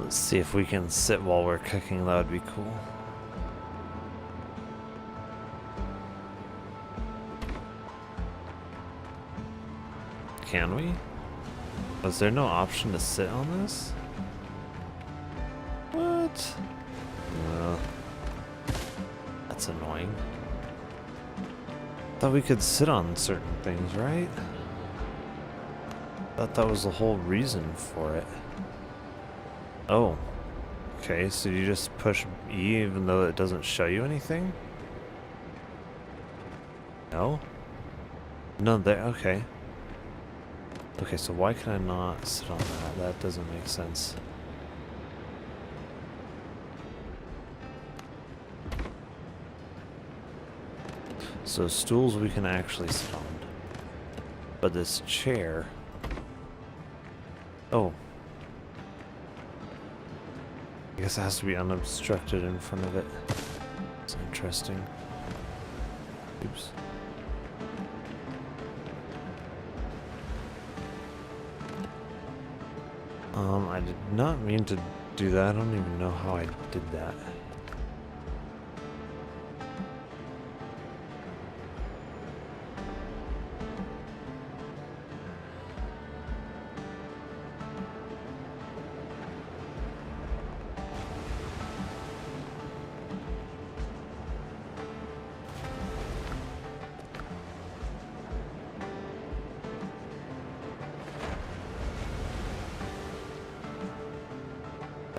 Let's see if we can sit while we're cooking. That would be cool. Can we? Was there no option to sit on this? What? That's annoying. Thought we could sit on certain things, right? Thought that was the whole reason for it. Oh. Okay, so you just push E even though it doesn't show you anything? No? No, there, okay. Okay, so why can I not sit on that? That doesn't make sense. So stools we can actually sit on. But this chair... Oh. I guess it has to be unobstructed in front of it. It's interesting. Oops. I did not mean to do that. I don't even know how I did that.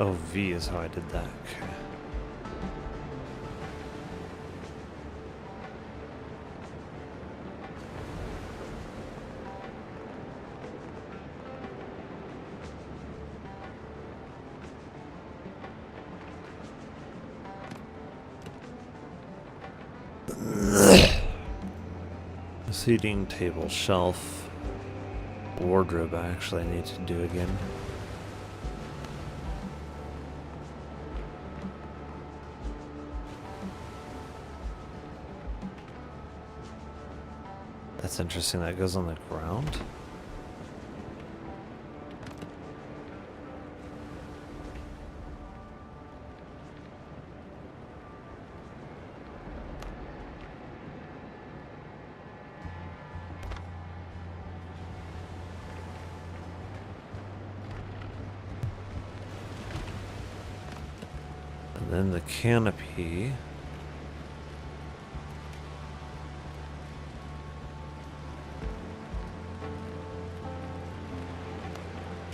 Oh, V is how I did that. Okay. Seating table, shelf, wardrobe. I actually need to do again. That's interesting. That goes on the ground. And then the canopy.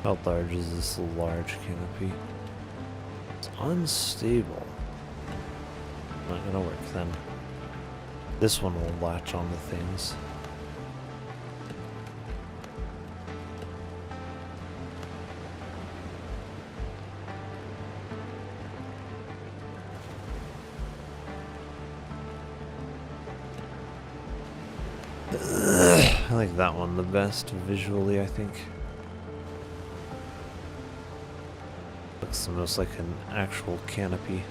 How large is this large canopy? It's unstable. Not gonna work then. This one will latch onto things. I like that one the best visually, I think. Looks the most like an actual canopy.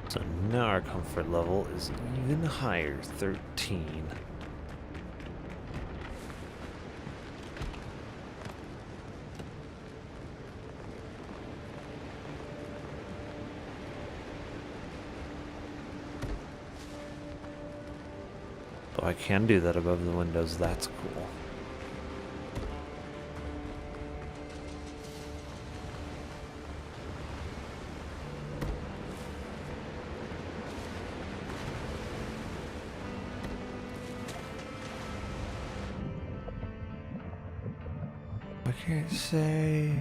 So now our comfort level is even higher, 13. Oh, I can do that above the windows, that's cool. I can't say.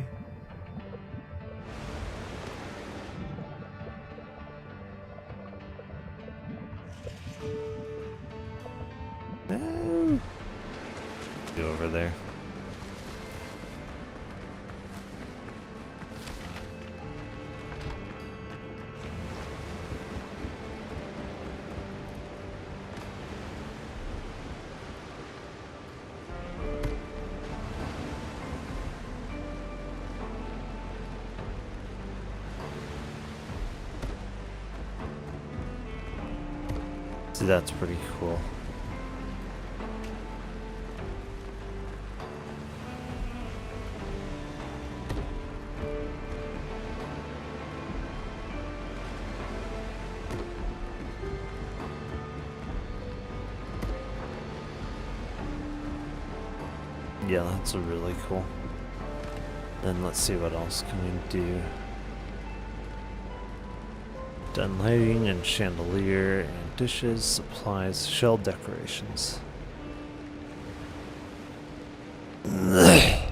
No. Go over there. See, that's pretty cool. Yeah, that's really cool. Then let's see what else can we do. Done lighting and chandelier and dishes, supplies, shell decorations. That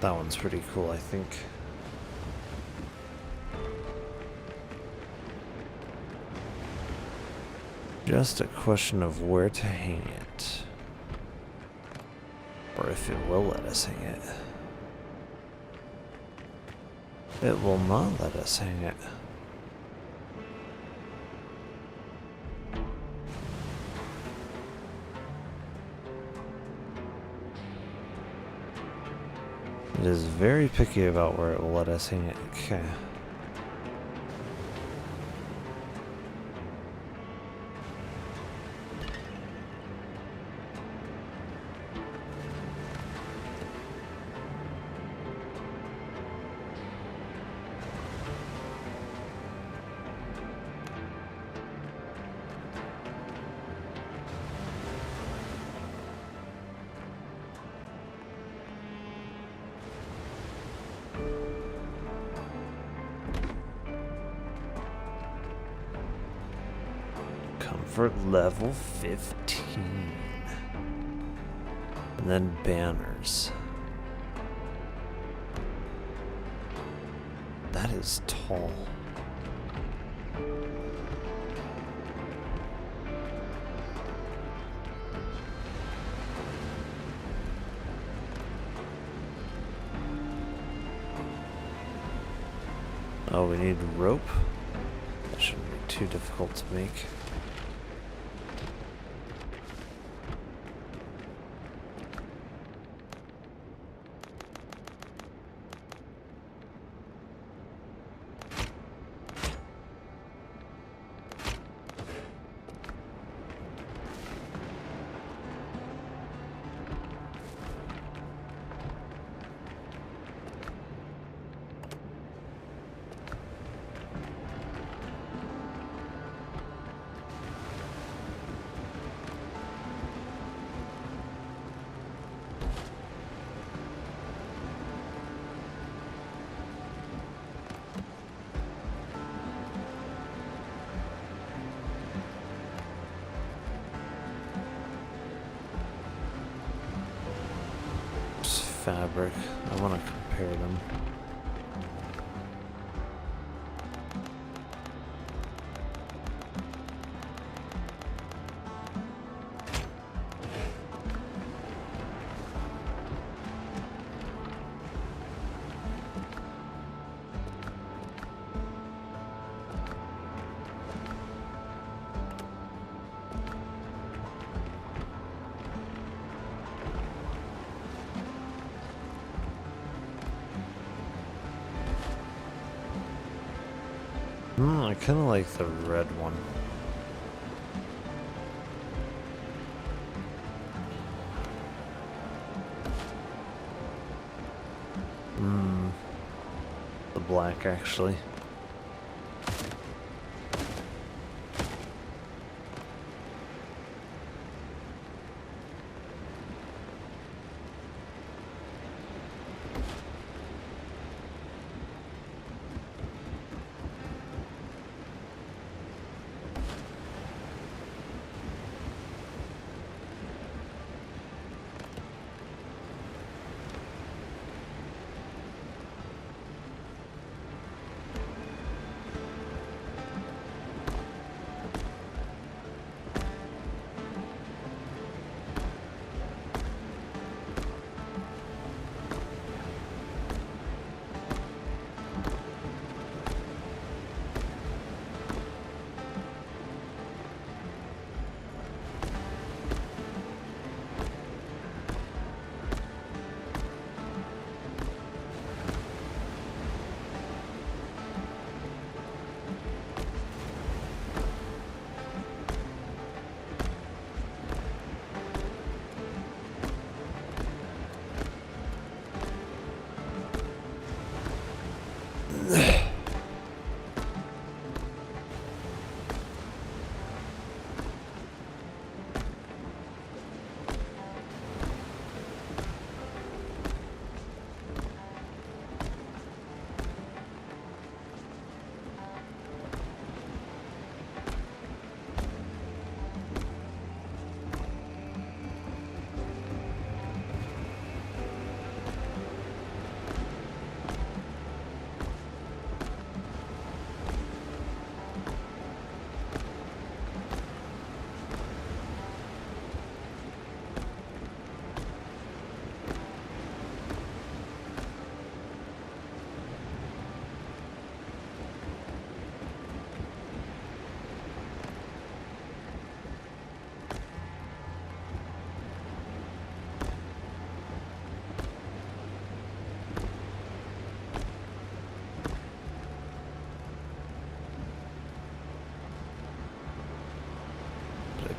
one's pretty cool, I think. Just a question of where to hang it. Or if it will let us hang it. It will not let us hang it. It is very picky about where it will let us hang it. Okay. Comfort level 15. And then banners. That is tall. Oh, we need rope? That shouldn't be too difficult to make. Fabric. I want to compare them. I kind of like the red one. The black, actually.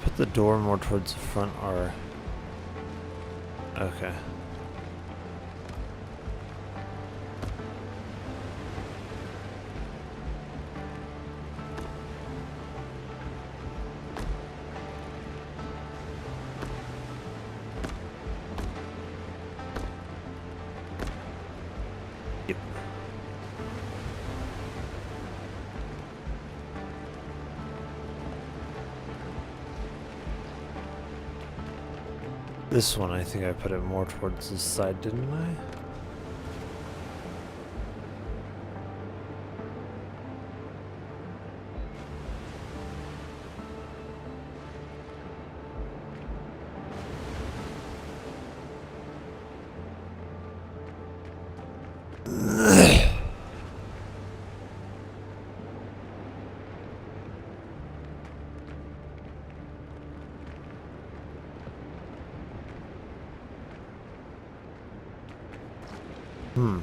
put the door more towards the front or... Okay. Yep. This one, I think I put it more towards this side, didn't I? Hmm.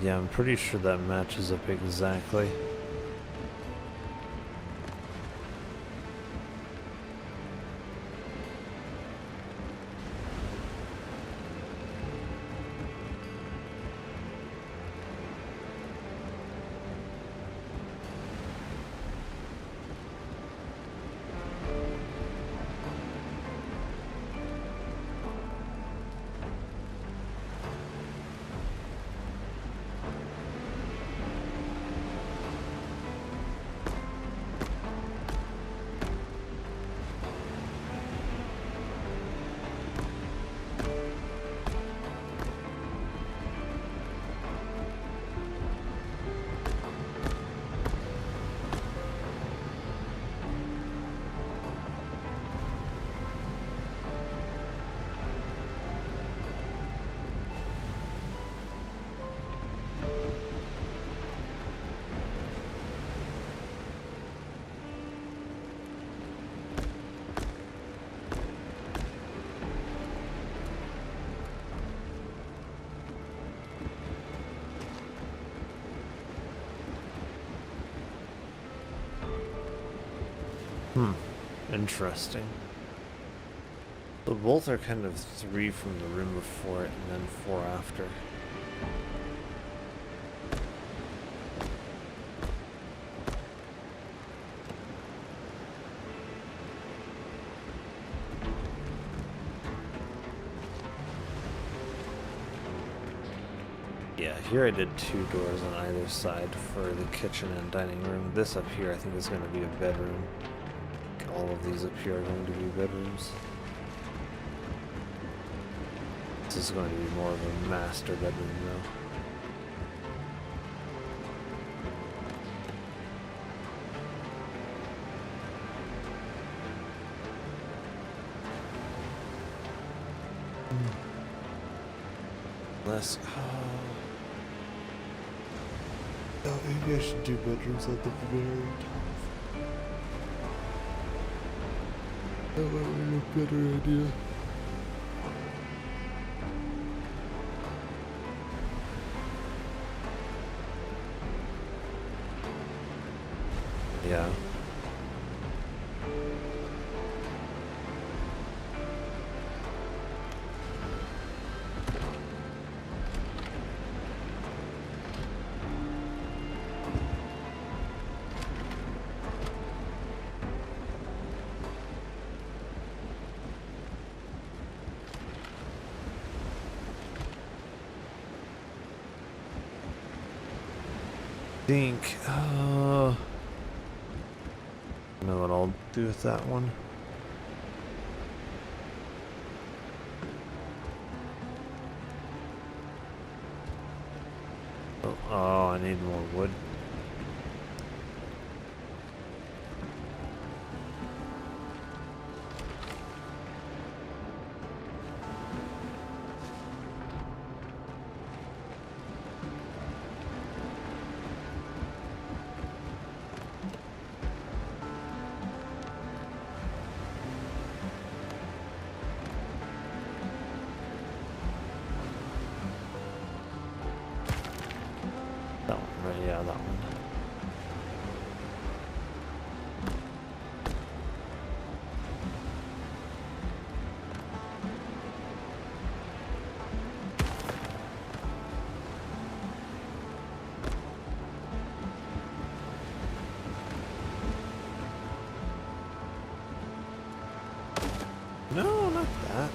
Yeah, I'm pretty sure that matches up exactly. Hmm. Interesting. So both are kind of 3 from the room before it and then 4 after. Yeah, here I did 2 doors on either side for the kitchen and dining room. This up here I think is going to be a bedroom. All of these up here are going to be bedrooms. This is going to be more of a master bedroom though. Unless, oh, maybe I should do bedrooms at the very top. That might be a better idea. Yeah. Think, know what I'll do with that one. Oh, I need more wood. Yeah, that one. No, not that.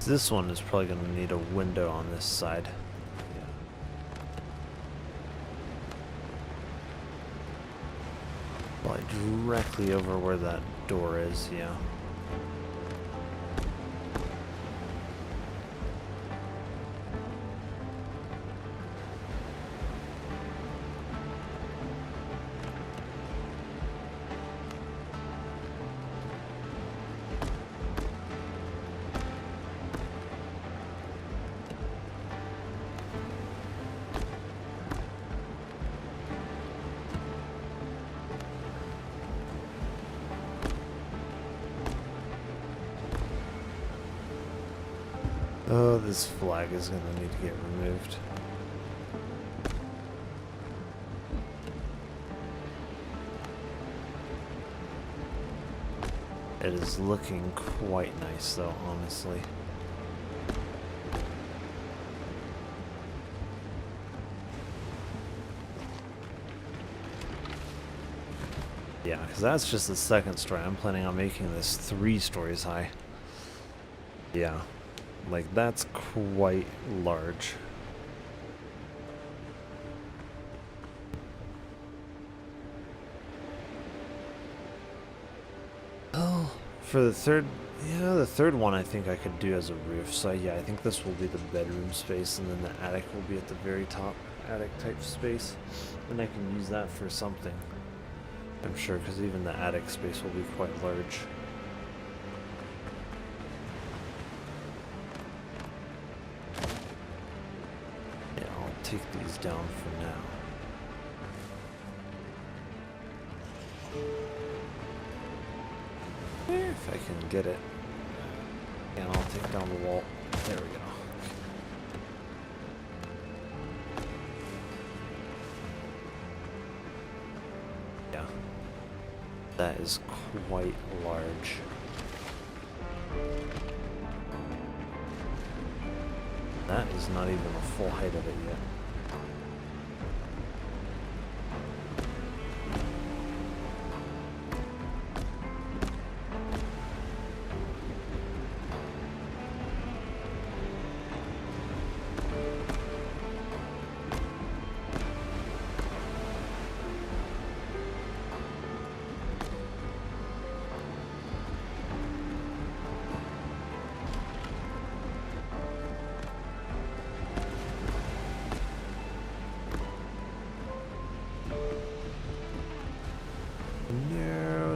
This one is probably going to need a window on this side. Yeah. Like directly over where that door is, yeah. Oh, this flag is going to need to get removed. It is looking quite nice though, honestly. Yeah, because that's just the second story. I'm planning on making this 3 stories high. Yeah. Like, that's quite large. Oh, for the third, yeah, the third one I think I could do as a roof. So yeah, I think this will be the bedroom space, and then the attic will be at the very top, attic type space. And I can use that for something, I'm sure, because even the attic space will be quite large. Take these down for now. If I can get it. And I'll take down the wall. There we go. That is quite large. That is not even the full height of it yet.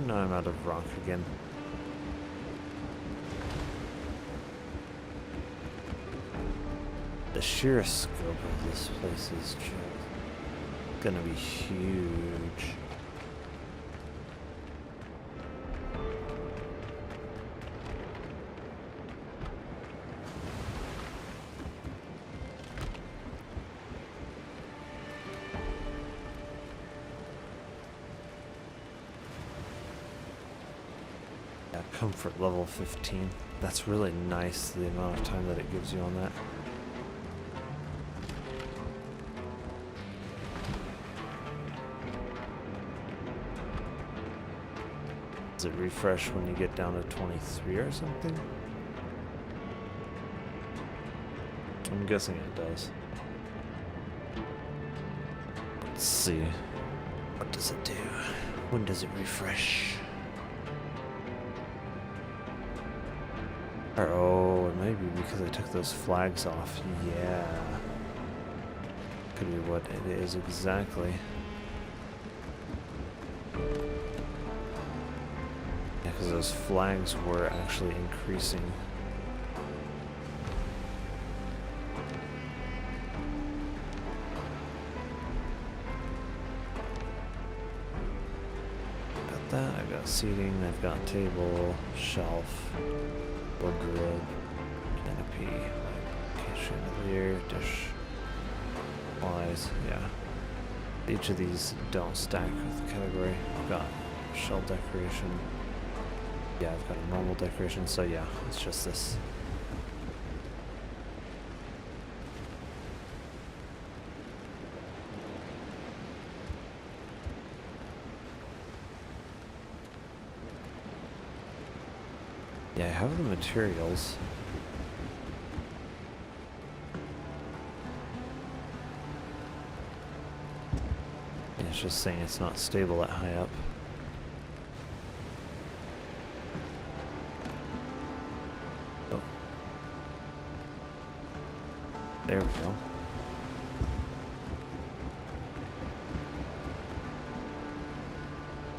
No, I'm out of rock again. The sheer scope of this place is just gonna be huge. Yeah, comfort level 15. That's really nice, the amount of time that it gives you on that. Does it refresh when you get down to 23 or something? I'm guessing it does. Let's see. What does it do? When does it refresh? Oh, it may be because I took those flags off. Yeah. Could be what it is exactly. Yeah, because those flags were actually increasing. Got that. I've got seating. I've got table, shelf, wardrobe, canopy, chandelier, dish, wise. Yeah. Each of these don't stack with the category. I've got shell decoration. Yeah, I've got a normal decoration, so yeah, it's just this. Yeah, I have the materials. Yeah, it's just saying it's not stable that high up. Oh. There we go.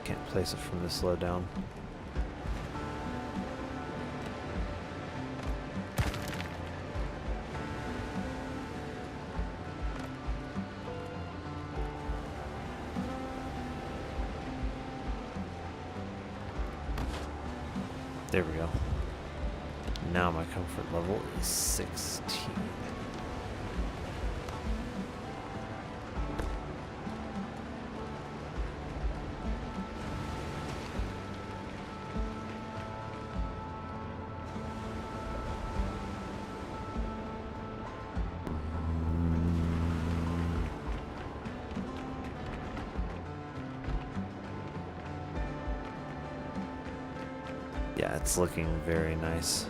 Can't place it from this low down. There we go. Now my comfort level is 16. Yeah, it's looking very nice.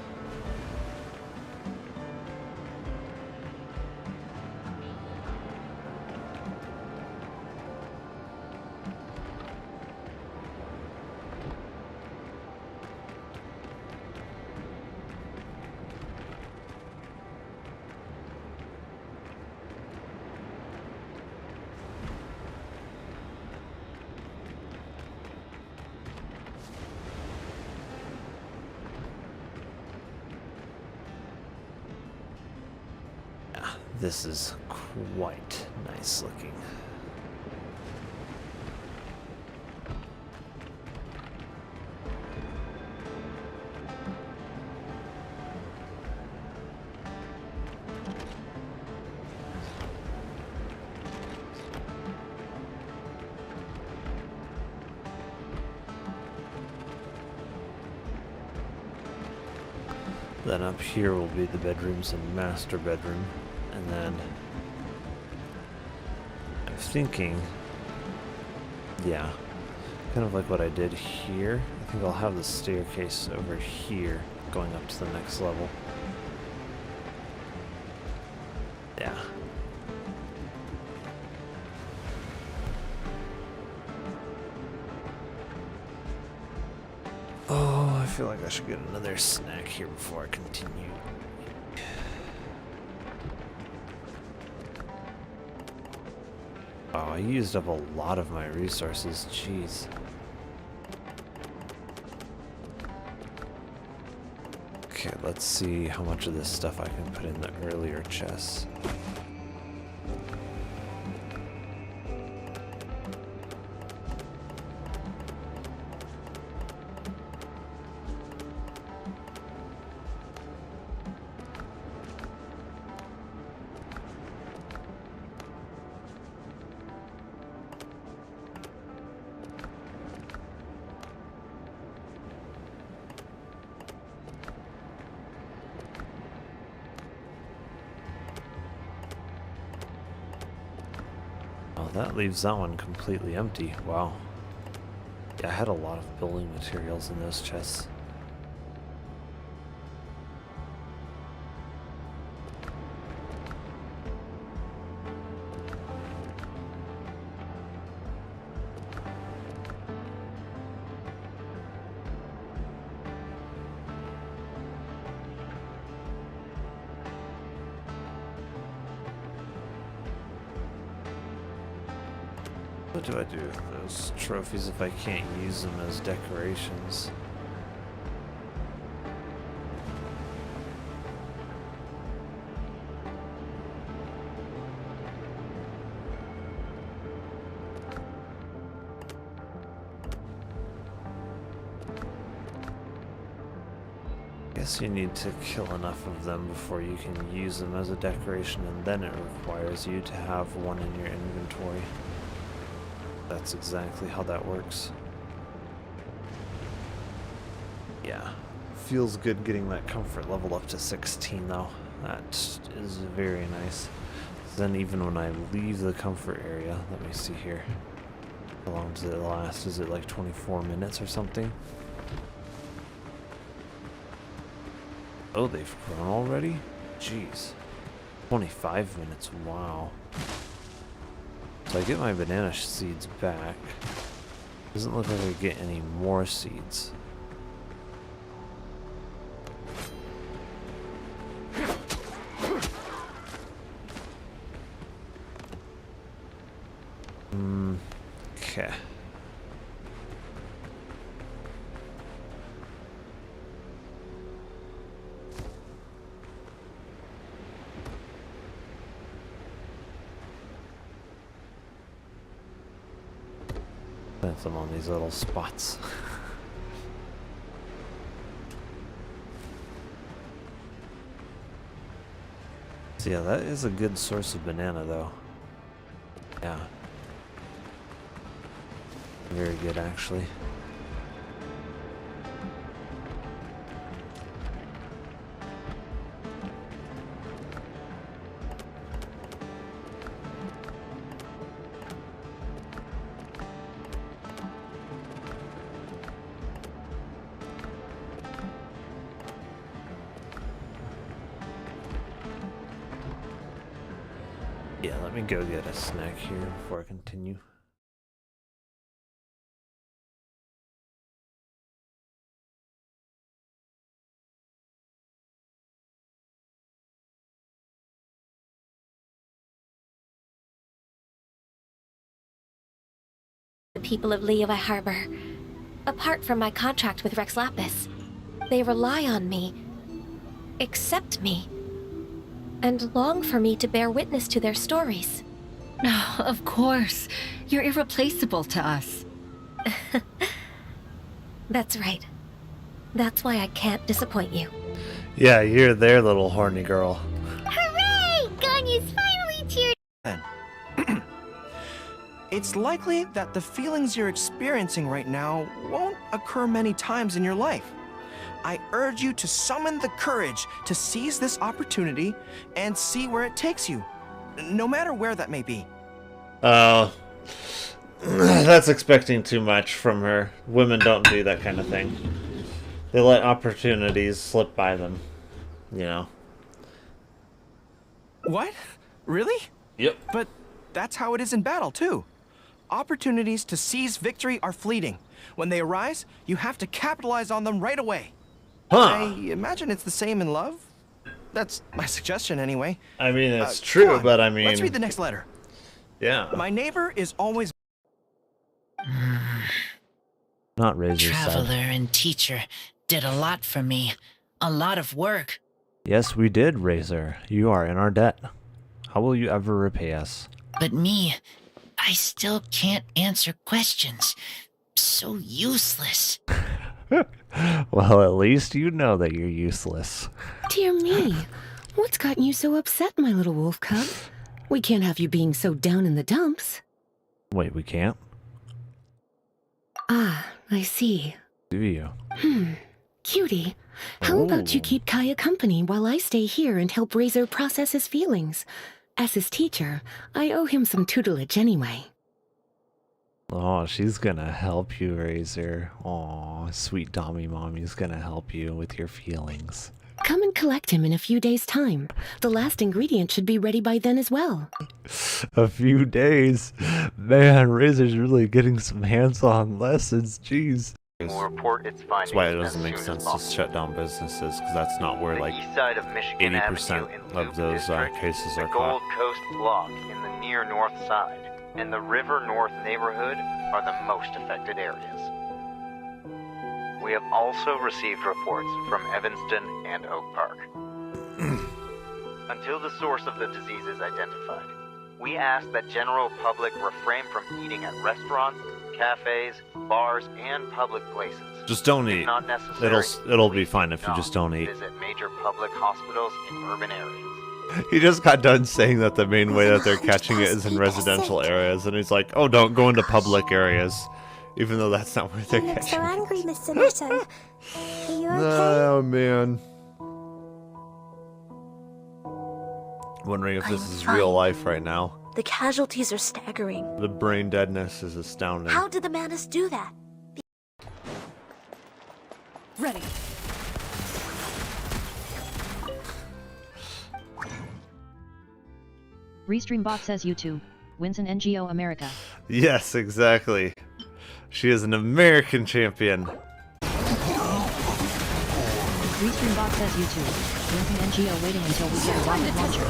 This is quite nice looking. Then up here will be the bedrooms and master bedroom. And then I'm thinking, yeah, kind of like what I did here. I think I'll have the staircase over here going up to the next level. Yeah. Oh, I feel like I should get another snack here before I continue. Oh, I used up a lot of my resources, jeez. Okay, let's see how much of this stuff I can put in the earlier chests. That leaves that one completely empty. Wow. Yeah, I had a lot of building materials in those chests. What do I do with those trophies if I can't use them as decorations? Guess you need to kill enough of them before you can use them as a decoration, and then it requires you to have one in your inventory. That's exactly how that works. Yeah. Feels good getting that comfort level up to 16 though. That is very nice. Then even when I leave the comfort area, let me see here. How long does it last? Is it like 24 minutes or something? Oh, they've grown already? Jeez. 25 minutes, wow. So I get my banana seeds back. Doesn't look like I get any more seeds. Okay. Plant them on these little spots. So yeah, that is a good source of banana though. Yeah. Very good actually. Yeah, let me go get a snack here before I continue. The people of Liyue Harbor. Apart from my contract with Rex Lapis, they rely on me, accept me, and long for me to bear witness to their stories. Oh, of course. You're irreplaceable to us. That's right. That's why I can't disappoint you. Yeah, you're their little horny girl. Hooray! Ganya's finally cheered. It's likely that the feelings you're experiencing right now won't occur many times in your life. I urge you to summon the courage to seize this opportunity and see where it takes you, no matter where that may be. Oh, that's expecting too much from her. Women don't do that kind of thing. They let opportunities slip by them, you know. What? Really? Yep. But that's how it is in battle, too. Opportunities to seize victory are fleeting. When they arise, you have to capitalize on them right away. I imagine it's the same in love. That's my suggestion, anyway. I mean, it's true, but I mean... Let's read the next letter. Yeah. My neighbor is always... Not Razor's Traveler side. and teacher did a lot for me. A lot of work. Yes, we did, Razor. You are in our debt. How will you ever repay us? But me, I still can't answer questions. So useless. Well, at least you know that you're useless. Dear me, what's gotten you so upset, my little wolf cub? We can't have you being so down in the dumps. Wait, we can't? Ah, I see. Do you? Cutie, how about you keep Kaya company while I stay here and help Razor process his feelings? As his teacher, I owe him some tutelage anyway. Oh, she's gonna help you, Razor. Aw, sweet Dommy Mommy's gonna help you with your feelings. Come and collect him in a few days' time. The last ingredient should be ready by then as well. A few days? Man, Razor's really getting some hands-on lessons, jeez. Will report its findings. That's why it as doesn't make soon as sense to possible. shut down businesses, because that's not where, The like, east side of Michigan 80% Avenue in of Loop those District, cases the are Gold caught. Coast Block in the near north side, and the River North neighborhood are the most affected areas. We have also received reports from Evanston and Oak Park. Until the source of the disease is identified, we ask that general public refrain from eating at restaurants, cafes, bars, and public places. Just don't If eat. not necessary, It'll be please fine do if you not just don't eat. Visit major public hospitals in urban areas. He just got done saying that the main way that they're catching it is in residential areas, and he's like, oh, don't go into public areas, even though that's not where they're You look so catching it. angry, Mr. Netto. Are you okay? Oh, man. Wondering if this I'm is fine. real life right now. The casualties are staggering. The brain deadness is astounding. How did the Manus do that? Ready. Restreambot says YouTube. Wins an NGO America. Yes, exactly. She is an American champion. Restreambot says YouTube. Wins an NGO waiting until we get a rocket launcher.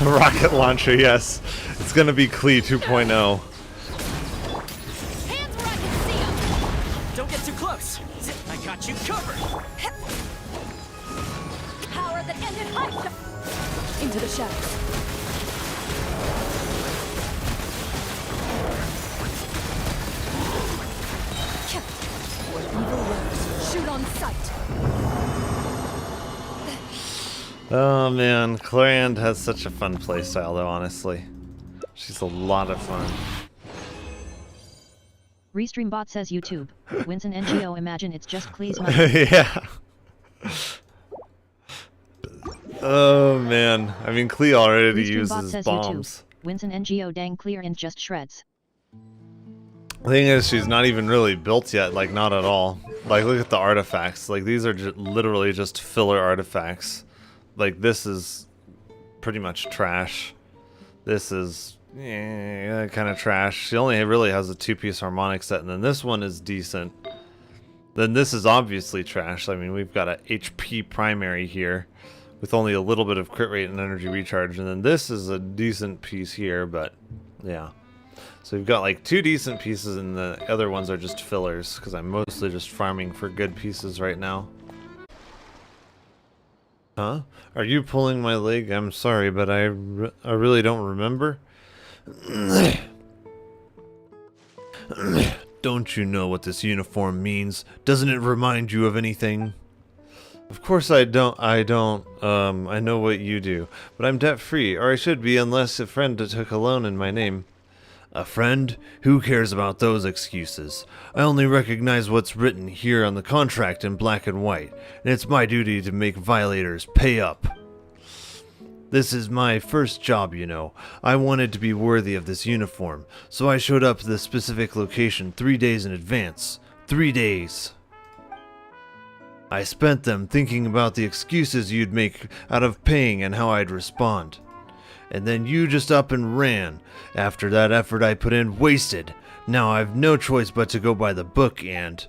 Rocket launcher, yes. It's gonna be Klee 2.0. Hands where I can see 'em. Don't get too close. I got you covered. Power that ended life. Into the shadows. Shoot on sight. Oh man, Clarion has such a fun playstyle though, honestly. She's a lot of fun. Restreambot says YouTube. Wins an NGO. Imagine it's just Klee's money. Yeah. Oh man, I mean Klee already Restreambot uses says bombs. YouTube. Wins an NGO. Dang, clear and just shreds. The thing is, she's not even really built yet, like not at all. Like look at the artifacts, like these are literally just filler artifacts. Like this is pretty much trash. This is kind of trash. She only really has a 2-piece harmonic set, and then this one is decent. Then this is obviously trash. I mean, we've got a HP primary here with only a little bit of crit rate and energy recharge, and then this is a decent piece here, but yeah. So we've got like 2 decent pieces, and the other ones are just fillers, because I'm mostly just farming for good pieces right now. Huh? Are you pulling my leg? I'm sorry, but I really don't remember. Don't you know what this uniform means? Doesn't it remind you of anything? Of course I don't. I know what you do, but I'm debt-free, or I should be, unless a friend took a loan in my name. A friend? Who cares about those excuses? I only recognize what's written here on the contract in black and white, and it's my duty to make violators pay up. This is my first job, you know. I wanted to be worthy of this uniform, so I showed up at the specific location 3 days in advance. 3 days. I spent them thinking about the excuses you'd make out of paying and how I'd respond. And then you just up and ran. After that effort I put in wasted. Now I've no choice but to go by the book and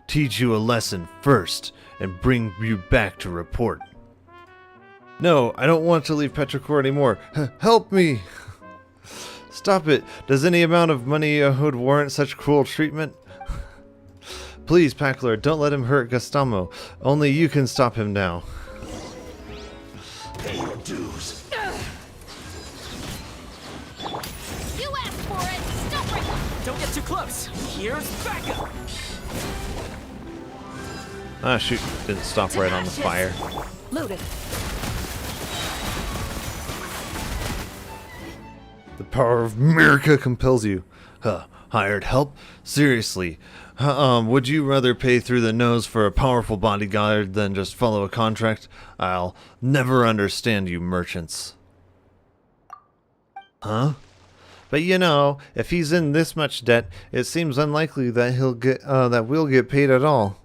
teach you a lesson first and bring you back to report. No, I don't want to leave Petrichor anymore. Help me! Stop it. Does any amount of money owed warrant such cruel treatment? Please, Packlord, don't let him hurt Gastamo. Only you can stop him now. Pay your dues. You asked for it! Stop right! Don't get too close. Here's backup. Ah, shoot. Didn't stop right on the fire. Loaded. The power of America compels you. Hired help? Seriously. Would you rather pay through the nose for a powerful bodyguard than just follow a contract? I'll never understand you merchants. Huh? But you know, if he's in this much debt, it seems unlikely that we'll get paid at all.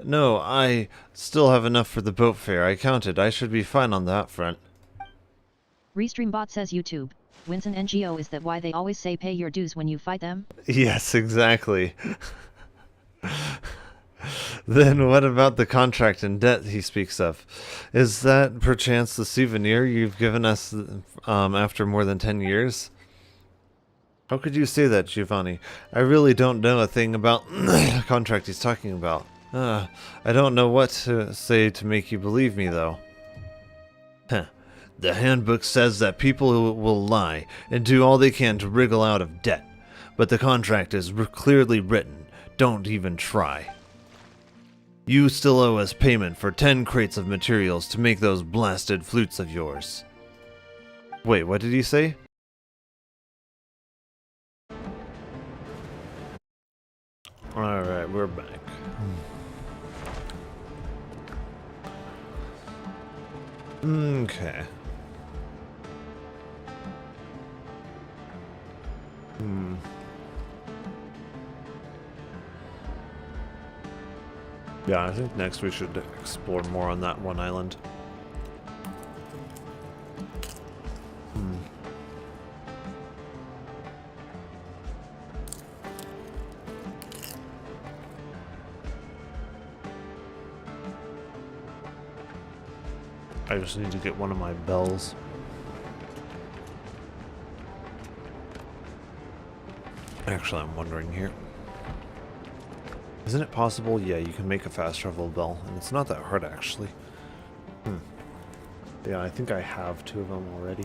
No, I still have enough for the boat fare. I counted. I should be fine on that front. Restreambot says YouTube. Winston NGO, is that why they always say pay your dues when you fight them? Yes, exactly. Then what about the contract and debt he speaks of? Is that perchance the souvenir you've given us after more than 10 years? How could you say that, Giovanni? I really don't know a thing about the contract he's talking about. I don't know what to say to make you believe me, though. Huh. The handbook says that people will lie and do all they can to wriggle out of debt, but the contract is clearly written. Don't even try. You still owe us payment for 10 crates of materials to make those blasted flutes of yours. Wait, what did he say? Alright, we're back. Okay. Yeah, I think next we should explore more on that one island. I just need to get one of my bells. Actually, I'm wondering here. Isn't it possible? Yeah, you can make a fast travel bell, and it's not that hard actually. Yeah, I think I have 2 of them already.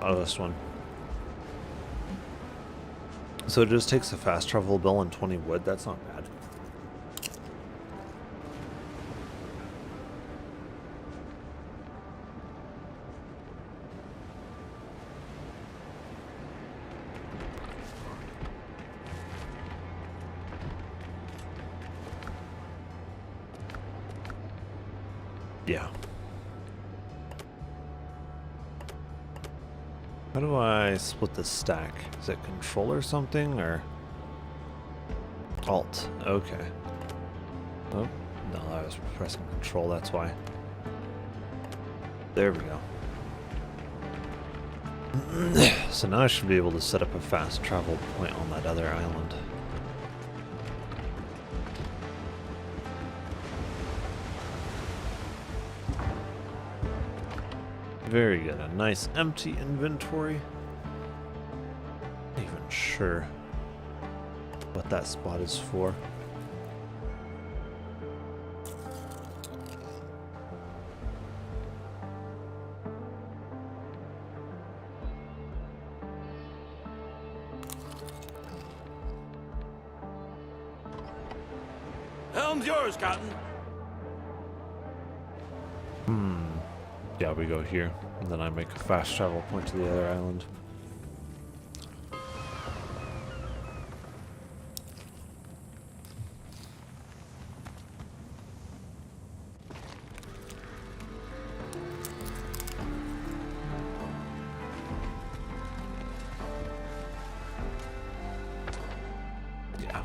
Oh, this one. So it just takes a fast travel bell and 20 wood. That's not bad. Yeah. How do I split the stack? Is it control or something, or alt? Okay. Oh, no, I was pressing control, that's why. There we go. So now I should be able to set up a fast travel point on that other island. Very good. A nice empty inventory. Not even sure what that spot is for. Helm's yours, Cotton. Yeah, we go here, and then I make a fast travel point to the other island. Yeah.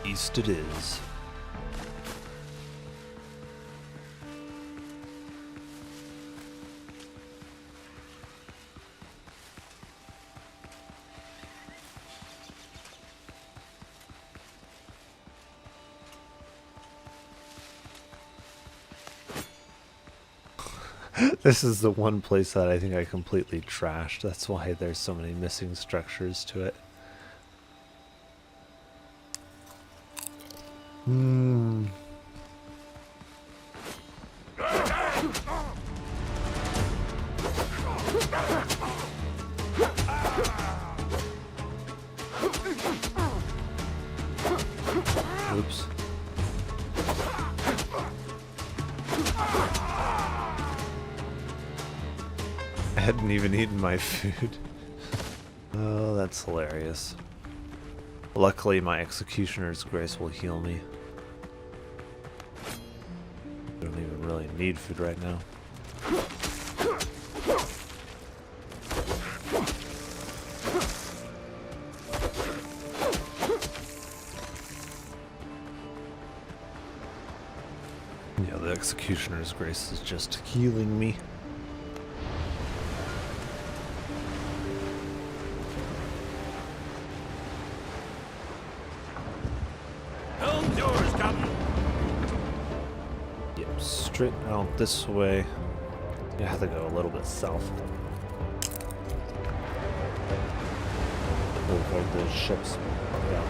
East it is. This is the one place that I think I completely trashed. That's why there's so many missing structures to it. Oops. I hadn't even eaten my food. Oh, that's hilarious. Luckily, my Executioner's Grace will heal me. I don't even really need food right now. Yeah, the Executioner's Grace is just healing me. Helm's yours, Cotton. Yep, straight out this way. You have to go a little bit south. Avoid those ships. Yeah.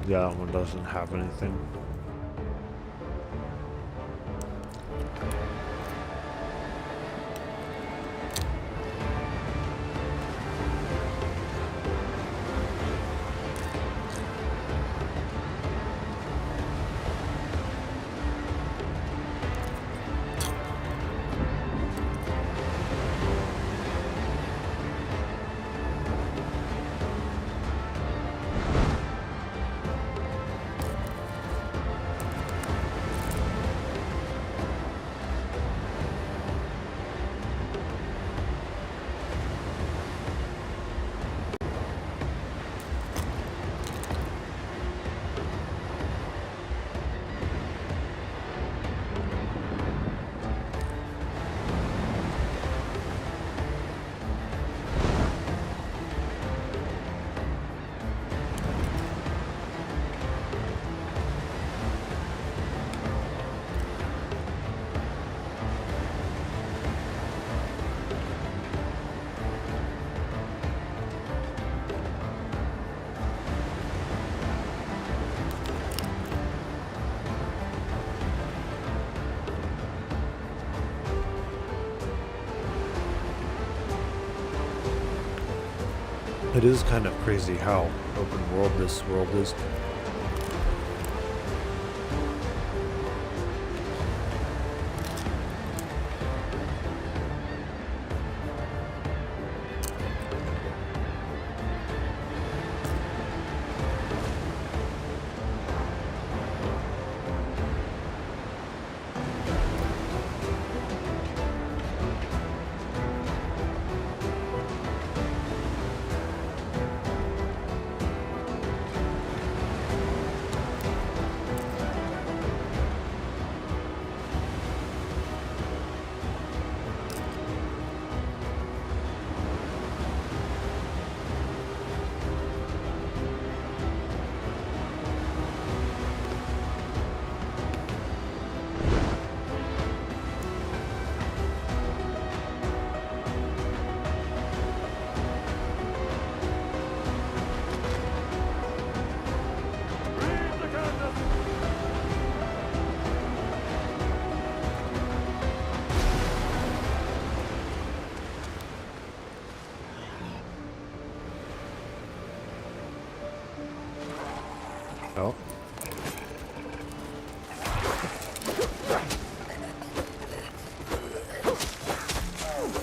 Yeah, that one doesn't have anything. It is kind of crazy how open world this world is.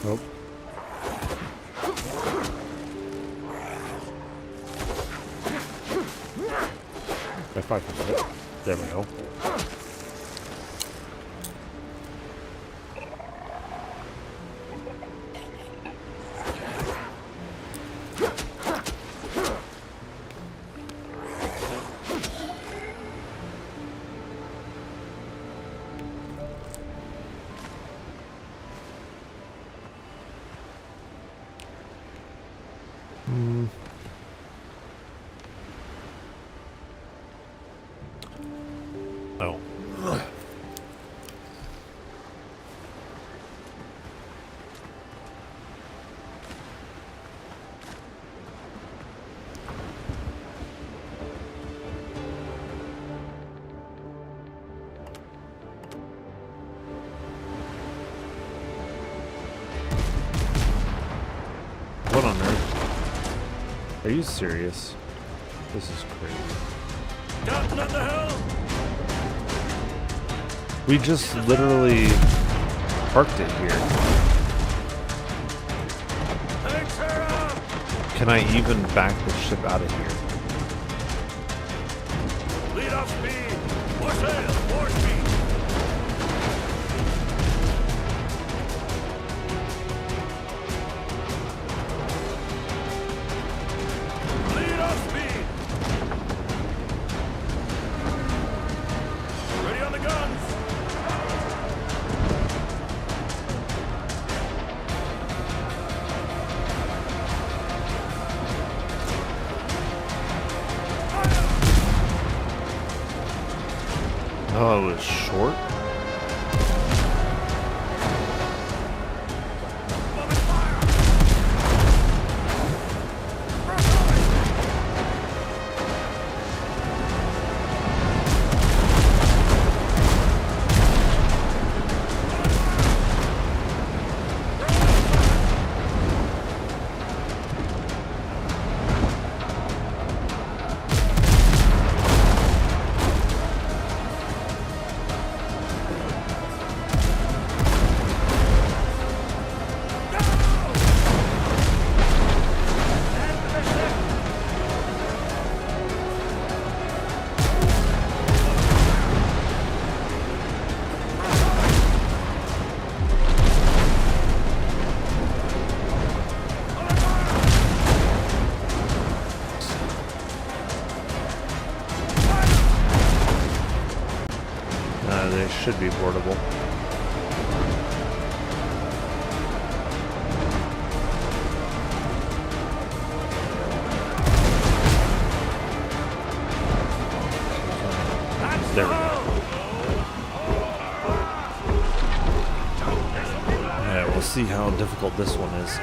Oh. If I can get it. There we go. Oh. What on earth? Are you serious? This is crazy. Captain at the helm! We just literally parked it here. Thanks her up! Can I even back the ship out of here? Lead off speed! More sail! More speed! Lead off speed! Ready on the guns! Oh, it was short? They should be boardable. There we go. Alright, we'll see how difficult this one is.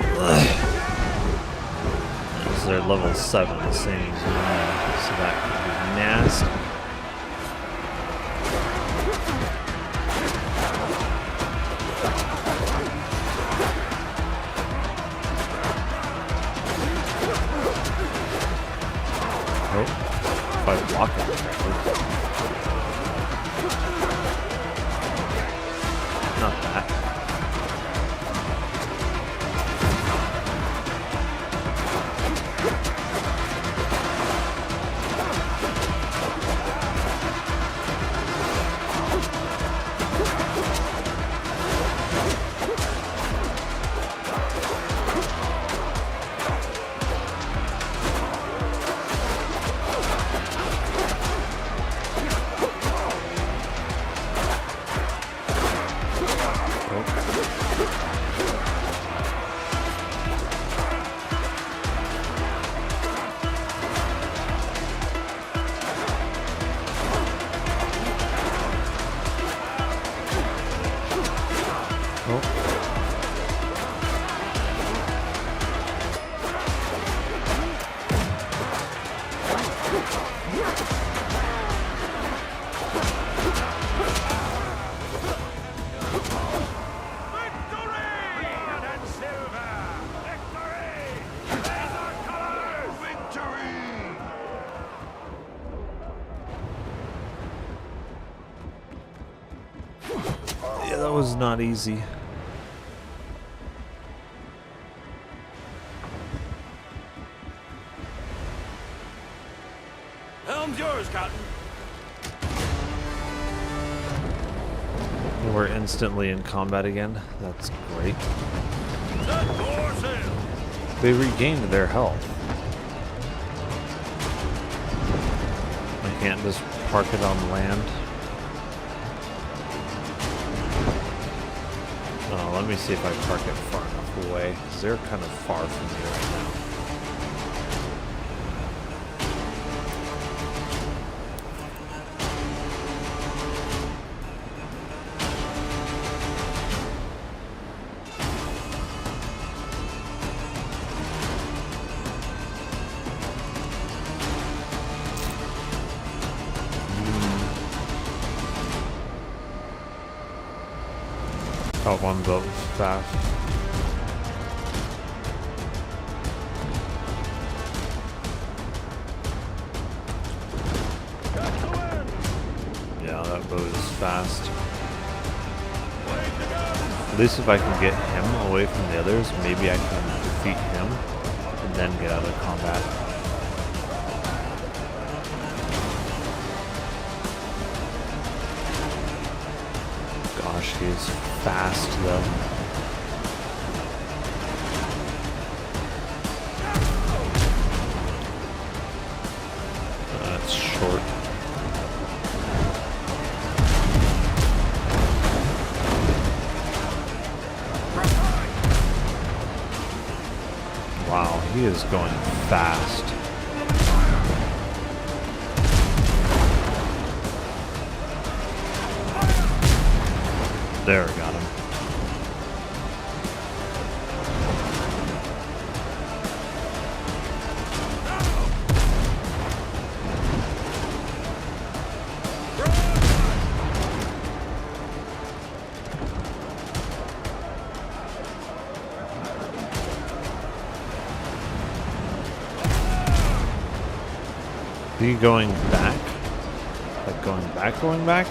They're level 7, the same as mine, so that could be nasty. If I block it correctly. Not that. Yeah, that was not easy. We're instantly in combat again. That's great. Set for sail. They regained their health. I can't just park it on land. Oh, let me see if I park it far enough away, because they're kind of far from me right now. Oh, one boat fast. Got the wind. Yeah, that boat is fast. Way to go. At least if I can get him away from the others, maybe I can defeat him and then get out of combat. Gosh, he's fast though. That's short. Wow, he is going fast. There, got him. Are you going back? Like going back, going back?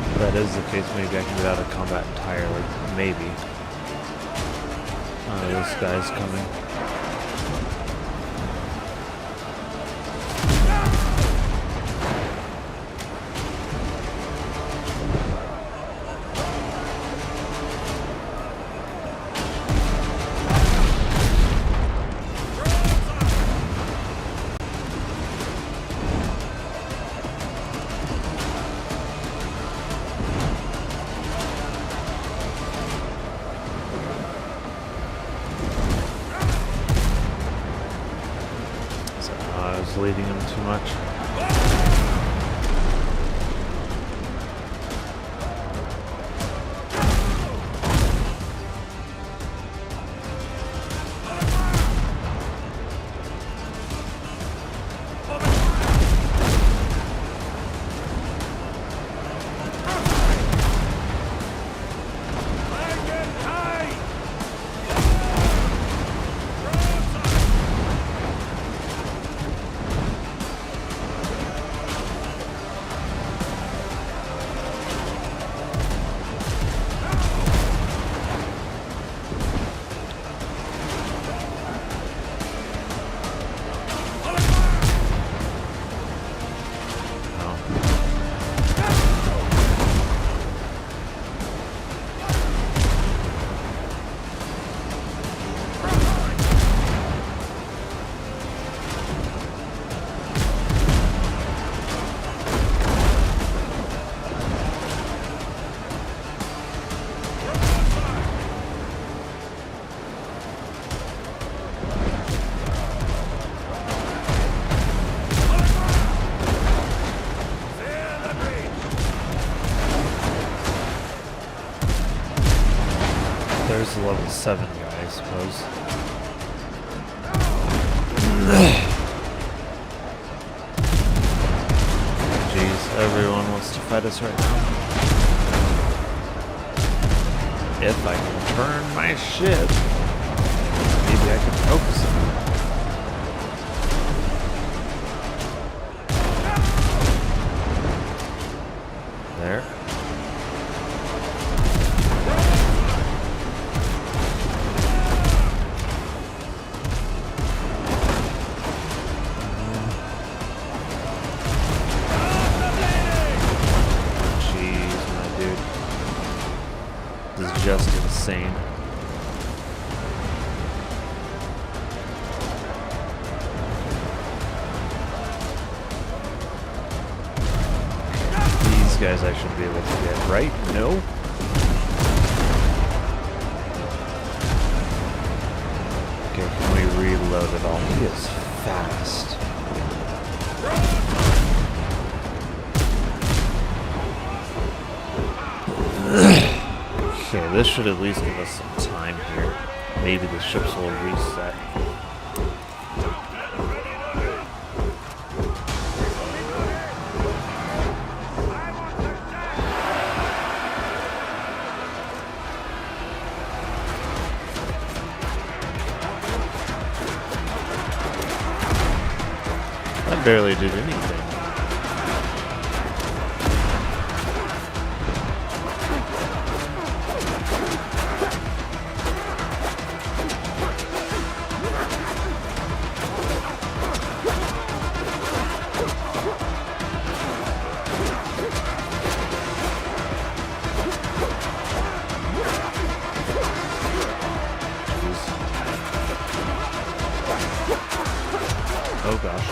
If that is the case, maybe I can get out of combat entirely. Maybe. Oh, this guy's coming. I was leading him too much. There's the level 7 guy, I suppose. Jeez, everyone wants to fight us right now. If I can turn my ship, maybe I can focus it. There. guys I should be able to get, right? No? Okay, can we reload it all? He is fast. Okay, this should at least give us some time here. Maybe the ships will reset. That barely did anything. Oh gosh.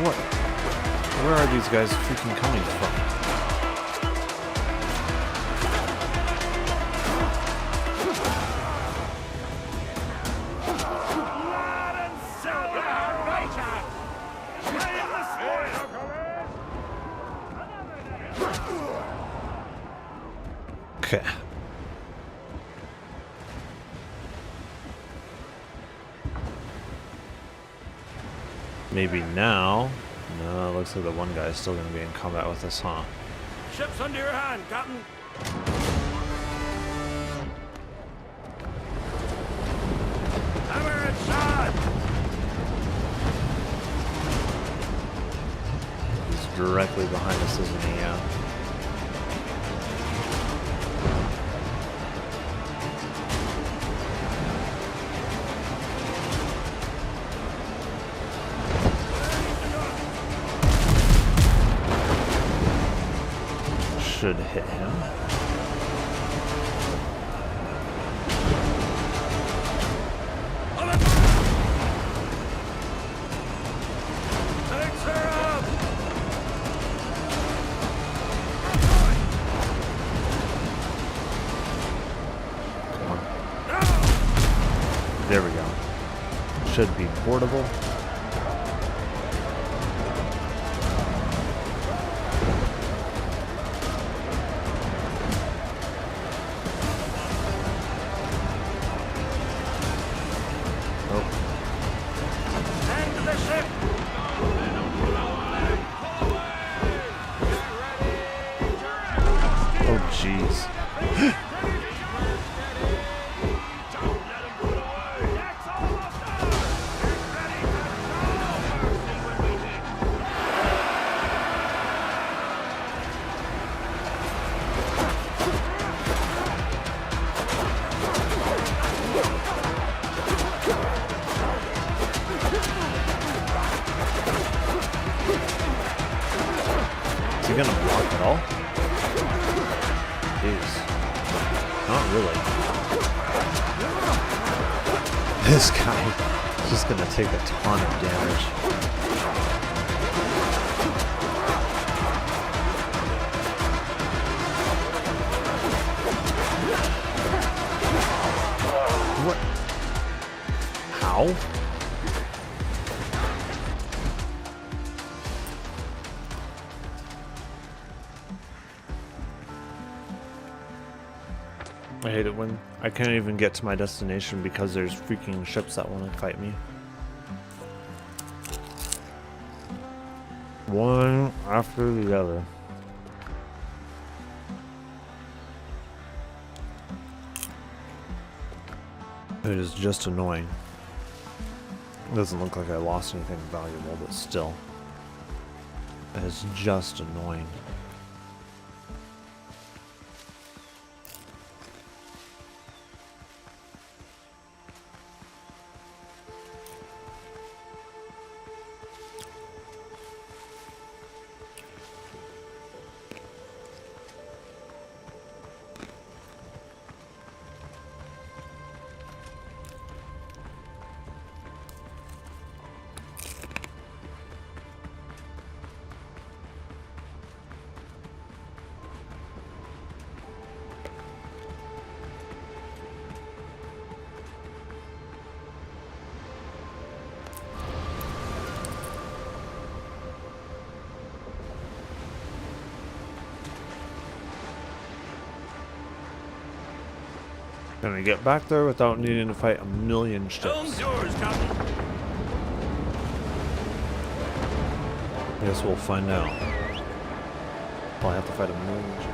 What? Where are these guys freaking coming from? Okay. Maybe now. No, it looks like the one guy is still going to be in combat with us, huh? Ships under your hand, Captain. Hammer and shot. He's directly behind us, isn't he? Yeah. Should hit him. Come on. There we go. Should be portable. Jeez. Is he gonna block at all? Jeez. Not really. This guy is just gonna take a ton of damage. What? How? I hate it when I can't even get to my destination because there's freaking ships that want to fight me. One after the other. It is just annoying. It doesn't look like I lost anything valuable, but still. It is just annoying. Gonna get back there without needing to fight a million ships. Doors, Captain. Guess we'll find out. Probably have to fight a million ships.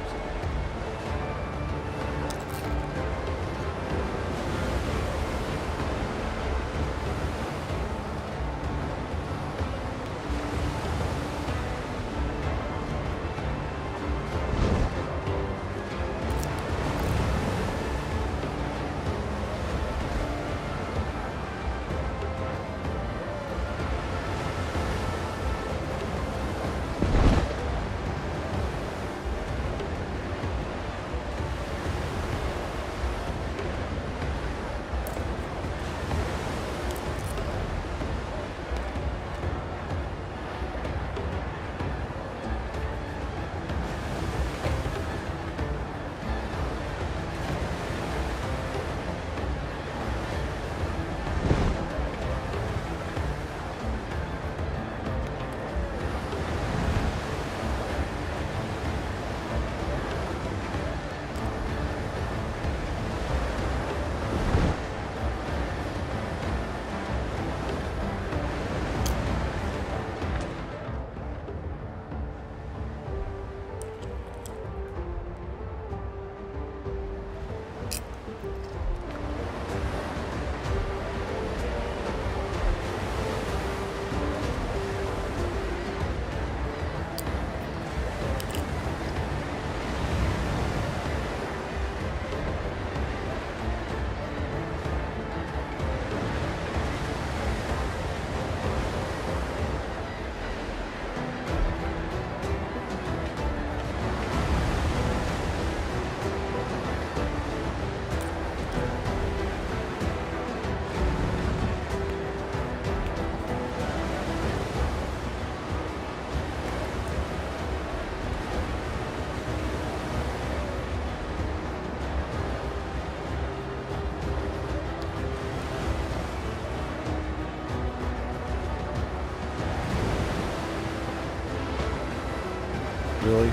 Really?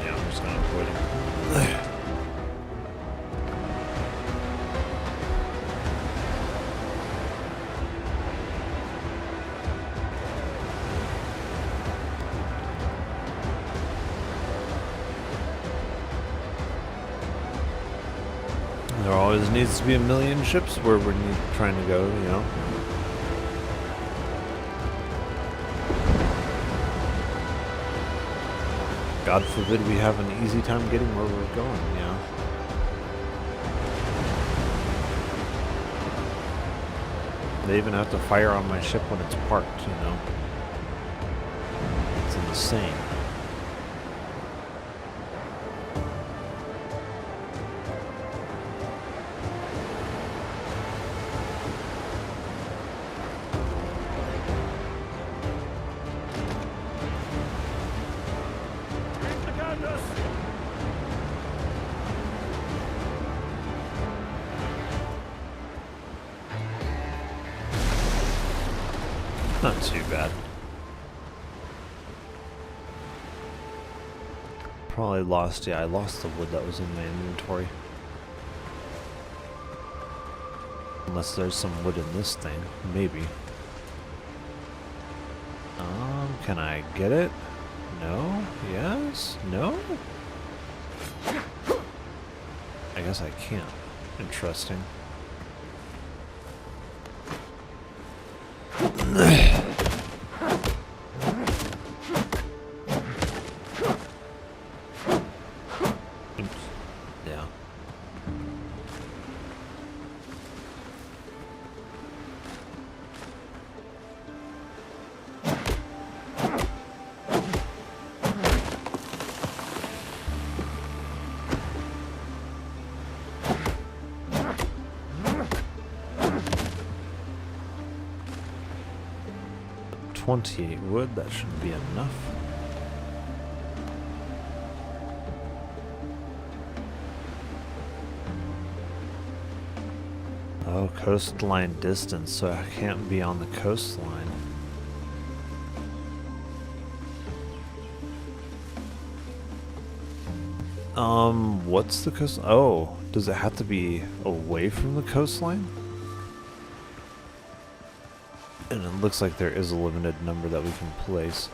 Yeah, I'm just gonna quit it. There always needs to be a million ships where we're trying to go, you know? God forbid we have an easy time getting where we're going, you know? They even have to fire on my ship when it's parked, you know? It's insane. Not too bad. Probably lost, yeah, I lost the wood that was in my inventory. Unless there's some wood in this thing, maybe. Can I get it? No? Yes? No? I guess I can't. Interesting. Oops. Yeah. $28 wood, that should be enough. Oh, coastline distance, so I can't be on the coastline. What's the coast? Oh, does it have to be away from the coastline? And it looks like there is a limited number that we can place.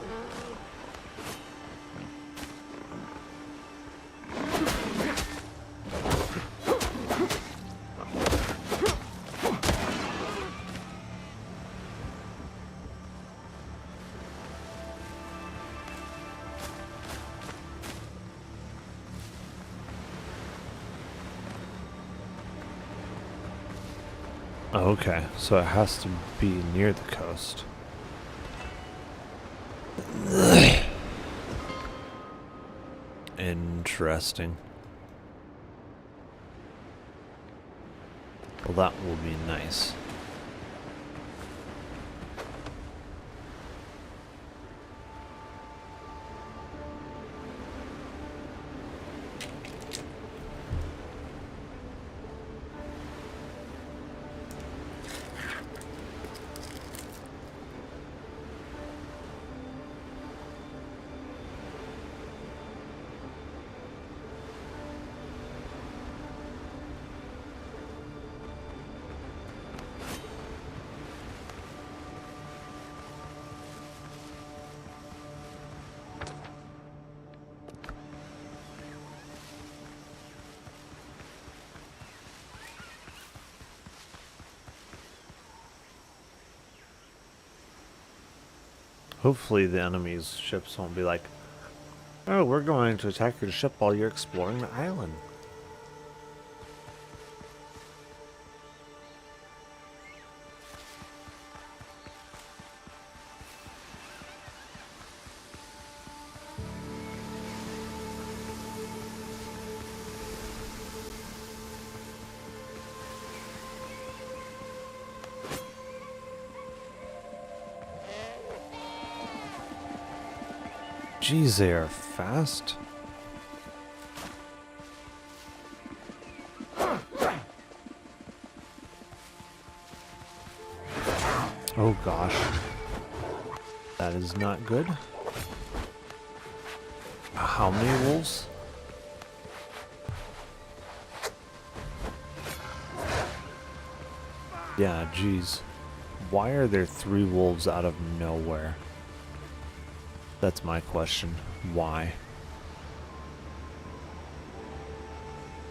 Okay, so it has to be near the coast. Interesting. Well, that will be nice. Hopefully the enemy's ships won't be like, oh, we're going to attack your ship while you're exploring the island. Geez, they are fast. Oh gosh. That is not good. How many wolves? Yeah, geez. Why are there 3 wolves out of nowhere? That's my question. Why?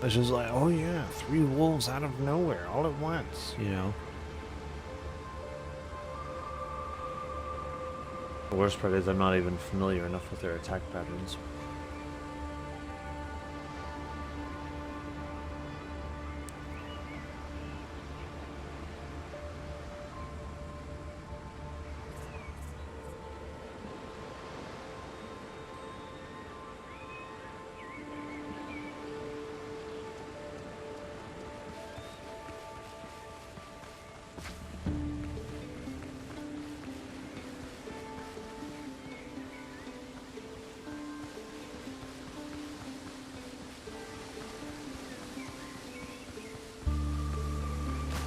It's just like, oh yeah, 3 wolves out of nowhere all at once, you know? The worst part is I'm not even familiar enough with their attack patterns.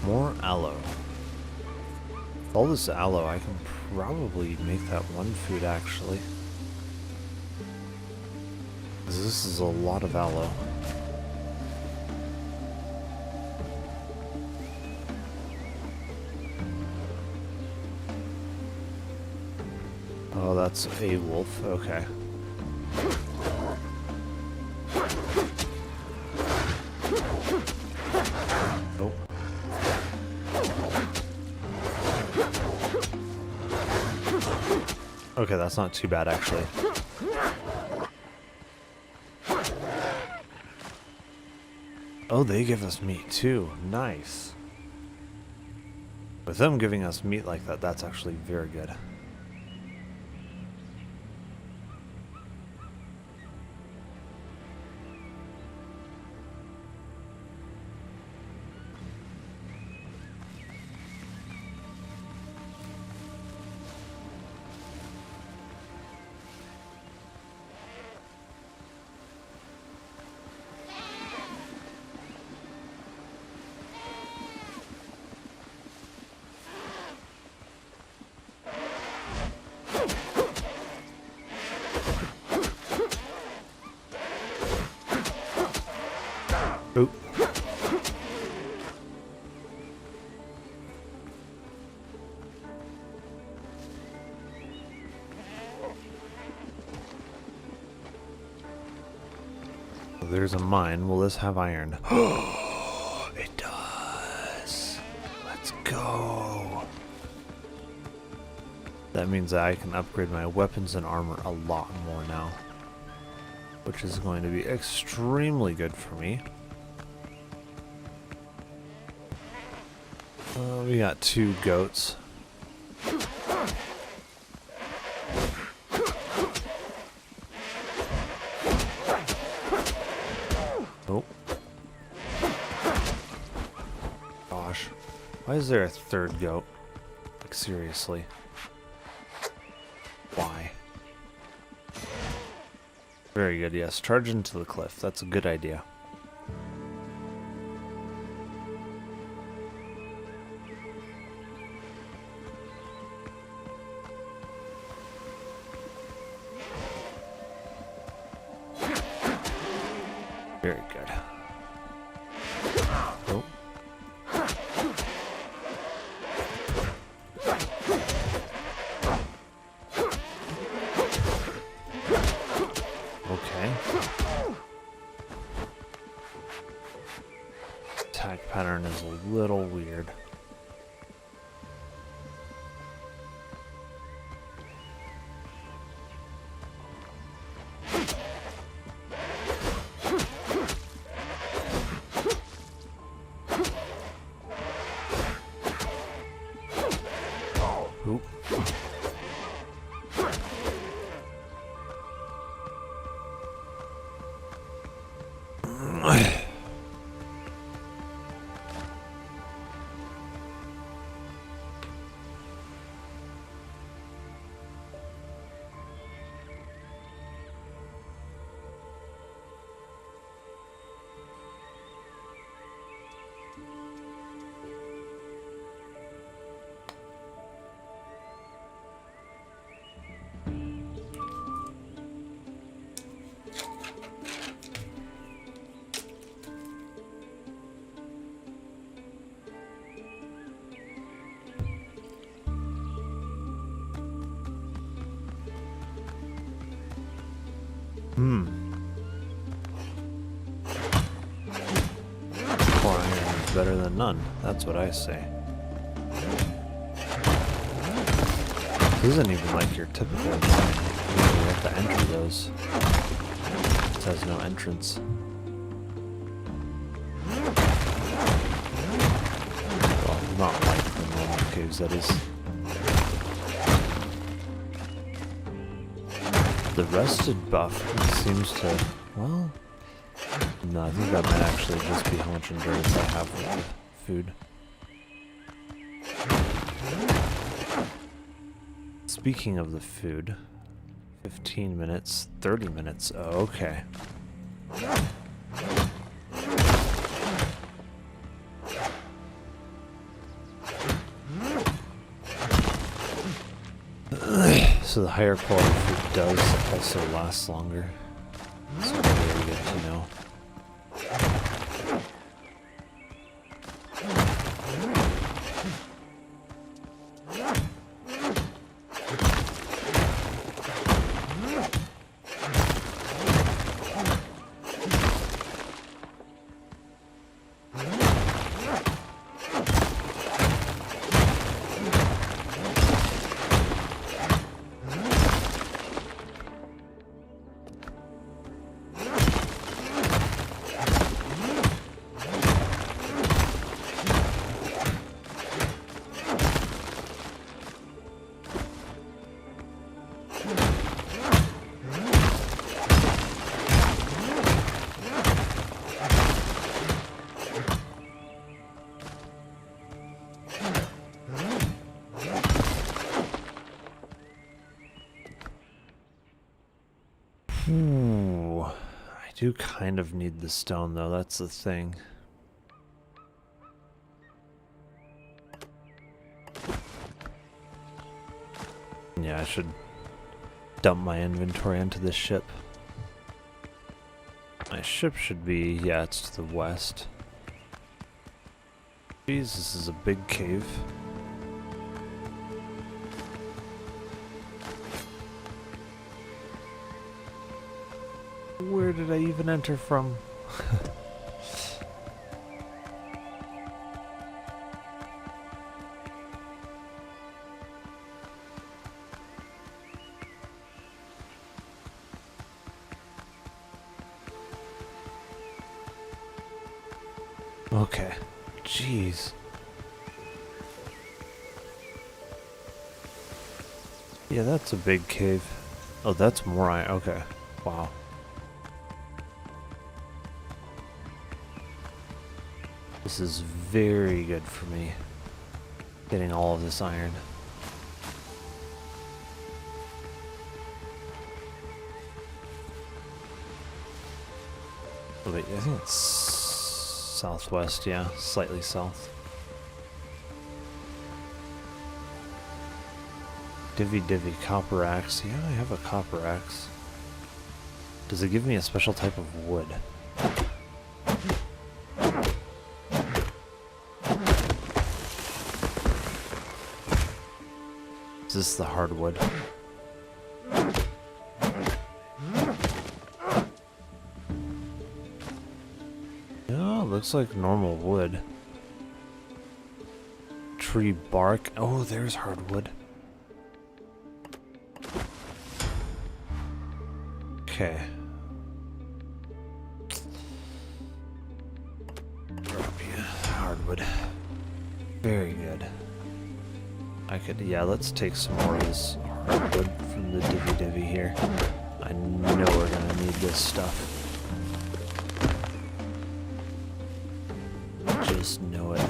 More aloe. All this aloe, I can probably make that one food actually. 'Cause this is a lot of aloe. Oh, that's a wolf. Okay. Nope. Okay, that's not too bad actually. Oh, they give us meat too. Nice. With them giving us meat like that, that's actually very good. Oop. There's a mine. Will this have iron? Oh, it does. Let's go. That means that I can upgrade my weapons and armor a lot more now, which is going to be extremely good for me. We got 2 goats. Oh. Gosh. Why is there a 3rd goat? Like, seriously. Why? Very good, yes. Charge into the cliff. That's a good idea. Very good. Oh. Okay. Attack pattern is a little weird. Oop. Core iron is better than none. That's what I say. This isn't even like your typical mine. You have to enter those. It has no entrance. Well, not like the normal caves, that is. The rested buff seems to, well, no, I think that might actually just be how much endurance I have with the food. Speaking of the food, 15 minutes, 30 minutes, oh, okay. So the higher quality food does also last longer. So very good to know. Ooh, I do kind of need the stone though, that's the thing. Yeah, I should dump my inventory into this ship. My ship should be, yeah, it's to the west. Jeez, this is a big cave. Where did I even enter from? Okay. Jeez. Yeah, that's a big cave. Oh, that's more iron. Okay. Wow. This is very good for me. Getting all of this iron. Oh, wait, I think it's southwest, yeah. Slightly south. Divvy, copper axe. Yeah, I have a copper axe. Does it give me a special type of wood? Is this the hardwood? Yeah, looks like normal wood. Tree bark. Oh, there's hardwood. Okay. Yeah, hardwood. Very good. I could, yeah, let's take some more of this hardwood from the divvy here. I know we're gonna need this stuff. Just know it.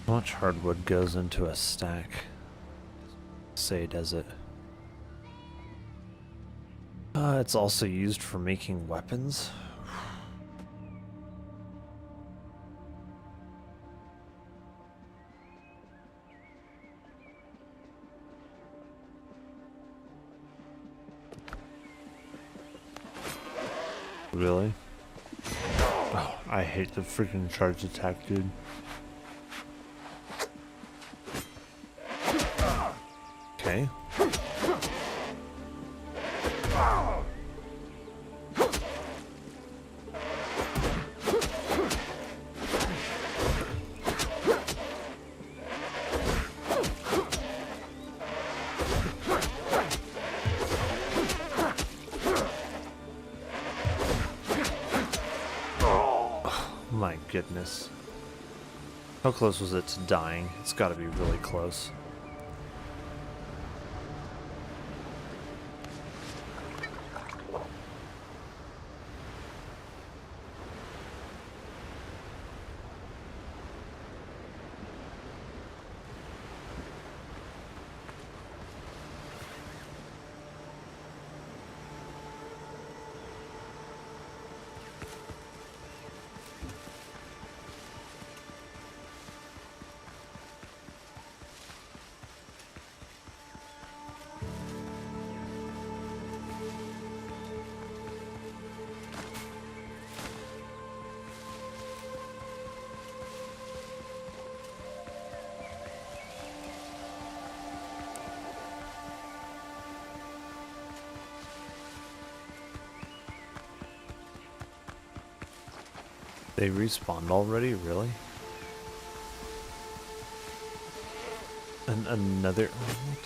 How much hardwood goes into a stack? Say, does it? It's also used for making weapons. Really? Oh, I hate the freaking charge attack, dude. Okay. My goodness. How close was it to dying? It's got to be really close. They respawned already? Really? And another... What?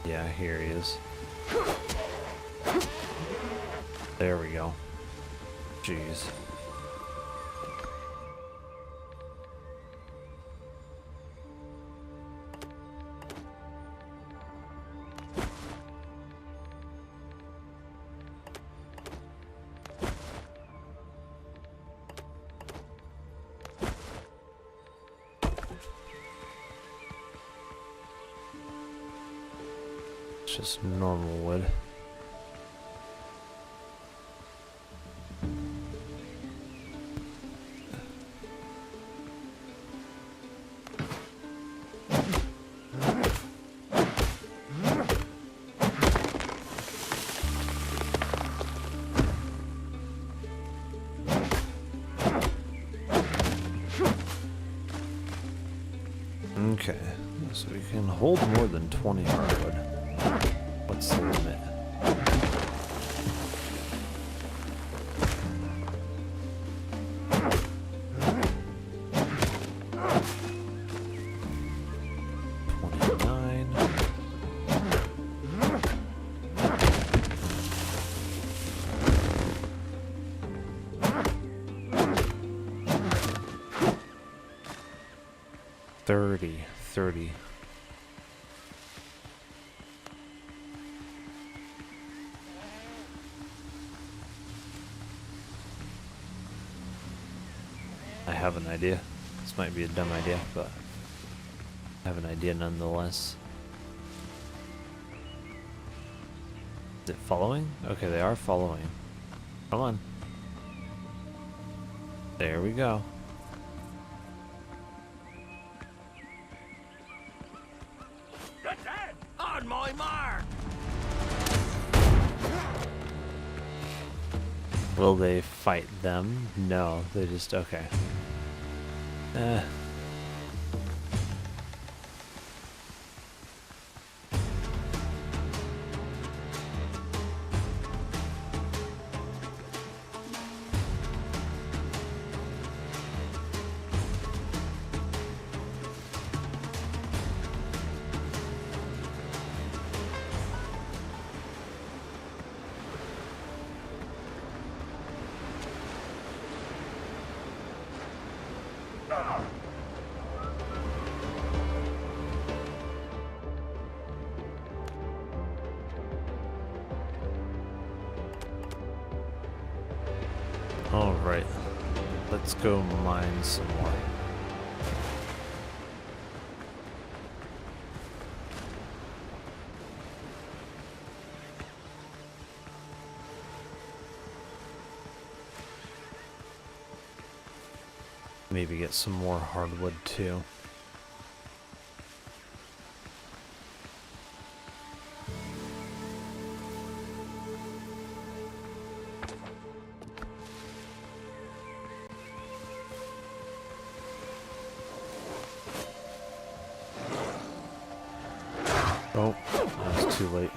Yeah, here he is. There we go. Jeez. It's just normal wood. Okay, so we can hold more than 20 hardwood. What's the limit? Thirty. I have an idea. This might be a dumb idea, but I have an idea nonetheless. Is it following? Okay, they are following. Come on. There we go. On my mark! Will they fight them? No, they just, okay. Alright, let's go mine some more. Maybe get some more hardwood too. Oh, that was too late.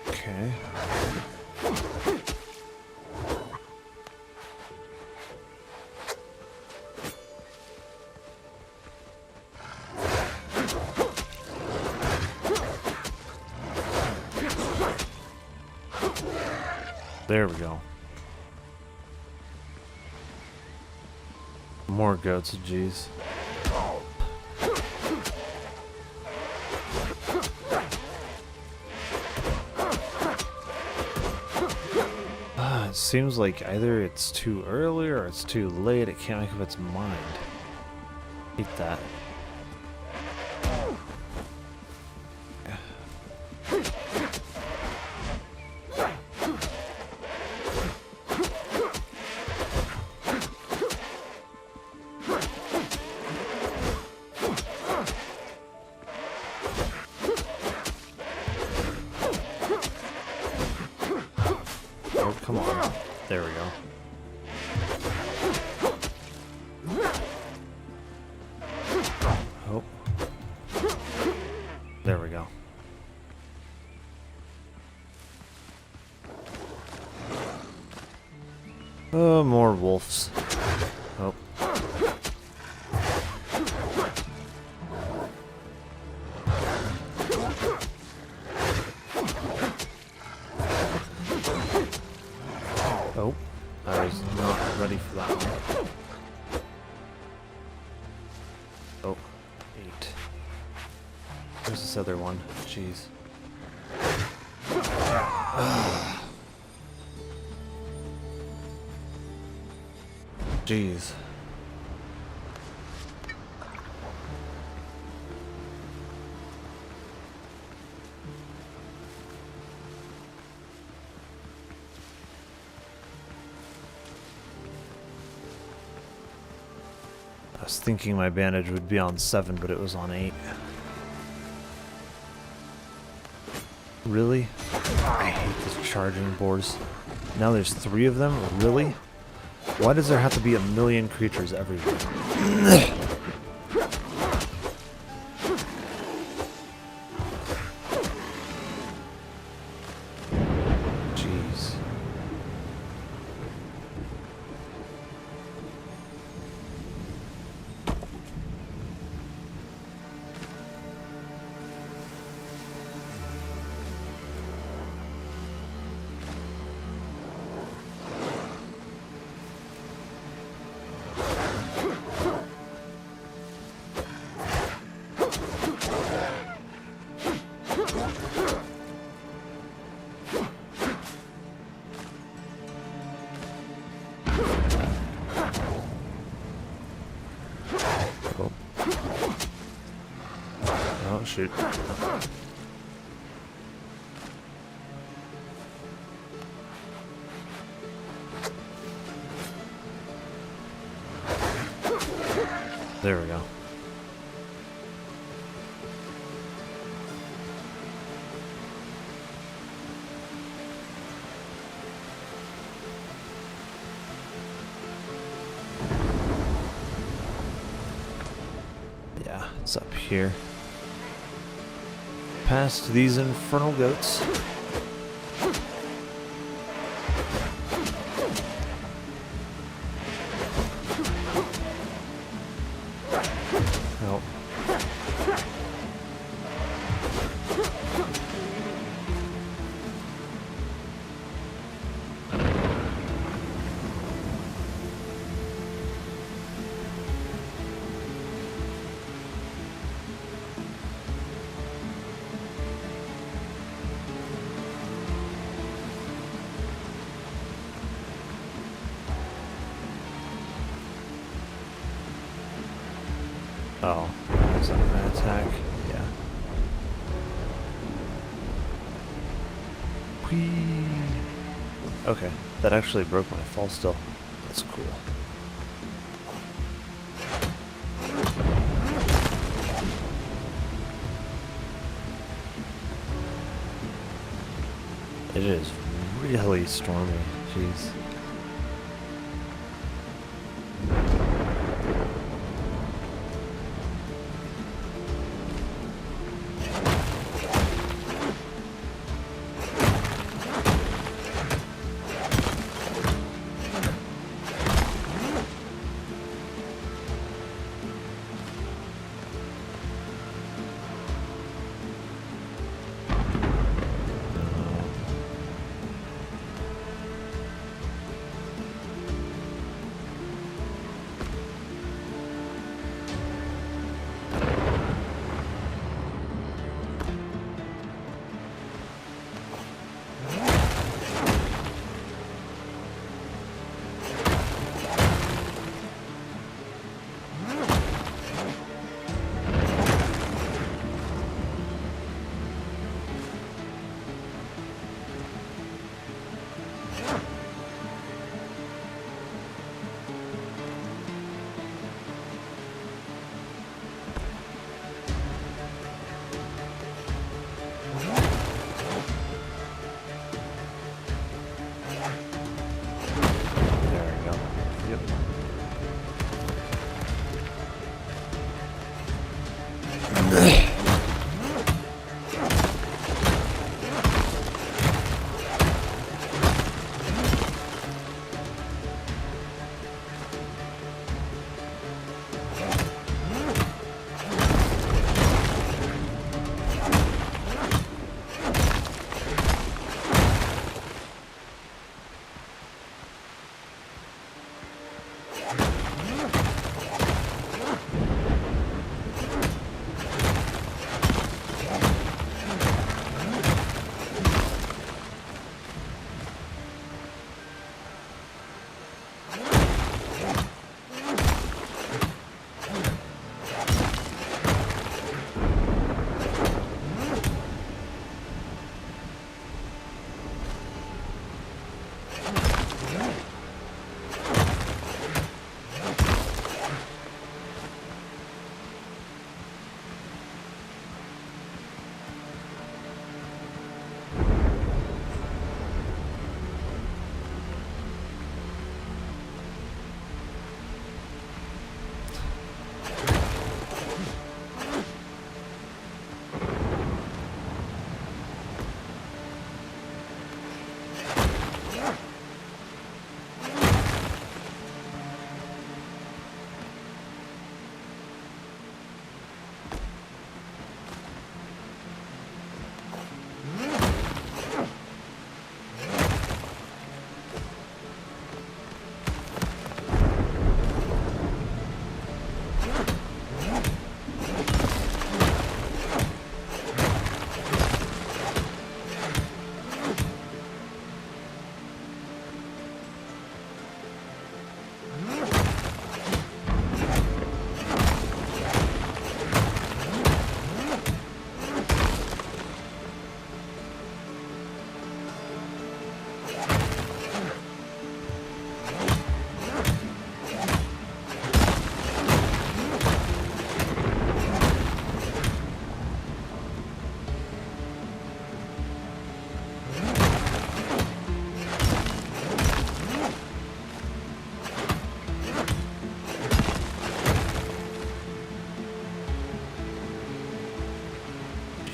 Okay. There we go. More goats, jeez. It seems like either it's too early or it's too late. It can't make up its mind. Hate that. Oh, come on. There we go. Oh. There we go. Oh, more wolves. Oh. I was not ready for that one. Oh, 8. Where's this other one? Jeez. Jeez. I was thinking my bandage would be on 7, but it was on 8. Really? I hate these charging boards. Now there's 3 of them? Really? Why does there have to be a million creatures everywhere? Jeez. Oh, shoot. There we go. Yeah, it's up here. Past these infernal goats. Oh. Oh, is that an attack? Yeah. Whee. Okay, that actually broke my fall still. That's cool. It is really stormy. Jeez.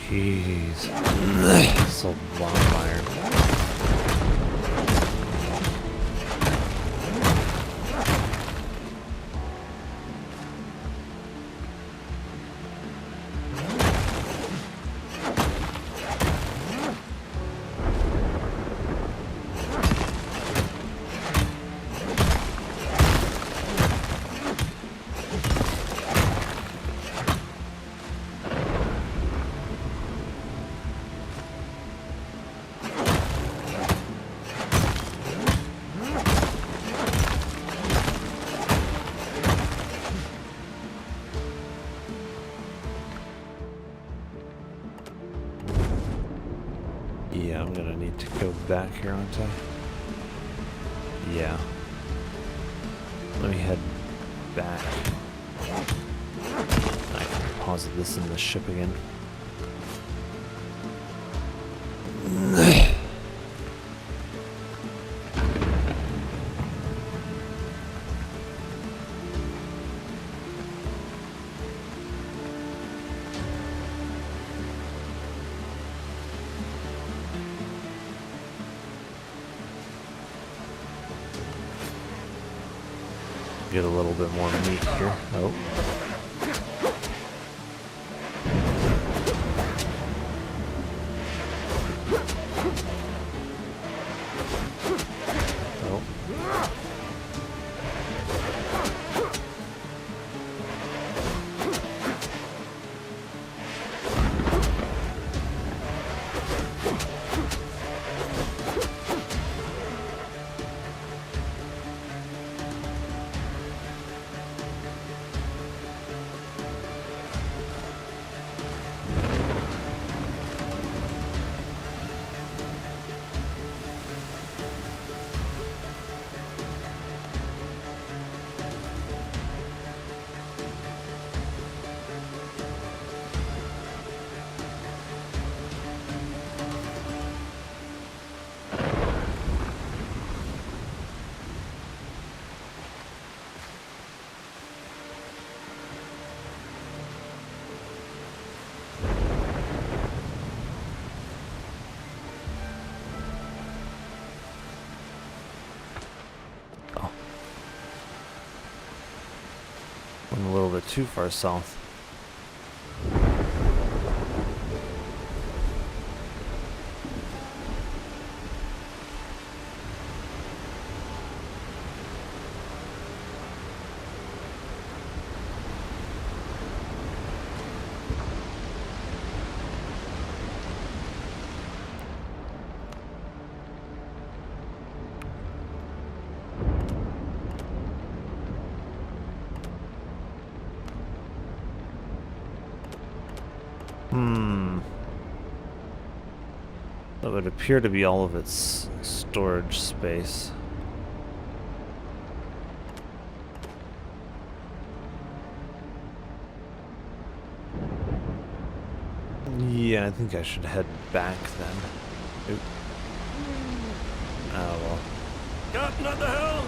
Jeez. It's a lot of iron. Yeah, I'm gonna need to go back here, aren't I? Yeah. Let me head back. I can deposit this in the ship again. Get a little bit more meat here. Oh. Oh. Went a little bit too far south. That would appear to be all of its storage space. Yeah, I think I should head back then. Oop. Oh well. Captain at the helm!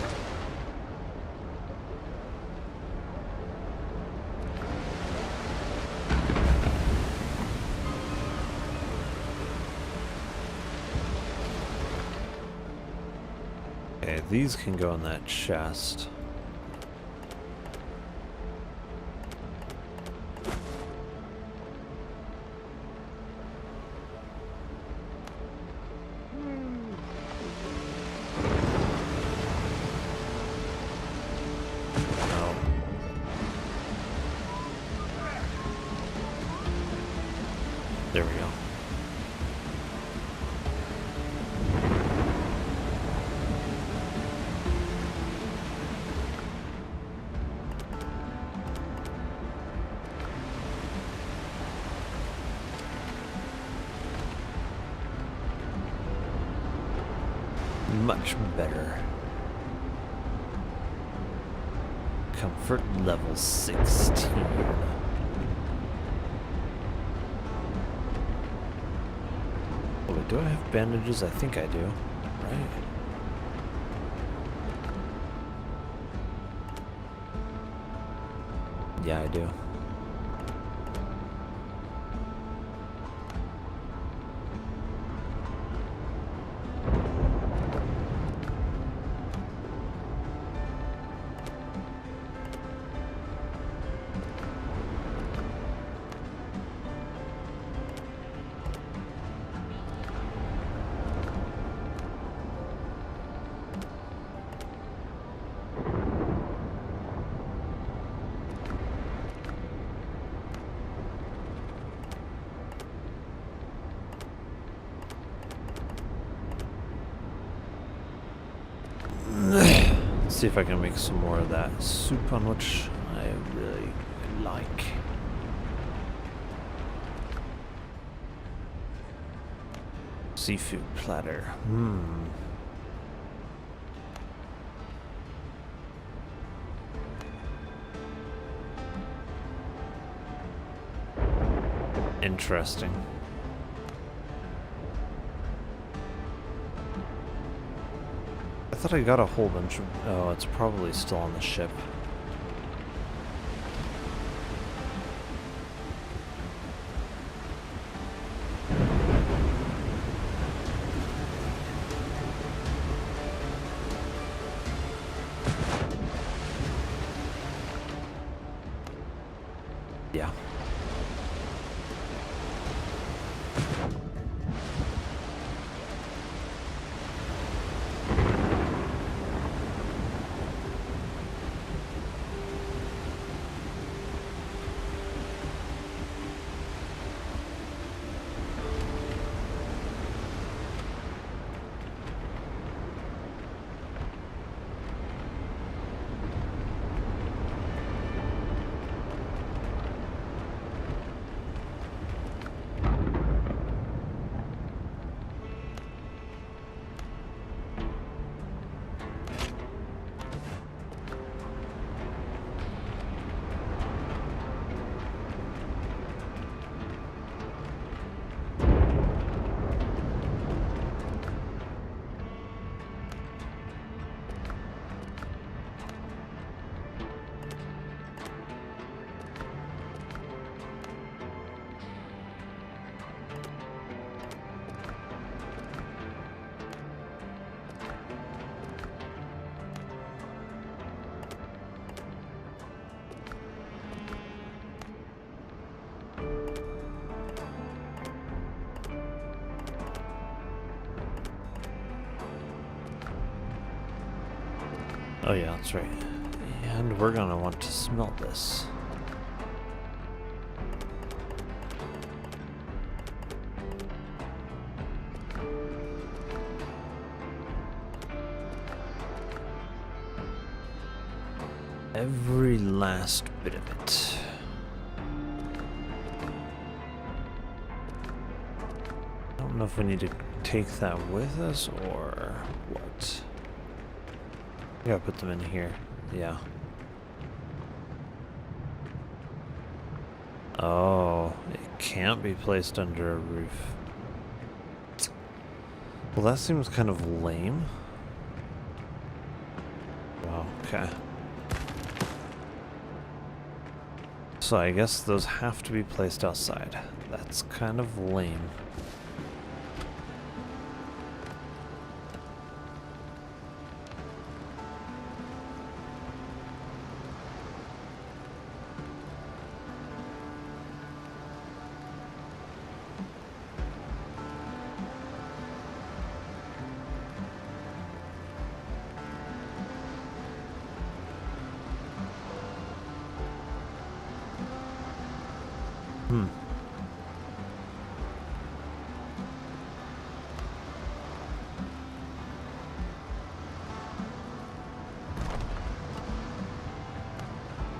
Okay, these can go in that chest. Oh. There we go. Much better. Comfort level 16. Oh, wait, do I have bandages? I think I do. Right. Yeah, I do. See if I can make some more of that soup on which I really like. Seafood platter. Interesting. I thought I got a whole bunch of... Oh, it's probably still on the ship. Yeah. Oh yeah, that's right. And we're gonna want to smelt this. Every last bit of it. I don't know if we need to take that with us or what. I gotta put them in here. Yeah. Oh, it can't be placed under a roof. Well, that seems kind of lame. Wow, okay. So I guess those have to be placed outside. That's kind of lame.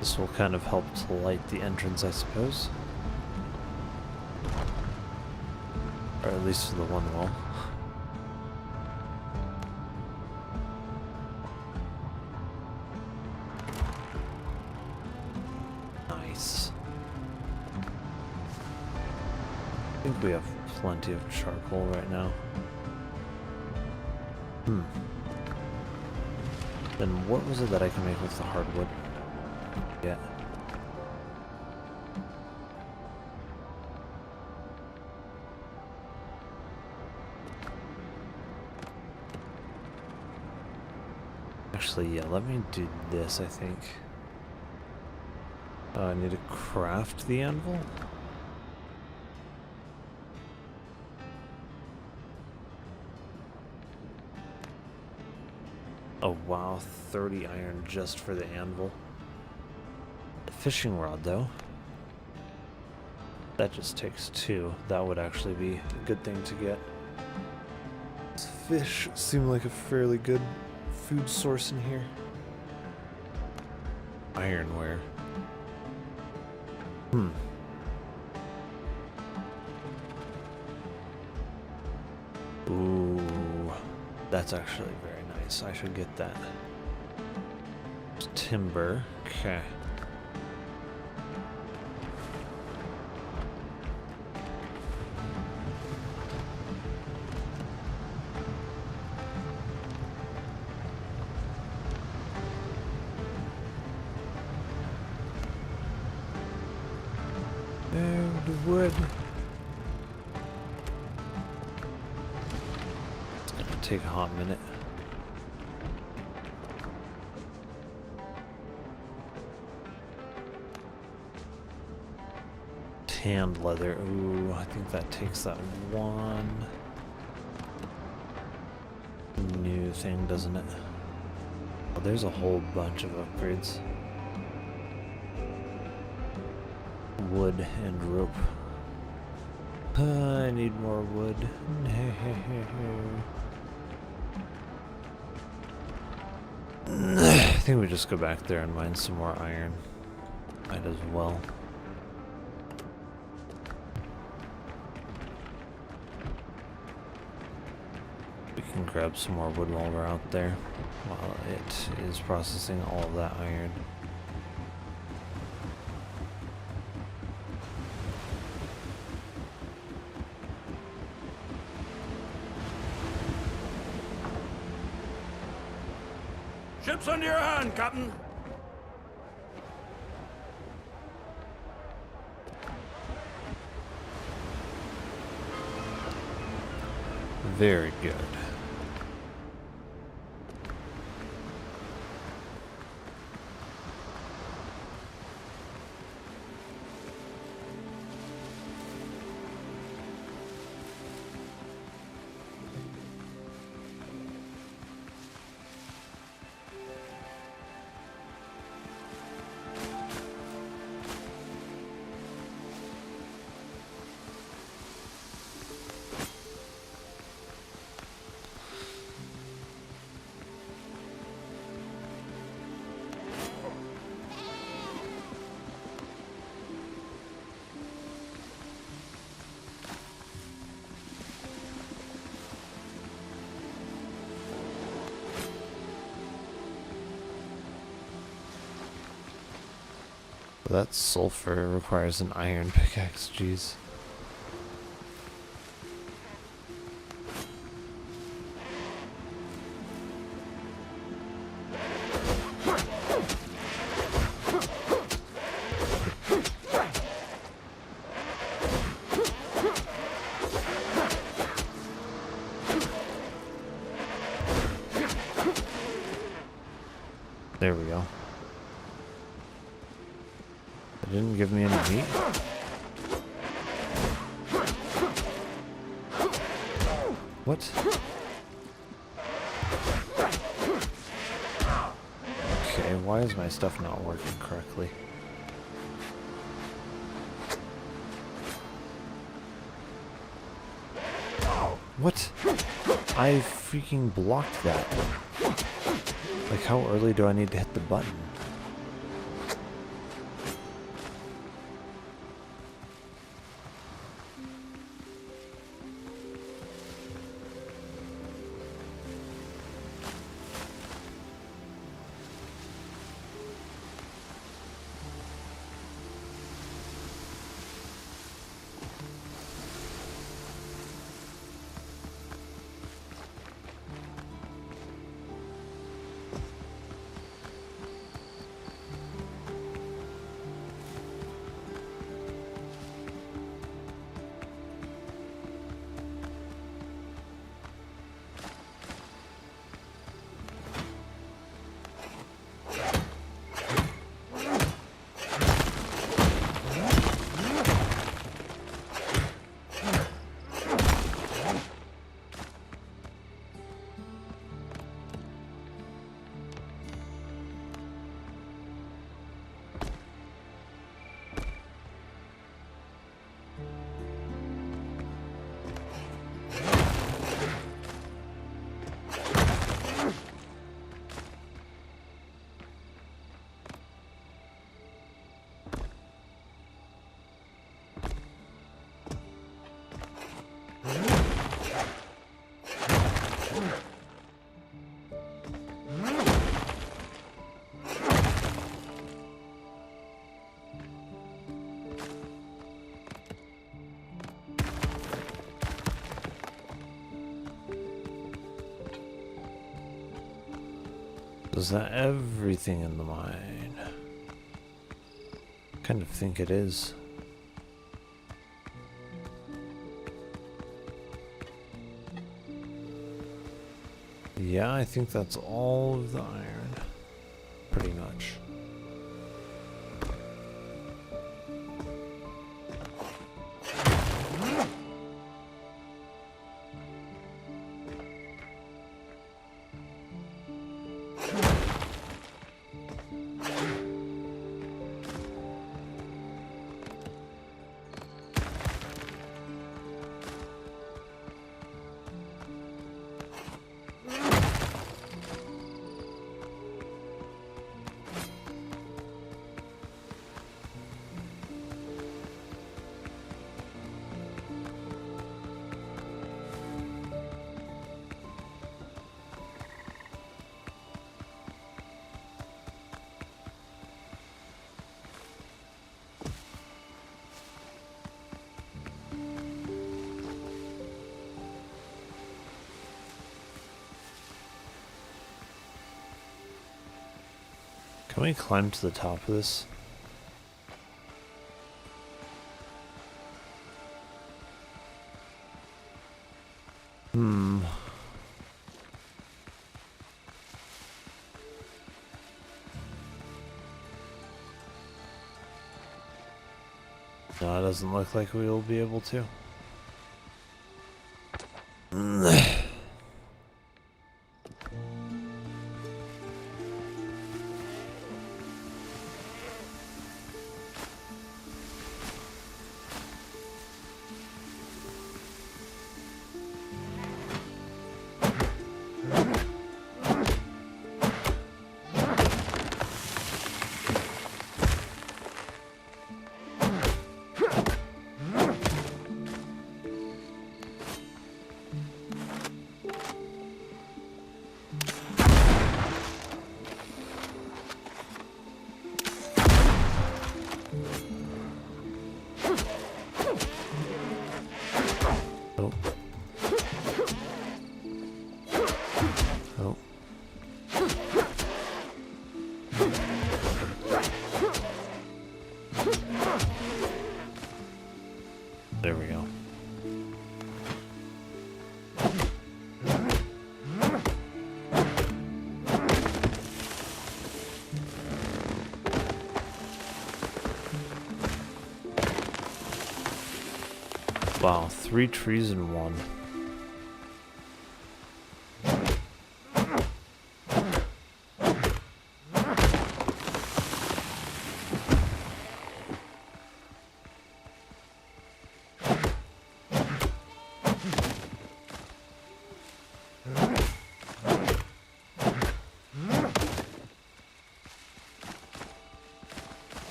This will kind of help to light the entrance, I suppose. Or at least for the one wall. Nice. I think we have plenty of charcoal right now. Then what was it that I can make with the hardwood? Yeah. Actually, yeah, let me do this, I think. I need to craft the anvil? Oh wow, 30 iron just for the anvil. The fishing rod though, that just takes 2. That would actually be a good thing to get. Fish seem like a fairly good food source in here. ironware. Ooh, that's actually very nice. I should get that. Timber. Okay. There, the wood. It's gonna take a hot minute. Tanned leather. Ooh, I think that takes that one new thing, doesn't it? Oh, there's a whole bunch of upgrades. Wood and rope. I need more wood. I think we just go back there and mine some more iron. Might as well. We can grab some more wood while we're out there, while it is processing all of that iron. Ship's under your hand, Captain. Very good. That sulfur requires an iron pickaxe, jeez. There we go. It didn't give me any meat. What? Okay, why is my stuff not working correctly? What? I freaking blocked that. Like, how early do I need to hit the button? Is that everything in the mine? Kind of think it is. Yeah, I think that's all of the iron. Pretty much. Can we climb to the top of this? No, it doesn't look like we will be able to. Oh. Oh. There we go. Wow, 3 trees in one.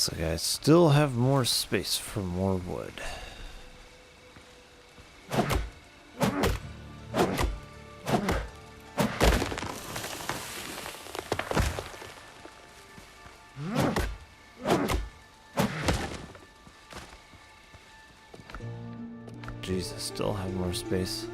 Looks like I still have more space for more wood. Jesus, still have more space.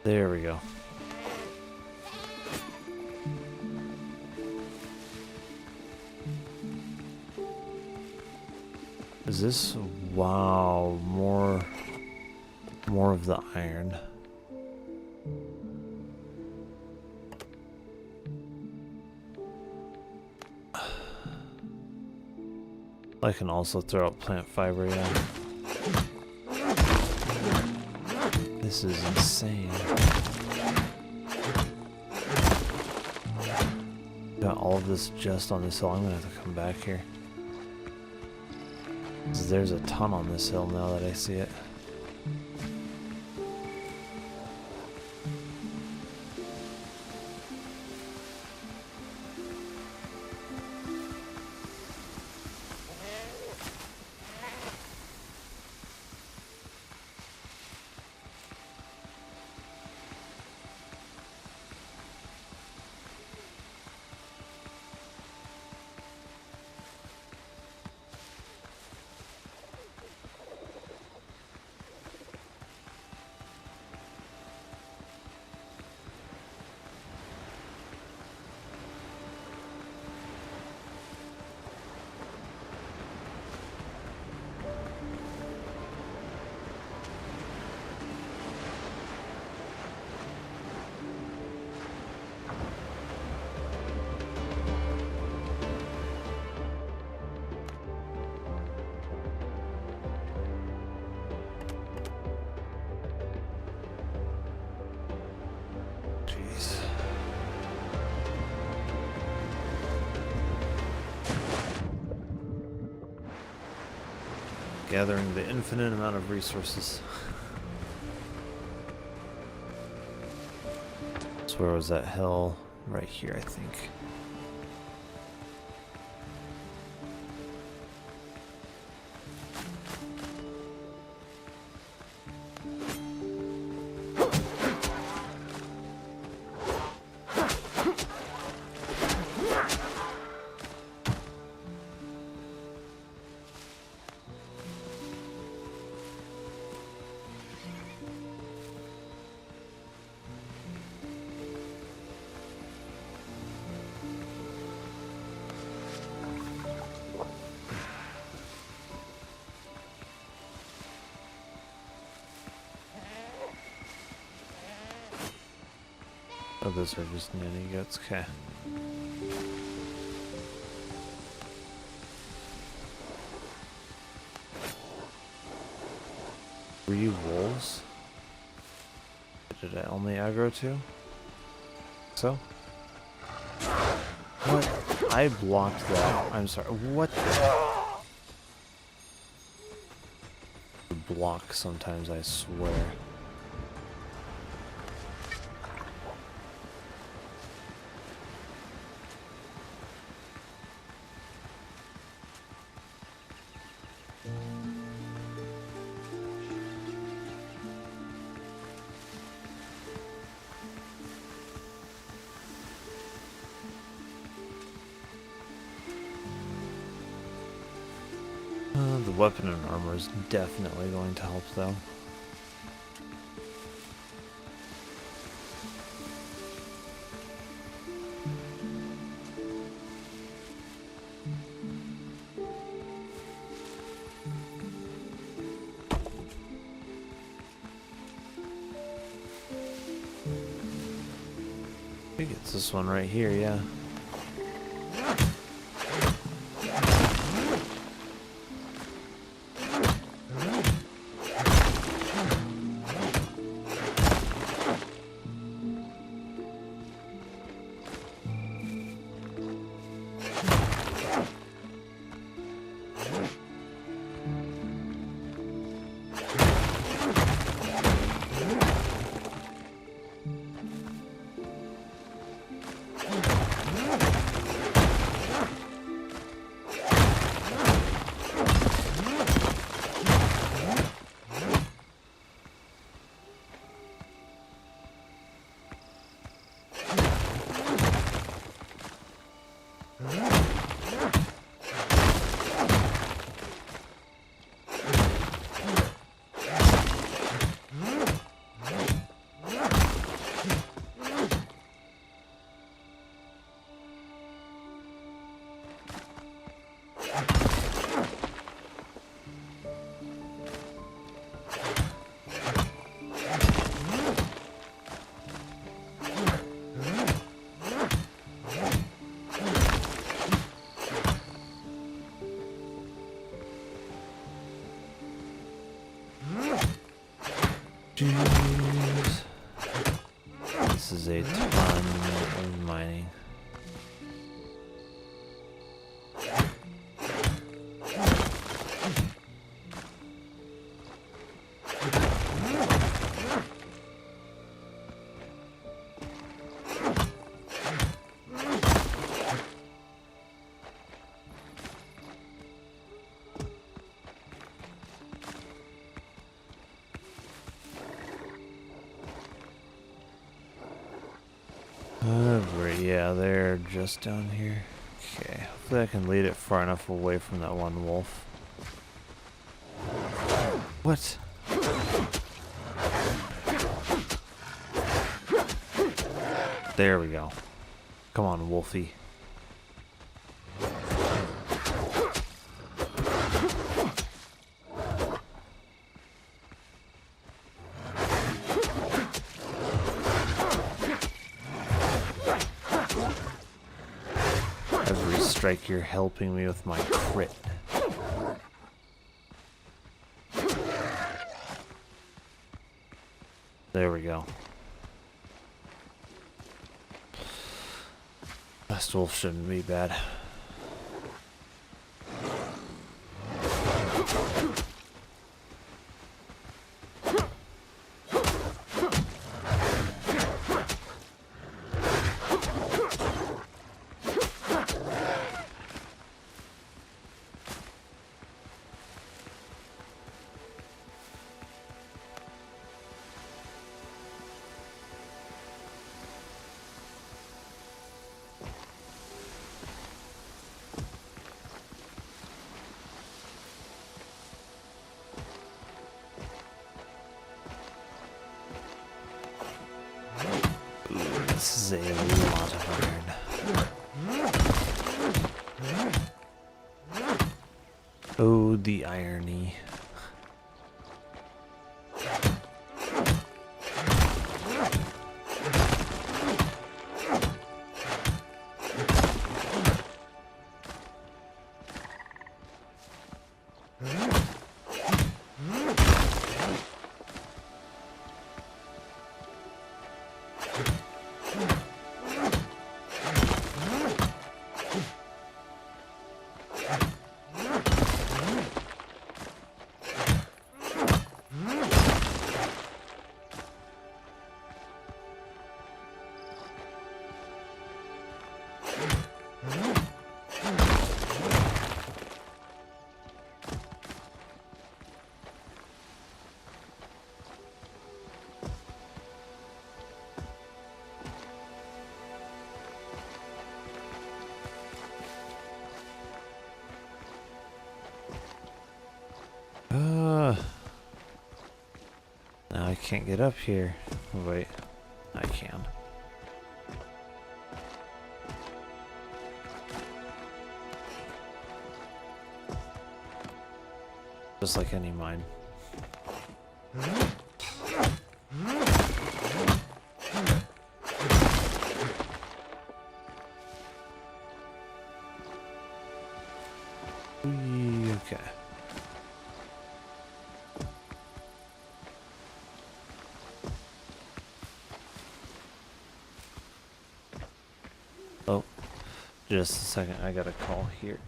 There we go. Is this... Wow, more of the iron. I can also throw out plant fiber, yeah. This is insane. Got all of this just on this hill. I'm gonna have to come back here. 'Cause there's a ton on this hill now that I see it. Gathering the infinite amount of resources. So where was that hill? Right here, I think. Oh, those are just nanny goats, okay. Were you wolves? Did I only aggro two? So? What? I blocked that. I'm sorry. What the? Block sometimes, I swear. The weapon and armor is definitely going to help, though. I think it's this one right here, yeah. Jeez. This is a ton of mining. Yeah, they're just down here. Okay, hopefully I can lead it far enough away from that one wolf. What? There we go. Come on, Wolfie. Every strike you're helping me with my crit. There we go. Last wolf shouldn't be bad. This is a lot of iron. Oh, the irony. Now I can't get up here. Oh, wait, I can. Just like any mine. Okay. Oh, just a second, I got a call here.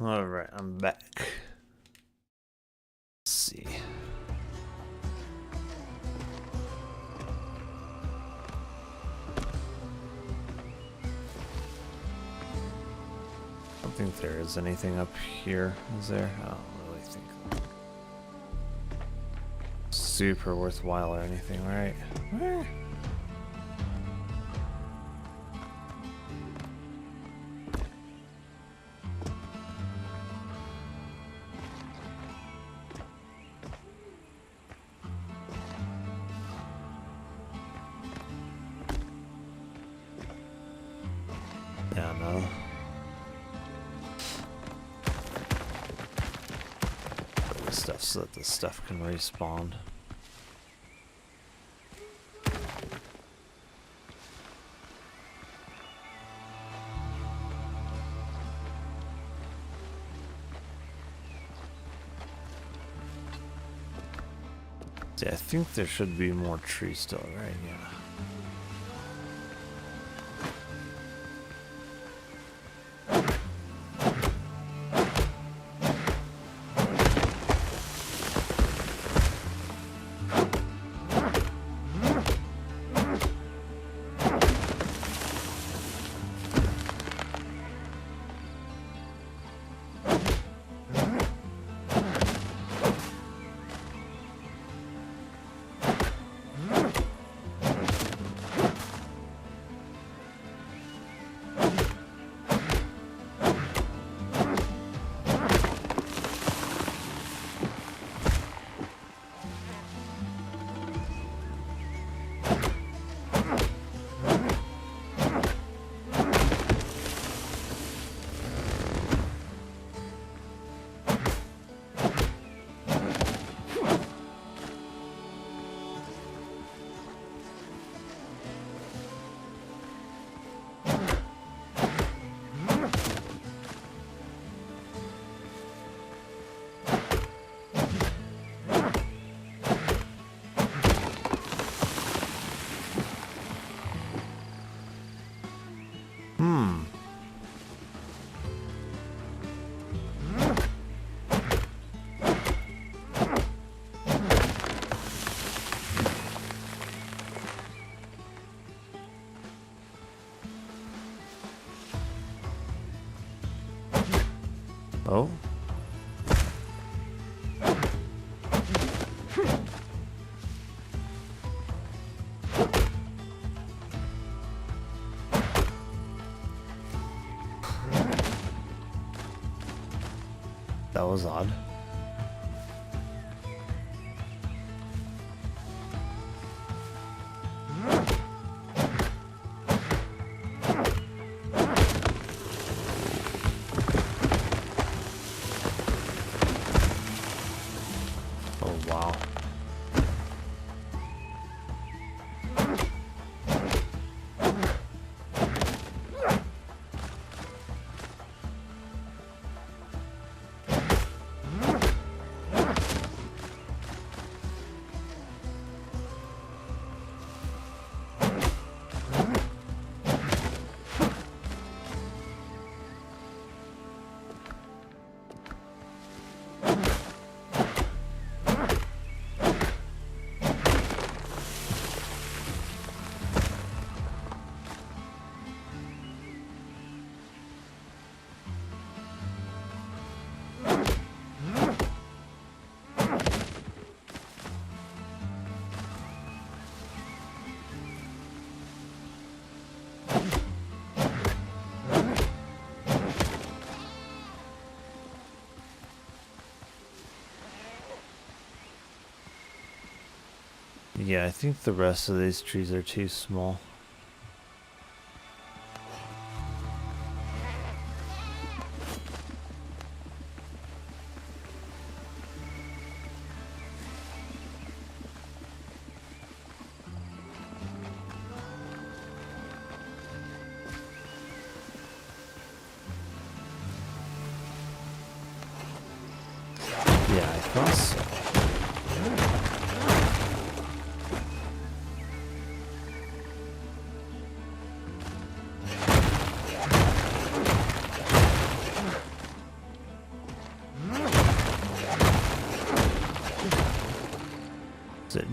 Alright, I'm back. Let's see. I don't think there is anything up here, is there? I don't really think super worthwhile or anything, right? Yeah, no. The stuff so that the stuff can respawn. See, I think there should be more trees still, right? Yeah. Oh. That was odd. Oh, wow. Yeah, I think the rest of these trees are too small. Yeah, I thought so.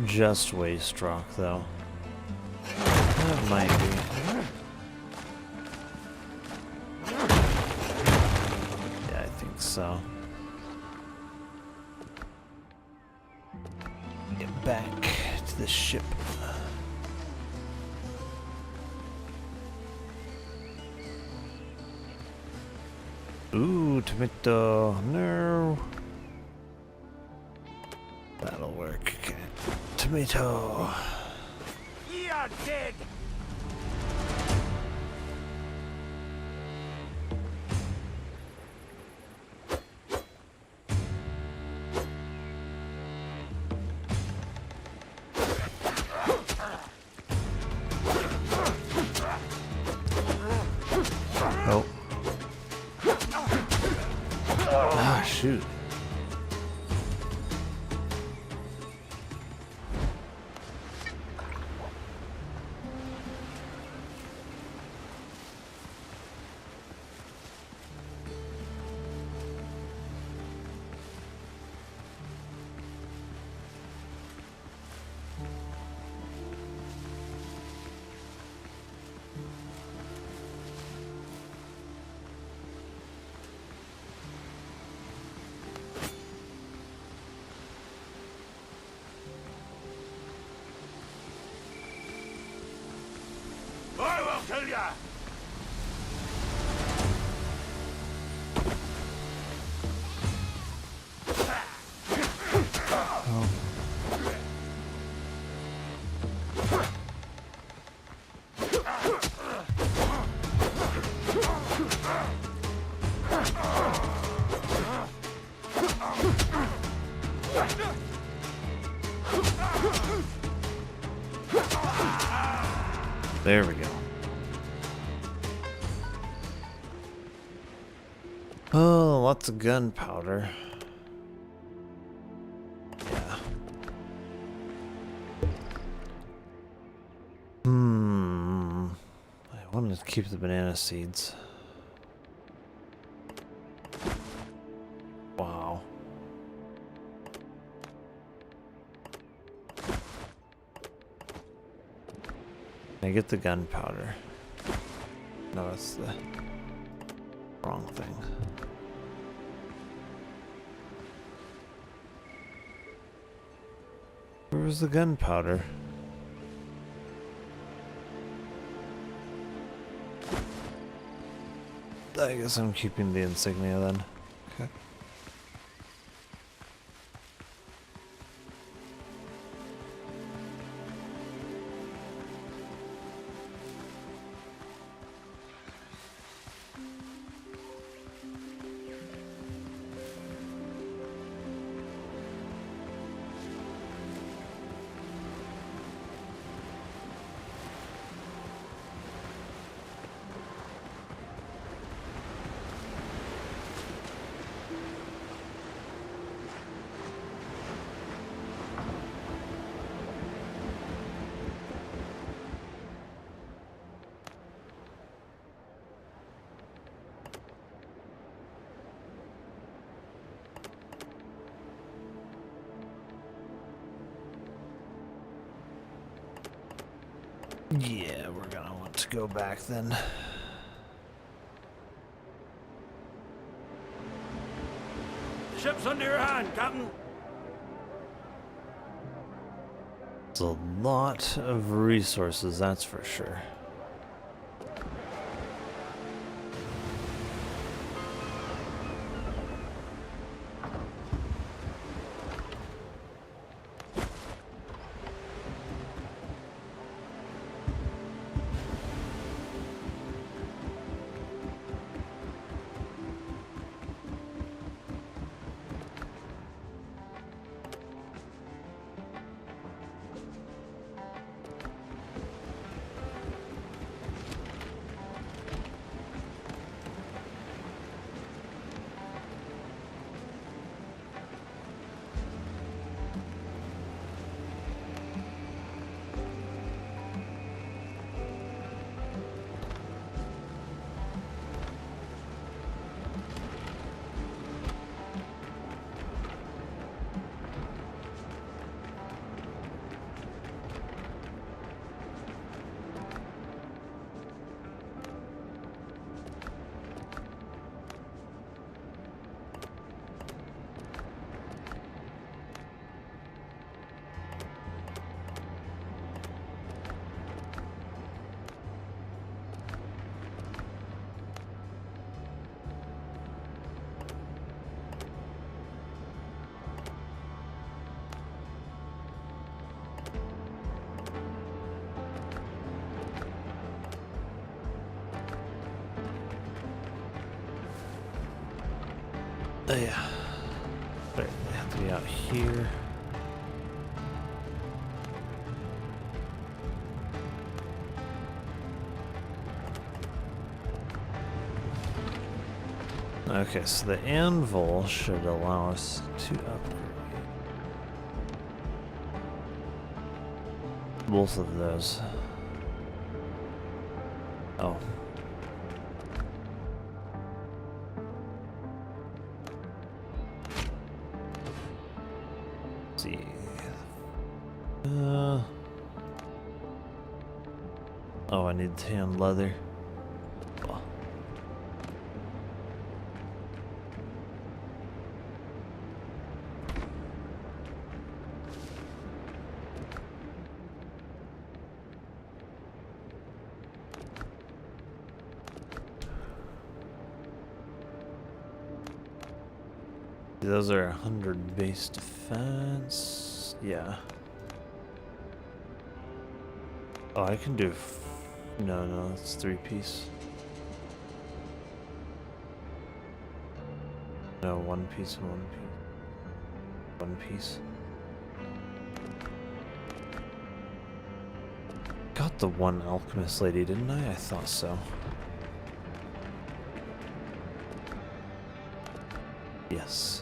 just waste rock, though? That might be. Yeah, I think so. Get back to the ship. Ooh, tomato. No. That'll work. Okay. Tomato. You're dead! Oh. Ah, shoot. I will kill ya! There we go. Oh, lots of gunpowder. Yeah. I wanted to keep the banana seeds. Wow. Can I get the gunpowder? No, that's the wrong thing. Where was the gunpowder? I guess I'm keeping the insignia then. Okay. Yeah, we're gonna want to go back then. The ship's under your hand, Captain. It's a lot of resources, that's for sure. Oh yeah. Right, they have to be out here. Okay, so the anvil should allow us to upgrade both of those. Oh. Let's see. Oh, I need tan leather. Oh. Those are 100 base defense. Yeah. Oh, I can do. No, it's 3-piece. No, 1 piece and 1 piece. 1 piece. Got the one alchemist lady, didn't I? I thought so. Yes.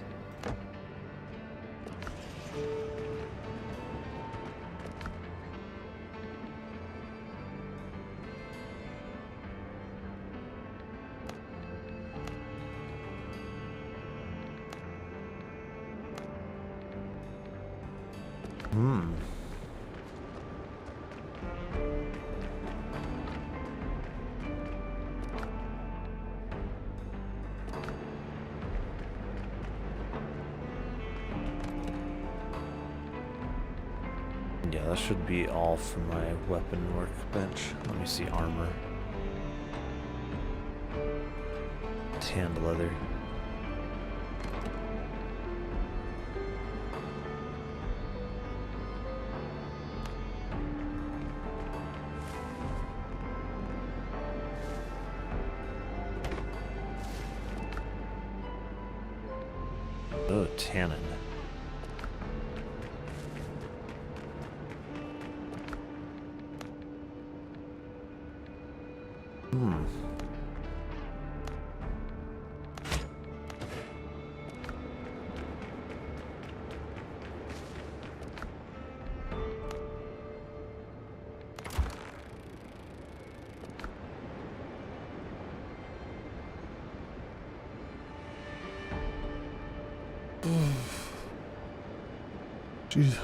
Yeah, that should be all for my weapon workbench. Let me see, armor. Tanned leather. Oh, tannin. Jeez.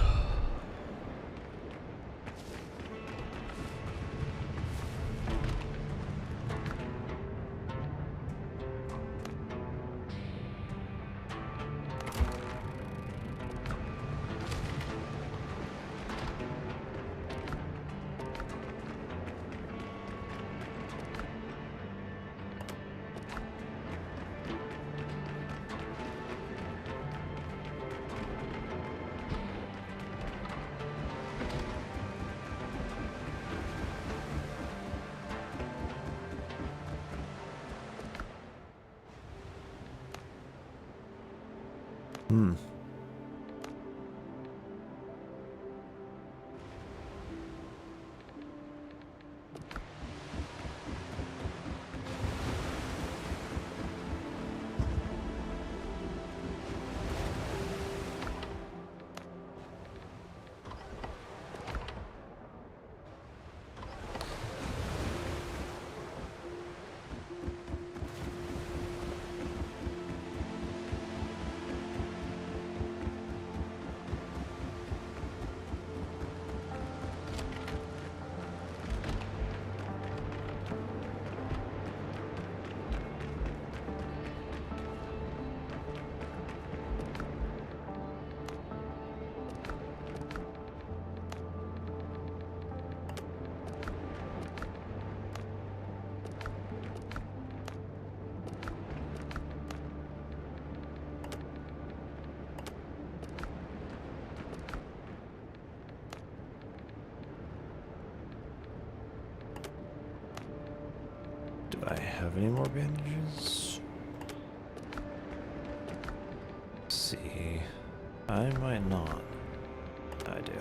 Do I have any more bandages? see. I might not. I do.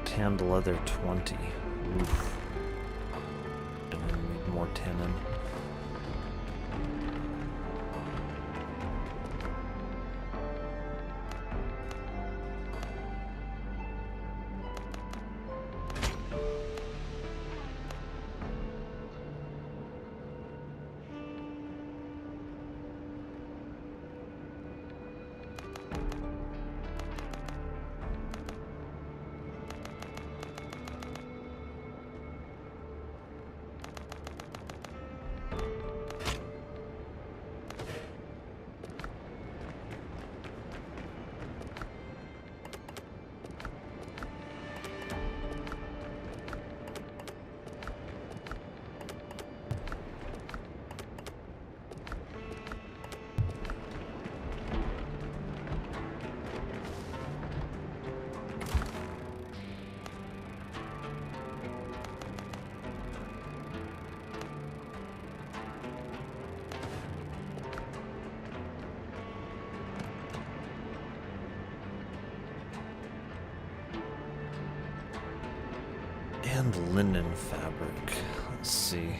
Tanned leather 20. Oof. And then need more tannin. And linen fabric. Let's see.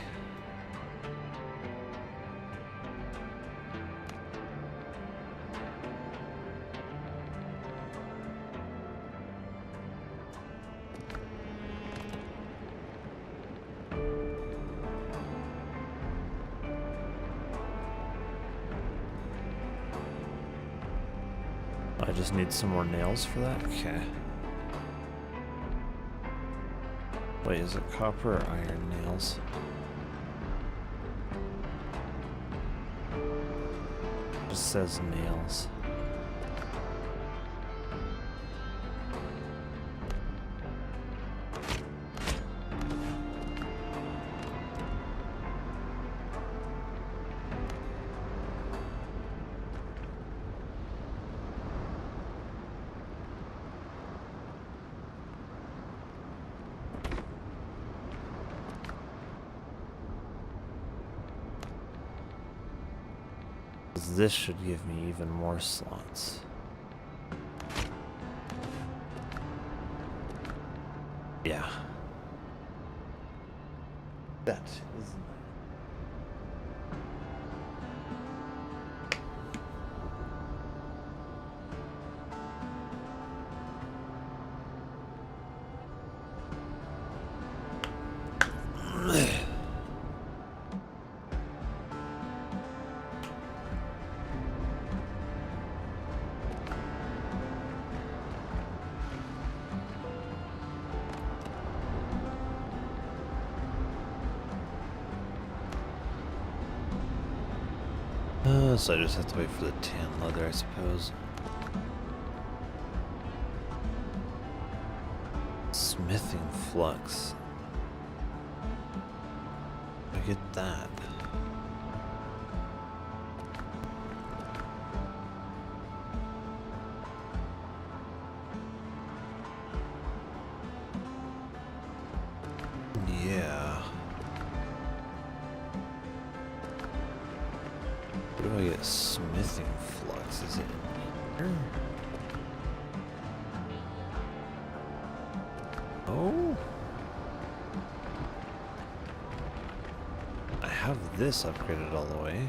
I just need some more nails for that? Okay. Wait, is it copper or iron nails? It just says nails. This should give me even more slots. Yeah. That is so I just have to wait for the tan leather, I suppose. Smithing flux. I get that. Yeah. Where do I get smithing flux? Is it in here? Oh. I have this upgraded all the way.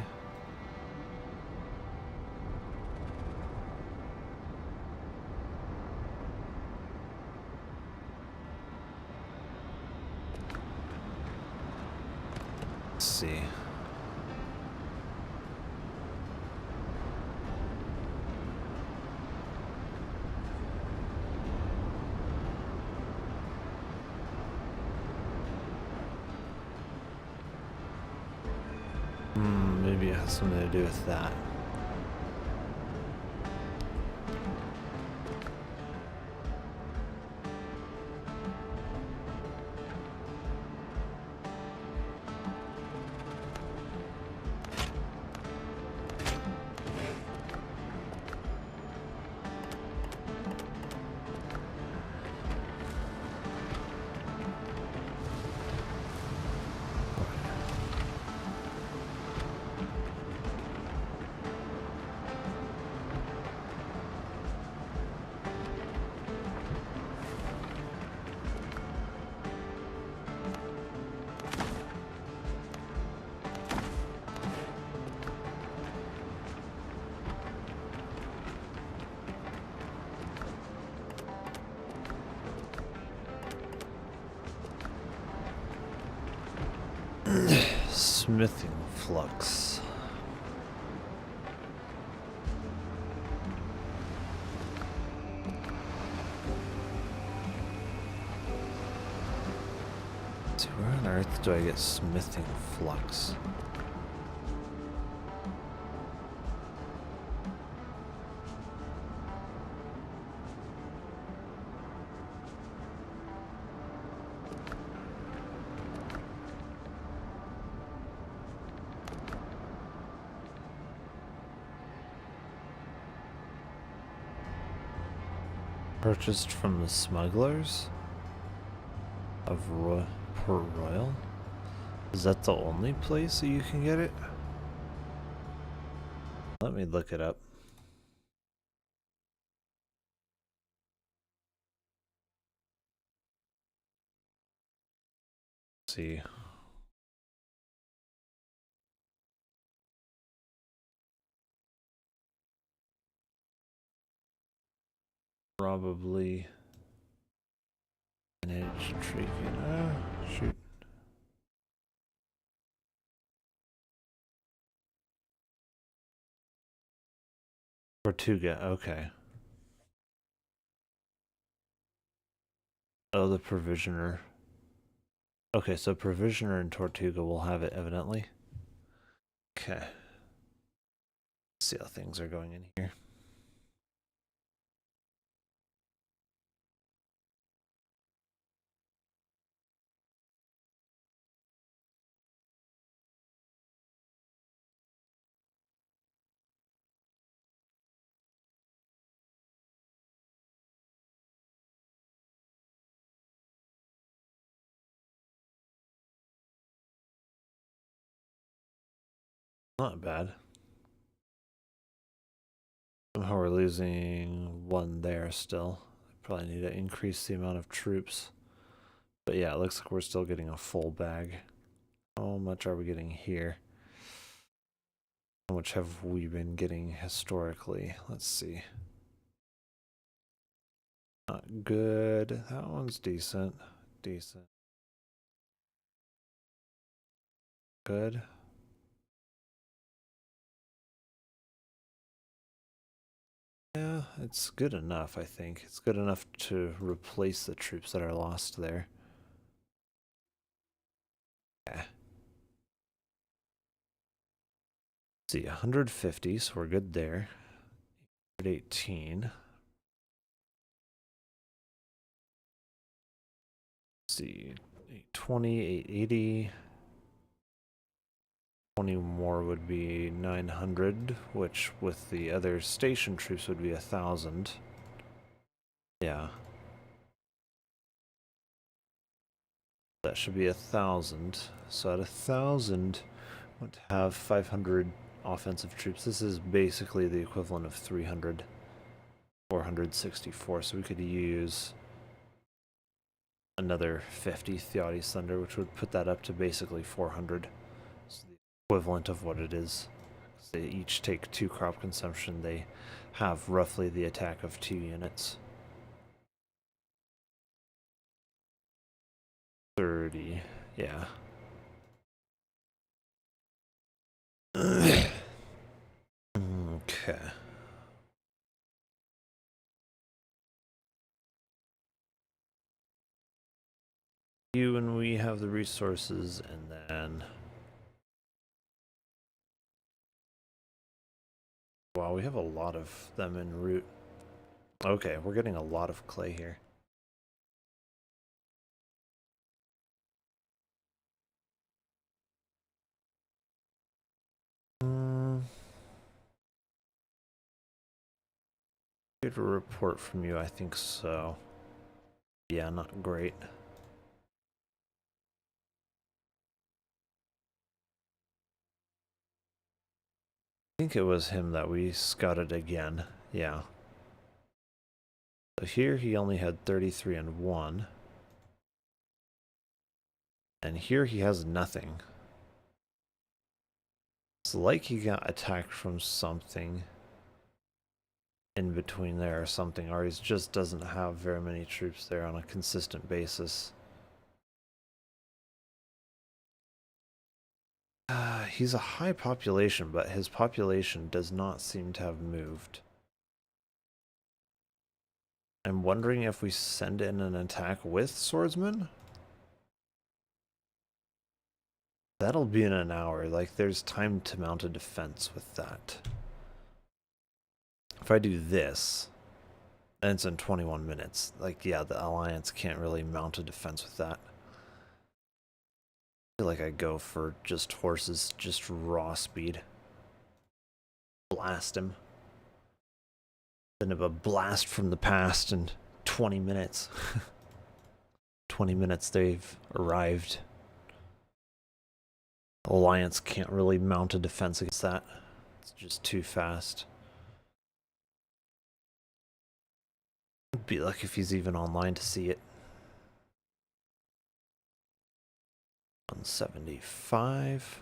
Let's see. Maybe it has something to do with that. Smithing flux. So where on earth do I get smithing flux? Purchased from the smugglers of Port Royal? Is that the only place that you can get it? Let me look it up. Let's see. Probably manage treatment. Shoot. Tortuga, okay. Oh, the Provisioner. Okay, so Provisioner and Tortuga will have it, evidently. Okay. Let's see how things are going in here. Not bad. Somehow we're losing one there still. Probably need to increase the amount of troops. But yeah, it looks like we're still getting a full bag. How much are we getting here? How much have we been getting historically? Let's see. Not good. That one's decent. Decent. Good. Yeah, it's good enough, I think. It's good enough to replace the troops that are lost there. Yeah. Let's see, 150, so we're good there. 118. Let's see, 820, 880. 20 more would be 900, which with the other station troops would be 1,000. Yeah. That should be 1,000. So at 1,000, I want to have 500 offensive troops. This is basically the equivalent of 300. 464, so we could use another 50 Theotis Thunder, which would put that up to basically 400. So equivalent of what it is. They each take 2 crop consumption. They have roughly the attack of 2 units. 30, yeah. Okay. You and we have the resources, and then... Wow, we have a lot of them en route. Okay, we're getting a lot of clay here. Get a report from you, I think so. Yeah, not great. I think it was him that we scouted again. Yeah. So here he only had 33 and 1. And here he has nothing. It's like he got attacked from something in between there or something, or he just doesn't have very many troops there on a consistent basis. He's a high population, but his population does not seem to have moved. I'm wondering if we send in an attack with swordsmen? That'll be in an hour. Like, there's time to mount a defense with that. If I do this, then it's in 21 minutes. Like, yeah, the Alliance can't really mount a defense with that. I feel like I go for just horses, just raw speed. Blast him. Then have a blast from the past in 20 minutes. 20 minutes they've arrived. Alliance can't really mount a defense against that. It's just too fast. It'd be lucky if he's even online to see it. 175.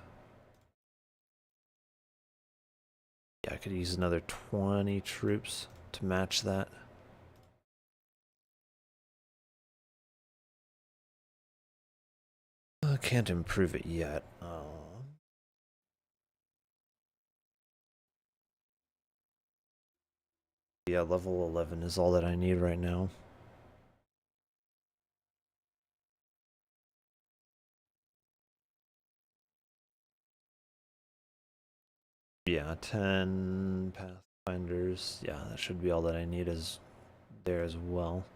Yeah, I could use another 20 troops to match that. I can't improve it yet. Yeah, level 11 is all that I need right now. Yeah, 10 pathfinders. Yeah, that should be all that I need is there as well.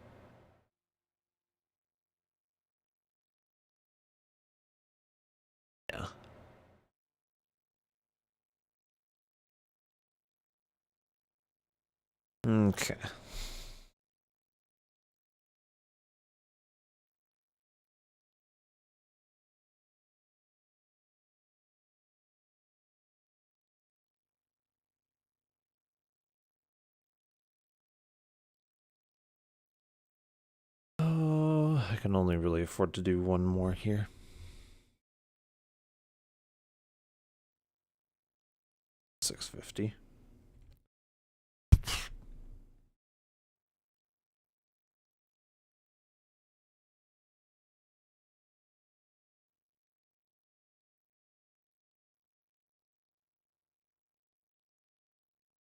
Yeah. Okay. Oh, I can only really afford to do one more here. $650.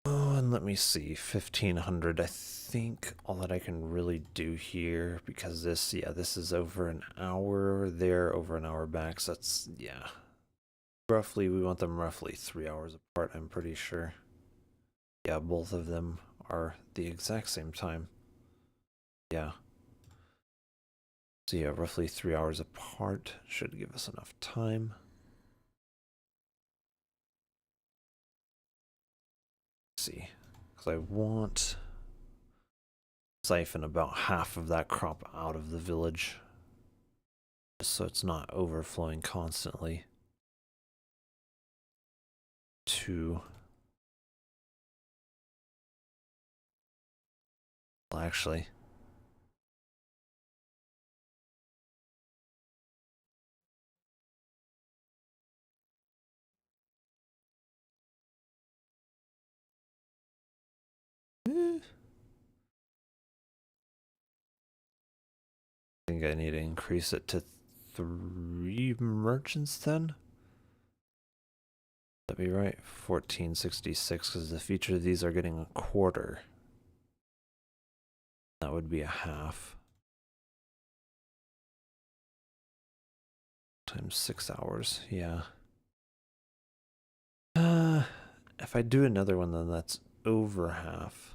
Oh, and let me see, 1500. I think all that I can really do here, because this, yeah, this is over an hour there, over an hour back, so that's, yeah. Roughly, we want them roughly 3 hours apart, I'm pretty sure. Yeah, both of them are the exact same time. Yeah. So yeah, roughly 3 hours apart should give us enough time. Let's see, because I want siphon about half of that crop out of the village, just so it's not overflowing constantly. 2. Well, actually, I think I need to increase it to 3 merchants then. That'd be right. 1466, because the feature of these are getting a quarter. That would be a half. Times 6 hours, yeah. If I do another one, then that's over half.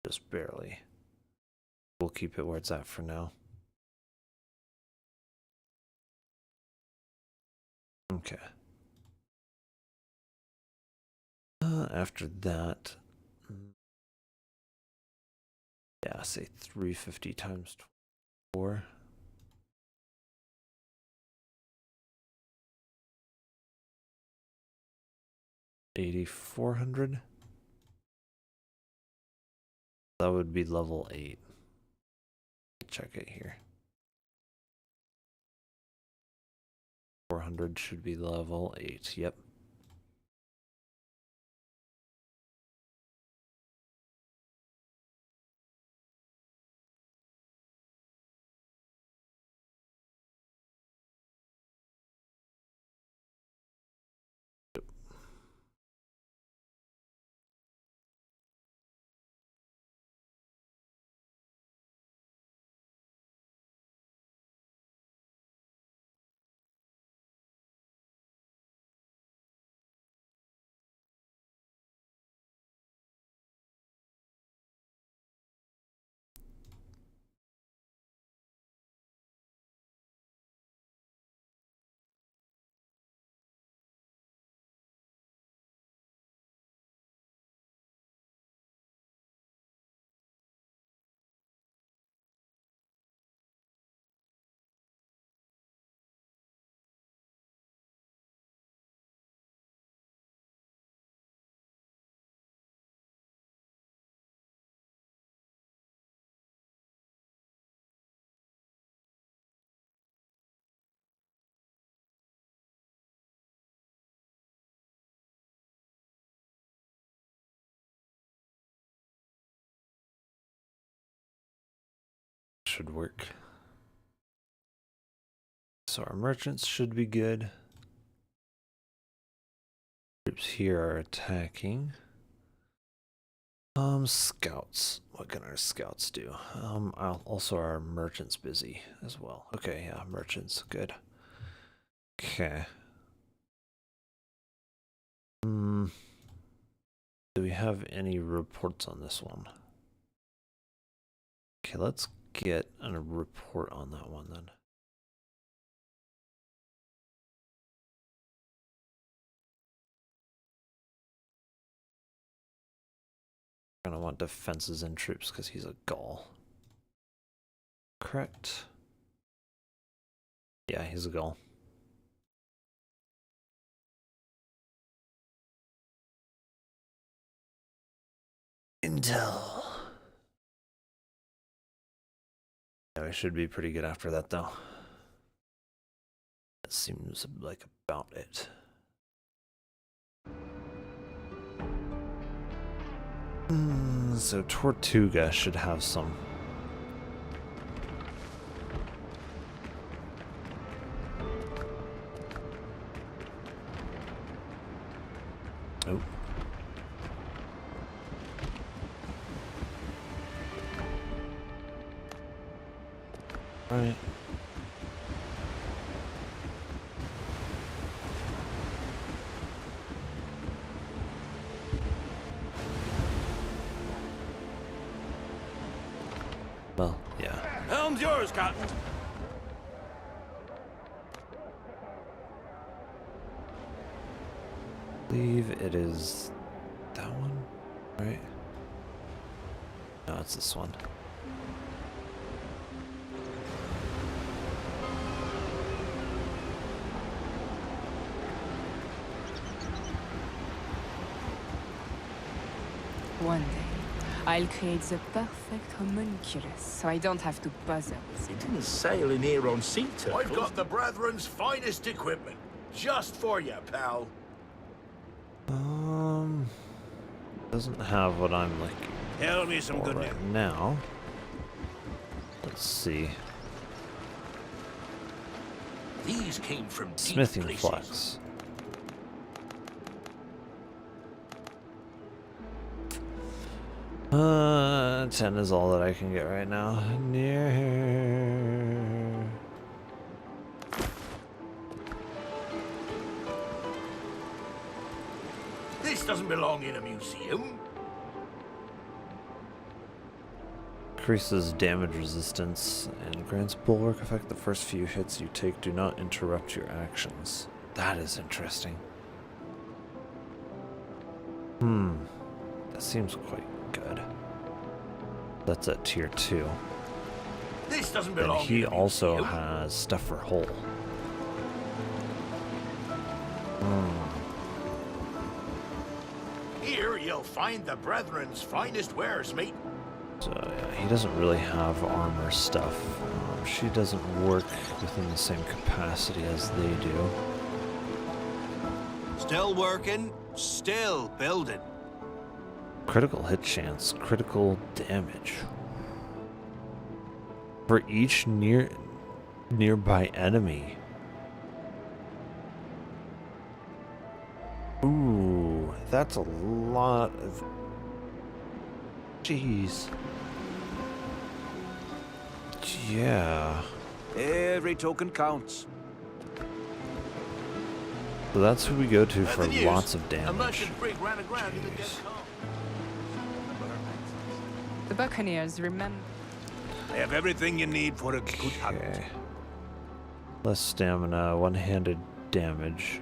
Just barely. We'll keep it where it's at for now. Okay. After that, yeah, say 350 times 4. $8,400. That would be level 8. Check it here. 400 should be level 8. Yep. Should work. So our merchants should be good. Troops here are attacking. Scouts. What can our scouts do? Also our merchants busy as well. Okay, yeah, merchants, good. Okay. Do we have any reports on this one? Okay, let's get a report on that one then. We're gonna want defenses and troops because he's a Gaul. Correct. Yeah, he's a Gaul. Intel. Yeah, we should be pretty good after that though. That seems like about it. So Tortuga should have some. Oh. Right. Well, yeah. Helm's yours, Cotton. I believe it is that one, right? No, it's this one. One day, I'll create the perfect homunculus, so I don't have to bother with It it. didn't sail in here on sea turtles. I've got the Brethren's finest equipment. Just for you, pal. Doesn't have what I'm looking Tell me some for good right news. now. Let's see. These came from deep Smithing places. flax. 10 is all that I can get right now. Near. This doesn't belong in a museum. Increases damage resistance and grants bulwark effect. The first few hits you take do not interrupt your actions. That is interesting. That seems quite good. That's at tier 2. This doesn't And belong he in a also museum. has stuff for hull. Here you'll find the Brethren's finest wares, mate. So yeah, he doesn't really have armor stuff. She doesn't work within the same capacity as they do. Still working, still building. Critical hit chance, critical damage. For each nearby enemy. Ooh, that's a lot of... Jeez. Yeah. Every token counts. So that's who we go to for The news. lots of A damage. merchant brig ran aground in the dead Jeez. calm. The Buccaneers remember. I have everything you need for a good hunt. Okay. Less stamina, one-handed damage.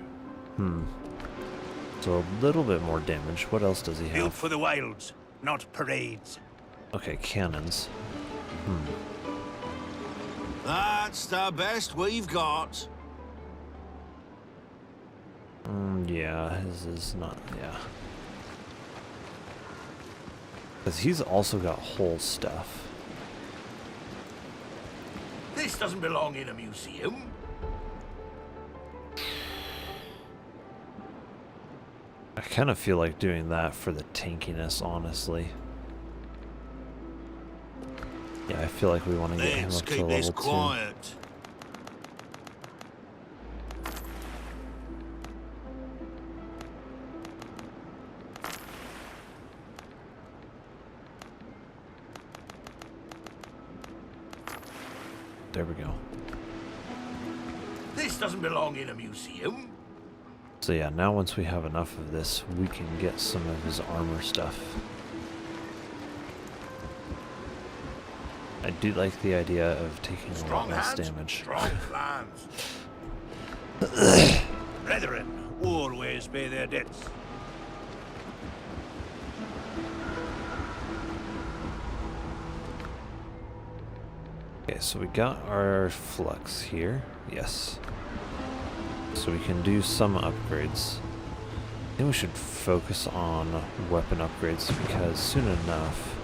So a little bit more damage. What else does he Built have? for the wilds, not parades. Okay, cannons. That's the best we've got. Yeah, his is not, yeah. Because he's also got whole stuff. This doesn't belong in a museum. I kind of feel like doing that for the tankiness, honestly. Yeah, I feel like we want to get him Let's up to keep this level 2. quiet. There we go. This doesn't belong in a museum. So yeah, now once we have enough of this, we can get some of his armor stuff. I do like the idea of taking a lot Strong less hands, damage. strong plans. Brethren always pay their debts. Okay, so we got our flux here. Yes. So we can do some upgrades. I think we should focus on weapon upgrades because soon enough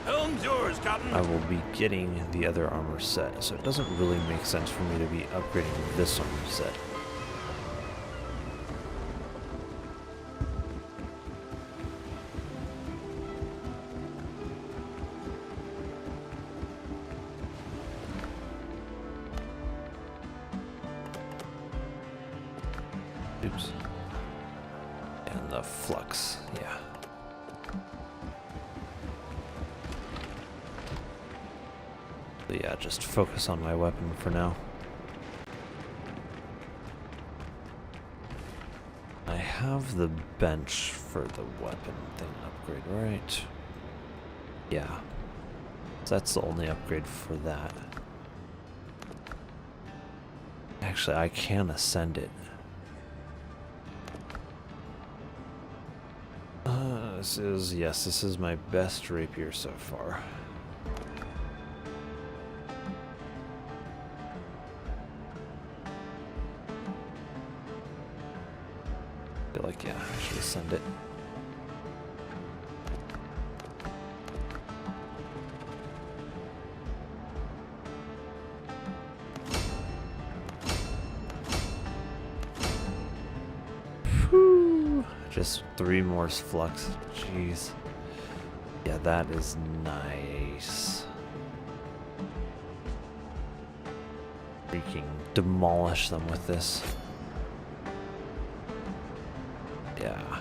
Helm's yours, Captain. I will be getting the other armor set. So it doesn't really make sense for me to be upgrading this armor set. Oops. And the flux, yeah. So yeah, just focus on my weapon for now. I have the bench for the weapon thing upgrade, right? Yeah. So that's the only upgrade for that. Actually, I can ascend it. This is my best rapier so far. Feel like, yeah, I should ascend it. Whew. Just 3 more flux. Jeez. Yeah, that is nice. Freaking demolish them with this. Yeah.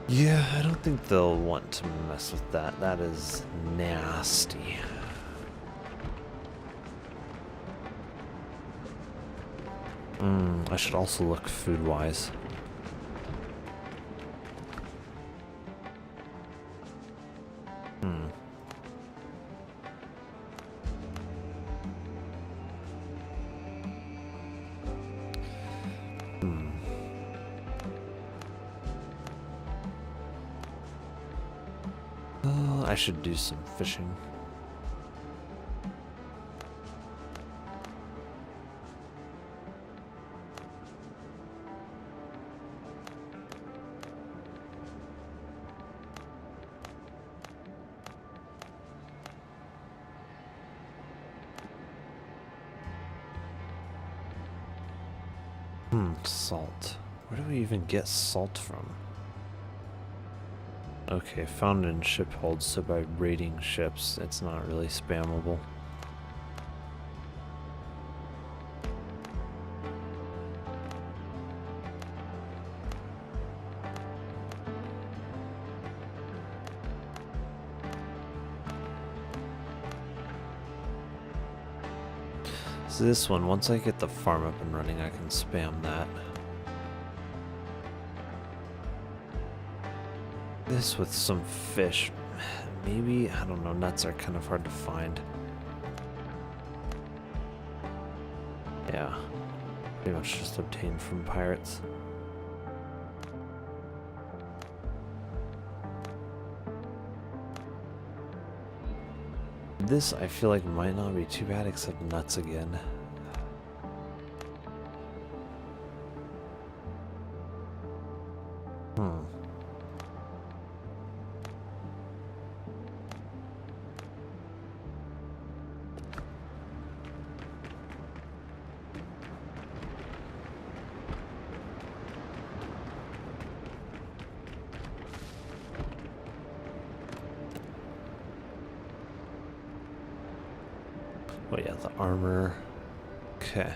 Yeah, I don't think they'll want to mess with that. That is nasty. I should also look food-wise. I should do some fishing. Salt. Where do we even get salt from? Okay, found in ship holds, so by raiding ships, it's not really spammable. So this one, once I get the farm up and running, I can spam that. This with some fish. Maybe, I don't know, nuts are kind of hard to find. Yeah, pretty much just obtained from pirates. This I feel like might not be too bad, except nuts again. Oh yeah, the armor. Okay.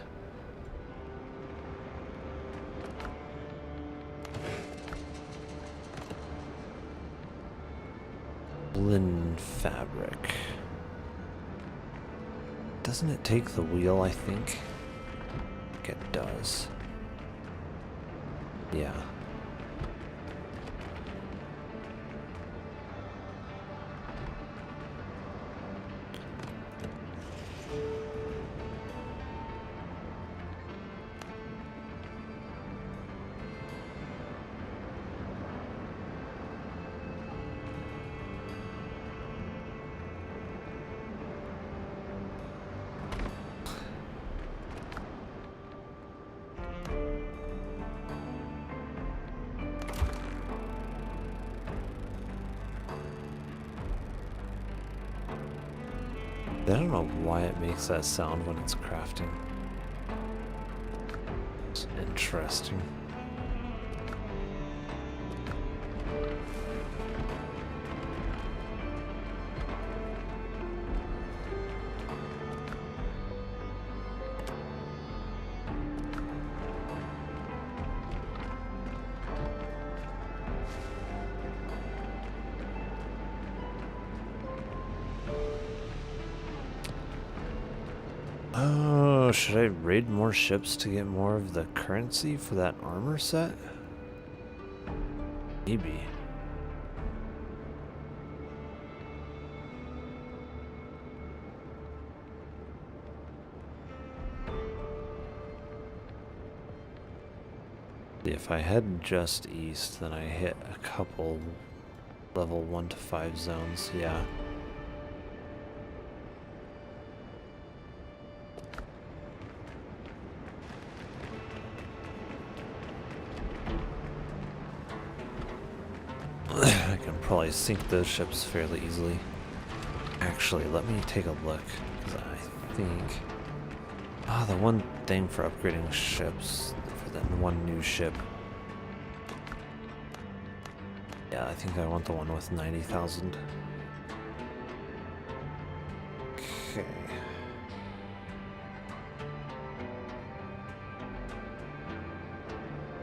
Linen fabric. Doesn't it take the wheel, I think? It does. Yeah. I don't know why it makes that sound when it's crafting. It's interesting. Oh, should I raid more ships to get more of the currency for that armor set? Maybe. If I head just east, then I hit a couple level 1 to 5 zones, yeah. I can probably sink those ships fairly easily. Actually, let me take a look, because I think... the one thing for upgrading ships for then one new ship. Yeah, I think I want the one with 90,000. Okay.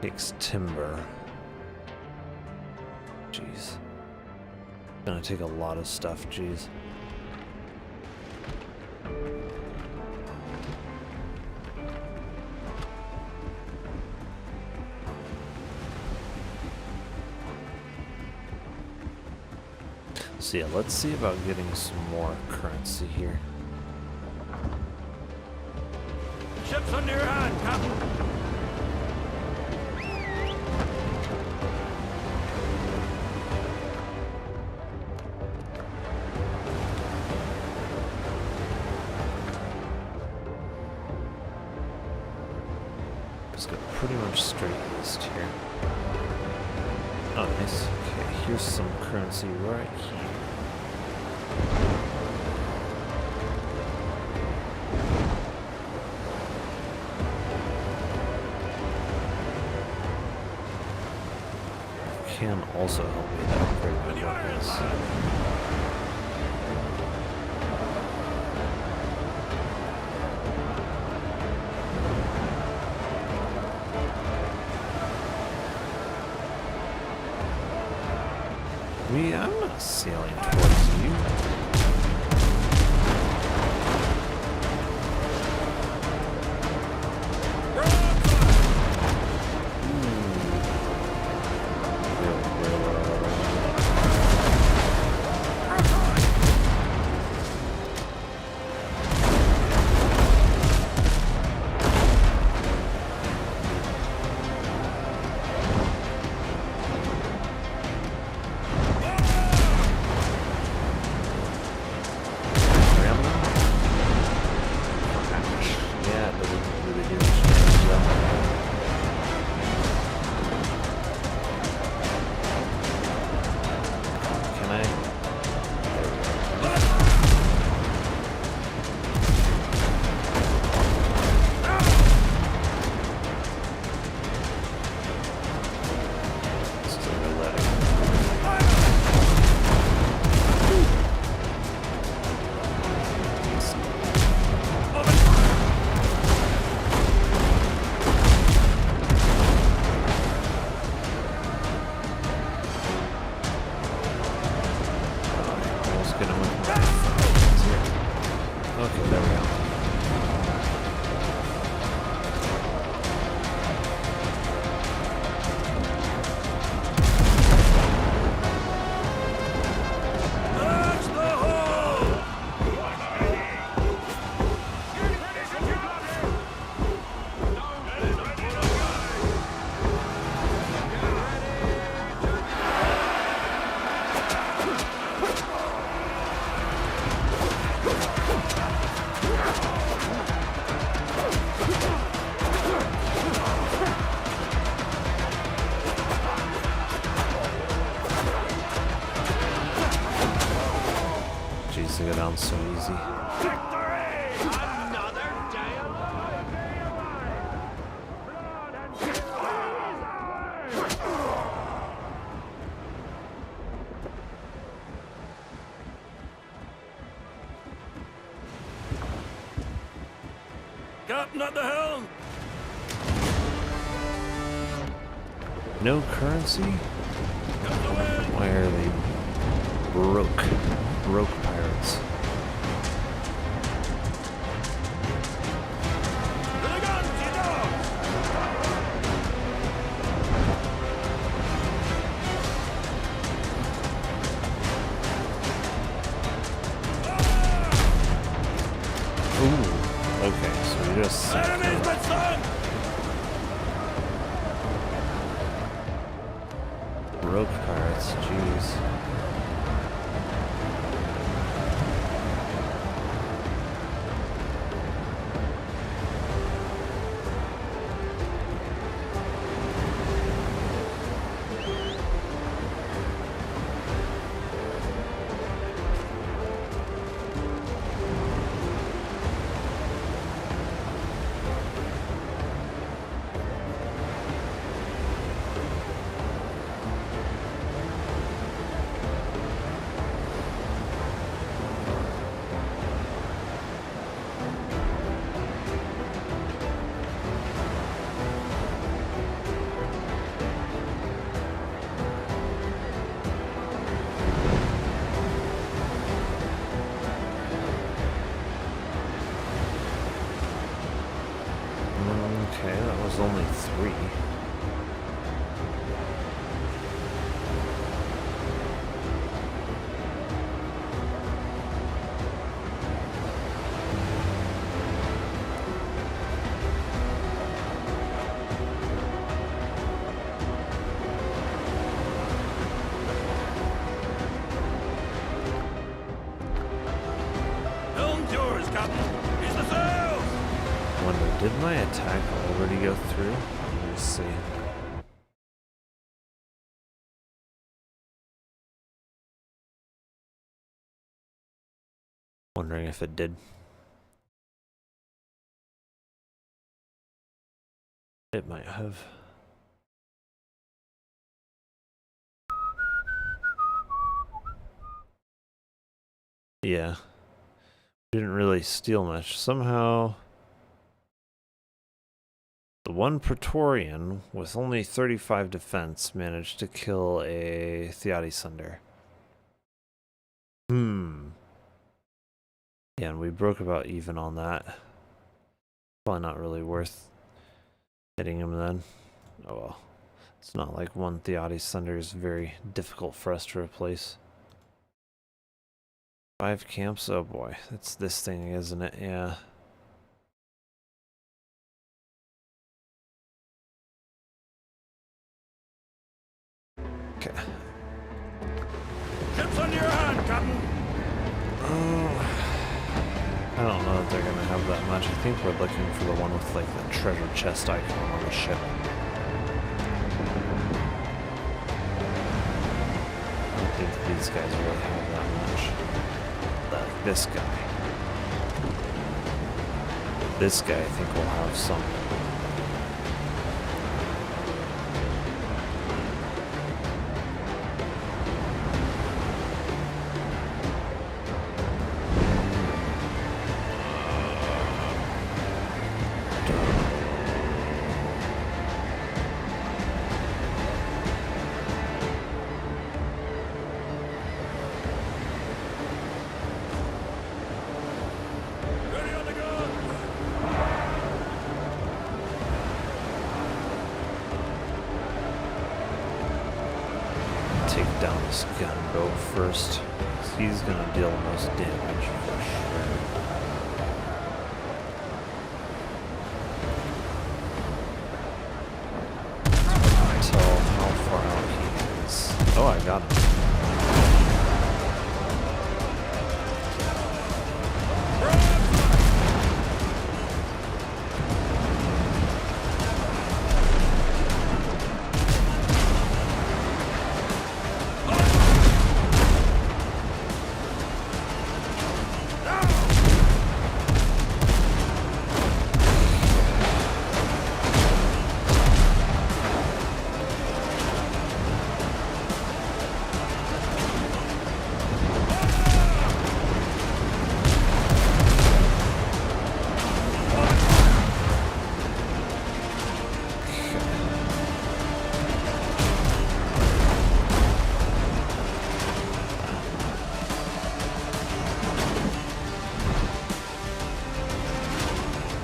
Takes timber. Jeez. Gonna take a lot of stuff, jeez. So yeah, let's see about getting some more currency here. Ship's under your hand, Captain. Just go pretty much straight east here. Oh, nice. Okay, here's some currency right here. Can also help me to upgrade my weapons. I'm not sailing towards you. Jeez, they go down so easy. Captain at the helm! No currency? Why are they broke pirates? Ooh, okay, so we just sank them. Rogue pirates, jeez. was only 3. Helm's yours, Captain. He's the sails! Wonder, did my attack already go through? Let me see. Wondering if it did. It might have. Yeah. Didn't really steal much. Somehow, the one Praetorian with only 35 defense managed to kill a Theodisunder. Yeah, and we broke about even on that. Probably not really worth hitting him then. Oh well. It's not like one Theodisunder is very difficult for us to replace. 5 camps? Oh boy. It's this thing, isn't it? Yeah. Okay. Ships under your hand, Captain! I don't know if they're gonna have that much. I think we're looking for the one with like the treasure chest icon on the ship. I don't think these guys really have that much. Like this guy. This guy I think will have some. Take down this gunboat first. He's gonna deal the most damage for sure. Tell how far out he is. Oh, I got him.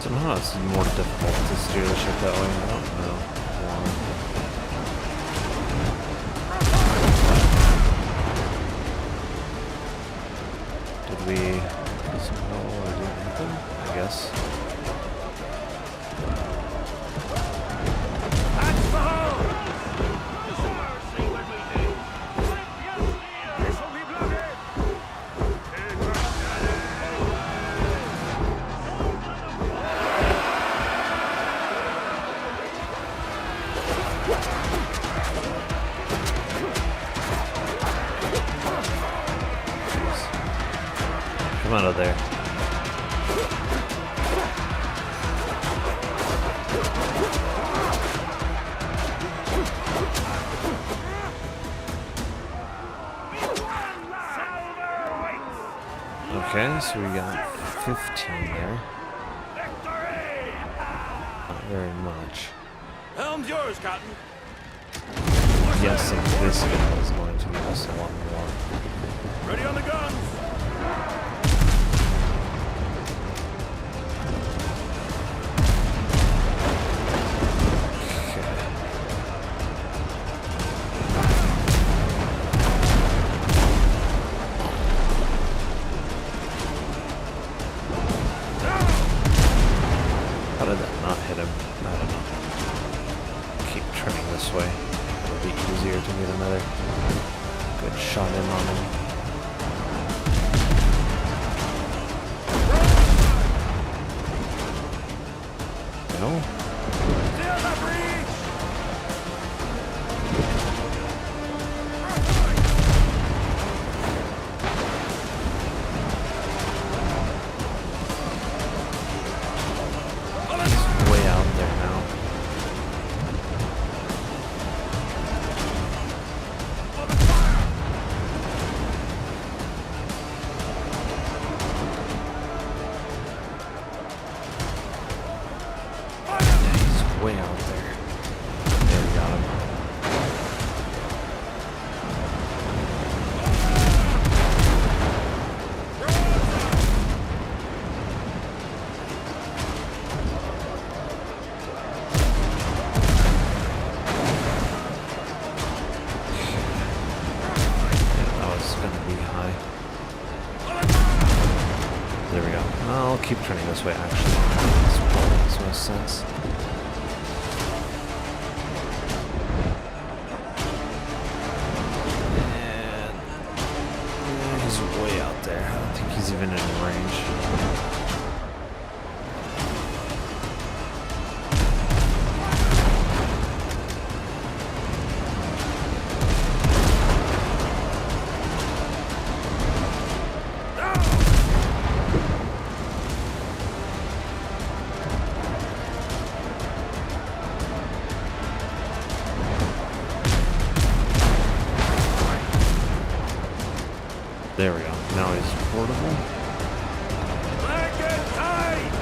Somehow it's more difficult to steer the ship that way. I don't know why. Did we somehow do anything? I guess. That's the hull! Come out of there. Okay, so we got 15 there. Not very much. Helm's yours, Captain. Guessing this guy is going to give us a lot more. Ready on the guns. I'll keep turning this way, actually. This probably makes most sense. And he's way out there. I don't think he's even in range. There we go. Now he's portable. Blanket tight!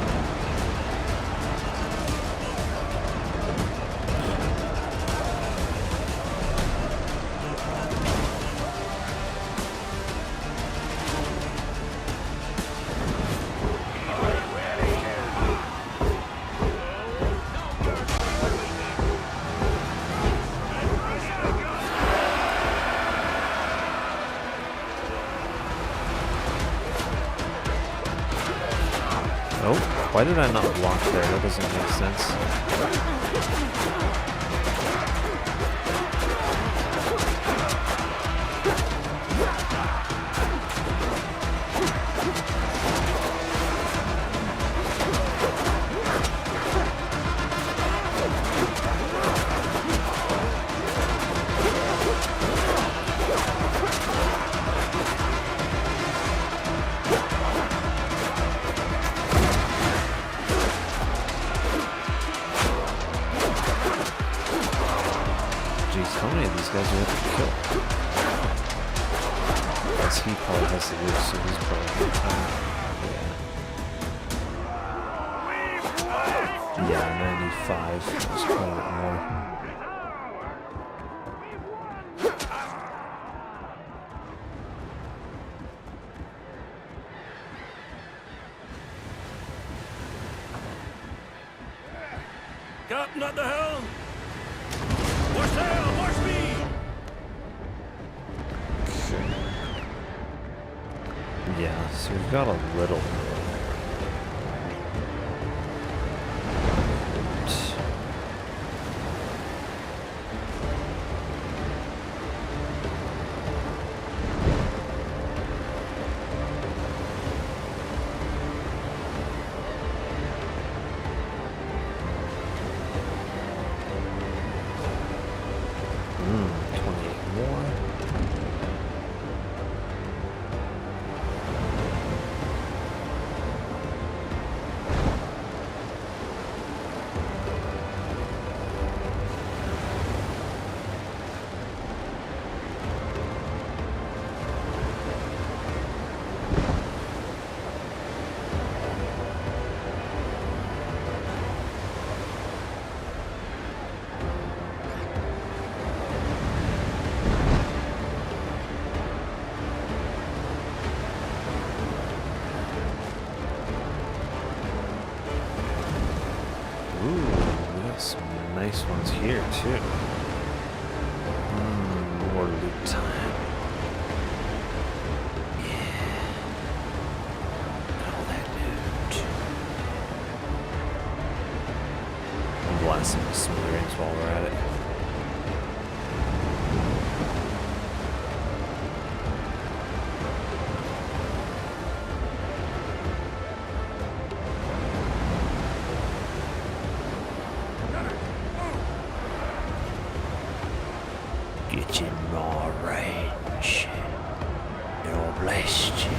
Oh, why did I not block there? That doesn't make sense. Jeez, how many of these guys do we have to kill? Because he probably has to lose, so he's probably yeah, 95. That's quite a bit more. Captain at the helm! More sail! More speed! Yeah, so we've got a little. Ooh, we got some nice ones here too. More loot time. Yeah. Got all that loot. I'm blasting the smithereens while we're at it. Get in my range, and I'll blast you.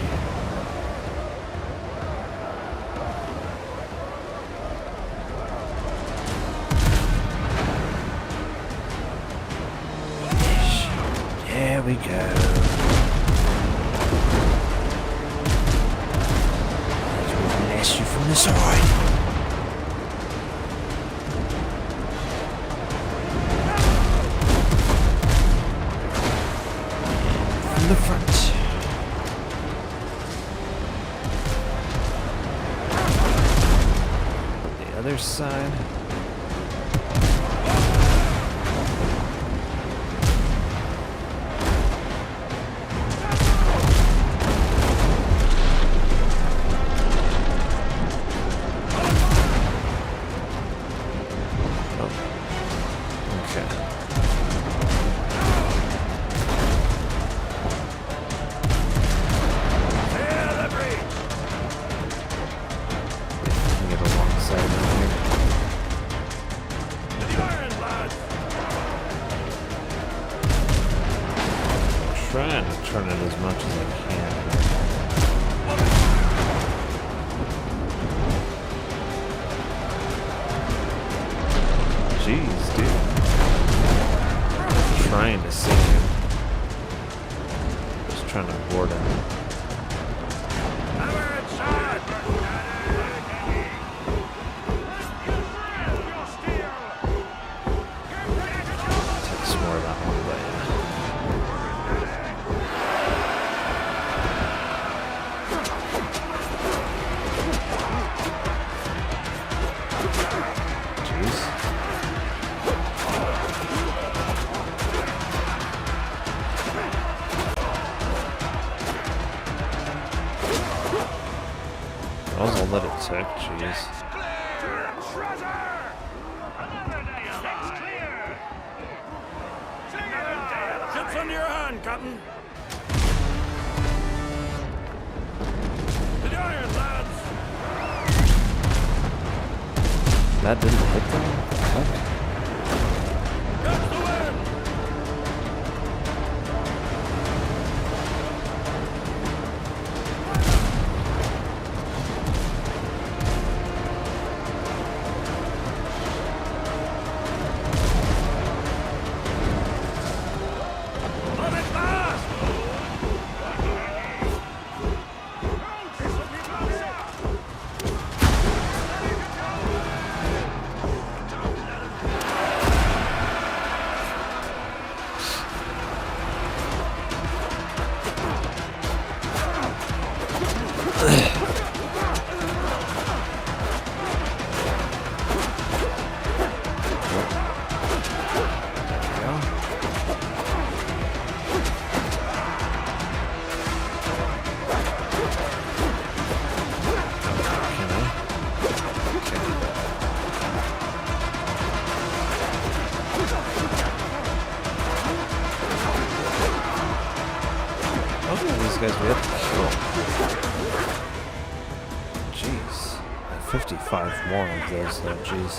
There we go. Let's blast you from the side. The front. The other side. That was all that it took, jeez. Ships under your hand, Captain. To the iron, lads. That didn't hit them? What? Catch the wind. Let it fast. These guys we have to kill. Jeez. 55 more of those though, jeez.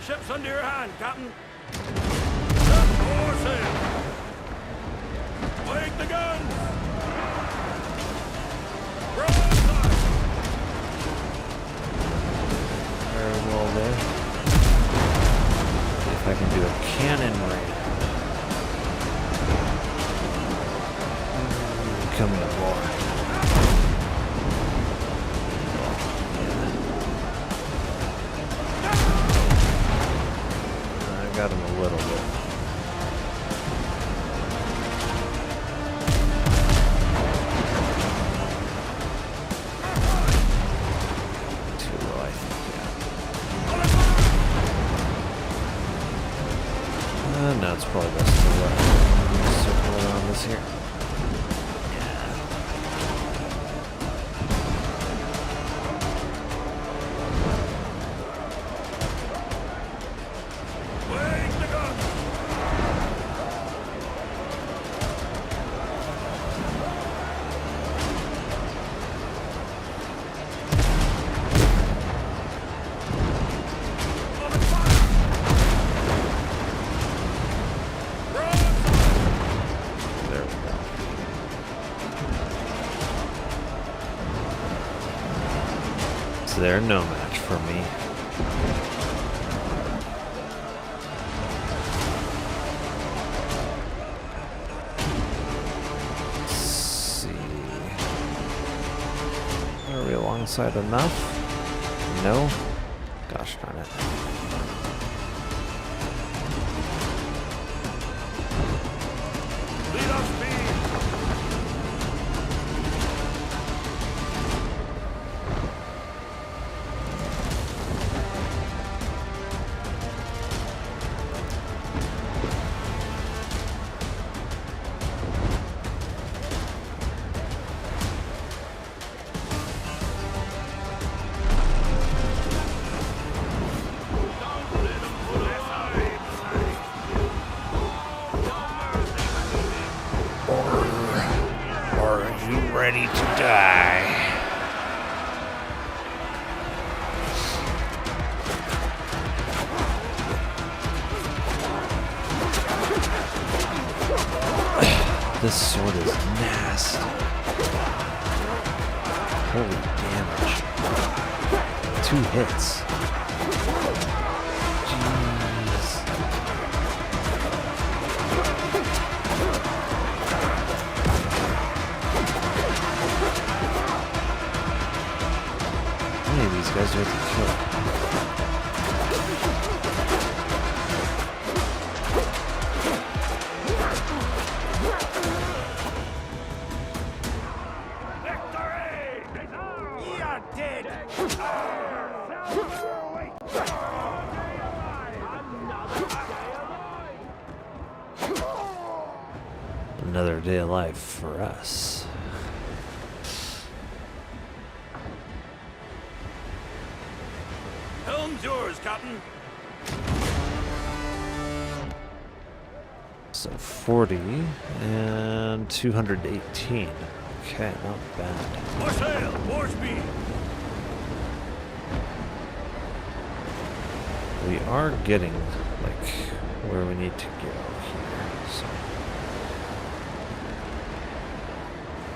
Ships under your hand, Captain. Set more sail. Wake the guns. Broadside. Very well there. See if I can do a cannon raid. Come here, boy. I got him a little bit. Too low, I think, yeah. No, it's probably best to circle around this here. Wake the guns. Open fire. Broadside. There we go. So they're no match for me. Let's see. Are we alongside enough? No? Gosh darn it. Lead off speed. Are you ready to die? This sword is nasty. Holy damage. 2 hits. Jeez. How many of these guys do I have to kill? Victory! You're dead! another day of life for us. Helm's yours, Captain. So 40 and 218. Okay, not bad. More sail, more speed. We are getting like where we need to go here. So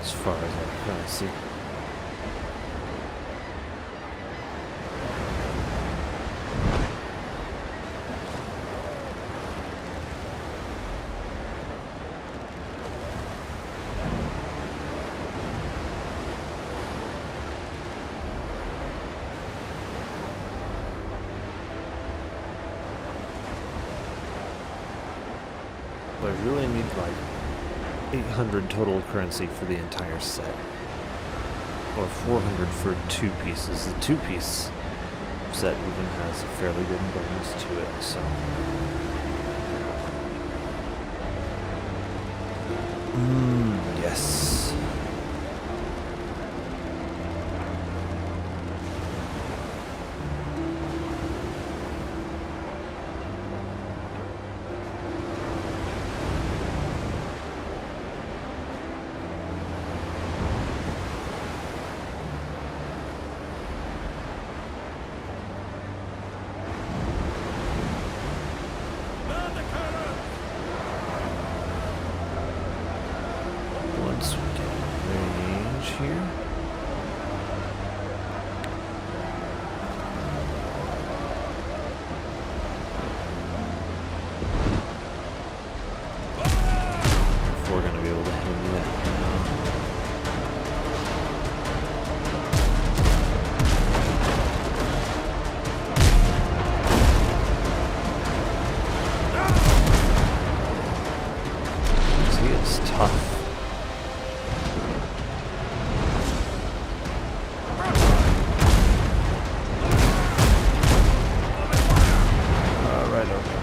as far as I can see. I really need like 800 total currency for the entire set. Or 400 for 2 pieces. The 2-piece set even has a fairly good bonus to it, so. Yes. Once we get range here. If we're gonna be able to hit that now. He is tough. Right over.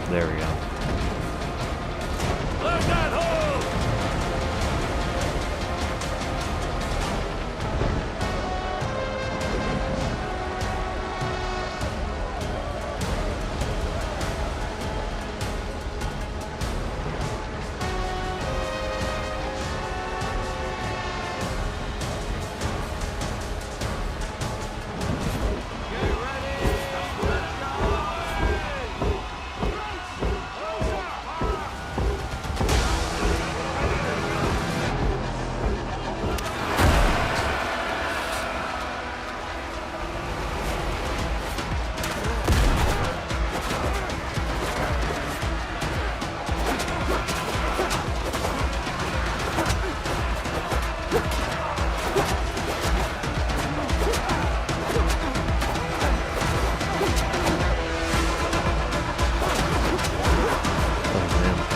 There we go. Left that hole!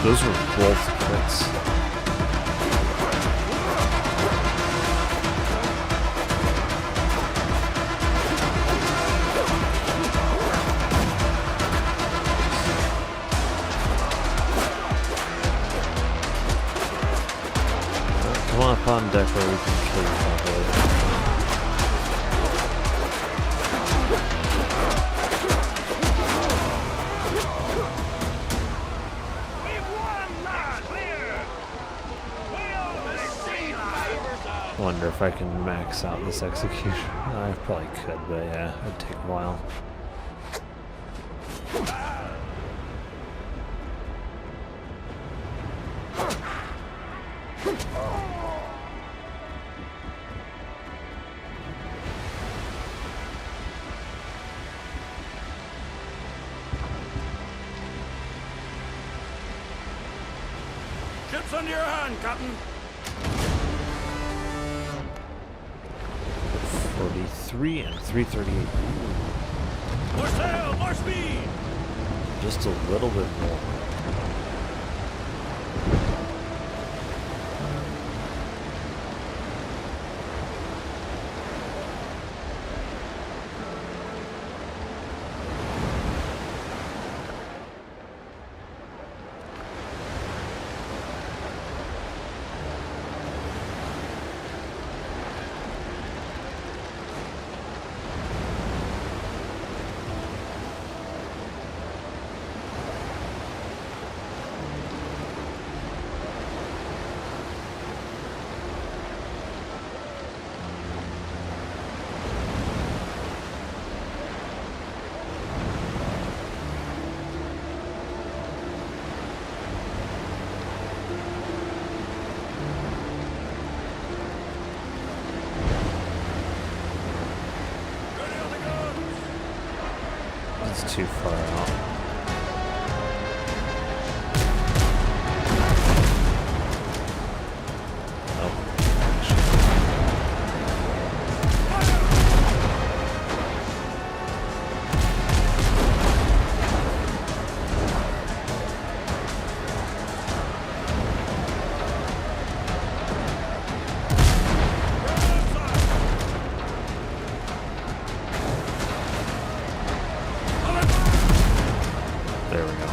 Those were both crits. Come on up on deck where we can kill you properly. Wonder if I can max out this execution. I probably could, but yeah, it'd take a while. Ships under your hand, Captain. 43 and 338. More sail, more speed. Just a little bit more. It's too far out. There we go.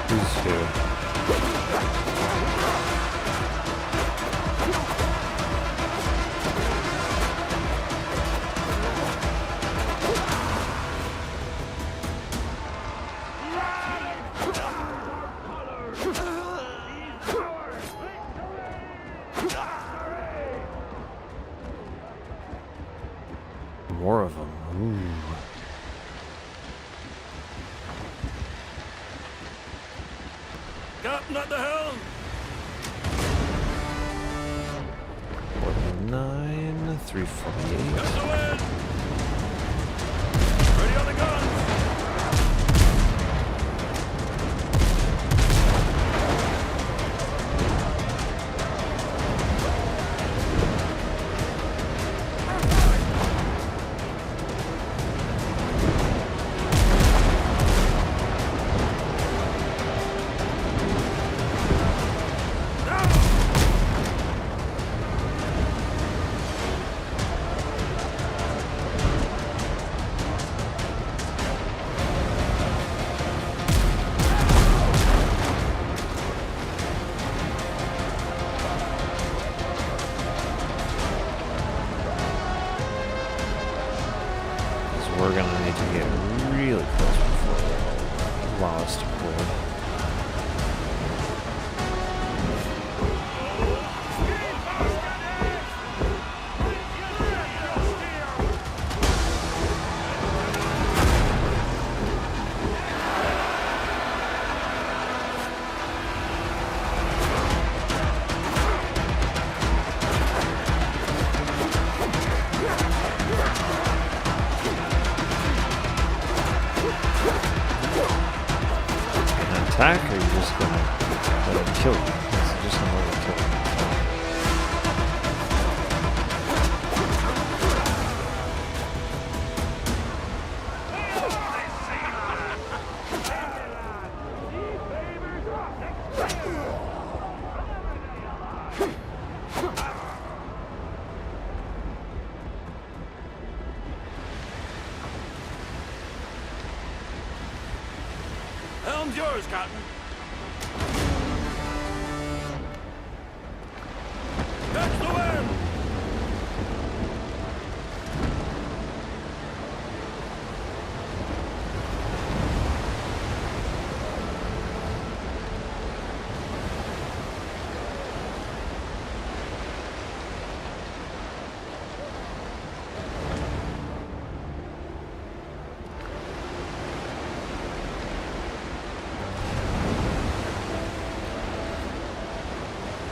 Who's here? More of them. Ooh. Captain at the helm. 49, 348. Got the wind. Ready on the guns. We're gonna need to get really close before they allow us to board. kill you. It's just gonna overkill you. Helm's yours, Cotton. Catch the wind!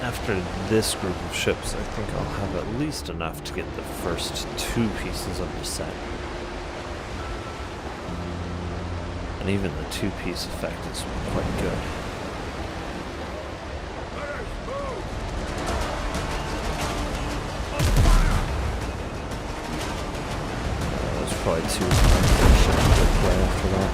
After this group of ships, I think I'll have at least enough to get the first 2 pieces of the set. And even the 2-piece effect is quite good. That was probably too hard for a ship to play after that.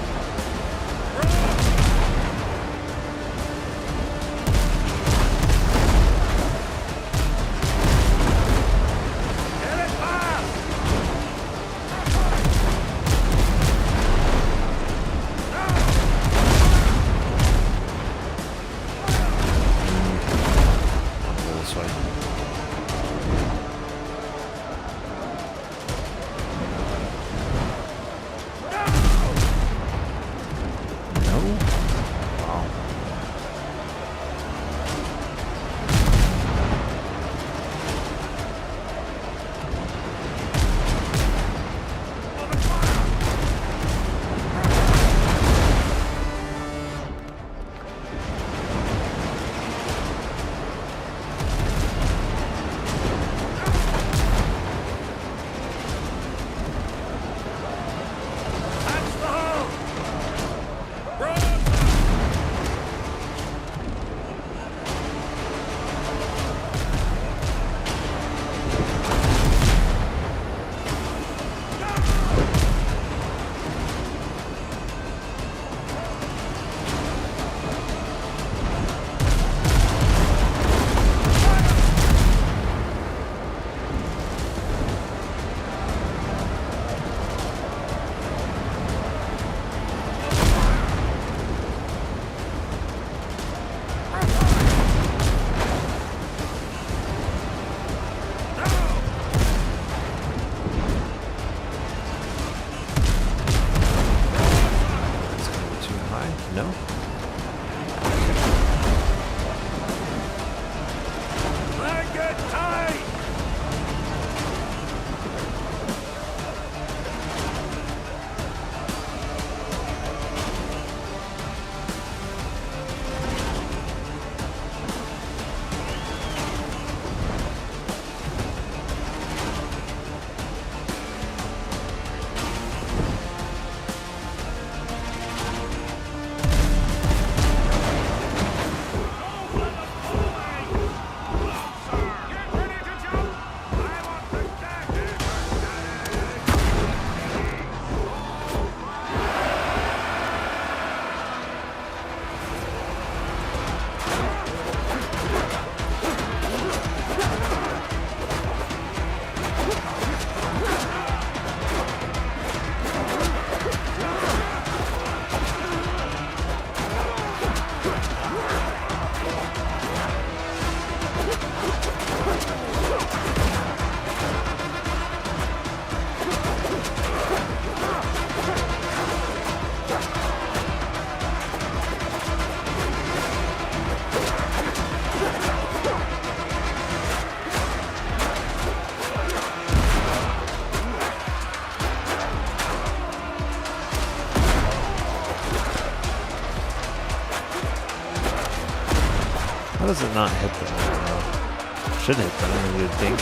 How does it not hit them? I don't know. Should hit them, I would think.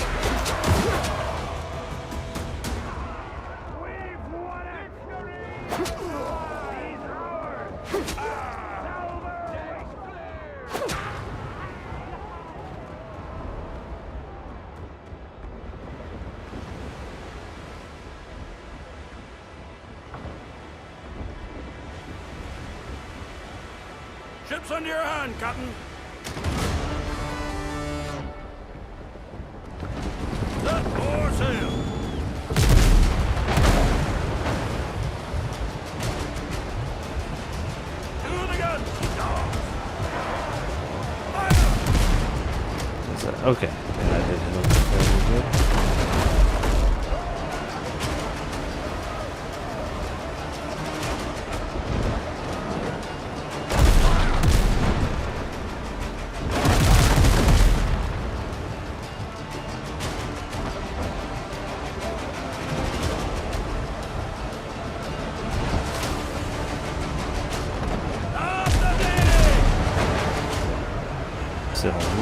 Ship's under your hand, Captain. Set for sail. To the gun. Fire. Is that okay? Yeah, I did hit him fairly good.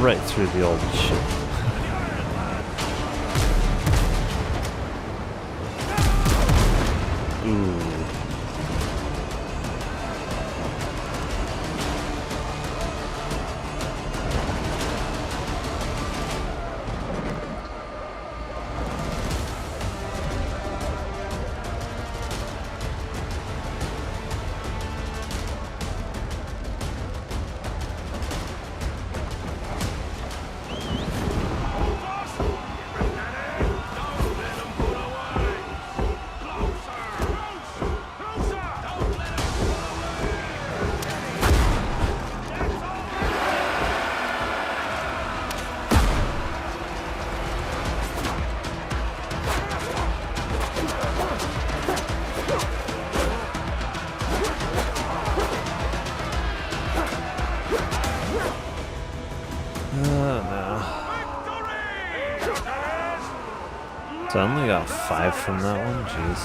Right through the old ship. Ooh. So I only got 5 from that one, jeez.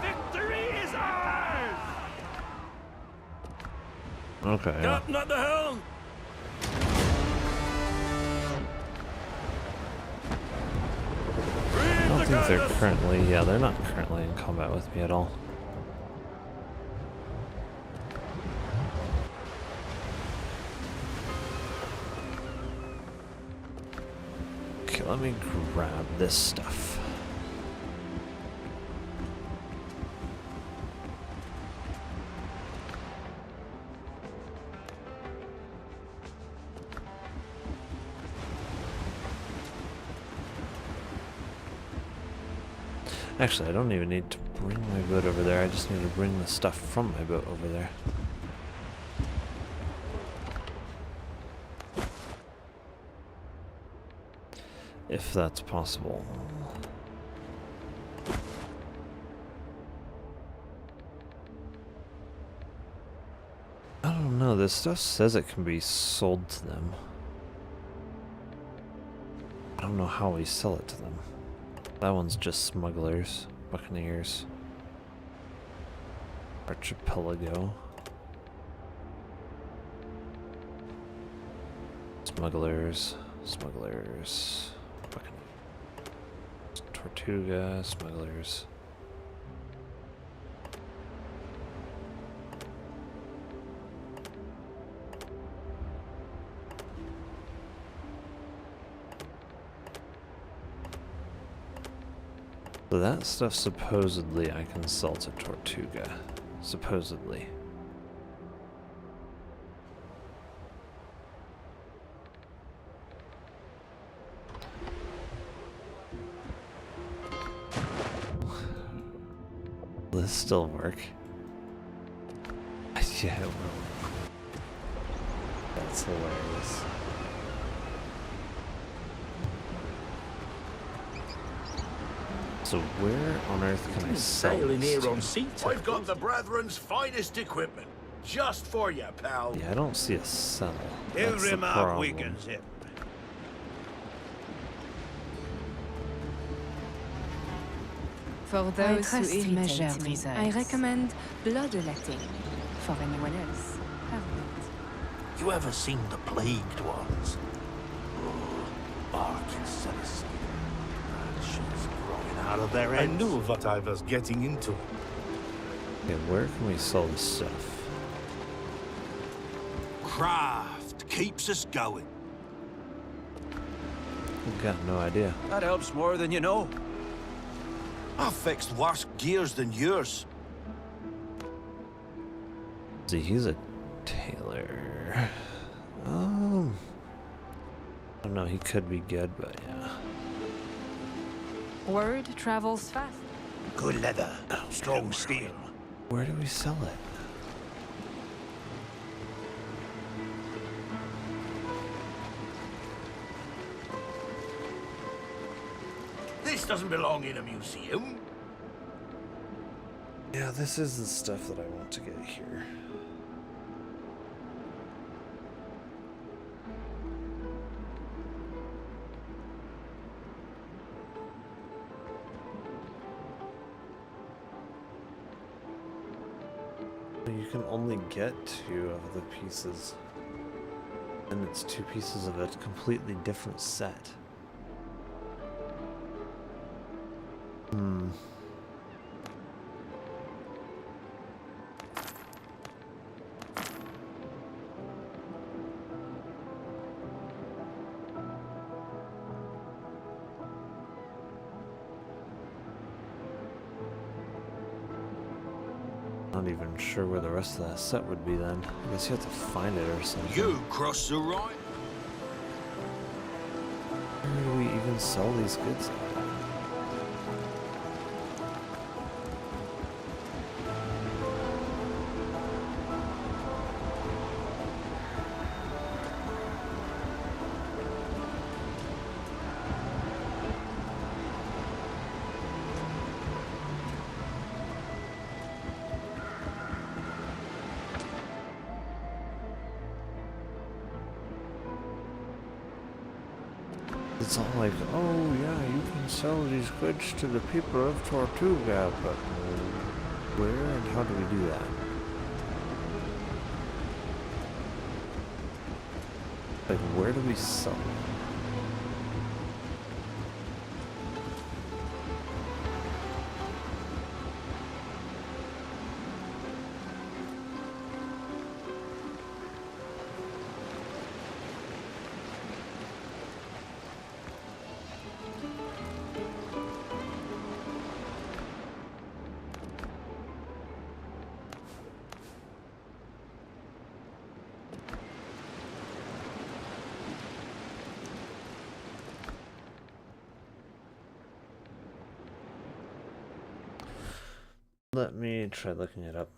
Victory is ours! Okay, yeah. Captain at the helm! I don't think they're currently, yeah, they're not currently in combat with me at all. Okay, let me grab this stuff. Actually, I don't even need to bring my boat over there. I just need to bring the stuff from my boat over there. If that's possible. I don't know, this stuff says it can be sold to them. I don't know how we sell it to them. That one's just smugglers, buccaneers, archipelago, smugglers, smugglers, buccaneers, Tortuga, smugglers. So that stuff supposedly I can sell to Tortuga. Supposedly. Will this still work? Yeah, it will. That's hilarious. So where on earth can I sell Sailing this here to? on sea turtles. I've got the Brethren's finest equipment, just for you, pal. Yeah, I don't see a sell. That's Every the map problem. we can hit. For those who irritate me, I recommend bloodletting. For anyone else, hermit. You ever seen the plagued ones? Oh, barking celestine. Shit's growing out of their heads. I knew what I was getting into. Okay, where can we sell this stuff? Craft keeps us going. I've got no idea. That helps more than you know. I've fixed worse gears than yours. See, he's a Taylor. I don't know, he could be good, but yeah. Word travels fast. Good leather, strong steel. Where do we sell it? This doesn't belong in a museum. Yeah, this is the stuff that I want to get here. You can only get 2 of the pieces. And it's 2 pieces of a completely different set. Not even sure where the rest of that set would be then. I guess you have to find it or something. You cross the right. Where do we even sell these goods at? It's all like, oh yeah, you can sell these goods to the people of Tortuga, but where and how do we do that? Like, where do we sell them? Let me try looking it up.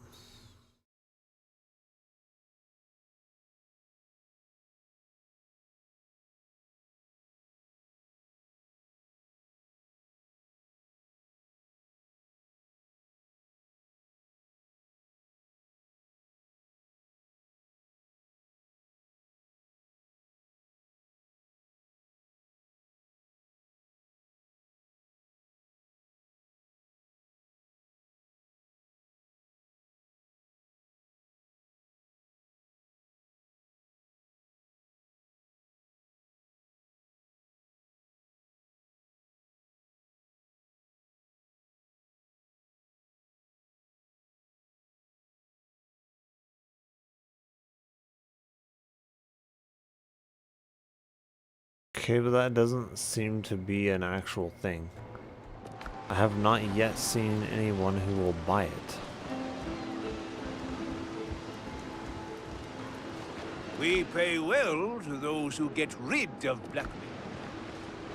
Okay, but that doesn't seem to be an actual thing. I have not yet seen anyone who will buy it. We pay well to those who get rid of blackmail.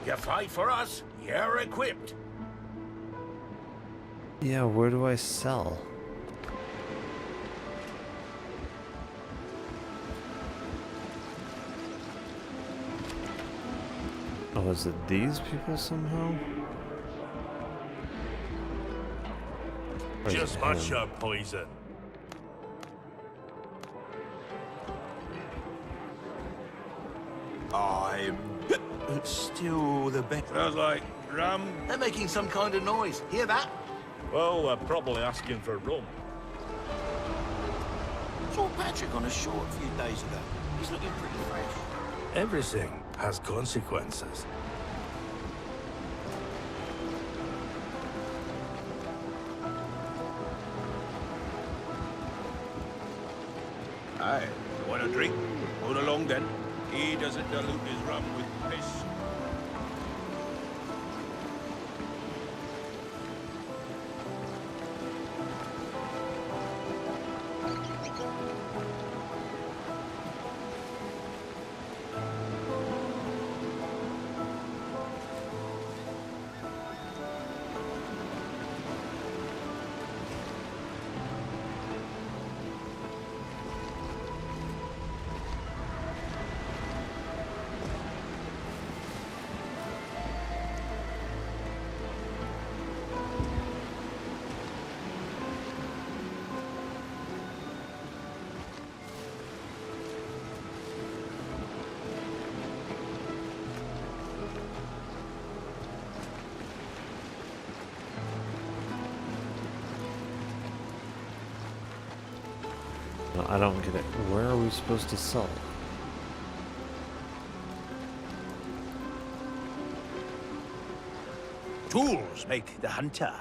You fight for us, you're equipped. Yeah, where do I sell? Oh, is it these people somehow? Or is Just it much him? your poison. I'm still the better. Sounds like rum. They're making some kind of noise. Hear that? Well, we're probably asking for rum. Saw Patrick on a shore a few days ago. He's looking pretty fresh. Everything has consequences. Aye, you want a drink? Hold along then. He doesn't dilute his rum with piss. I don't get it. Where are we supposed to sell it? Tools make the hunter.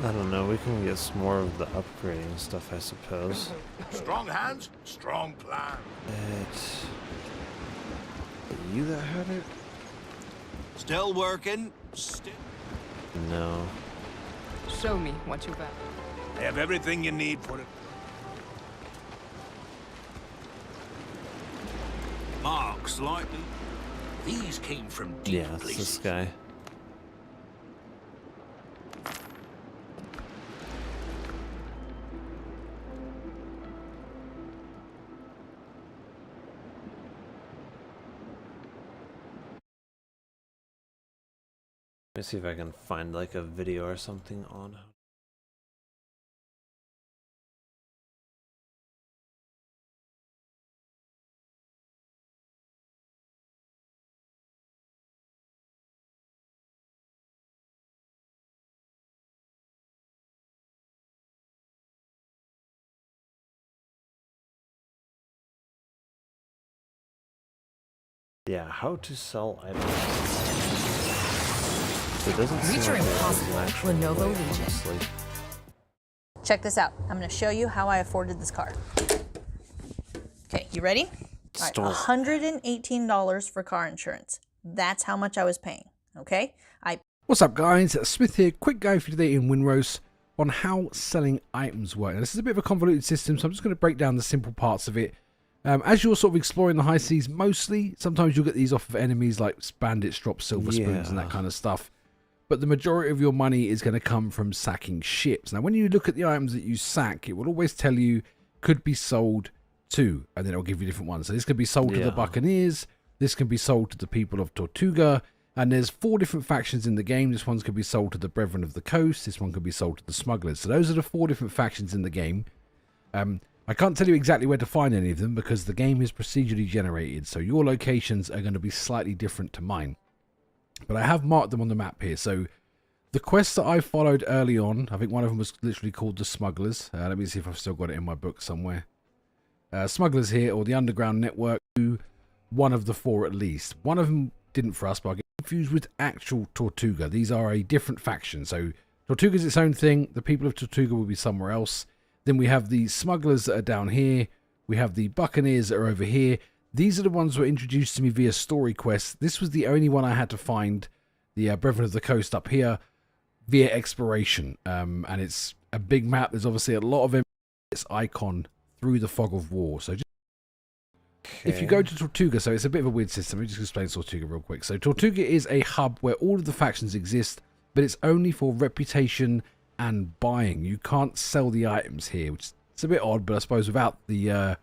I don't know, we can get some more of the upgrading stuff, I suppose. Strong hands, strong plan. Is it you that had it? Still working. No. Show me what you got. I have everything you need for it. Marks likely. These came from deep Yeah, it's places. this guy. Let me see if I can find like a video or something on how. Yeah, how to sell items. It doesn't seem Reach your like there's an impossible, actual Lenovo way, Legion. honestly. Check this out. I'm going to show you how I afforded this car. Okay, you ready? All right, $118 for car insurance. That's how much I was paying, okay? What's up, guys? Smith here. Quick guide for today in Windrose on how selling items work. Now, this is a bit of a convoluted system, so I'm just going to break down the simple parts of it. As you're sort of exploring the high seas, mostly, sometimes you'll get these off of enemies like bandits drop silver spoons and that kind of stuff. But the majority of your money is going to come from sacking ships. Now, when you look at the items that you sack, it will always tell you could be sold to, and then it'll give you different ones. So this could be sold to the Buccaneers, this can be sold to the people of Tortuga, and there's 4 different factions in the game. This one could be sold to the Brethren of the Coast, this one could be sold to the Smugglers. So those are the 4 different factions in the game. I can't tell you exactly where to find any of them because the game is procedurally generated, so your locations are going to be slightly different to mine. But I have marked them on the map here. So the quests that I followed early on, I think one of them was literally called the Smugglers. Let me see if I've still got it in my book somewhere. Smugglers here, or the Underground Network, one of the 4 at least. One of them didn't for us, but I get confused with actual Tortuga. These are a different faction. So Tortuga is its own thing. The people of Tortuga will be somewhere else. Then we have the Smugglers that are down here. We have the Buccaneers that are over here. These are the ones that were introduced to me via story quests. This was the only one I had to find, the Brethren of the Coast up here, via exploration. And it's a big map. There's obviously a lot of its icon through the fog of war. So if you go to Tortuga, so it's a bit of a weird system. Let me just explain Tortuga real quick. So Tortuga is a hub where all of the factions exist, but it's only for reputation and buying. You can't sell the items here, which is a bit odd, but I suppose without the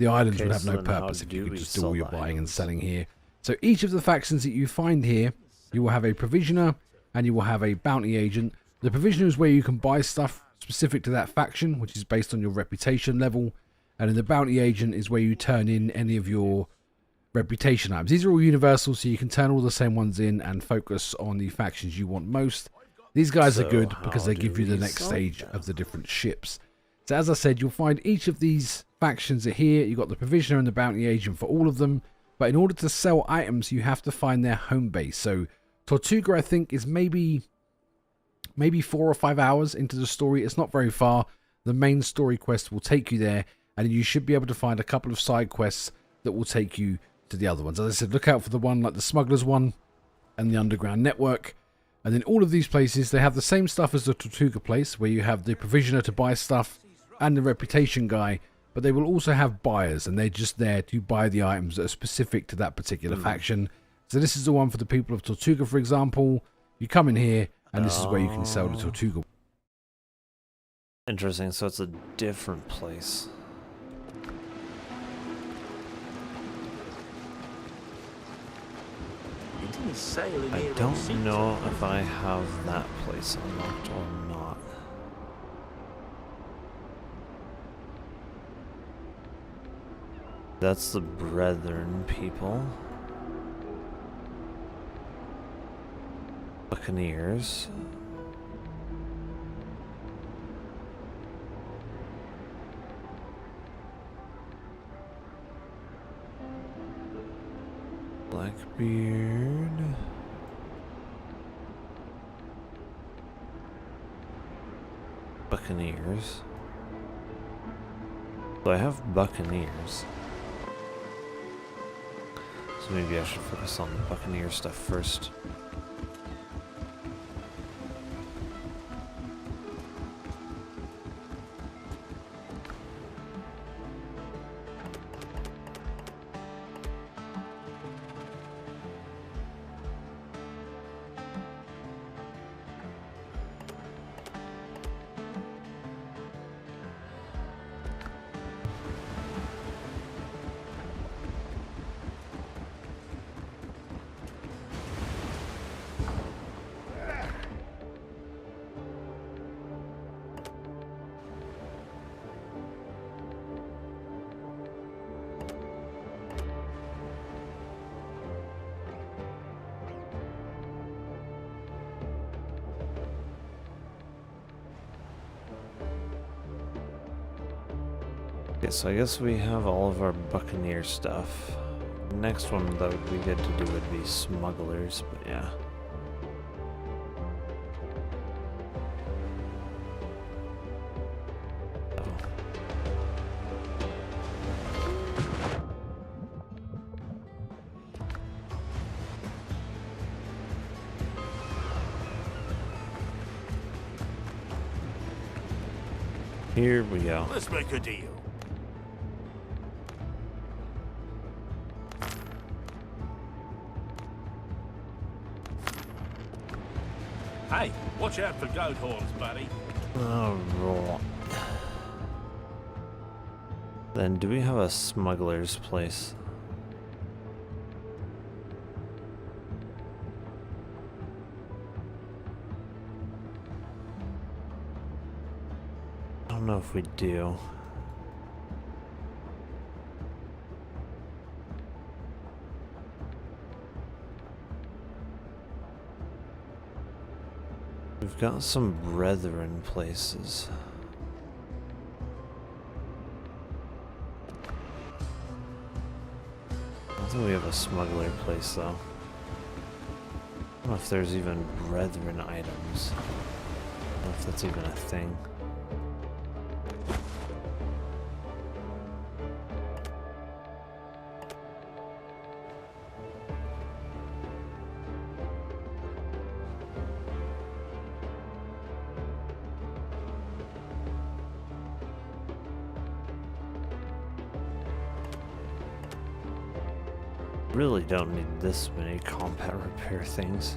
islands would have no purpose if you could just do all your buying and selling here. So each of the factions that you find here, you will have a provisioner and you will have a bounty agent. The provisioner is where you can buy stuff specific to that faction, which is based on your reputation level, and then the bounty agent is where you turn in any of your reputation items. These are all universal, so you can turn all the same ones in and focus on the factions you want most. These guys are good because they give you the next stage of the different ships. So as I said, you'll find each of these factions are here. You've got the provisioner and the bounty agent for all of them. But in order to sell items, you have to find their home base. So Tortuga, I think, is maybe 4 or 5 hours into the story. It's not very far. The main story quest will take you there. And you should be able to find a couple of side quests that will take you to the other ones. As I said, look out for the one like the Smugglers one and the Underground Network. And then all of these places, they have the same stuff as the Tortuga place, where you have the provisioner to buy stuff and the reputation guy, but they will also have buyers, and they're just there to buy the items that are specific to that particular faction. So this is the one for the people of Tortuga, for example. You come in here, and this is where you can sell the Tortuga. Interesting, so it's a different place. I don't know if I have that place unlocked or not. That's the Brethren people. Buccaneers. Blackbeard. Buccaneers. So I have Buccaneers. So maybe I should focus on the Buccaneer stuff first. Okay, so I guess we have all of our Buccaneer stuff. Next one that would be good to do would be smugglers, but yeah. Here we go. Let's make a deal. Hey, watch out for goat horns, buddy. Alright. Then do we have a smuggler's place? I don't know if we do. We've got some brethren places. I don't think we have a smuggler place though. I don't know if there's even brethren items. I don't know if that's even a thing. Really don't need this many combat repair things.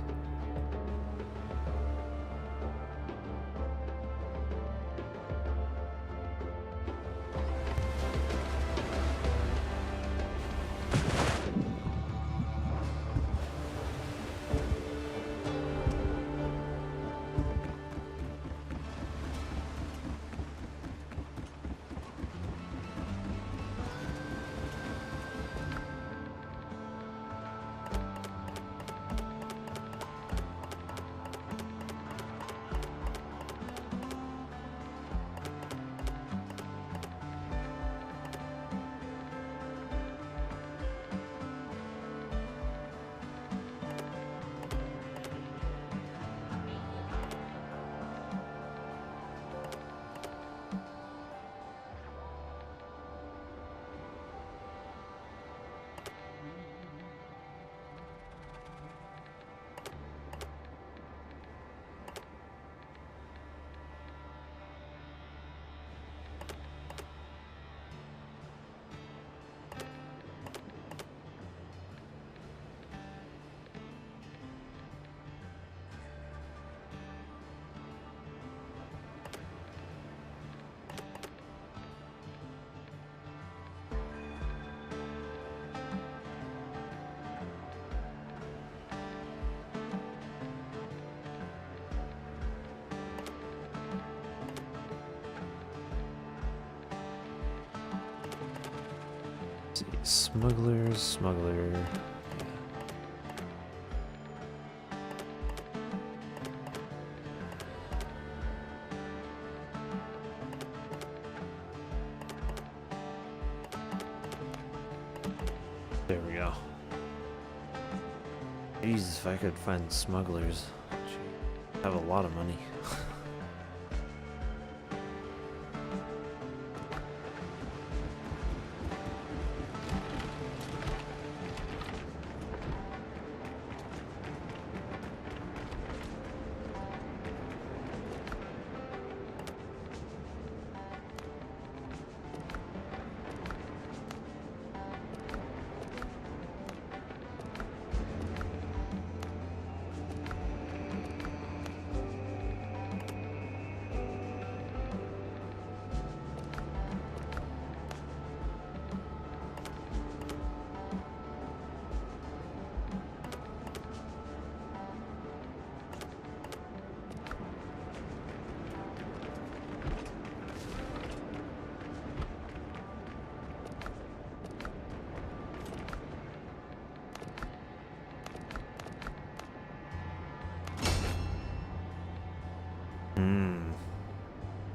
Smuggler. we go. Jesus, if I could find smugglers, I'd have a lot of money.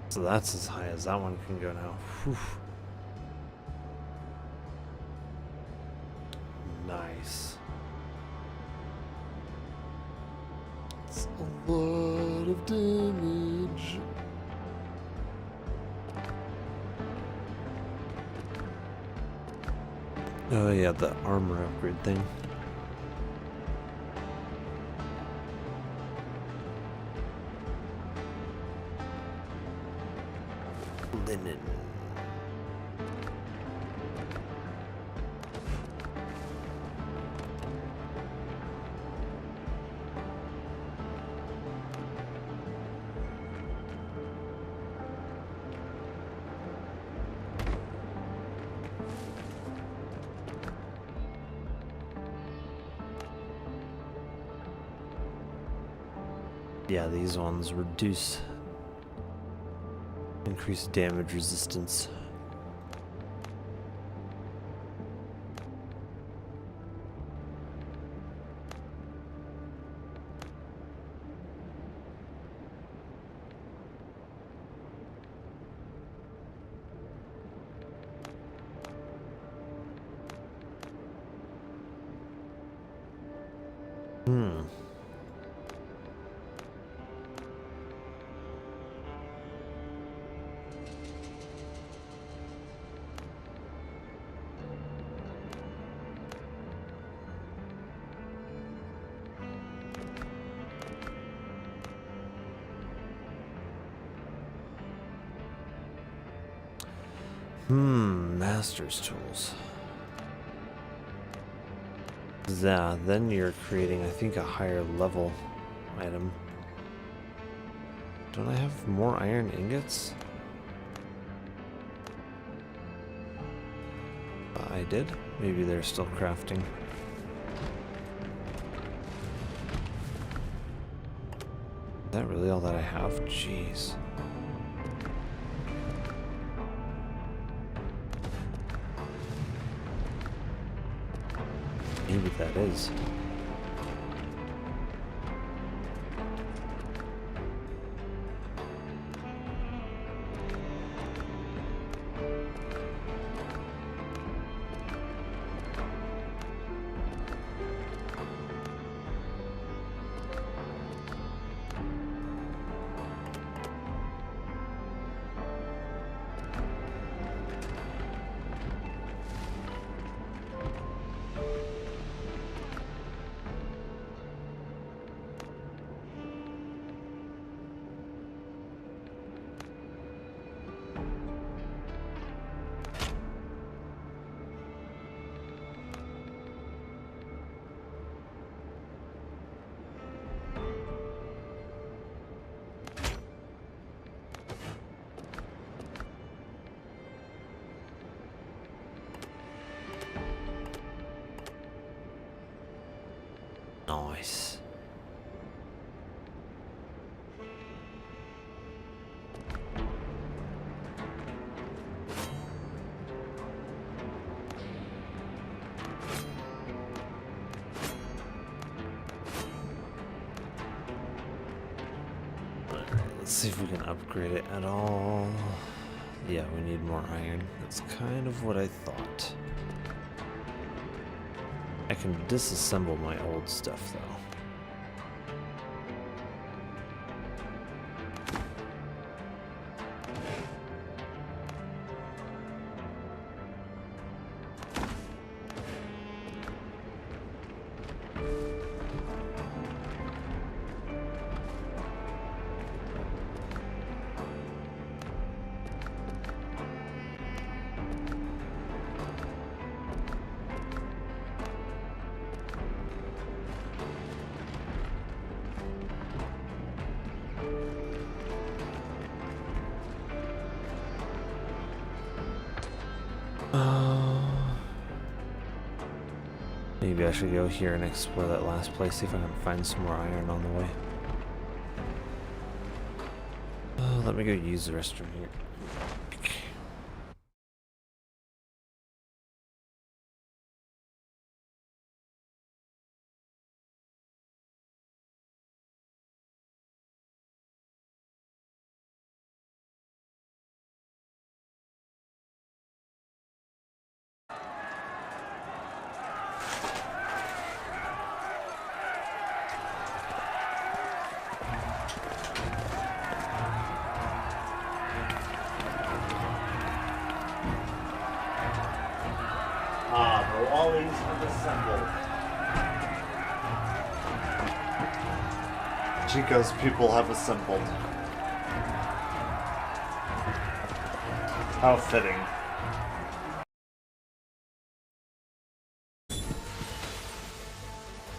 So that's as high as that one can go now. Whew. Nice. It's a lot of damage. Oh yeah, the armor upgrade thing. Linen. Yeah, these ones reduce increased damage resistance. Master's tools. Yeah, then you're creating, I think, a higher level item. Don't I have more iron ingots? I did? Maybe they're still crafting. Is that really all that I have? Jeez. Maybe that is. Nice. Let's see if we can upgrade it at all. Yeah, we need more iron. That's kind of what I thought. I can disassemble my old stuff though. Maybe I should go here and explore that last place, see if I can find some more iron on the way. Let me go use the restroom here. The Wallies have assembled. Chico's people have assembled. How fitting.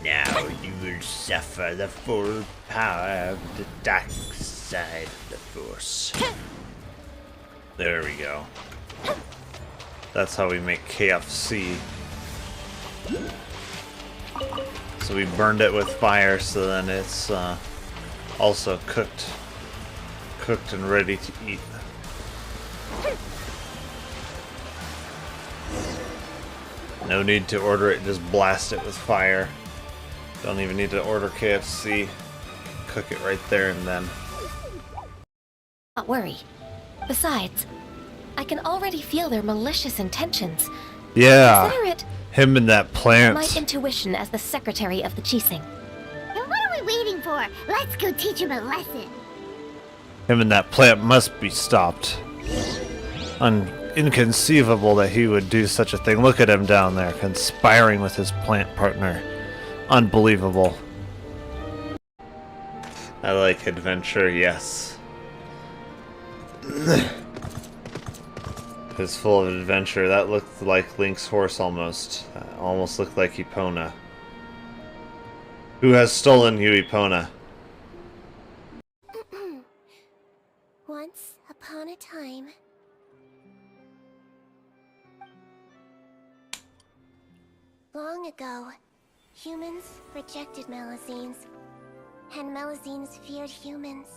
Now you will suffer the full power of the dark side of the Force. There we go. That's how we make KFC. So we burned it with fire, so then it's also cooked and ready to eat. No need to order it, just blast it with fire. Don't even need to order KFC. Cook it right there and then. Not worry. Besides, I can already feel their malicious intentions. Yeah. Consider it Him and that plant. my intuition as the secretary of the Chising. Then what are we waiting for? Let's go teach him a lesson. Him and that plant must be stopped. Inconceivable that he would do such a thing. Look at him down there, conspiring with his plant partner. Unbelievable. I like adventure, yes. It's full of adventure. That looked like Link's horse almost. Almost looked like Epona. Who has stolen you, Epona? Once upon a time. Long ago, humans rejected Melazines, and Melazines feared humans.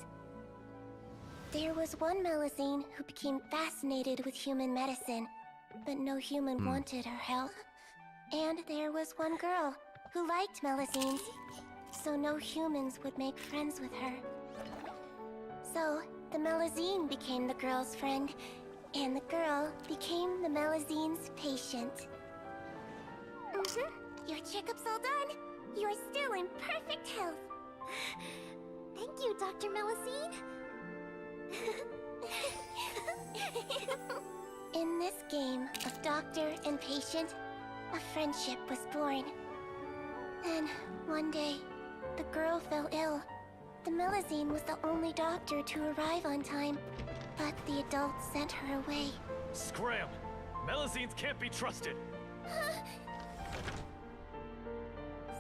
There was one Melazine who became fascinated with human medicine, but no human wanted her help. And there was one girl who liked Melazines, so no humans would make friends with her. So, the Melazine became the girl's friend, and the girl became the Melazine's patient. Your checkup's all done. You're still in perfect health. Thank you, Dr. Melazine. In this game of doctor and patient, a friendship was born. Then, one day, the girl fell ill. The Melazine was the only doctor to arrive on time, but the adults sent her away. Scram! Melazines can't be trusted.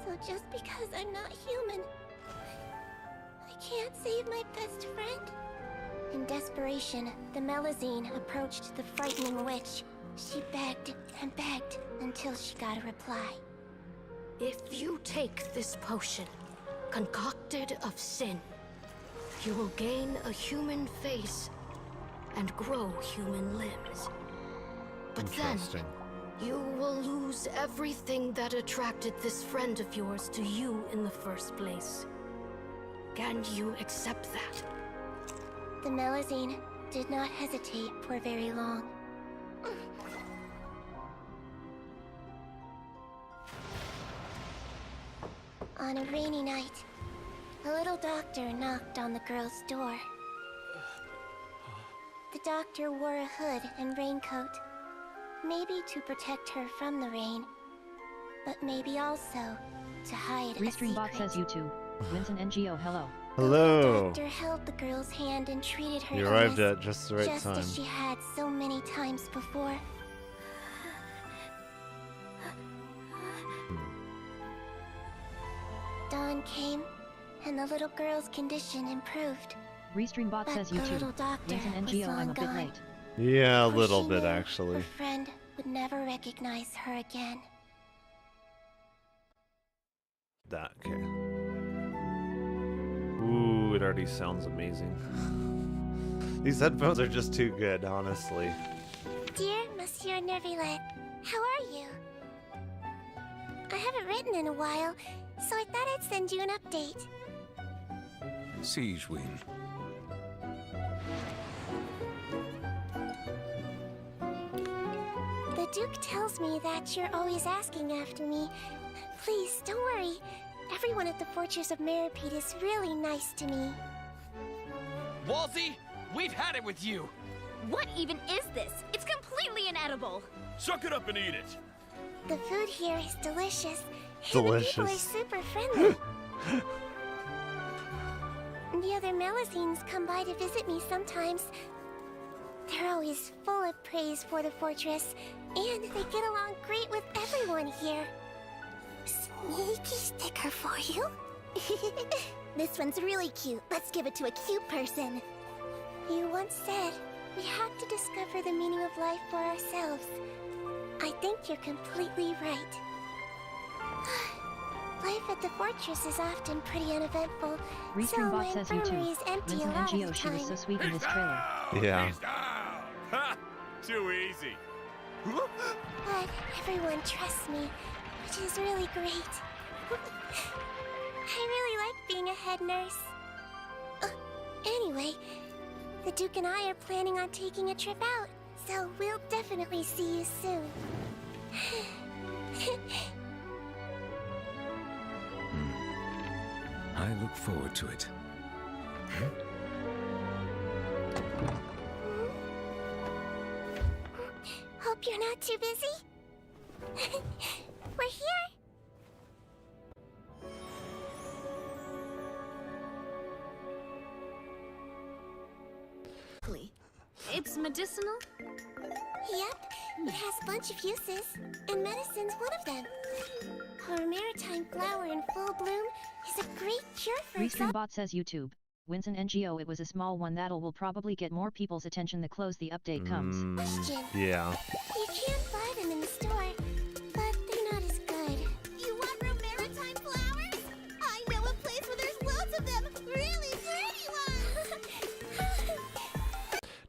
So just because I'm not human, I can't save my best friend? In desperation, the Melazine approached the frightening witch. She begged and begged until she got a reply. If you take this potion, concocted of sin, you will gain a human face and grow human limbs. But then, you will lose everything that attracted this friend of yours to you in the first place. Can you accept that? The Melazine did not hesitate for very long. On a rainy night, a little doctor knocked on the girl's door. The doctor wore a hood and raincoat, maybe to protect her from the rain, but maybe also to hide a Restream bot secret. says YouTube. Winston NGO, hello. Hello. The doctor held the girl's hand and treated her You arrived illness at just the right just time. as she had so many times before. Dawn came, and the little girl's condition improved. Restream bot But says the little YouTube. doctor Winston was NGO, long I'm a bit gone. late. Yeah, a For little she bit knew actually. Her friend would never recognize her again. That okay. Ooh, it already sounds amazing. These headphones are just too good, honestly. Dear Monsieur Nervillet, how are you? I haven't written in a while, so I thought I'd send you an update. Siege Win. The Duke tells me that you're always asking after me. Please, don't worry. Everyone at the Fortress of Meripede is really nice to me. Walsey, we've had it with you. What even is this? It's completely inedible. Suck it up and eat it. The food here is delicious. And the people are Delicious. super friendly. The other Melusines come by to visit me sometimes. They're always full of praise for the fortress, and they get along great with everyone here. Sneaky sticker for you. This one's really cute. Let's give it to a cute person. You once said we have to discover the meaning of life for ourselves. I think you're completely right. Life at the fortress is often pretty uneventful, so Restream my bot says infirmary YouTube. is empty a Winston lot of NGO, the she was so time. sweet in this trailer. Yeah. Ha! Too easy. But everyone trusts me, which is really great. I really like being a head nurse. Anyway, the Duke and I are planning on taking a trip out, so we'll definitely see you soon. I look forward to it. Hope you're not too busy. We're here. It's medicinal? Yep, it has a bunch of uses, and medicine's one of them. Our maritime flower in full bloom is a great cure for Restream bot says YouTube. Winston NGO, it was a small one that'll will probably get more people's attention the close the update comes. Question. Yeah. You can't buy them in the store, but they're not as good. You want real maritime flowers? I know a place where there's loads of them, really pretty ones.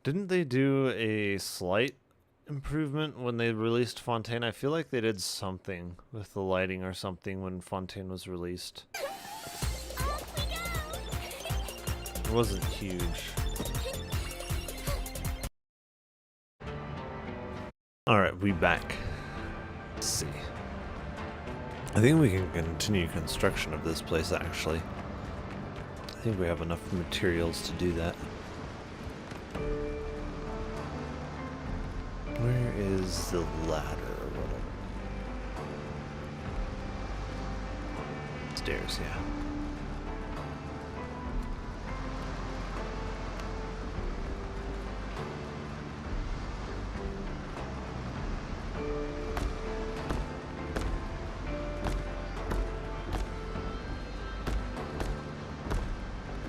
Didn't they do a slight improvement when they released Fontaine? I feel like they did something with the lighting or something when Fontaine was released. It wasn't huge. Alright, we back. Let's see. I think we can continue construction of this place, actually. I think we have enough materials to do that. Where is the ladder or whatever? Stairs, yeah.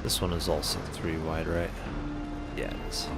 This one is also 3 wide, right? Yeah, it is.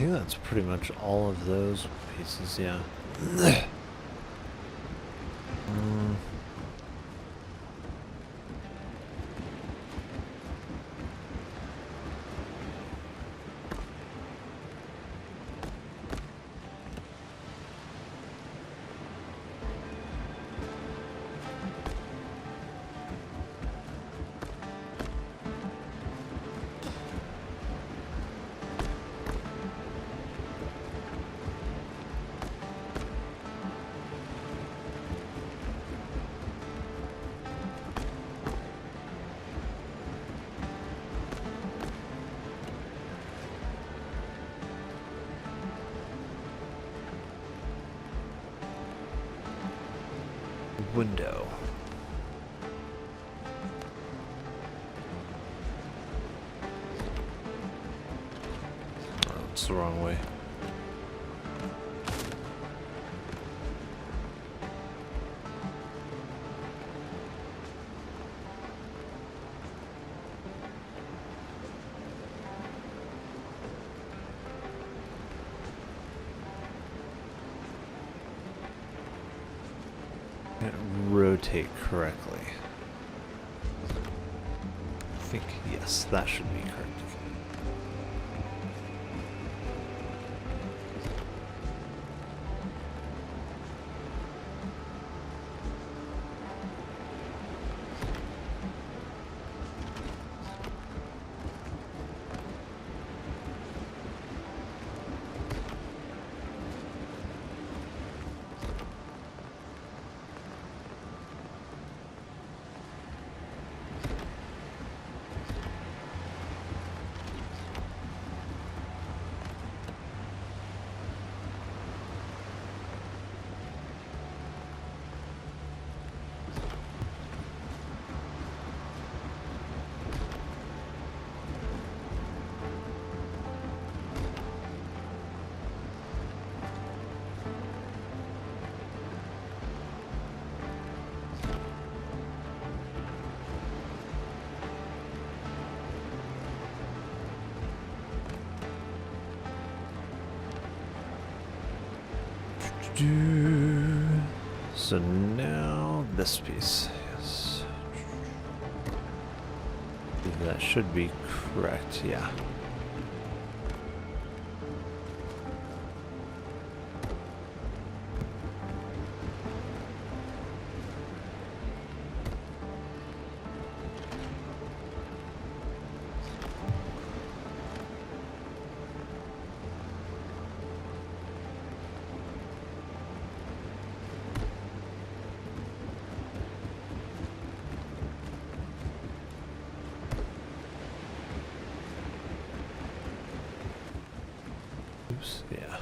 think that's pretty much all of those pieces, yeah. Window. Oh, it's the wrong way. Rotate correctly. I think, yes, that should be correct. So now this piece, yes. That should be correct, yeah. Yeah.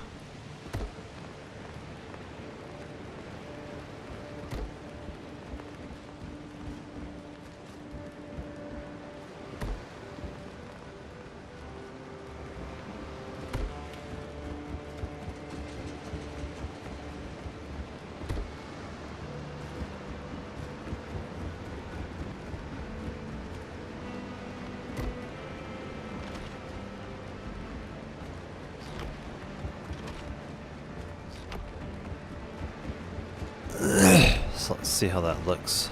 So let's see how that looks.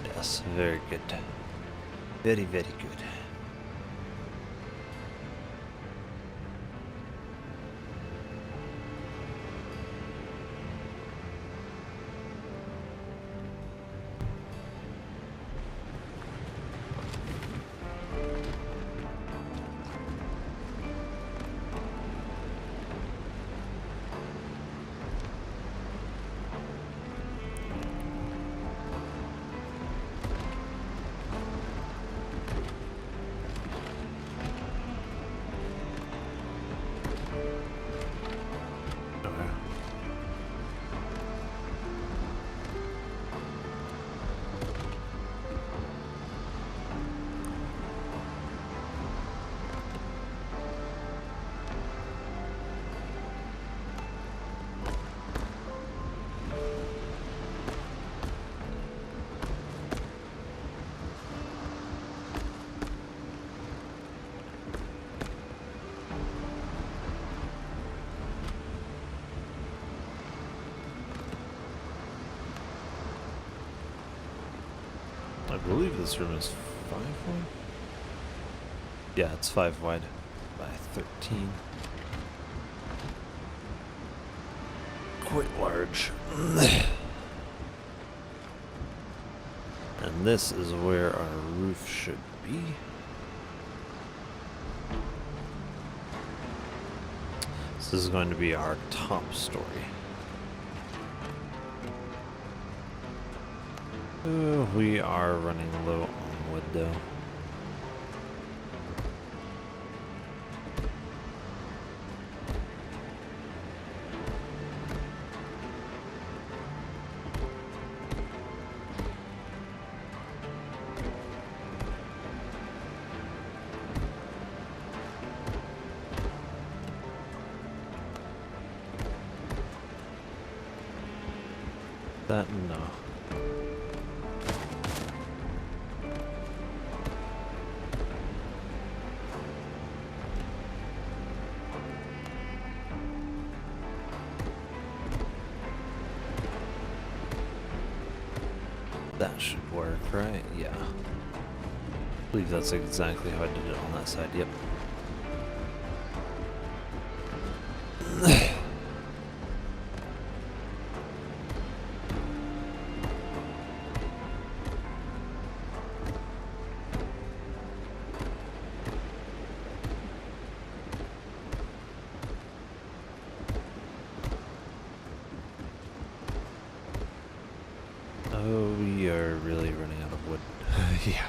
Yes, very good. Very, very good. believe this room is 5 wide. Yeah, it's 5 wide by 13. Quite large. And this is where our roof should be. This is going to be our top story. We are running low on wood though. That no. That should work, right? Yeah. I believe that's exactly how I did it on that side, yep. Oh, we are really running out of wood. Yeah.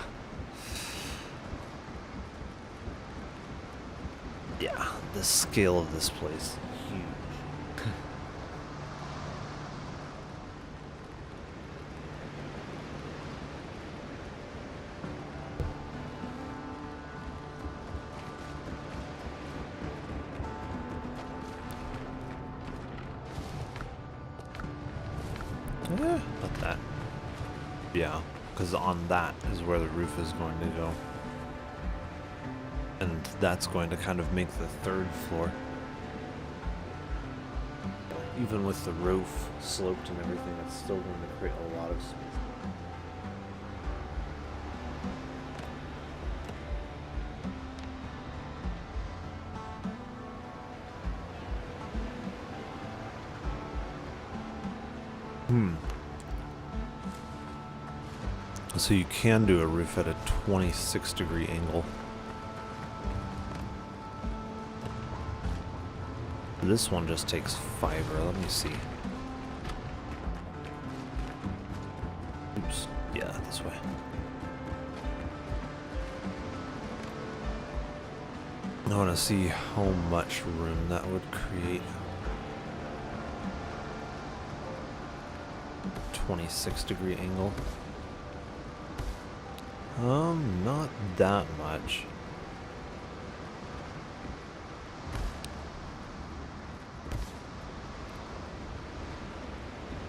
Yeah, the scale of this place, huge. Not that. Yeah, because on that is where the roof is going to go. And that's going to kind of make the 3rd floor. Even with the roof sloped and everything, it's still going to create a lot of space. So you can do a roof at a 26-degree angle. This one just takes fiber. Let me see. Oops. Yeah, this way. I want to see how much room that would create. 26-degree angle. Not that much.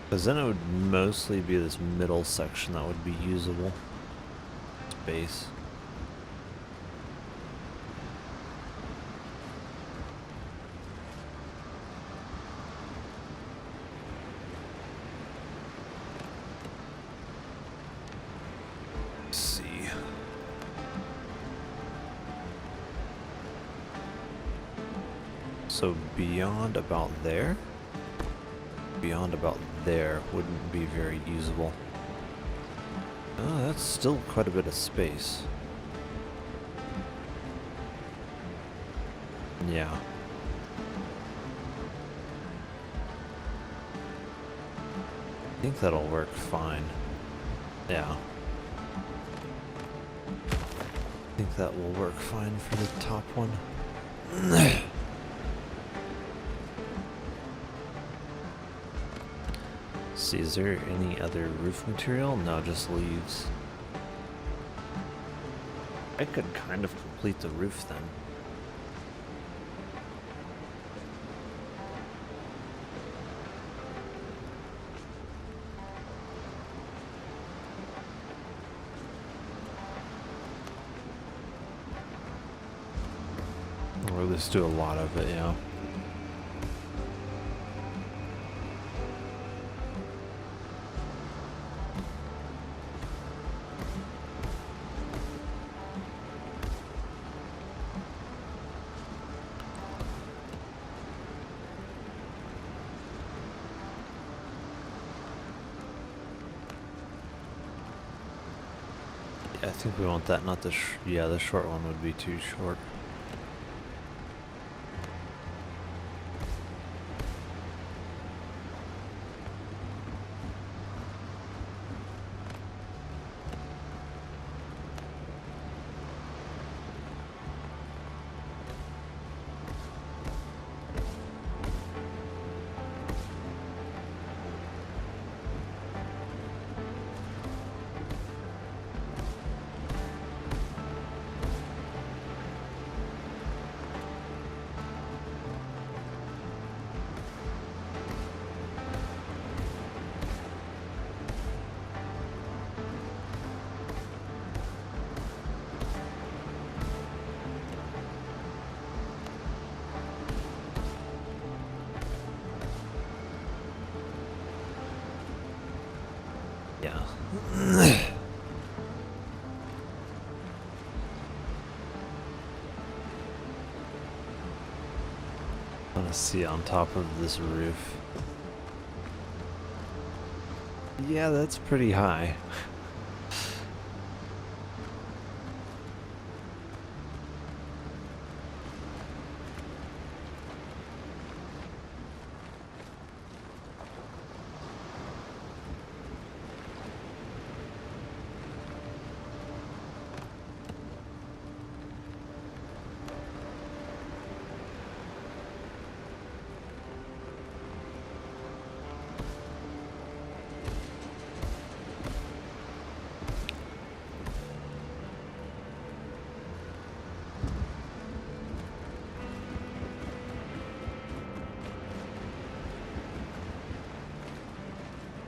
Because then it would mostly be this middle section that would be usable space. So beyond about there wouldn't be very usable. Oh, that's still quite a bit of space. Yeah. I think that'll work fine. Yeah. I think that will work fine for the top one. See, is there any other roof material? No, just leaves. I could kind of complete the roof then. Or at least do a lot of it, yeah. I think we want that, not the yeah, the short one would be too short. Yeah. I want to see on top of this roof. Yeah, that's pretty high.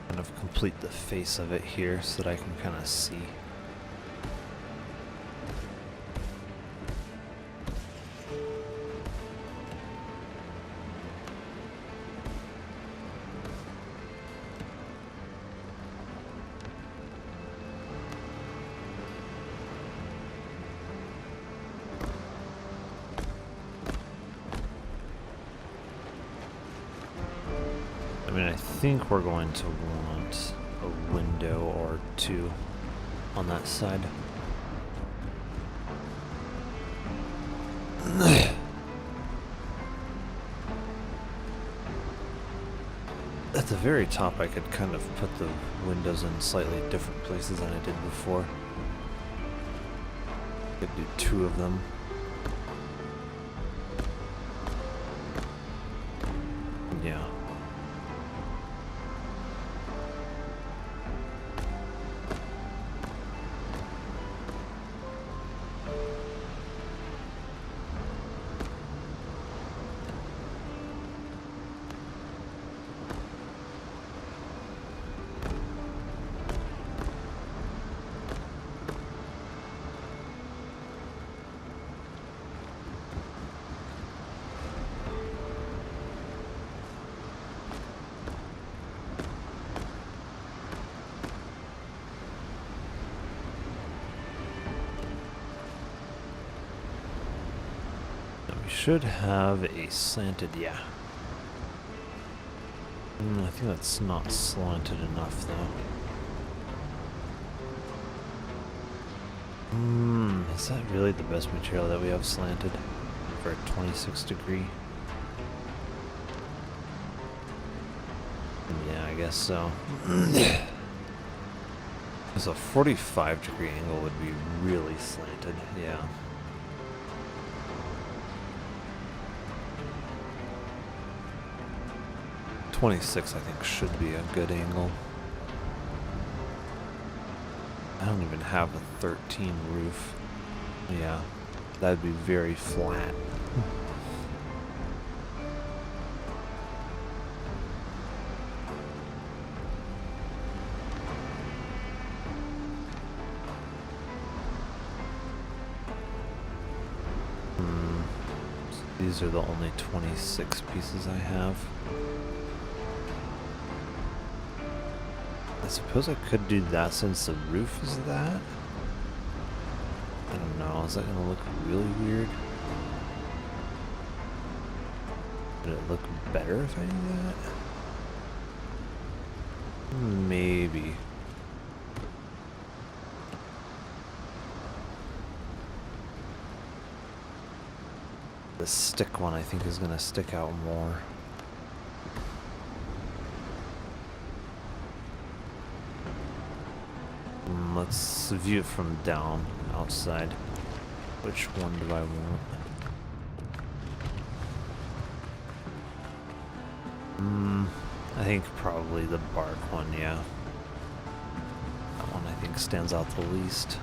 Kind of complete the face of it here so that I can kind of see. I mean, I think we're going to want a window or two on that side. At the very top, I could kind of put the windows in slightly different places than I did before. Could do two of them. Yeah. Should have a slanted, yeah. I think that's not slanted enough though. Is that really the best material that we have slanted for a 26 degree? Yeah, I guess so. So a 45 degree angle would be really slanted, yeah. .26 I think should be a good angle. I don't even have a 13 roof. Yeah, that'd be very flat. These are the only 26 pieces I have. I suppose I could do that since the roof is that. I don't know, is that gonna look really weird? Would it look better if I do that? Maybe. The stick one I think is gonna stick out more. Let's view it from down outside. Which one do I want? I think probably the bark one, yeah. That one I think stands out the least.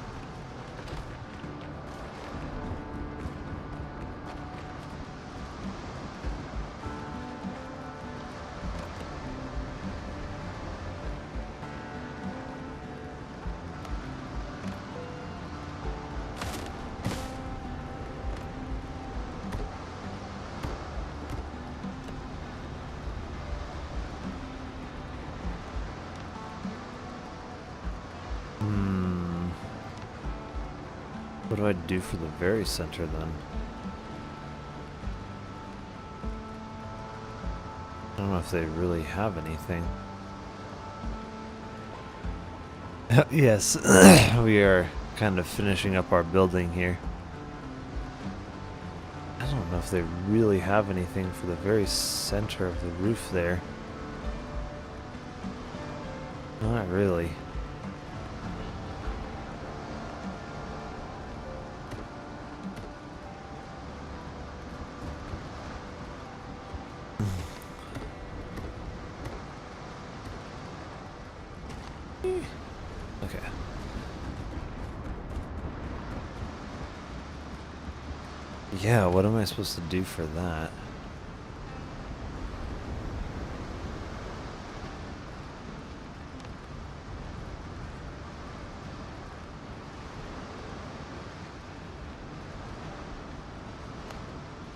What do I do for the very center then? I don't know if they really have anything. Yes, we are kind of finishing up our building here. I don't know if they really have anything for the very center of the roof there. Not really. Okay. Yeah, what am I supposed to do for that?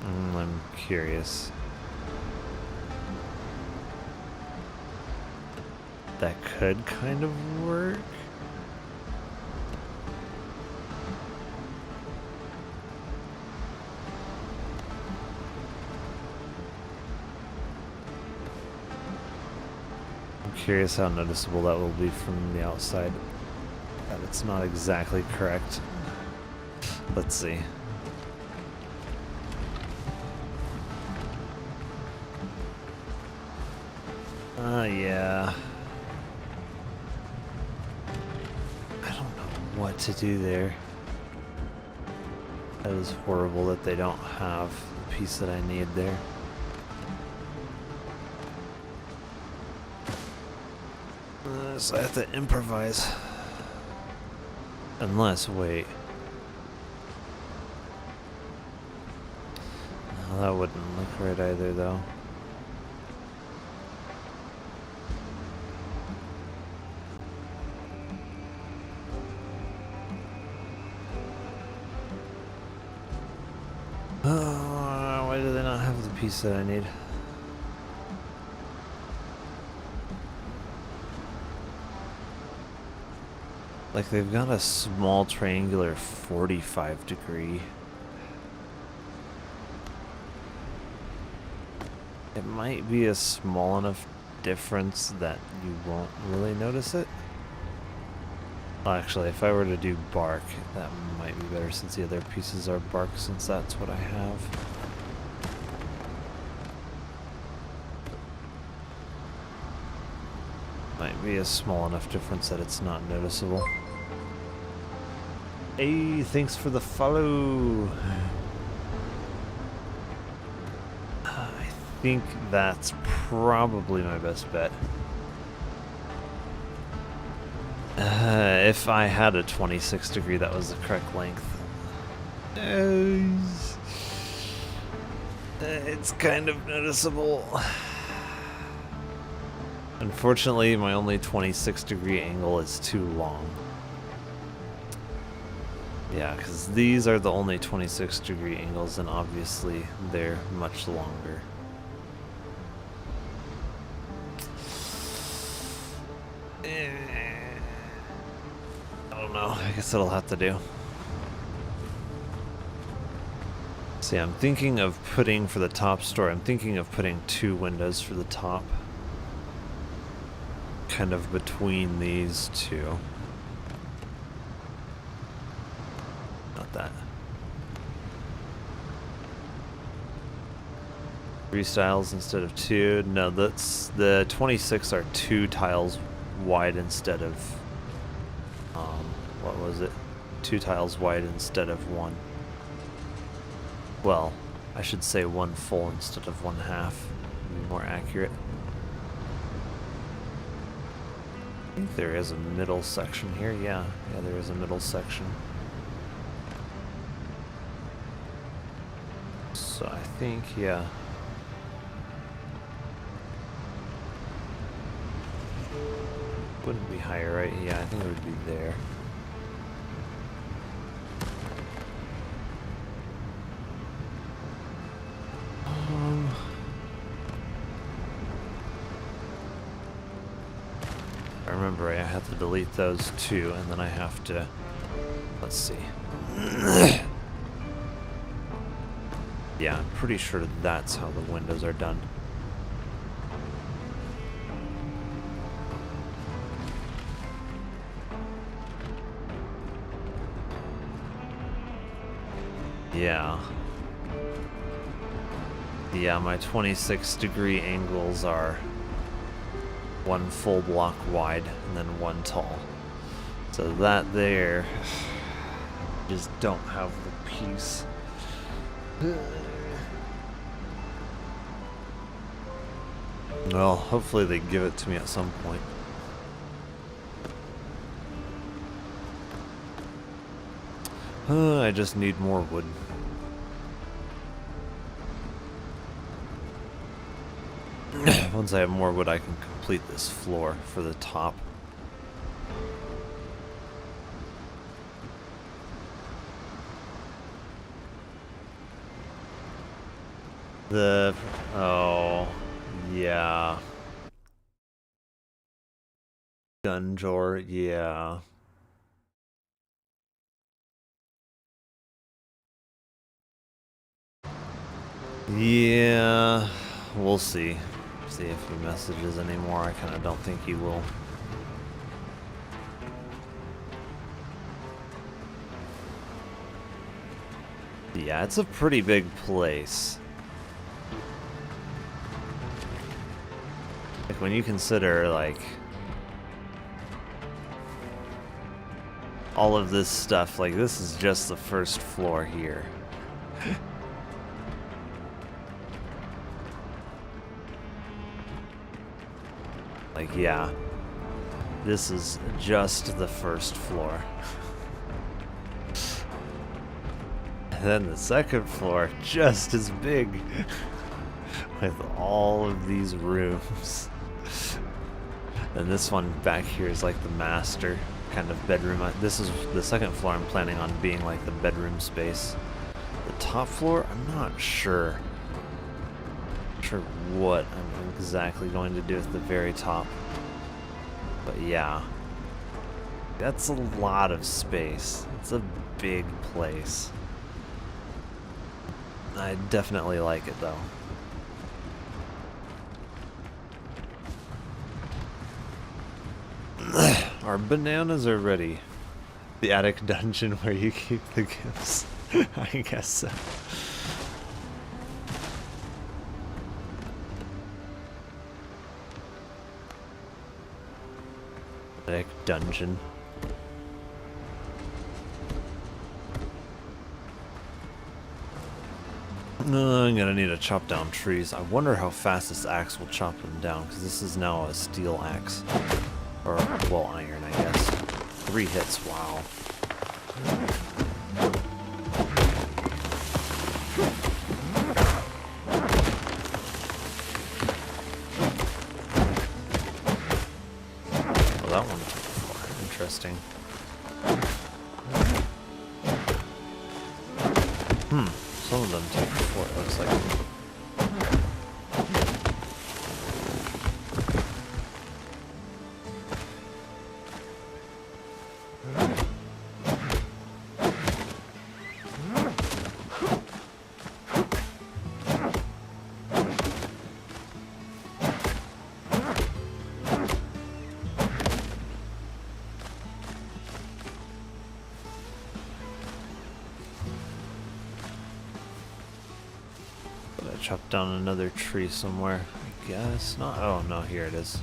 I'm curious. That could kind of work. I'm curious how noticeable that will be from the outside. That it's not exactly correct. Let's see. Yeah. I don't know what to do there. That is horrible that they don't have the piece that I need there. So I have to improvise. Unless, wait. No, that wouldn't look right either, though. Why do they not have the piece that I need? Like, they've got a small triangular 45 degree. It might be a small enough difference that you won't really notice it. Well, actually, if I were to do bark, that might be better since the other pieces are bark, since that's what I have. Might be a small enough difference that it's not noticeable. Hey, thanks for the follow. I think that's probably my best bet. If I had a 26 degree, that was the correct length. It's kind of noticeable. Unfortunately, my only 26 degree angle is too long. Yeah, because these are the only 26 degree angles, and obviously they're much longer. I don't know, I guess it'll have to do. See, I'm thinking of putting, for the top story, I'm thinking of putting 2 windows for the top. Kind of between these two. Not that. 3 tiles instead of 2. No, that's the 26 are 2 tiles wide instead of what was it? 2 tiles wide instead of 1. Well, I should say 1 full instead of 1 half. Be more accurate. I think there is a middle section here. Yeah, there is a middle section. So I think, yeah. Wouldn't be higher, right? Yeah, I think it would be there. I remember I have to delete those 2, and then I have to, let's see. Yeah, I'm pretty sure that's how the windows are done. Yeah. Yeah, my 26-degree angles are 1 full block wide and then 1 tall. So that there, just don't have the piece. Well, hopefully they give it to me at some point. I just need more wood. Once I have more wood, I can complete this floor for the top. Oh, yeah. Gun drawer, yeah. Yeah, we'll see. See if he messages anymore. I kind of don't think he will. Yeah, it's a pretty big place. Like when you consider like all of this stuff, like this is just the first floor here. Like, yeah, this is just the first floor. And then the second floor, just as big, with all of these rooms. And this one back here is like the master kind of bedroom. This is the second floor I'm planning on being like the bedroom space. The top floor, I'm not sure. Sure what I'm exactly going to do at the very top, but yeah, that's a lot of space. It's a big place. I definitely like it though. Our bananas are ready. The attic dungeon where you keep the gifts. I guess so. Dungeon. I'm gonna need to chop down trees. I wonder how fast this axe will chop them down, because this is now a steel axe. Or, well, iron, I guess. 3 hits, wow. That one took 4. Interesting. Some of them take 4, it looks like. chop down another tree somewhere. I guess not. Oh no, here it is.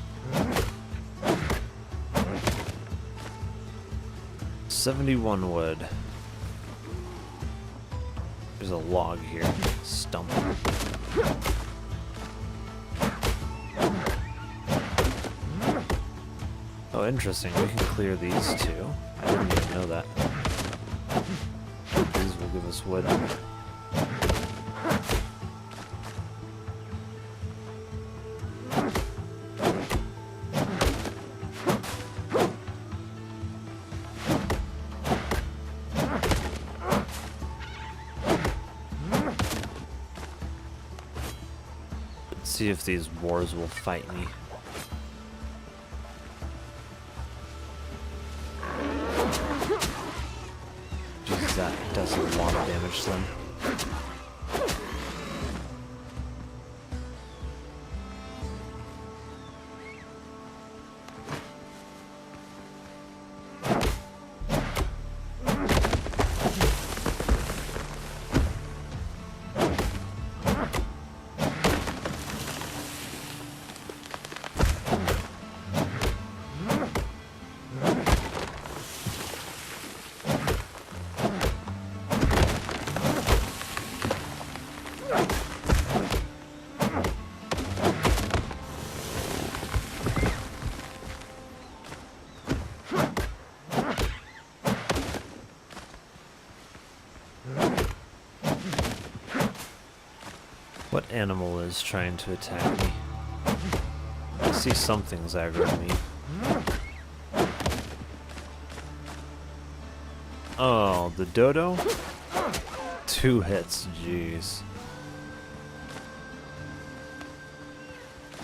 71 wood. There's a log here. Stump. Oh, interesting. We can clear these too. I didn't even know that. These will give us wood. Let's see if these boars will fight me. That does a lot of damage to them. What animal is trying to attack me? I see something's aggroing me. Oh, the dodo? 2 hits, jeez.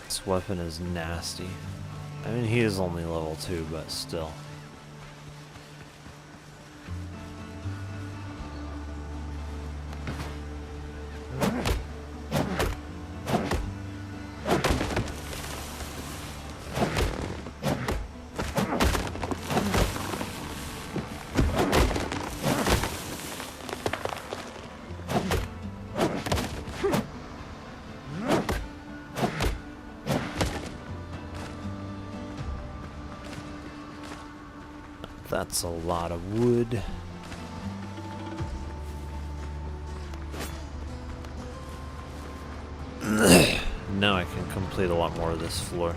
This weapon is nasty. I mean, he is only level 2, but still. That's a lot of wood. Now I can complete a lot more of this floor.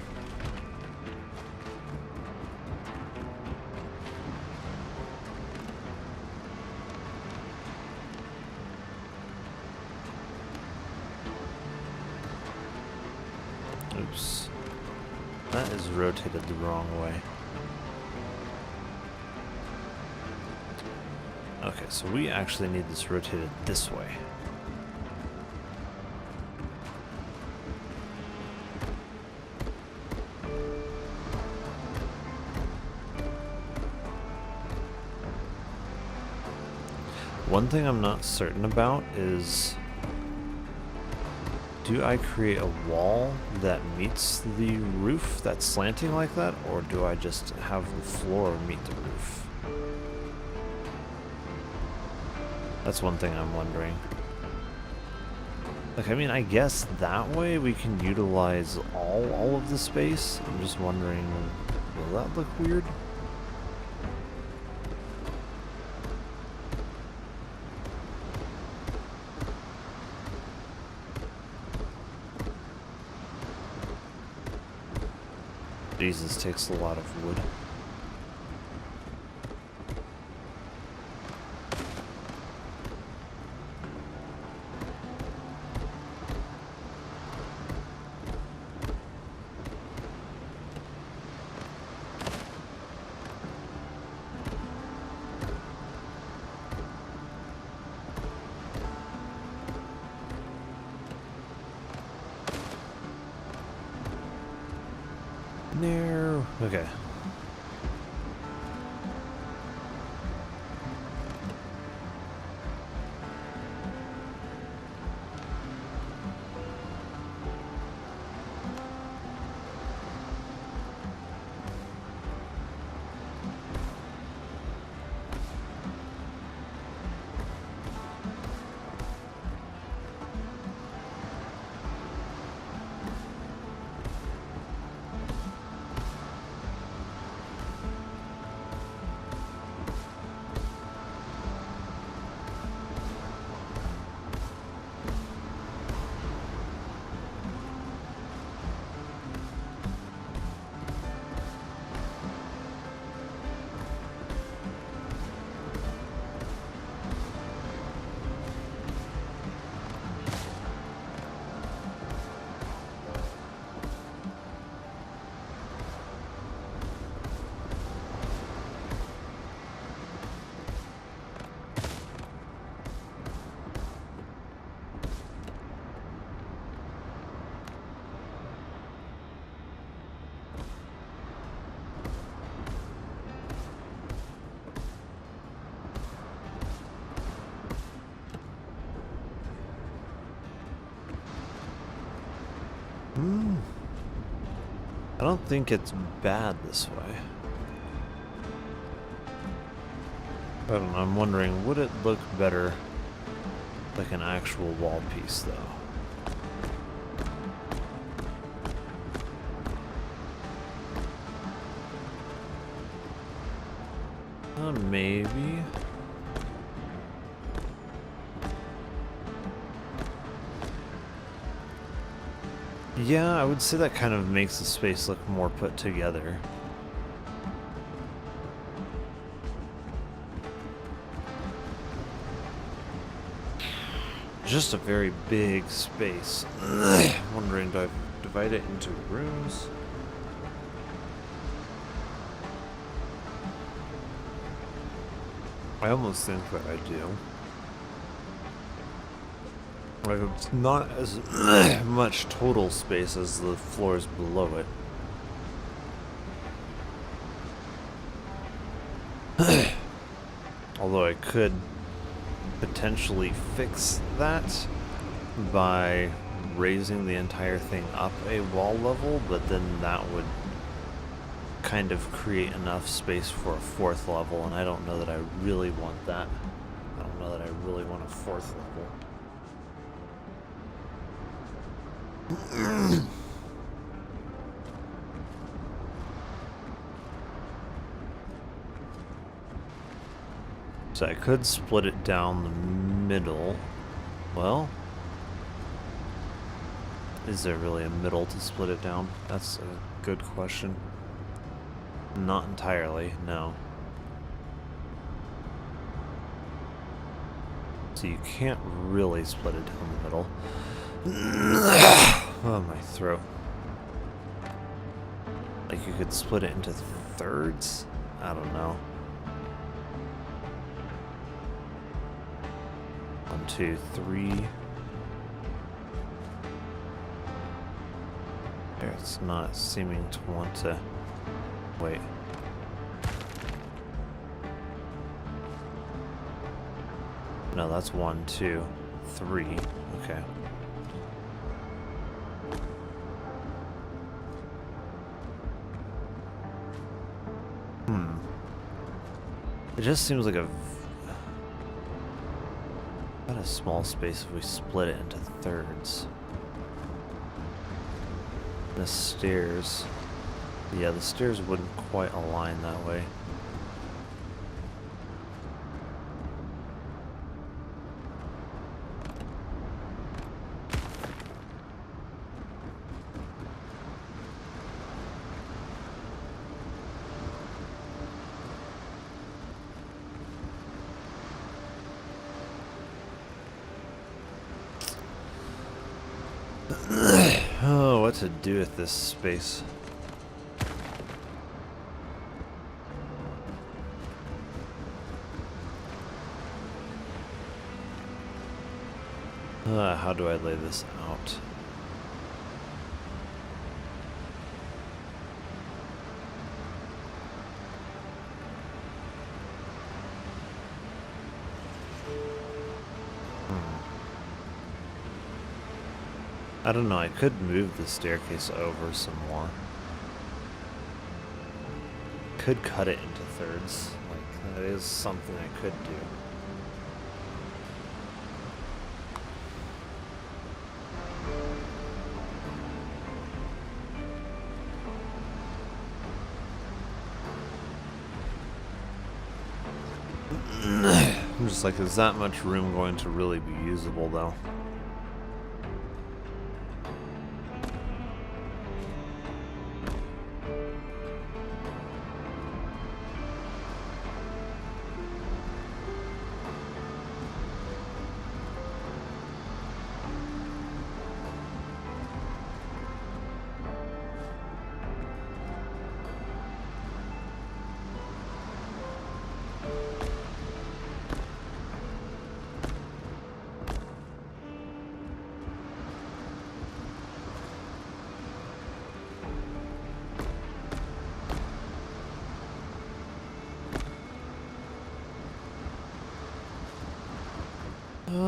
Oops. That is rotated the wrong way. Okay, so we actually need this rotated this way. One thing I'm not certain about is, do I create a wall that meets the roof that's slanting like that, or do I just have the floor meet the roof? That's one thing I'm wondering. Like, I mean, I guess that way we can utilize all of the space. I'm just wondering, will that look weird? Jesus, takes a lot of wood. No. Okay. I don't think it's bad this way. I don't know, I'm wondering, would it look better like an actual wall piece, though? Maybe. Yeah, I would say that kind of makes the space look more put together. Just a very big space. Wondering, do I divide it into rooms? I almost think that I do. Like, it's not as much total space as the floors below it. Although I could potentially fix that by raising the entire thing up a wall level, but then that would kind of create enough space for a fourth level, and I don't know that I really want that. I don't know that I really want a fourth level. So I could split it down the middle. Well, is there really a middle to split it down? That's a good question. Not entirely, no. So you can't really split it down the middle. Oh, my throat. Like you could split it into thirds? I don't know. 1, 2, 3. There, it's not seeming to want to. Wait. No, that's 1, 2, 3. Okay. It just seems like a small space if we split it into thirds. The stairs. Yeah, the stairs wouldn't quite align that way. Oh, what to do with this space? How do I lay this out? I don't know, I could move the staircase over some more. Could cut it into thirds. Like, that is something I could do. I'm just like, is that much room going to really be usable, though?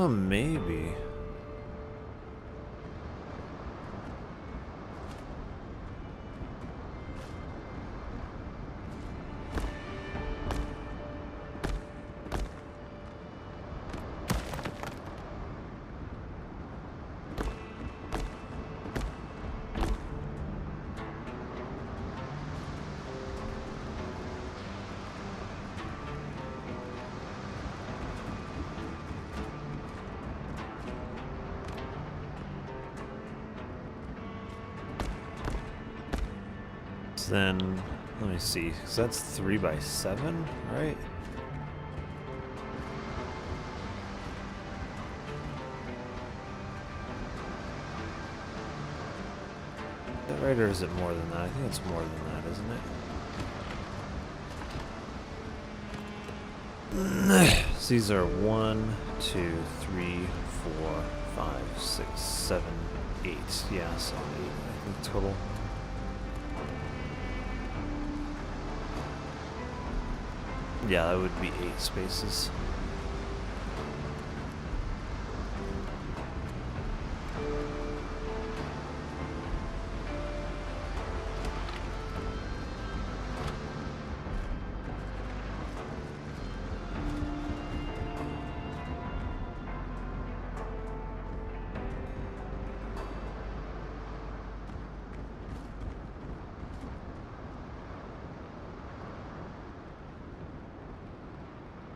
Maybe. So then, let me see, because that's 3 by 7, right? Is that right, or is it more than that? I think it's more than that, isn't it? So these are 1, 2, 3, 4, 5, 6, 7, 8. Yeah, so 8, I think total. Yeah, that would be 8 spaces.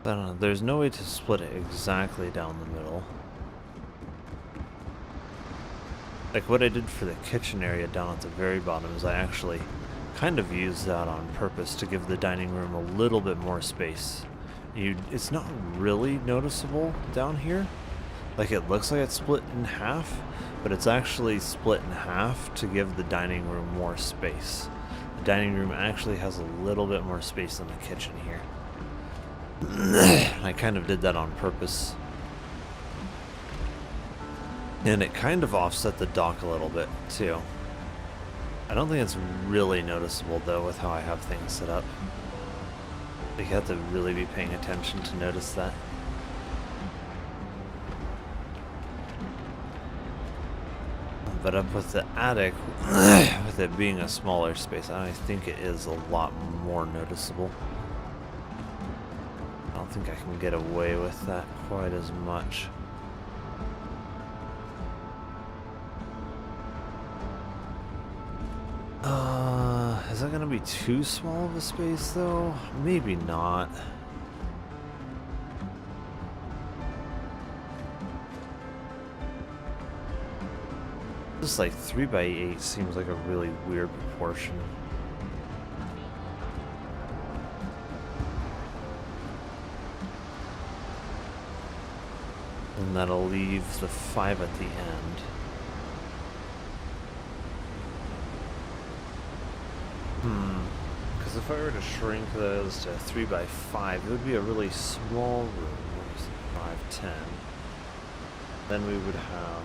I don't know, there's no way to split it exactly down the middle. Like what I did for the kitchen area down at the very bottom is I actually kind of used that on purpose to give the dining room a little bit more space. It's not really noticeable down here. Like it looks like it's split in half, but it's actually split in half to give the dining room more space. The dining room actually has a little bit more space than the kitchen here. I kind of did that on purpose. And it kind of offset the dock a little bit, too. I don't think it's really noticeable, though, with how I have things set up. You have to really be paying attention to notice that. But up with the attic, with it being a smaller space, I think it is a lot more noticeable. I don't think I can get away with that quite as much. Is that gonna be too small of a space though? Maybe not. Just like 3 by 8 seems like a really weird proportion. And that'll leave the 5 at the end. Because if I were to shrink those to 3 by 5, it would be a really small room. 5, 10. Then we would have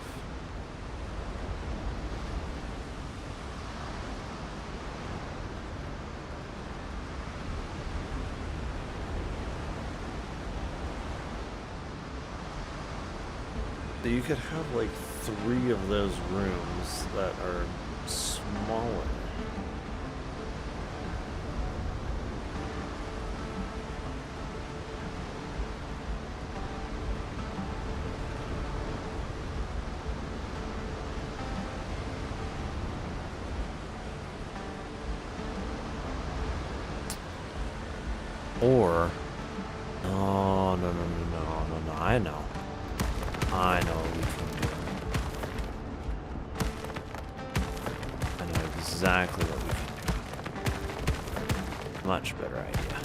you could have like 3 of those rooms that are smaller. Or no, I know what we can do. I know exactly what we can do. Much better idea.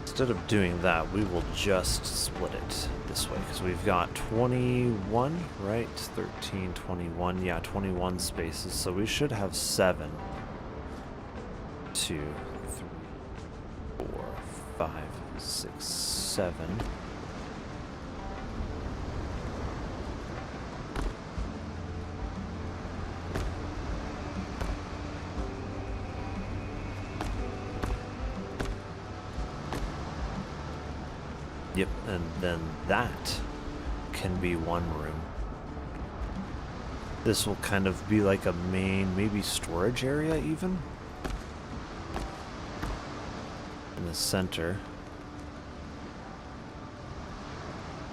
Instead of doing that, we will just split it this way, because we've got 21, right? 13, 21, yeah, 21 spaces, so we should have 7. 2, 3, 4, 5, 6, 7. Yep, and then that can be one room. This will kind of be like a main, maybe storage area even. In the center.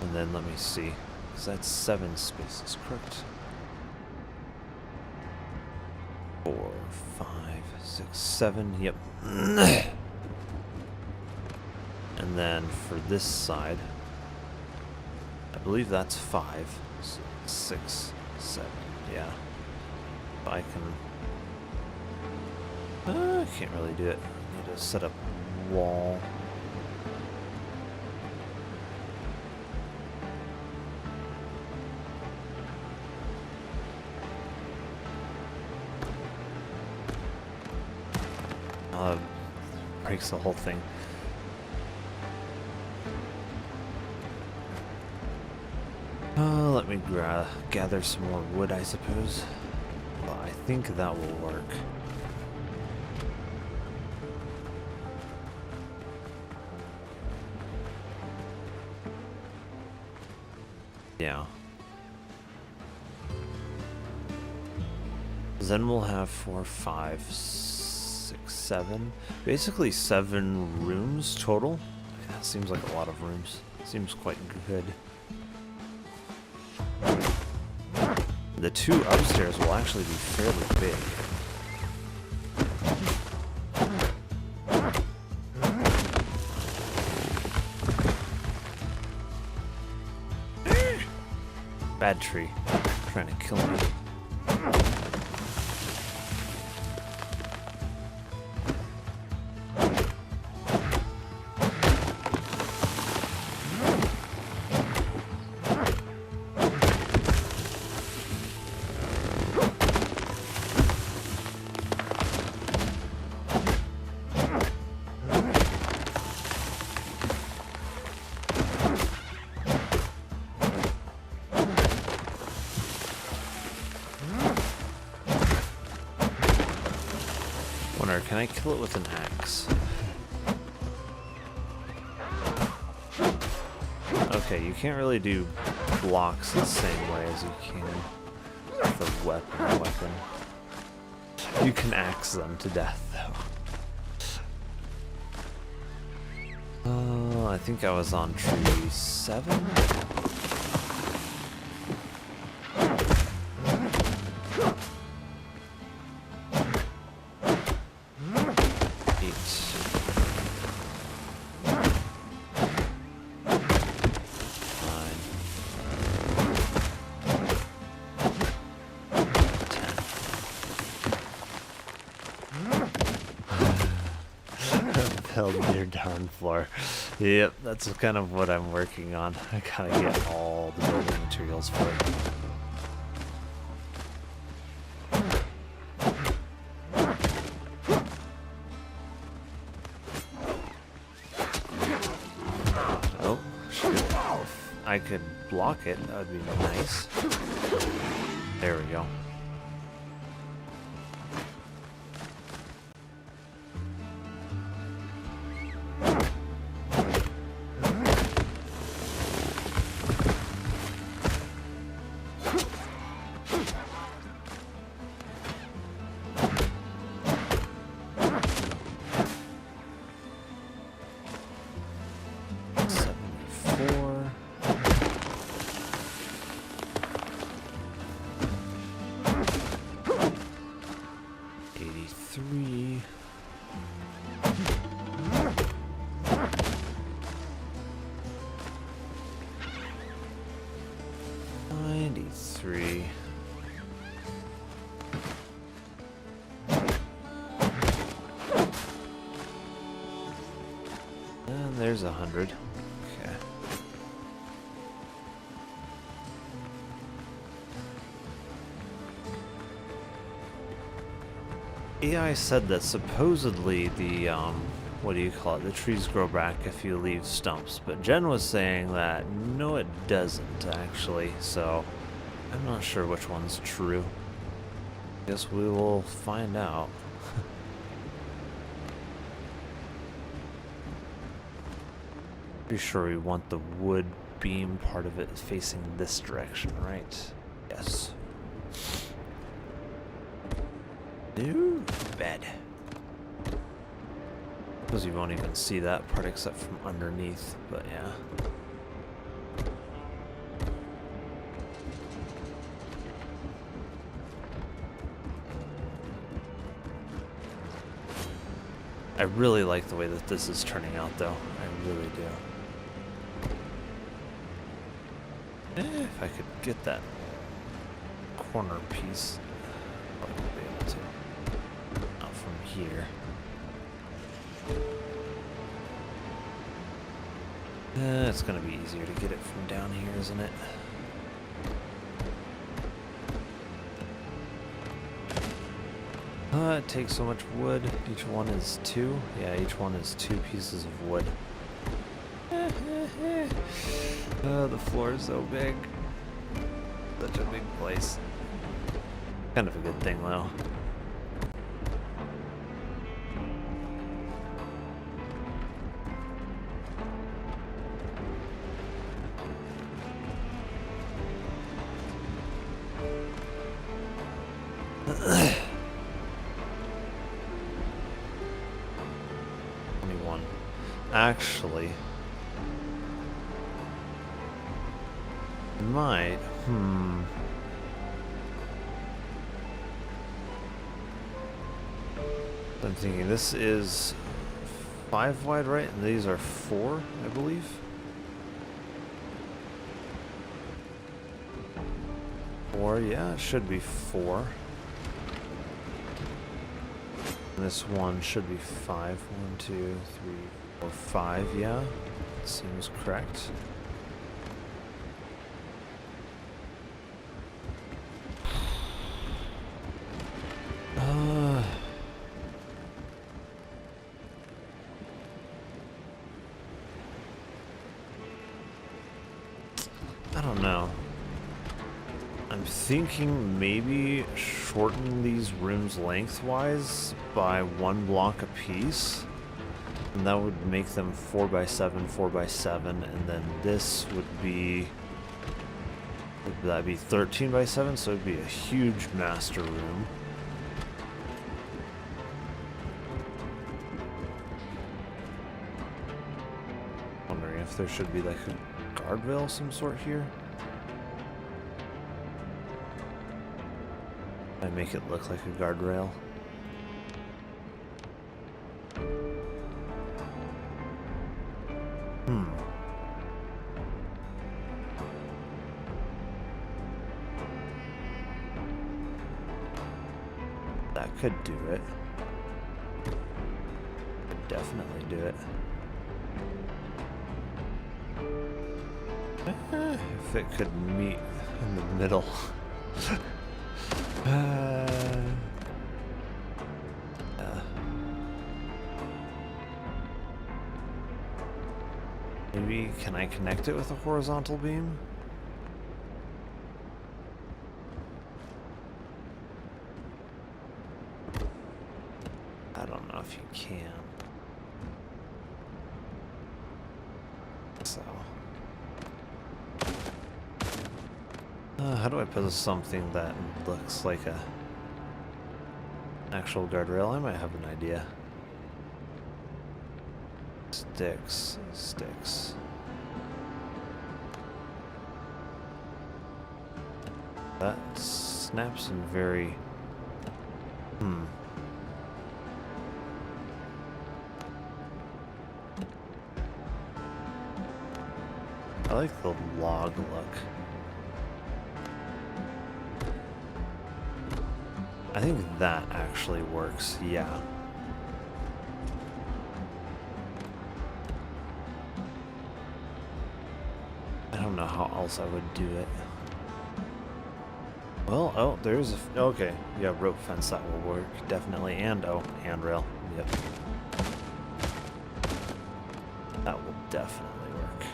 And then let me see, because that's 7 spaces, correct? 4, 5, 6, 7, yep. And then for this side, I believe that's 5, 6, 7, yeah. I can I can't really do it. I need to set up a wall. Breaks the whole thing. Let me gather some more wood, I suppose. Well, I think that will work. Yeah. Then we'll have 4, 5, 6, 7. Basically 7 rooms total. That seems like a lot of rooms. Seems quite good. The 2 upstairs will actually be fairly big. Bad tree. Trying to kill me. Can I kill it with an axe? Okay, you can't really do blocks the same way as you can with a weapon. You can axe them to death, though. I think I was on tree 7. Near down floor. Yep, that's kind of what I'm working on. I gotta get all the building materials for it. Oh, shoot. If I could block it, that would be nice. There we go. There's 100. Okay. AI said that supposedly the, what do you call it? The trees grow back if you leave stumps. But Jen was saying that no, it doesn't actually. So I'm not sure which one's true. Guess we will find out. Pretty sure we want the wood beam part of it facing this direction, right? Yes. New bed. Because you won't even see that part except from underneath, but yeah. I really like the way that this is turning out, though. I really do. If I could get that corner piece, I would be able to. Not from here. It's gonna be easier to get it from down here, isn't it? It takes so much wood. Each one is 2. Yeah, each one is 2 pieces of wood. The floor is so big. Such a big place. Kind of a good thing, though. Actually, might, I'm thinking this is 5 wide, right? And these are 4, I believe. Or, yeah, it should be 4. And this one should be 5. 1, 2, 3, 4, 5, yeah. Seems correct. I don't know. I'm thinking maybe shorten these rooms lengthwise by 1 block apiece. And that would make them 4x7, 4x7, and then this would be, would that be 13x7? So it'd be a huge master room. Wondering if there should be like a guardrail of some sort here. I make it look like a guardrail. That could do it. Could definitely do it. If it could meet in the middle. Yeah. Maybe, can I connect it with a horizontal beam? I don't know if you can. So. How do I put something that looks like a actual guardrail? I might have an idea. Sticks, sticks. That snaps in very... I like the log look. I think that actually works, yeah. I don't know how else I would do it. Well, oh, there's a... okay, yeah, rope fence, that will work, definitely. And, oh, handrail, yep. That will definitely work.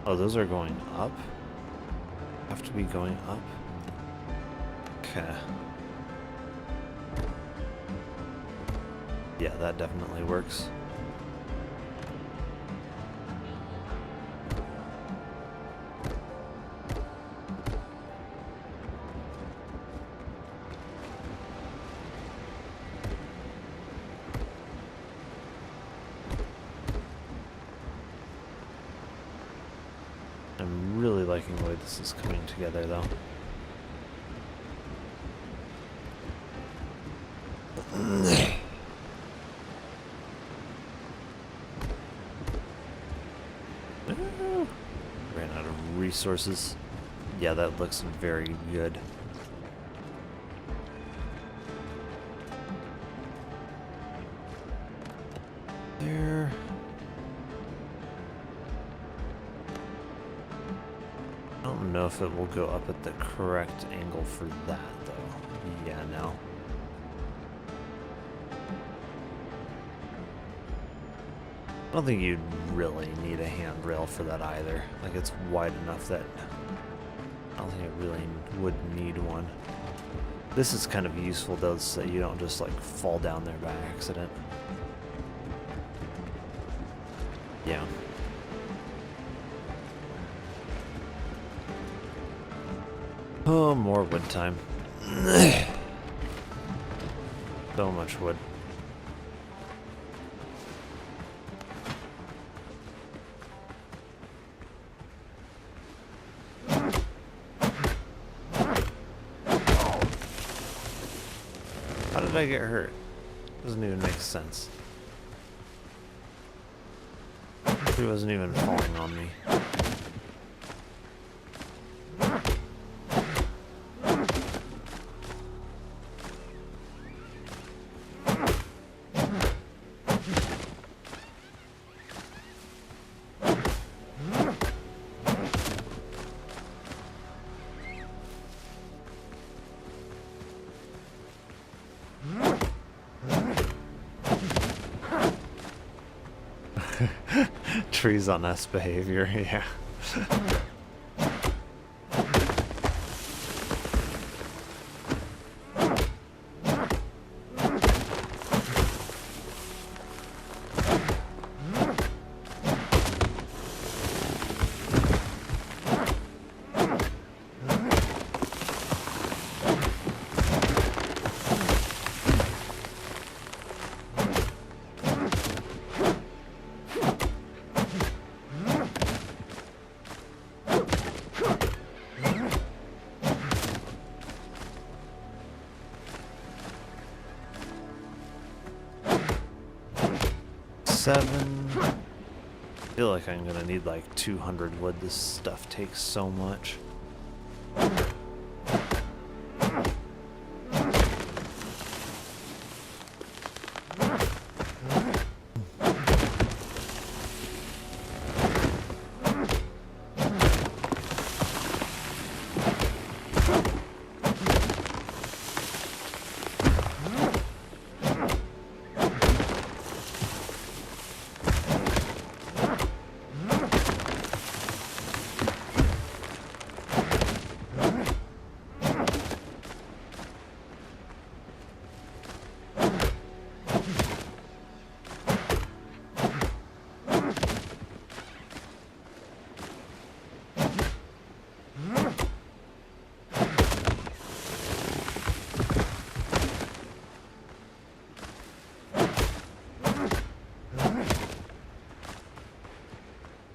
Oh, those are going up? Have to be going up? Okay. Yeah, that definitely works. I'm really liking the way this is coming together, though. Ran out of resources. Yeah, that looks very good. there. I don't know if it will go up at the correct angle for that, though. Yeah, no. I don't think you'd really need a handrail for that either. Like, it's wide enough that I don't think it really would need one. This is kind of useful, though, so that you don't just, like, fall down there by accident. Yeah. Oh, more wood time. So much wood. How did I get hurt? Doesn't even make sense. He wasn't even falling on me. Trees on us behavior, yeah. I feel like I'm gonna need like 200 wood. This stuff takes so much.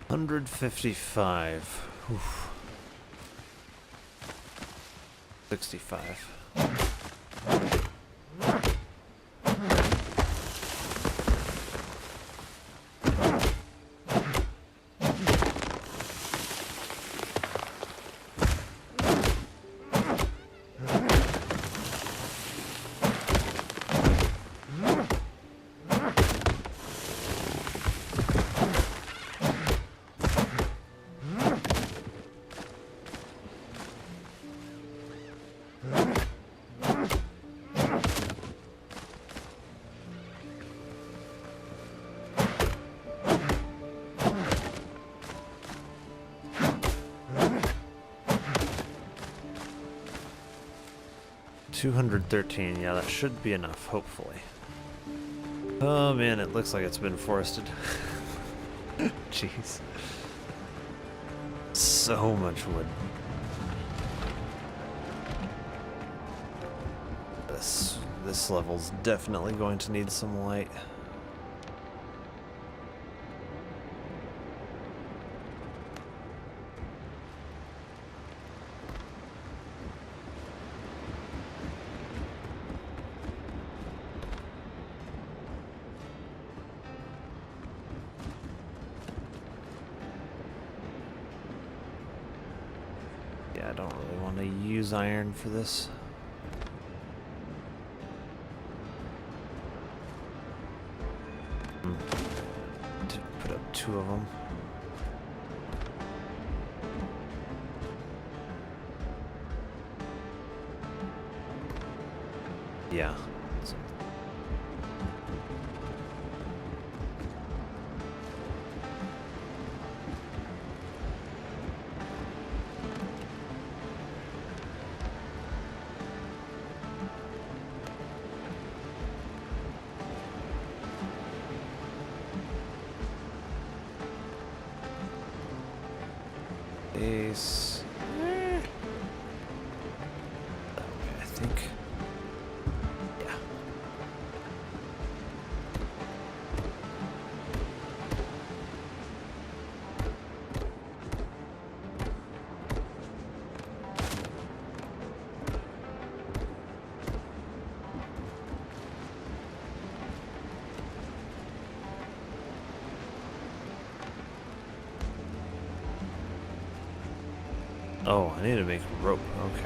$155. Oof. 65. $213, yeah, that should be enough, hopefully. Oh man, it looks like it's been forested. Jeez. So much wood. This level's definitely going to need some light. Yeah, I don't really want to use iron for this. Yeah. Ace. That way, I think. Yeah. Oh, I need to make rope. Okay.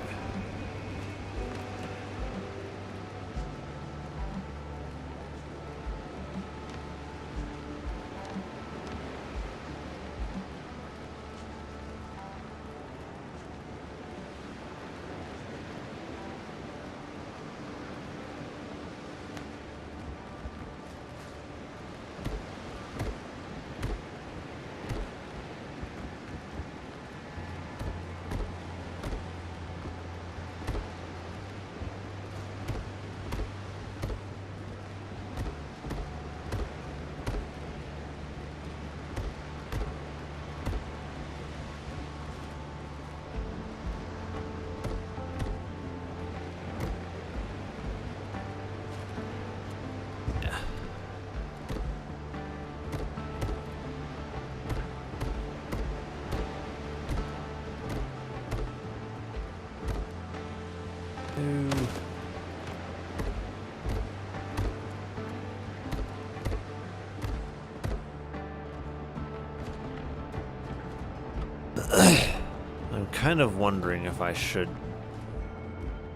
I'm kind of wondering if I should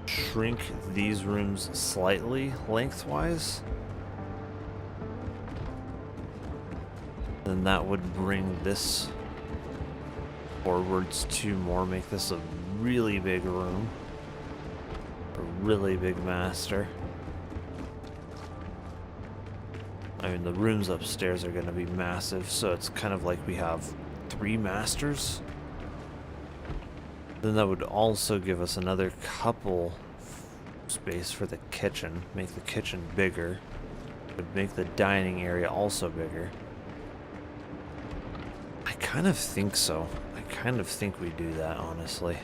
shrink these rooms slightly lengthwise. Then that would bring this forwards 2 more, make this a really big room. A really big master. I mean, the rooms upstairs are going to be massive, so it's kind of like we have 3 masters. Then that would also give us another couple space for the kitchen. Make the kitchen bigger. Would make the dining area also bigger. I kind of think so. I kind of think we do that, honestly.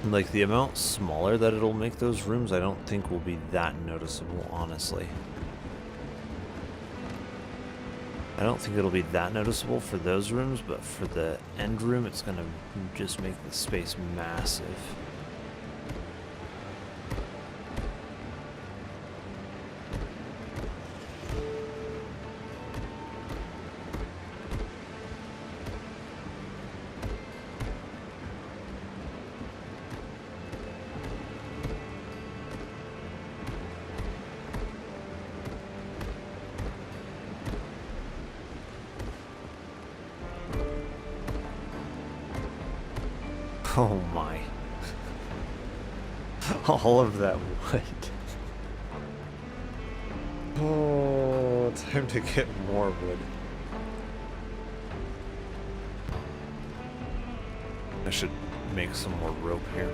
Like, the amount smaller that it'll make those rooms, I don't think will be that noticeable, honestly. I don't think it'll be that noticeable for those rooms, but for the end room, it's gonna just make the space massive. Oh my. All of that wood. Oh, time to get more wood. I should make some more rope here.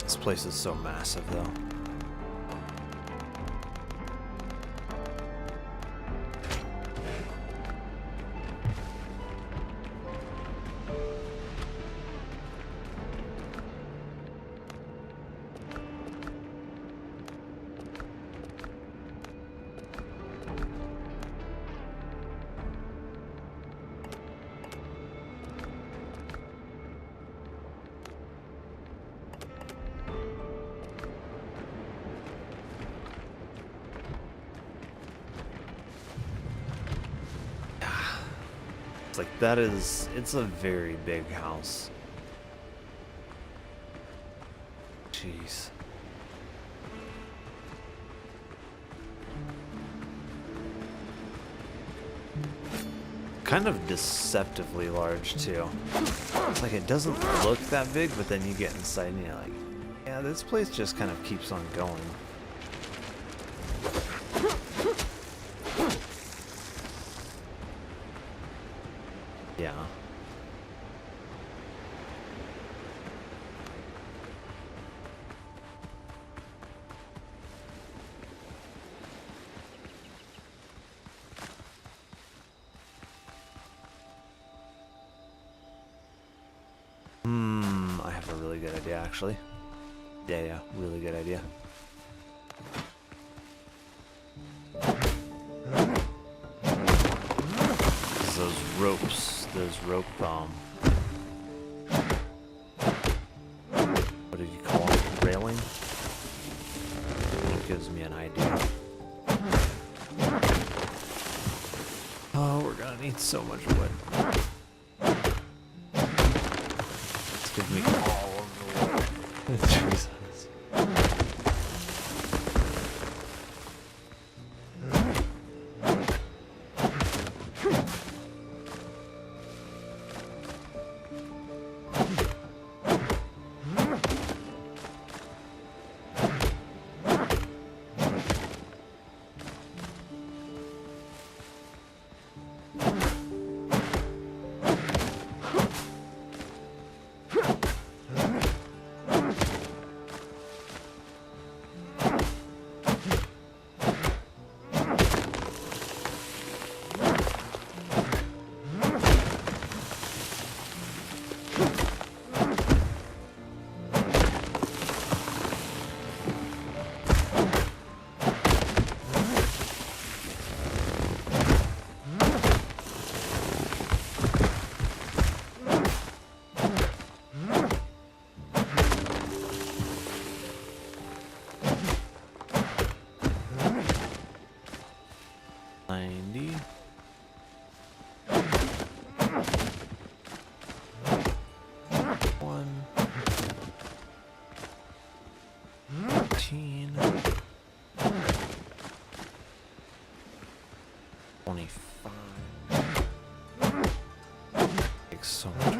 This place is so massive, though. Like, that is, it's a very big house. Jeez. kind of deceptively large too. It's like it doesn't look that big, but then you get inside and you're like, yeah, this place just kind of keeps on going. Yeah. I have a really good idea, actually. Yeah, really good idea. Those ropes, what did you call it? Railing? It gives me an idea. Oh, we're gonna need so much wood. Give me all of the wood. Jesus. So much wood.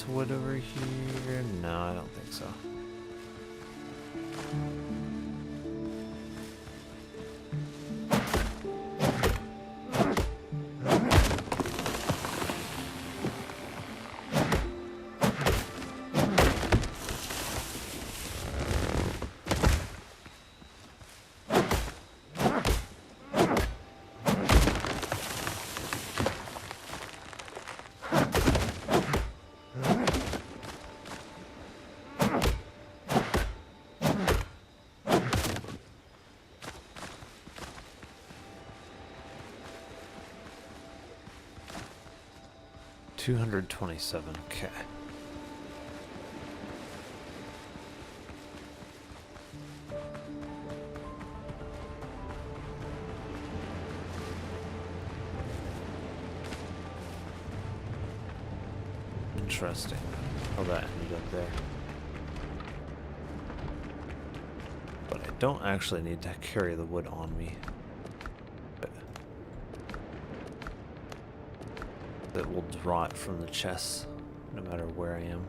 Wood over here? No, I don't think so. $227. Okay. Interesting how that ended up there. But I don't actually need to carry the wood on me. That will draw it from the chest no matter where I am.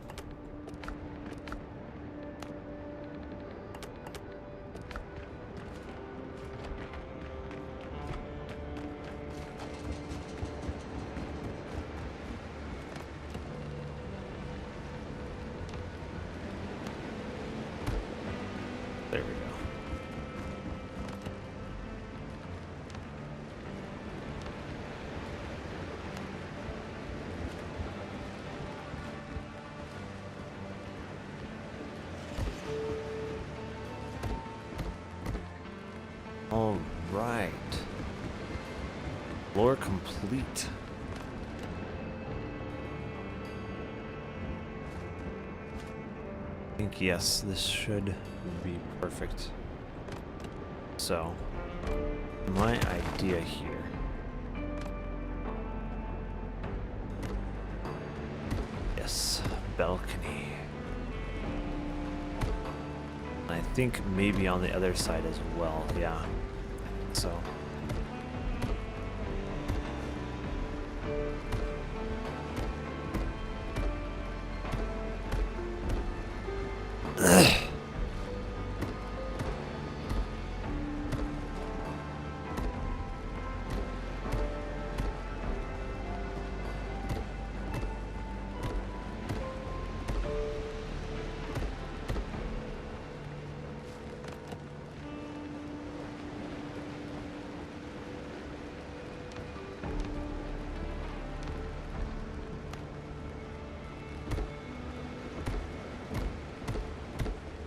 complete. I think, yes, this should be perfect. So, my idea here. Yes, balcony. I think maybe on the other side as well, yeah. So.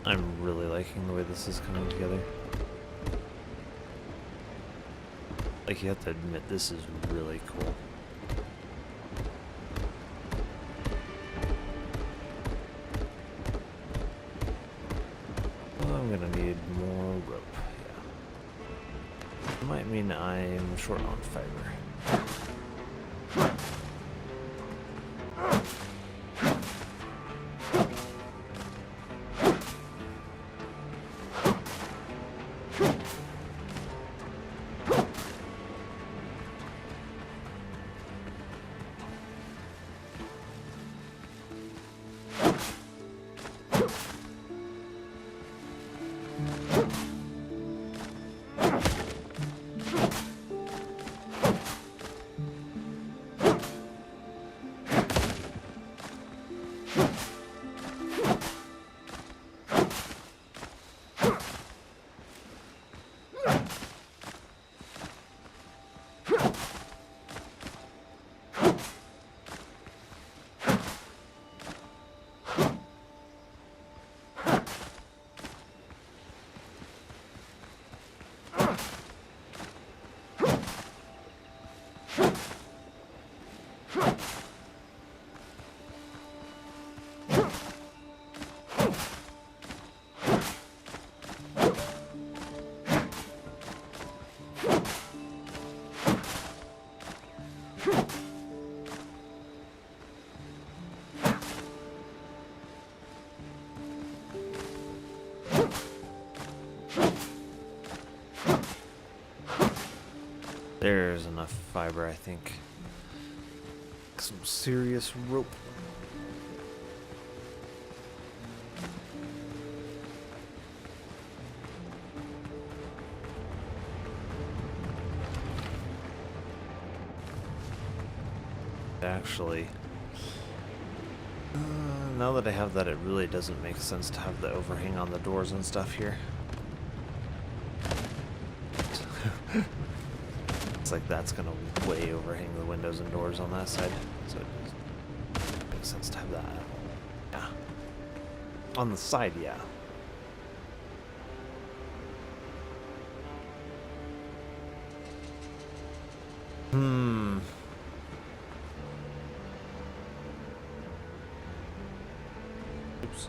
I'm really liking the way this is coming together. Like, you have to admit, this is really cool. I'm gonna need more rope, yeah. Might mean I'm short on fiber. There's enough fiber, I think. Some serious rope. Actually, now that I have that, it really doesn't make sense to have the overhang on the doors and stuff here. It's like that's gonna way overhang the windows and doors on that side, so it doesn't make sense to have that. Yeah. On the side, yeah. Oops.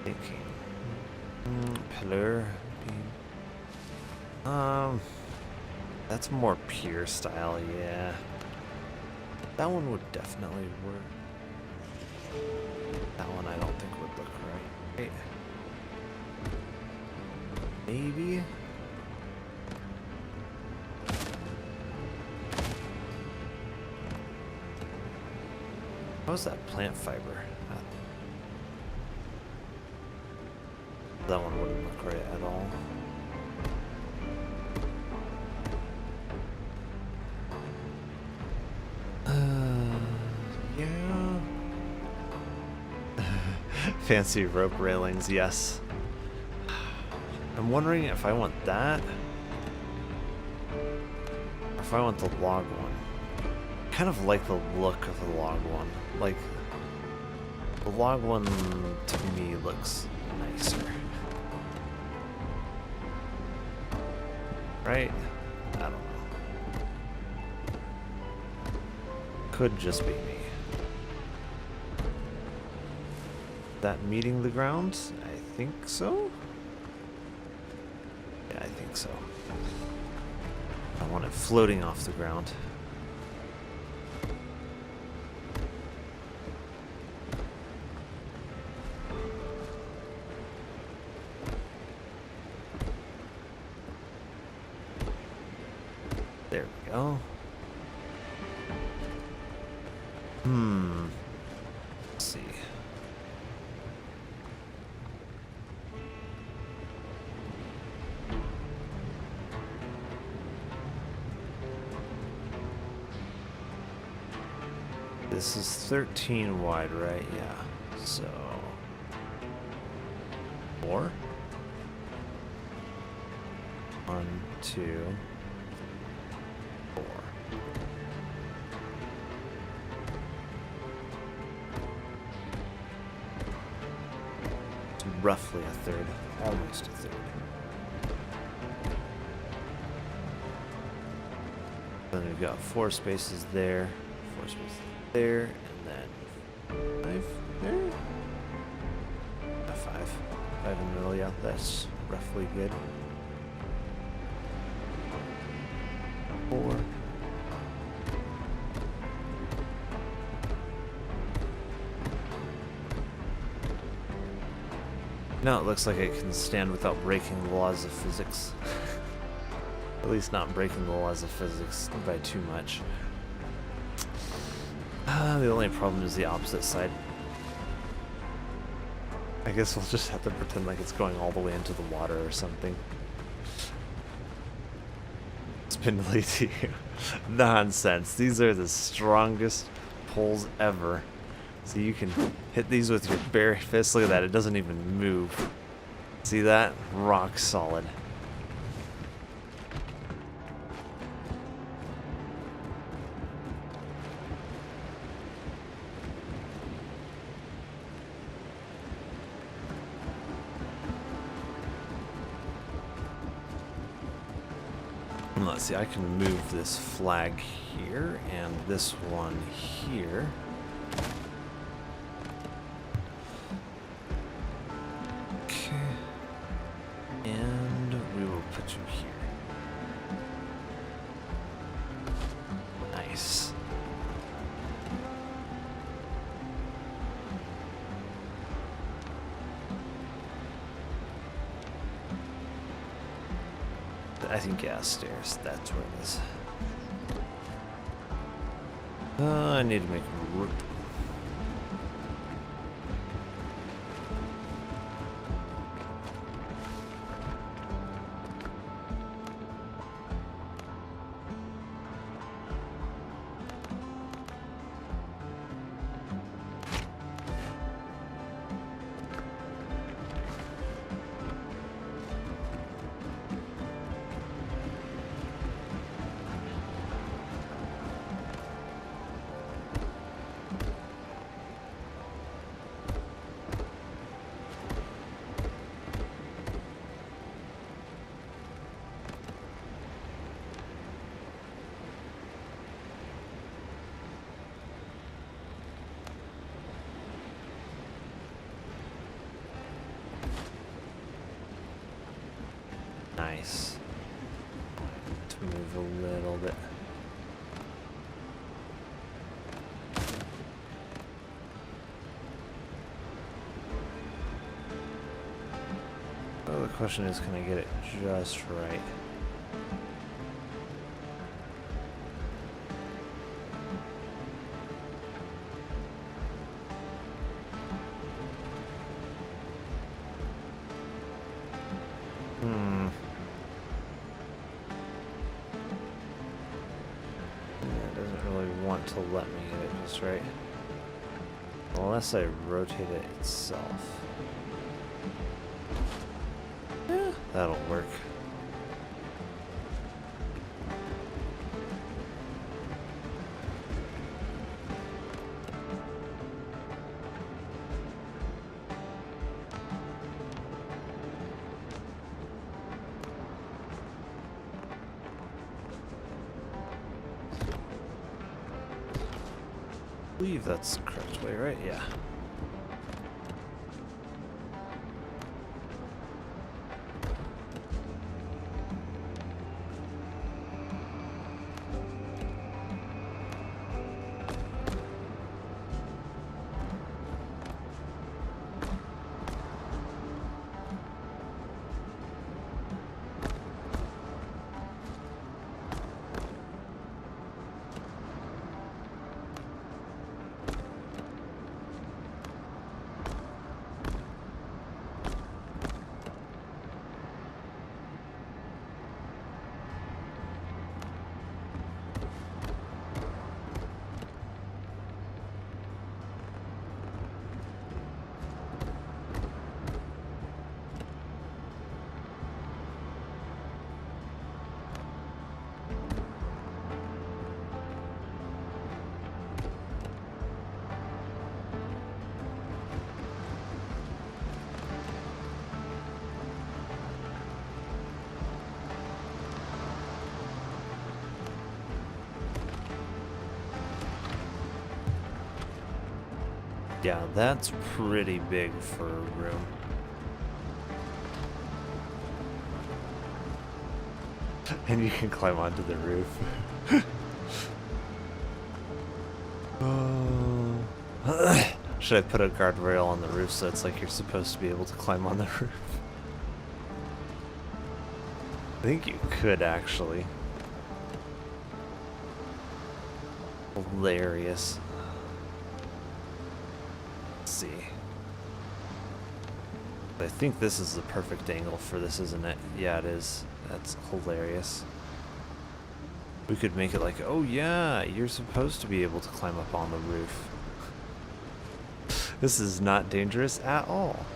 Thinking. Pillar. That's more pier style, yeah. That one would definitely work. That one I don't think would look right. Maybe? How's that plant fiber? That one wouldn't look right at all. Yeah. Fancy rope railings, yes. I'm wondering if I want that, or if I want the log one. I kind of like the look of the log one. Like, the log one to me looks nicer. Right? I don't know. could just be me. That meeting the ground? I think so? Yeah, I think so. I want it floating off the ground. There we go. Let's see. This is 13 wide, right? Yeah. So 4. 1, 2, 4. It's roughly a third, almost a third. Then we've got 4 spaces there, 4 spaces there, and then 5 there. 5 in the middle. Yeah, that's roughly good. 4. Now it looks like it can stand without breaking the laws of physics. At least not breaking the laws of physics by too much. The only problem is the opposite side. I guess we'll just have to pretend like it's going all the way into the water or something. Spindly to you. Nonsense. These are the strongest poles ever. So you can hit these with your bare fist. Look at that. It doesn't even move. See that? Rock solid. Let's see, I can move this flag here and this one here. Okay. And we will put you here. Nice. I think, yeah, stairs. That's where it is. I need to make a route. Nice. To move a little bit. Oh, the question is, can I get it just right? To let me get it just right. Unless I rotate it itself. Yeah, that'll work. believe that's the correct way, right? Yeah. Yeah, that's pretty big for a room. And you can climb onto the roof. Should I put a guardrail on the roof so it's like you're supposed to be able to climb on the roof? I think you could actually. Hilarious. See. I think this is the perfect angle for this, isn't it? Yeah, it is. That's hilarious. We could make it like, oh yeah, you're supposed to be able to climb up on the roof. This is not dangerous at all.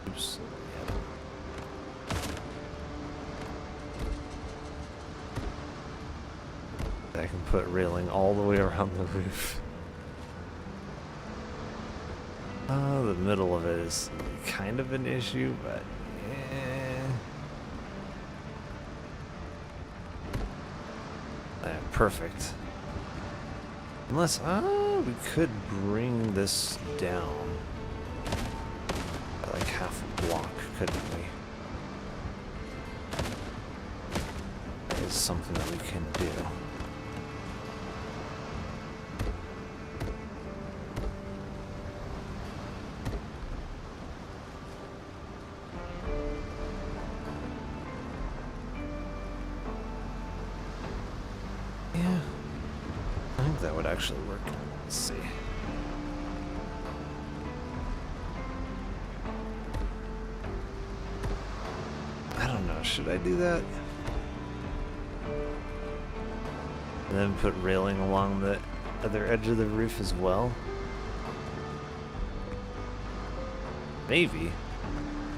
Oops. I can put railing all the way around the roof. The middle of it is kind of an issue, but perfect. Unless, we could bring this down by like half a block, couldn't we? That is something that we can do. Actually work. Let's see. I don't know. Should I do that? And then put railing along the other edge of the roof as well? Maybe.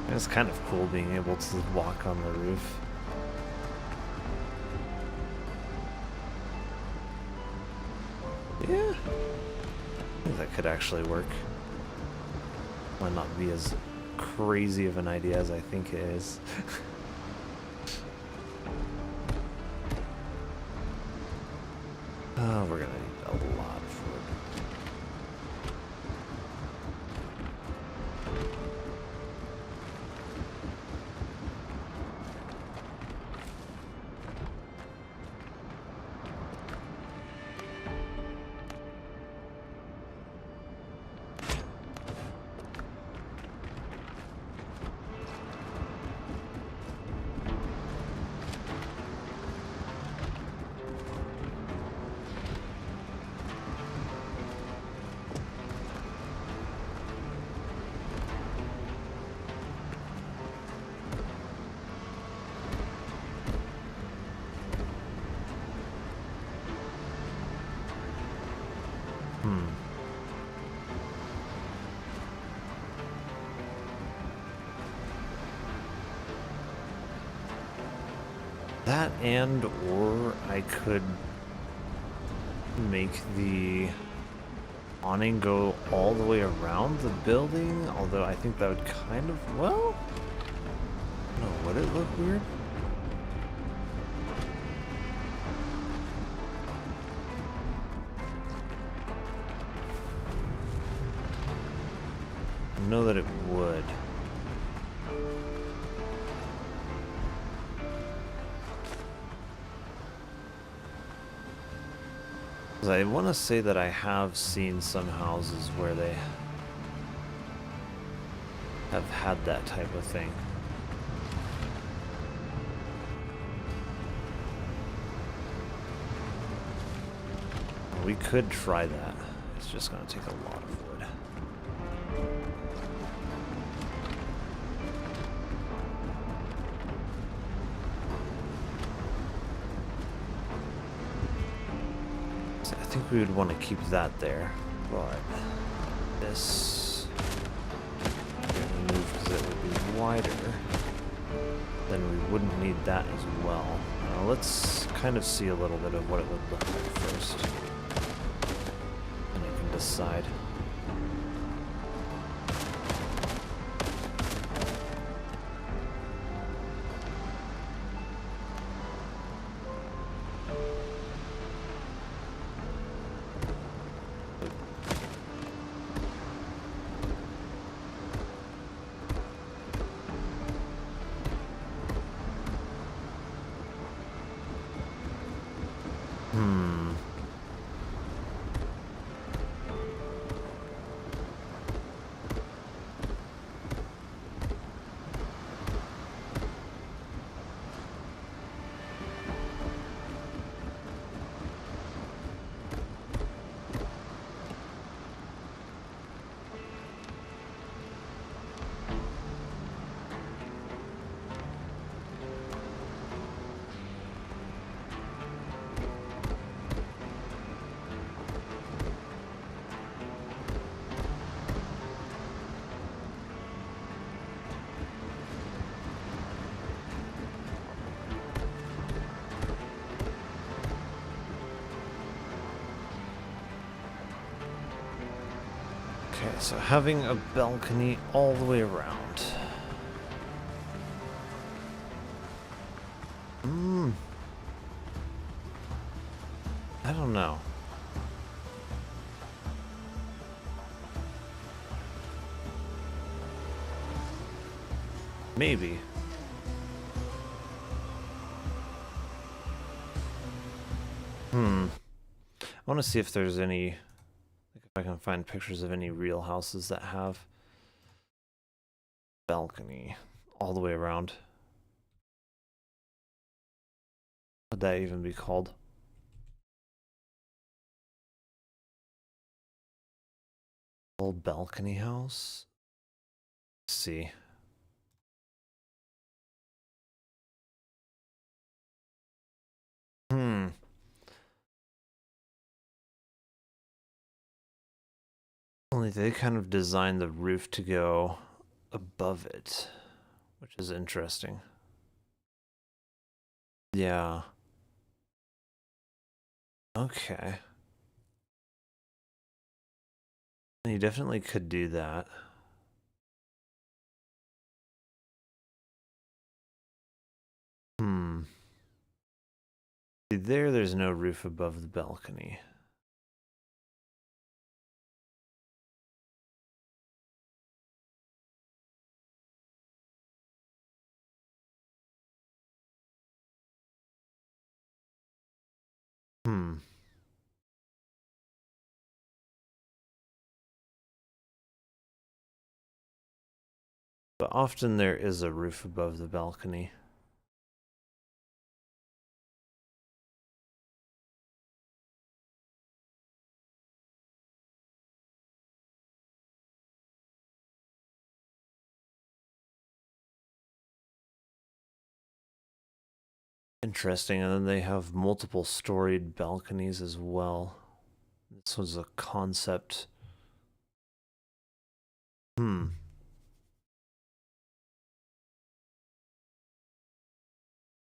It's kind of cool being able to walk on the roof. Yeah, I think that could actually work. Might not be as crazy of an idea as I think it is. Oh, we're gonna need a lot for it. That and or I could make the awning go all the way around the building, although I think that would kind of, well, no, would it look weird? don't know that it would. 'Cause I want to say that I have seen some houses where they have had that type of thing. We could try that. It's just going to take a lot of wood. So I think we would want to keep that there, but this move because it would be wider. Then we wouldn't need that as well. Now let's kind of see a little bit of what it would look like first. And I can decide. Okay, so having a balcony all the way around. I don't know. Maybe. I want to see if there's any, like if I can find pictures of any real houses that have balcony all the way around. What would that even be called? Old balcony house? Let's see. Only they kind of designed the roof to go above it, which is interesting. Yeah. Okay. You definitely could do that. See, there's no roof above the balcony. But often there is a roof above the balcony. Interesting, and then they have multiple storied balconies as well. This was a concept.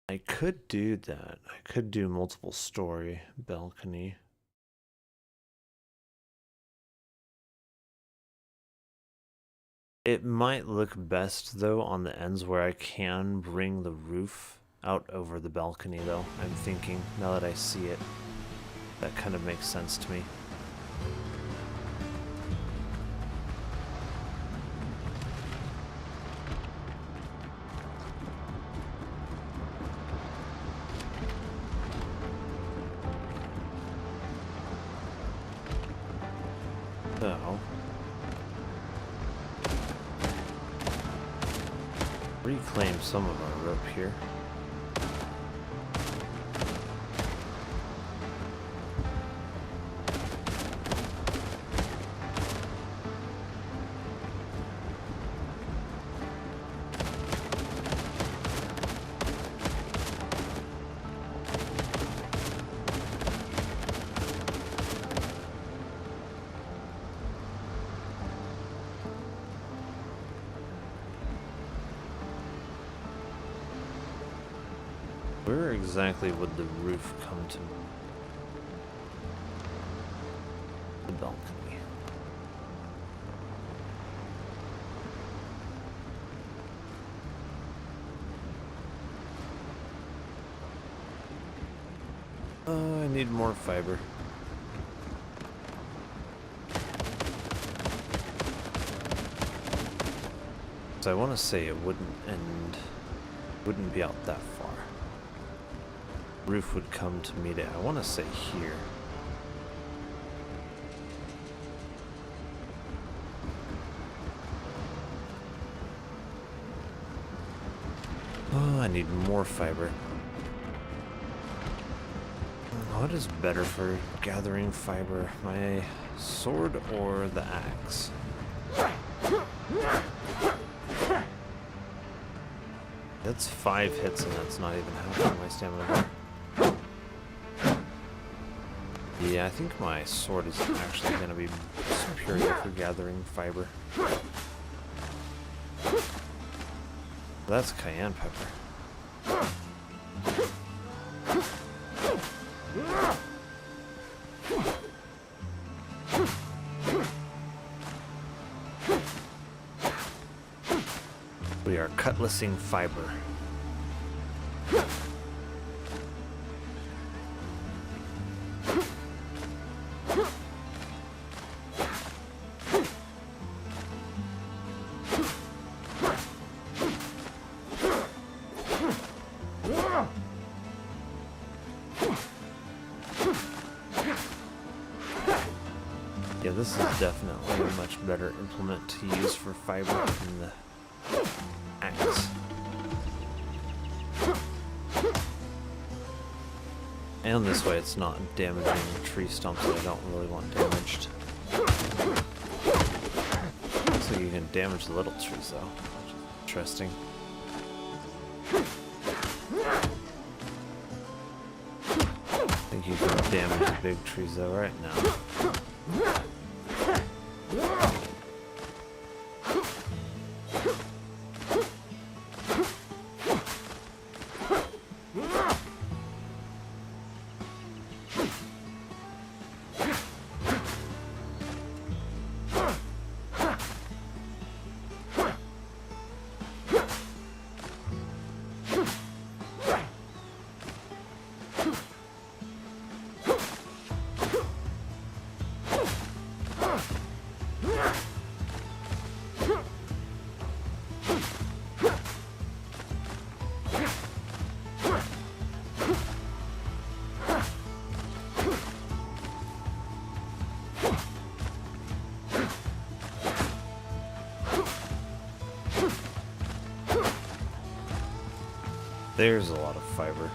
I could do that. I could do multiple story balcony. It might look best though on the ends where I can bring the roof out over the balcony though. I'm thinking now that I see it. That kind of makes sense to me. Reclaim some of our rope here. Where exactly would the roof come to? The balcony. I need more fiber. So I want to say it wouldn't be out that far. Roof would come to meet it. I want to say here. Oh, I need more fiber. What is better for gathering fiber? My sword or the axe? That's 5 hits and that's not even half of my stamina bar. Yeah, I think my sword is actually going to be superior for gathering fiber. That's cayenne pepper. We are cutlassing fiber. Yeah, this is definitely a much better implement to use for fiber than the axe. And this way it's not damaging tree stumps that I don't really want damaged. So you can damage the little trees though, which is interesting. I think you can damage the big trees though right now. There's a lot of fiber.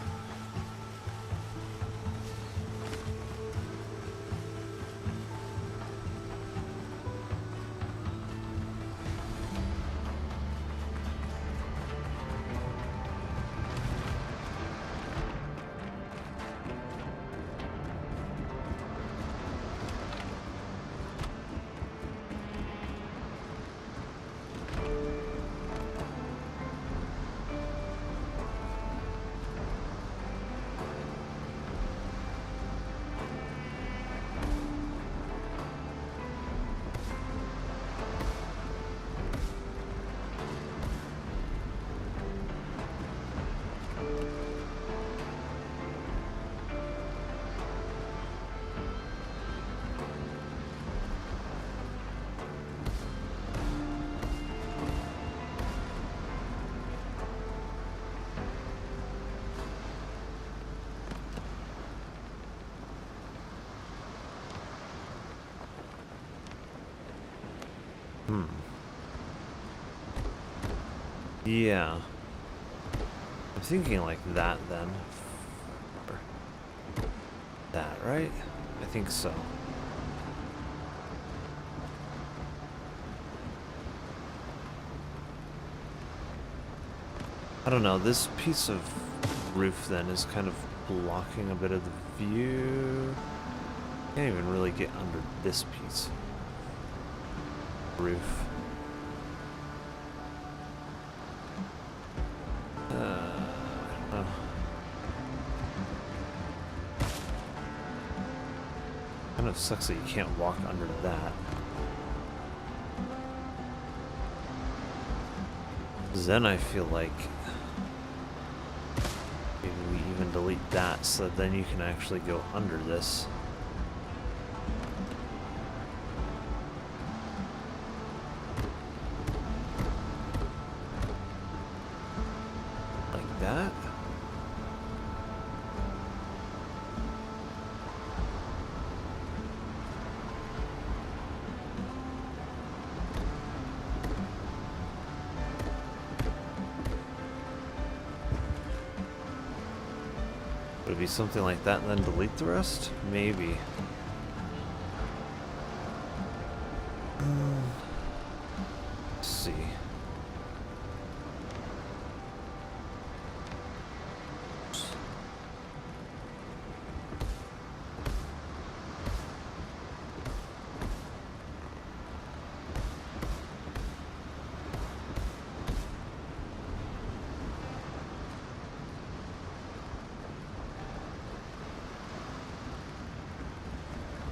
Yeah. I'm thinking like that then. That, right? I think so. I don't know, this piece of roof then is kind of blocking a bit of the view. Can't even really get under this piece. Roof. Oh. Kind of sucks that you can't walk under that. Then I feel like maybe we even delete that so that then you can actually go under this. Like that. Would it be something like that and then delete the rest? Maybe. Let's see.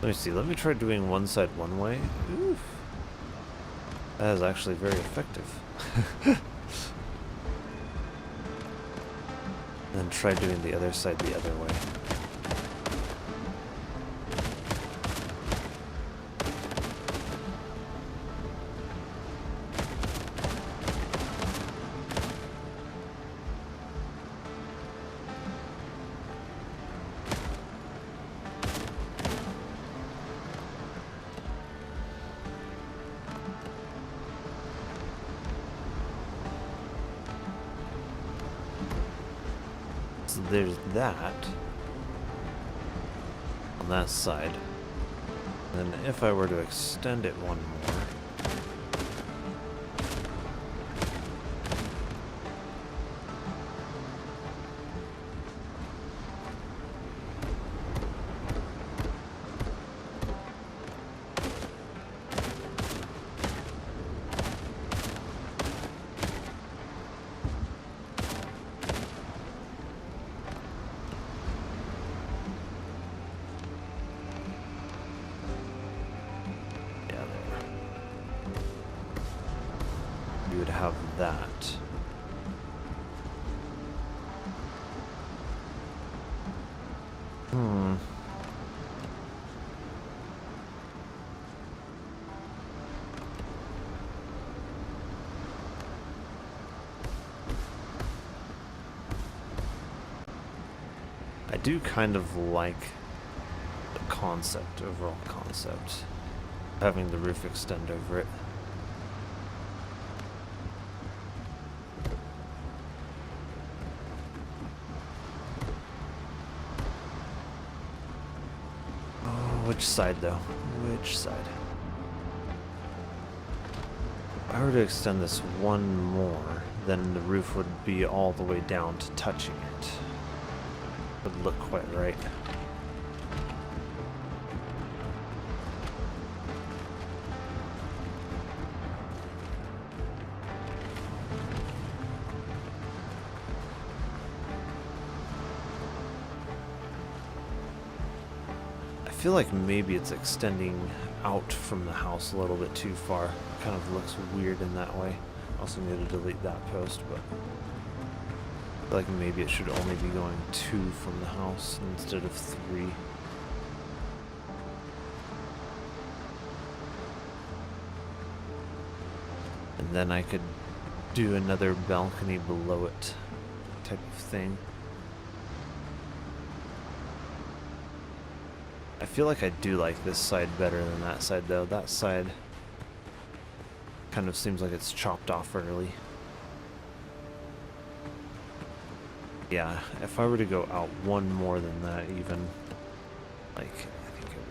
Let me see, let me try doing one side one way. Oof. That is actually very effective. Then try doing the other side the other way. So there's that on that side. And then if I were to extend it one more, you would have that. I do kind of like the concept, overall concept, having the roof extend over it. Which side though? Which side? If I were to extend this one more, then the roof would be all the way down to touching it. Would look quite right. I feel like maybe it's extending out from the house a little bit too far. It kind of looks weird in that way. Also need to delete that post, but I feel like maybe it should only be going 2 from the house instead of 3. And then I could do another balcony below it type of thing. I feel like I do like this side better than that side though. That side kind of seems like it's chopped off early. Yeah, if I were to go out one more than that even, like, I think it would...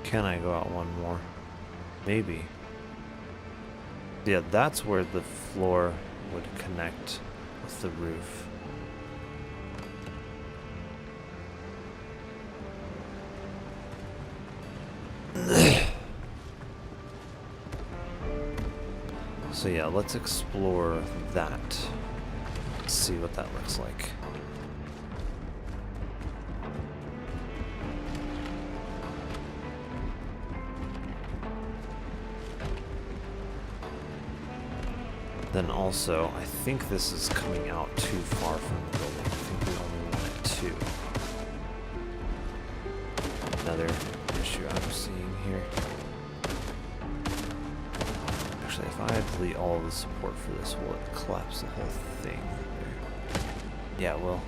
Can I go out one more? Maybe. Yeah, that's where the floor would connect with the roof. So yeah, let's explore that. See what that looks like. Then also, I think this is coming out too far from the building. I think we only want it to. Another issue I'm seeing here. Actually, if I delete all the support for this, will it collapse the whole thing? There. Yeah, it will.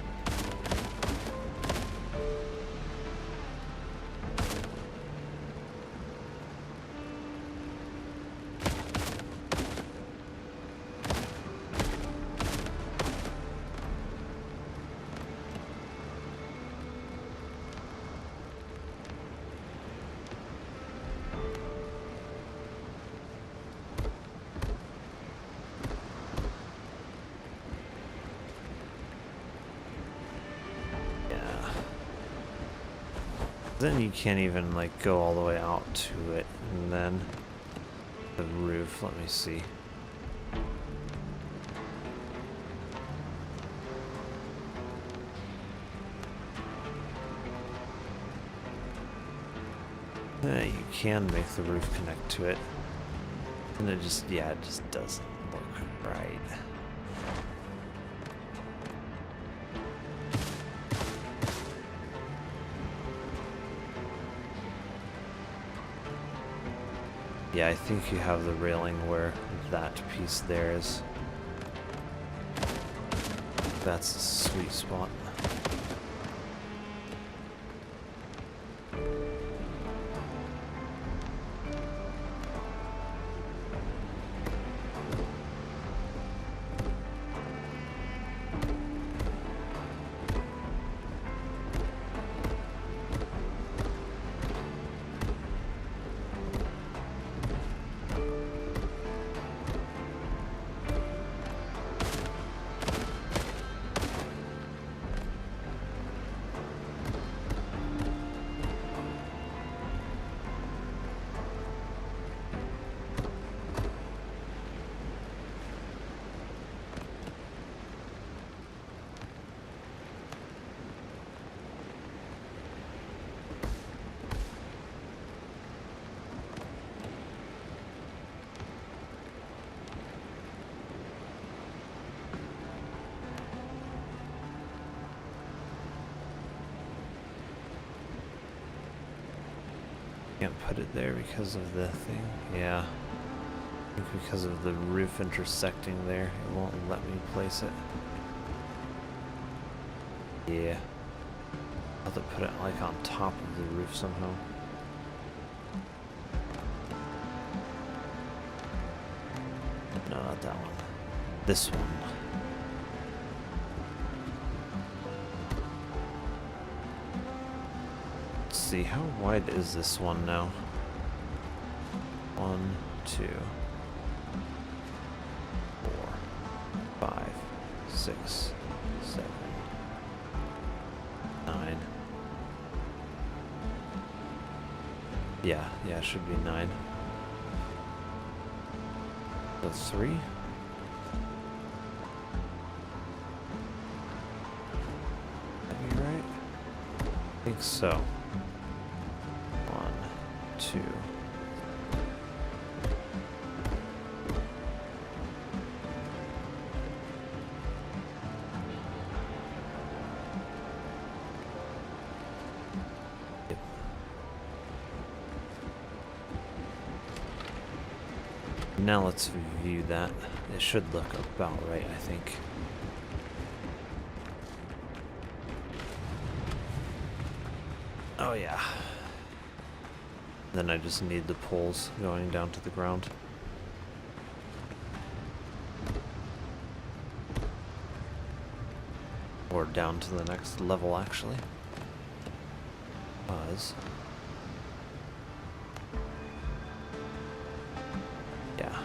Then you can't even like go all the way out to it, and then the roof. Let me see. You can make the roof connect to it, and it just, yeah, it just doesn't look right. Yeah, I think you have the railing where that piece there is. That's the sweet spot. Can't put it there because of the thing. Yeah. I think because of the roof intersecting there, it won't let me place it. Yeah. I'll have to put it like on top of the roof somehow. No, not that one. This one. See, how wide is this one now? 1, 2, 4, 5, 6, 7, 9. Yeah, it should be 9. So 3? That be right? I think so. 2. Now let's view that. It should look about right, I think. Oh yeah. Then I just need the poles going down to the ground. Or down to the next level, actually. Because... yeah.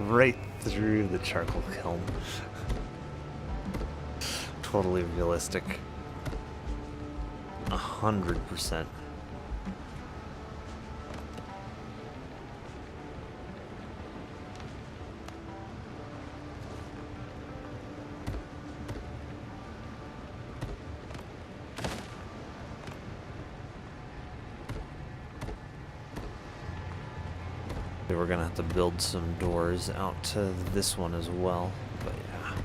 Right through the charcoal kiln. Totally realistic. 100%. We're gonna have to build some doors out to this one as well, but yeah.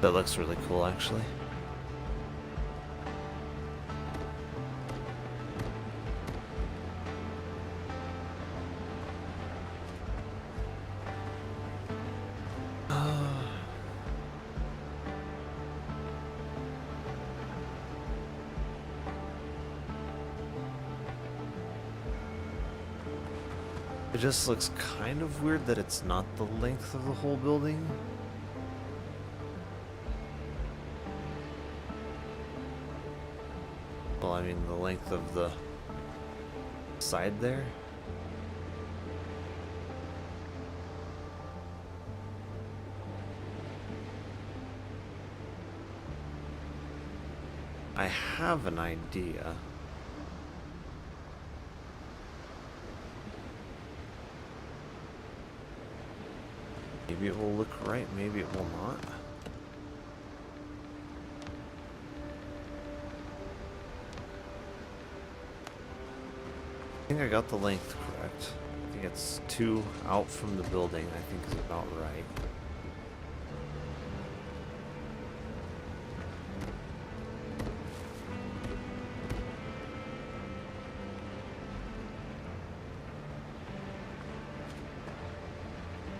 That looks really cool, actually. It just looks kind of weird that it's not the length of the whole building. Well, I mean the length of the side there. I have an idea. Maybe it will look right, maybe it will not. I think I got the length correct. I think it's 2 out from the building, I think is about right.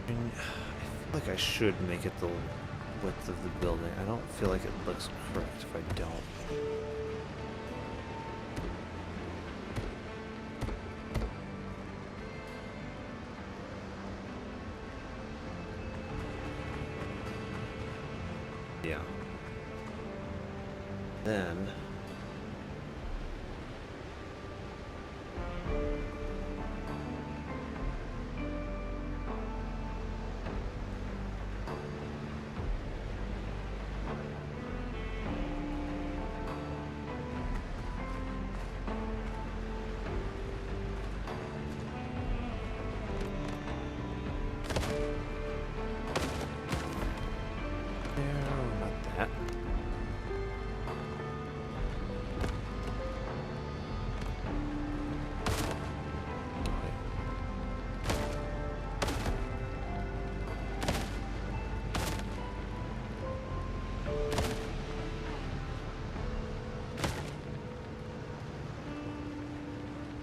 I feel like I should make it the width of the building. I don't feel like it looks correct if I don't. Yeah. Then...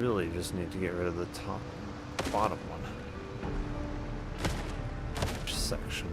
Really just need to get rid of the bottom one. Which section?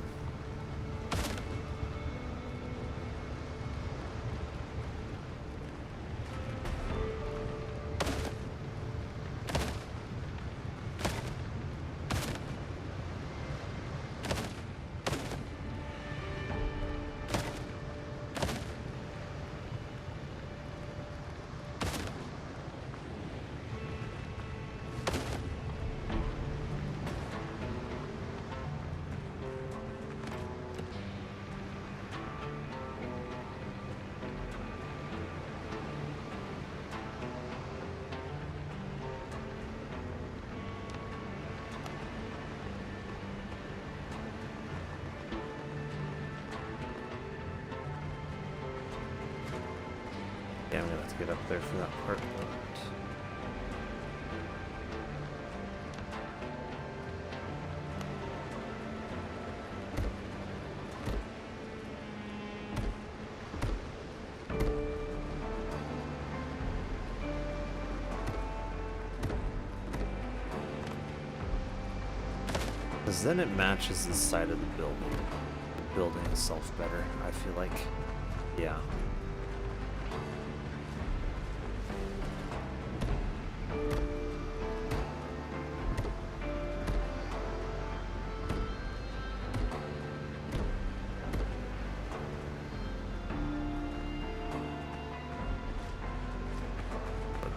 Yeah, I'm gonna have to get up there for that part. Because then it matches the side of the building itself better, I feel like. Yeah.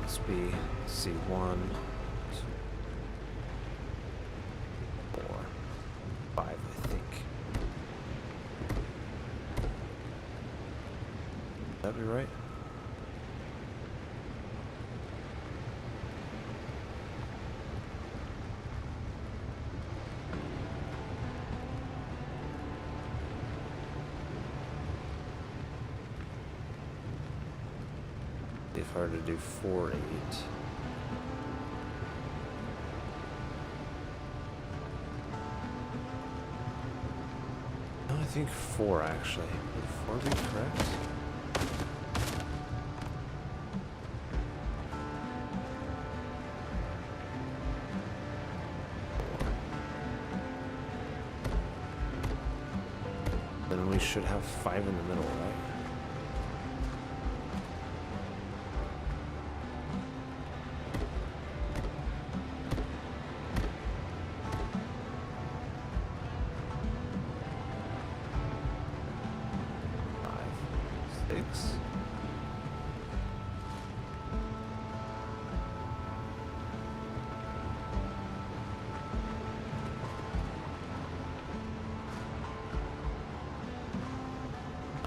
Let's be C1, 2, 4, 5, I think. Would that be right? If I were to do 4, 8. No, I think 4 actually. Would 4 be correct? Then we should have 5 in the middle, right?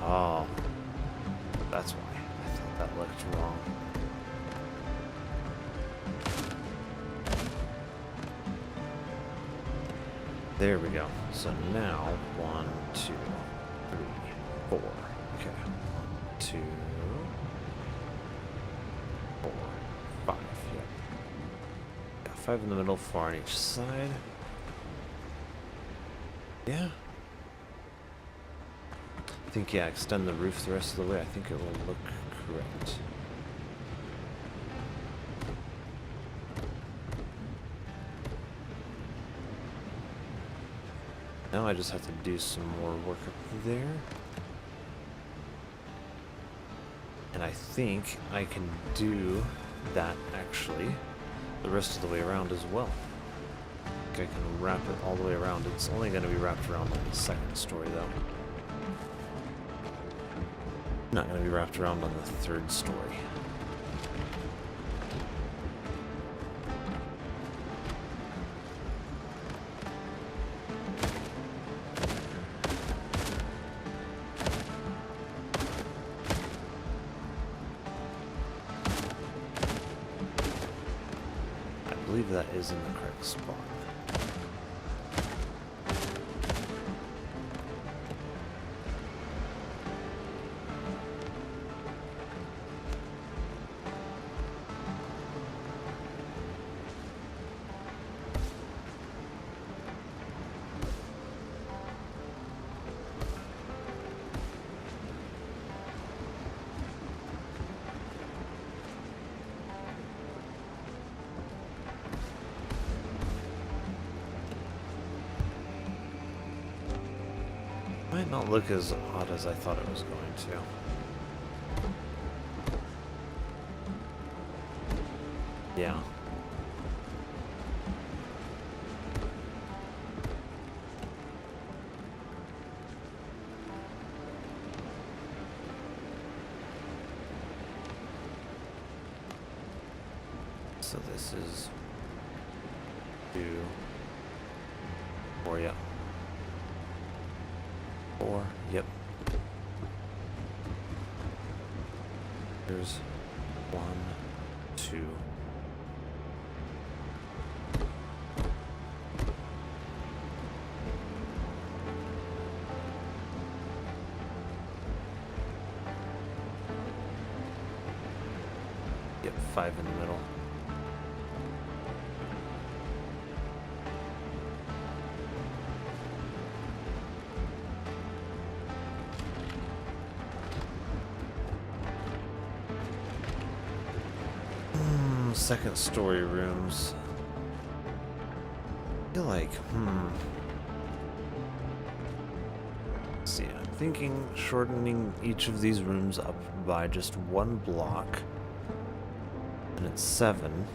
Oh, that's why. I thought that looked wrong. There we go. So now 1, 2, 3, 4. Okay. 1, 2, 4, 5. Yep. Got 5 in the middle, 4 on each side. Yeah. I think, yeah, extend the roof the rest of the way. I think it will look correct. Now I just have to do some more work up there. And I think I can do that actually the rest of the way around as well. I think I can wrap it all the way around. It's only going to be wrapped around on the second story though. Not going to be wrapped around on the third story. I believe that is in the correct spot. Might not look as odd as I thought it was going to. Yeah. So this is 2, 4, yeah. 4, yep. Here's 1, 2. Yep, 5 in the middle. Second story rooms. I feel like, see, I'm thinking shortening each of these rooms up by just 1 block. And it's 7.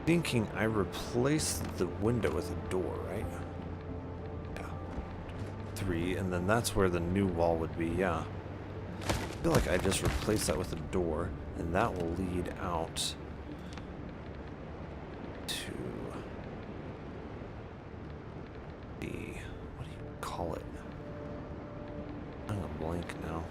Thinking I replaced the window with a door, right? 3, and then that's where the new wall would be, yeah. I feel like I just replaced that with a door, and that will lead out to the, what do you call it? I'm gonna blank now.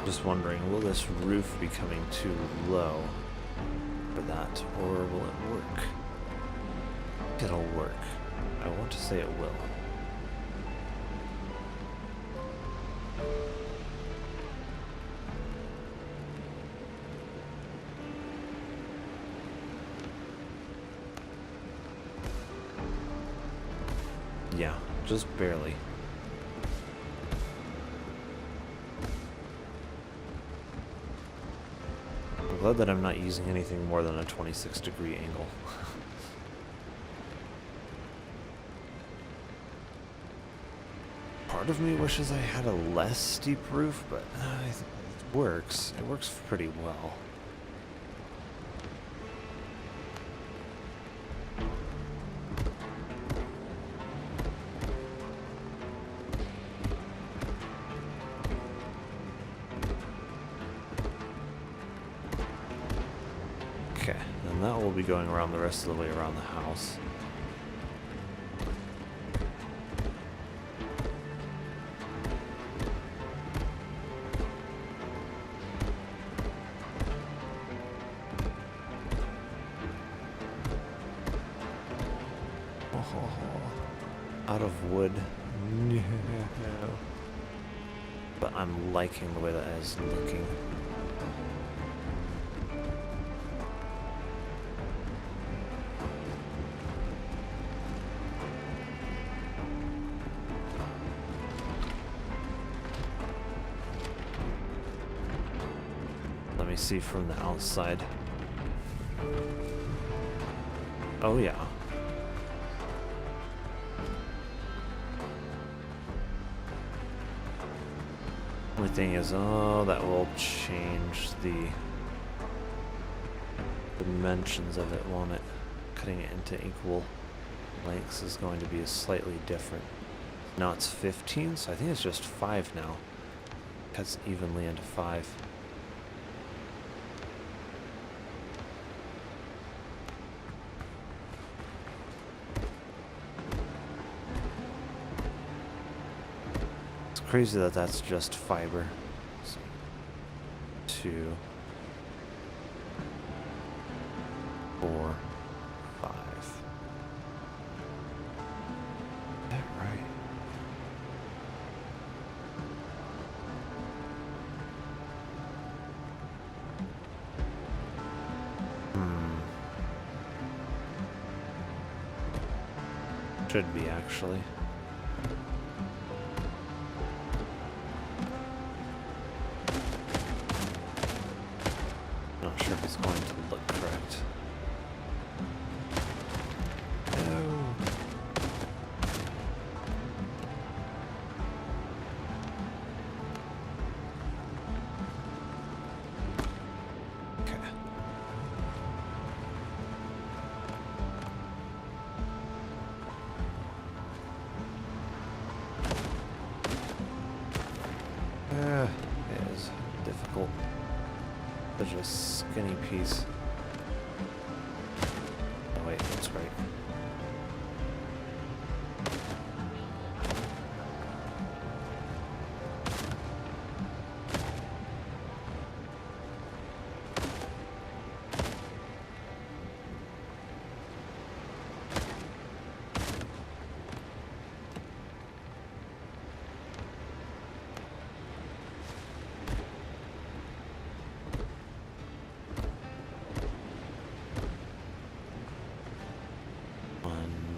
Just wondering, will this roof be coming too low for that, or will it work? It'll work. I want to say it will. Yeah, just barely. I'm glad that I'm not using anything more than a 26-degree angle. Part of me wishes I had a less steep roof, but it works. It works pretty well. Okay, and that will be going around the rest of the way around the house. Out of wood. No. But I'm liking the way that is looking. Let me see from the outside. Oh yeah. Only thing is, oh, that will change the dimensions of it, won't it? Cutting it into equal lengths is going to be slightly different. Now it's 15, so I think it's just 5 now. Cuts evenly into 5. It's crazy that that's just fiber. So, 2, 4, 5. Is that right? Should be, actually. Not sure if it's going to look correct. No. Okay. It is difficult. Such a skinny piece. Oh wait, that's right.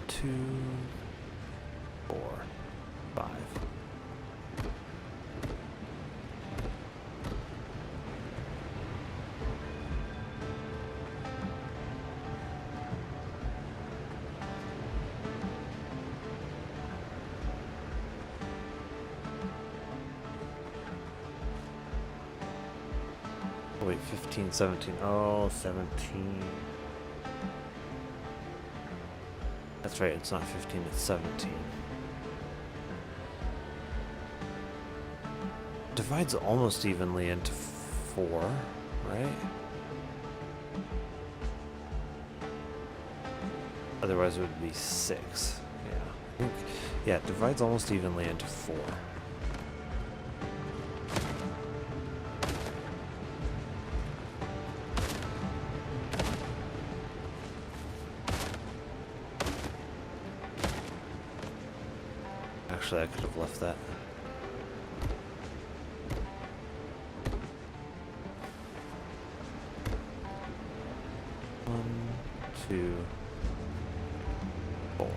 Two, 4, 5. Oh, wait, 15, 17. Oh, 17. That's right, it's not 15, it's 17. Divides almost evenly into 4, right? Otherwise it would be 6. Yeah. I think, yeah, it divides almost evenly into 4. Actually, I could have left that. One, 2, 4.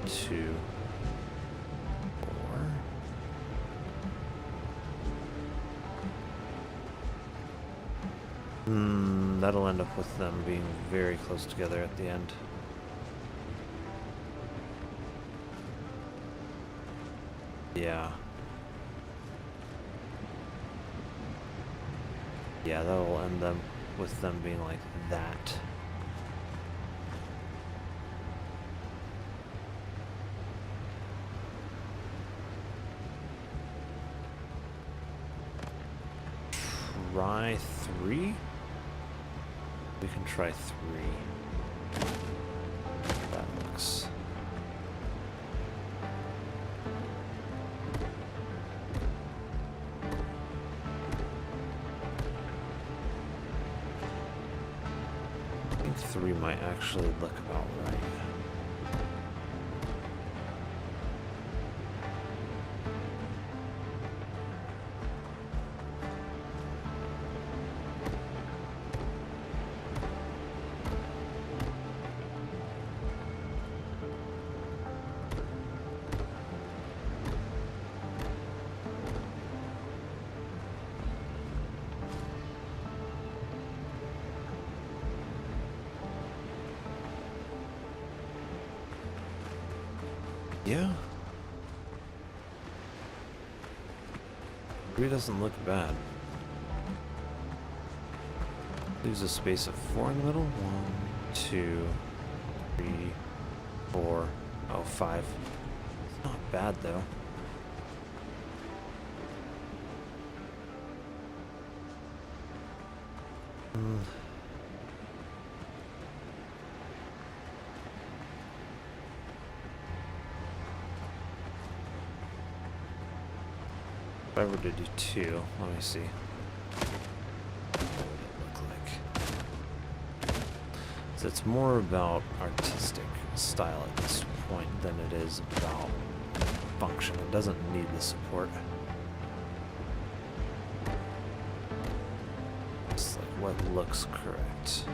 Two, 4. That'll end up with them being very close together at the end. Yeah. Yeah, that'll end them with them being like that. Try 3? We can try 3. That looks... I think 3 might actually look about right. Yeah. 3 doesn't look bad. Leaves a space of 4 in the middle. 1, 2, 3, 4. Oh, 5. It's not bad though. If I were to do 2, let me see. What would it look like? So it's more about artistic style at this point than it is about function. It doesn't need the support. It's like what looks correct.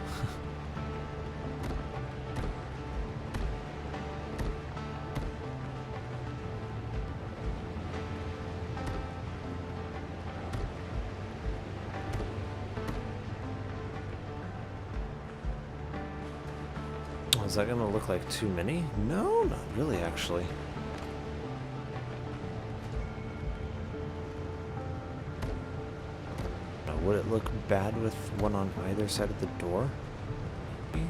Is that gonna look like too many? No, not really, actually. Now, would it look bad with one on either side of the door? Maybe.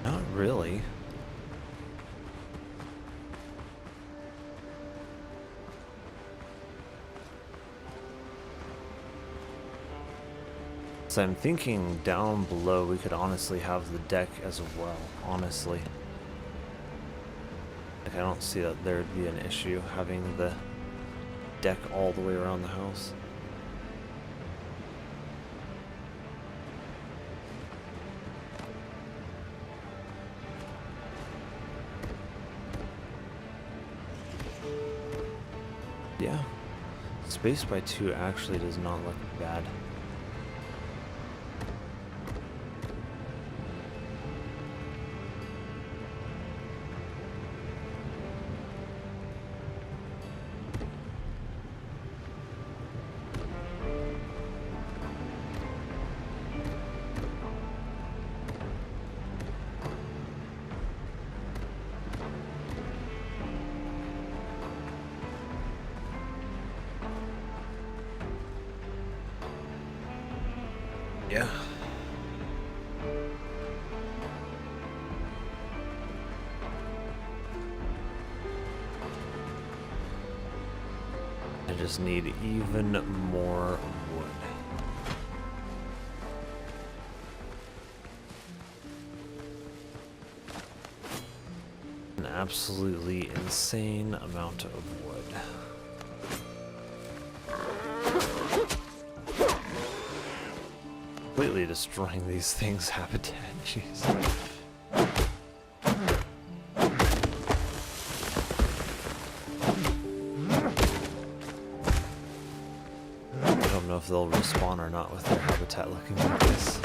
Not really. So I'm thinking down below we could honestly have the deck as well, honestly. Like I don't see that there'd be an issue having the deck all the way around the house. Yeah, space by 2 actually does not look bad. Yeah. I just need even more wood. An absolutely insane amount of wood. Completely destroying these things' habitat. Jeez. I don't know if they'll respawn or not with their habitat looking like this.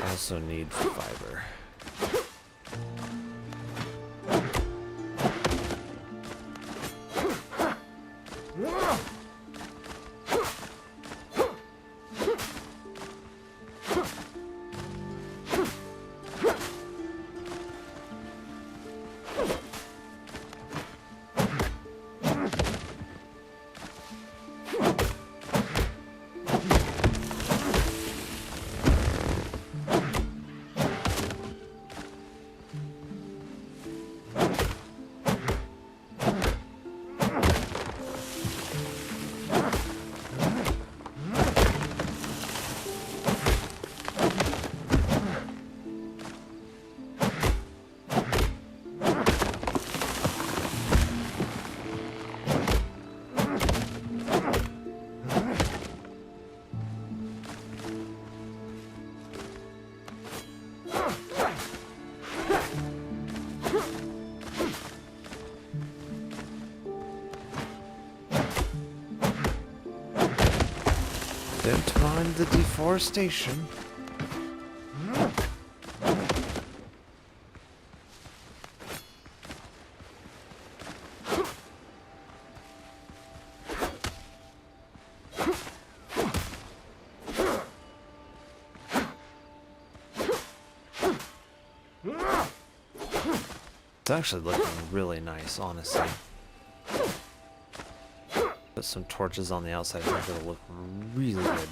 Also need fiber. mind the deforestation. It's actually looking really nice, honestly. Put some torches on the outside, I think it'll look really good.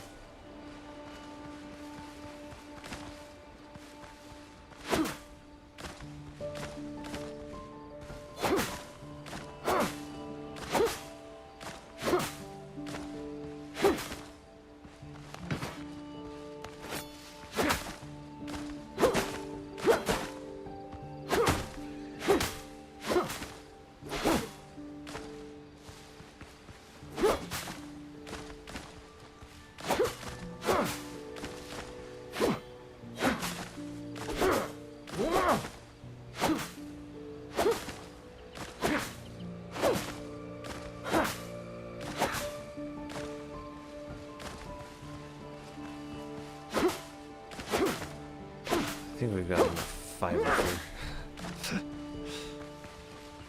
I think we've got enough fiber here.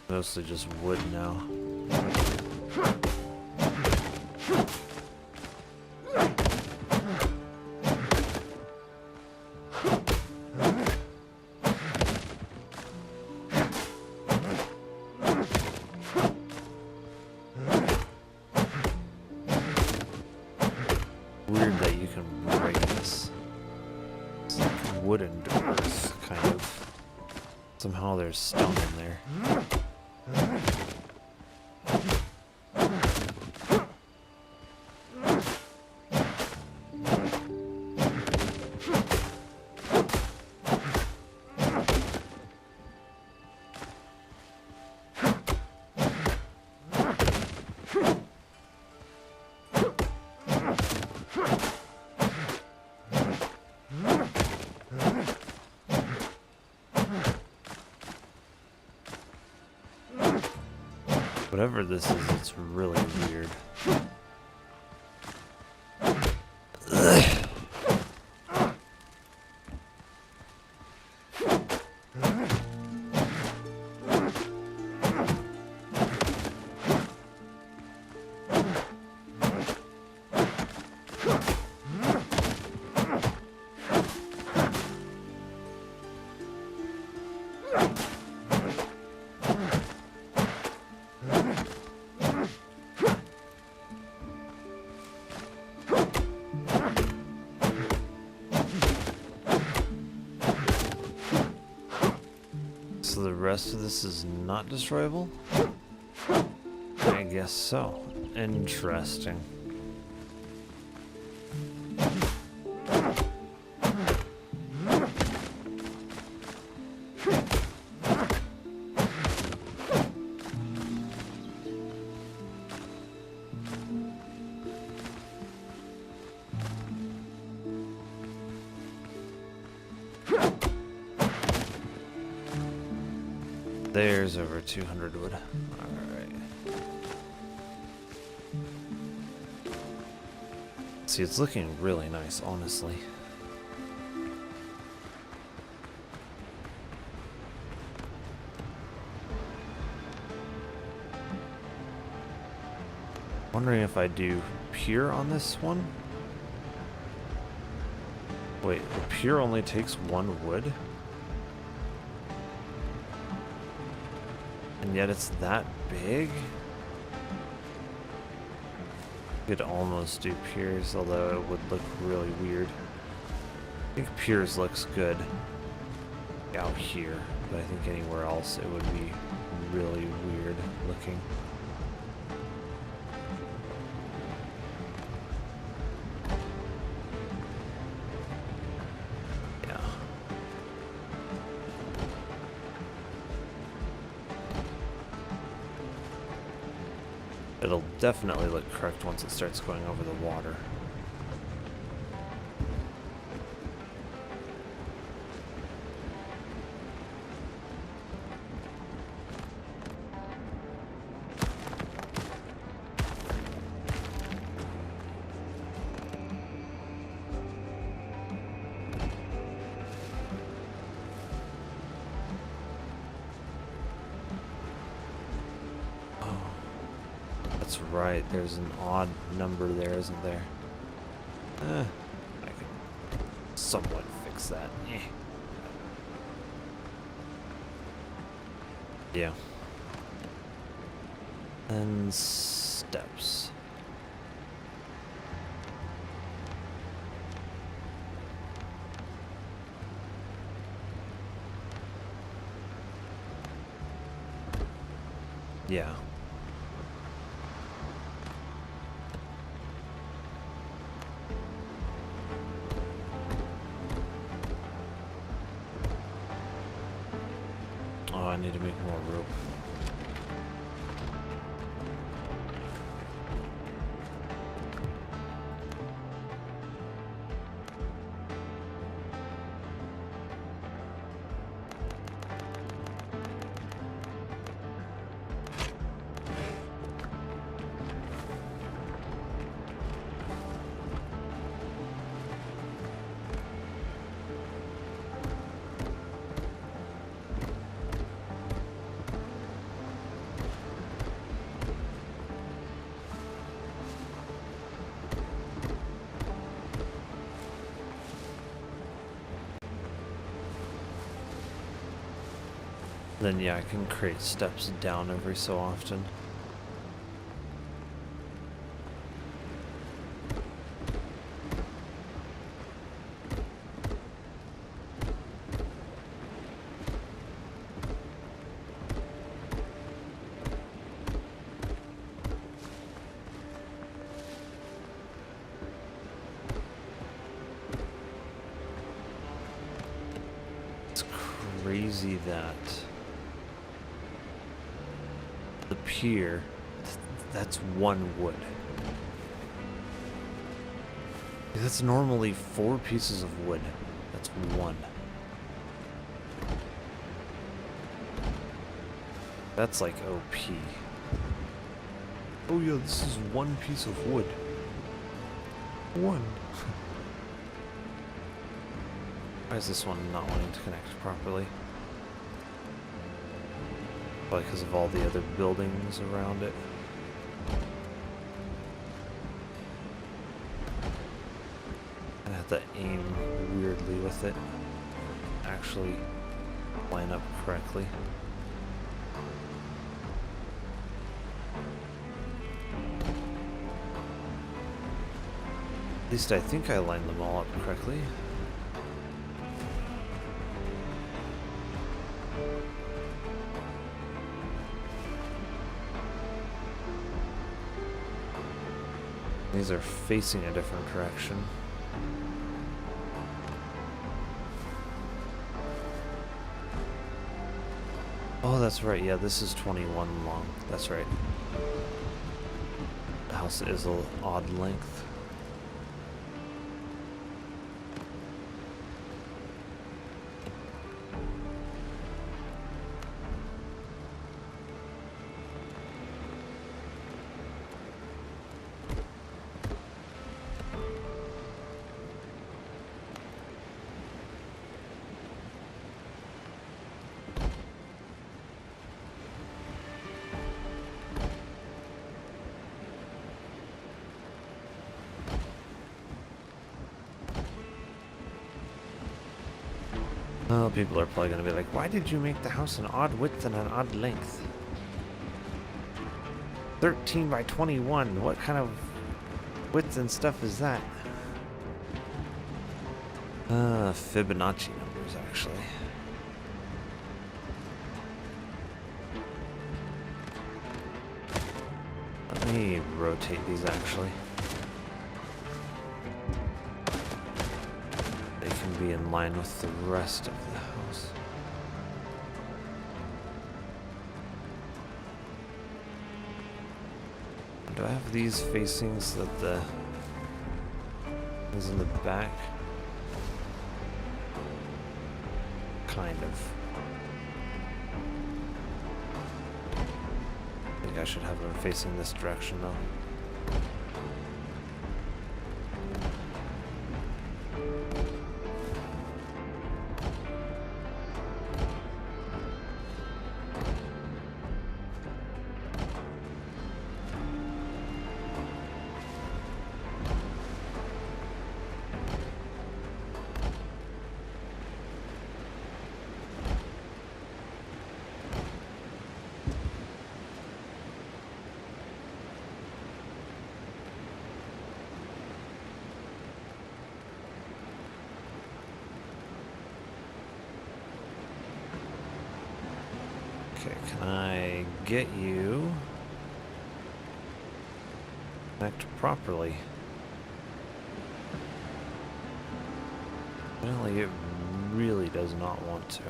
Mostly just wood now. Weird that you can break this. It's like wooden doors, kind of. Somehow there's stone in there. Whatever this is, it's really weird. So the rest of this is not destroyable? I guess so. Interesting. There's over 200 wood. Alright. See, it's looking really nice, honestly. Wondering if I do pure on this one? Wait, the pure only takes 1 wood? And yet it's that big? Could almost do pures, although it would look really weird. I think pures looks good out here, but I think anywhere else it would be really weird looking. It'll definitely look correct once it starts going over the water. right. There's an odd number there, isn't there? I could somewhat fix that. Yeah. And steps. Yeah. Oh, I need to make more rope. Then yeah, I can create steps down every so often. It's crazy that the pier, that's one wood. That's normally 4 pieces of wood. That's one. That's like OP. Oh yeah, this is 1 piece of wood. 1. Why is this one not wanting to connect properly? Probably because of all the other buildings around it. I have to aim weirdly with it. Actually line up correctly. At least I think I lined them all up correctly. These are facing a different direction. Oh, that's right. Yeah, this is 21 long. That's right. The house is an odd length. Oh, people are probably going to be like, why did you make the house an odd width and an odd length? 13 by 21, what kind of width and stuff is that? Fibonacci numbers, actually. Let me rotate these, actually. Be in line with the rest of the house. Do I have these facing so that the things in the back? Kind of. I think I should have them facing this direction though. can I get you connect properly? Apparently it really does not want to.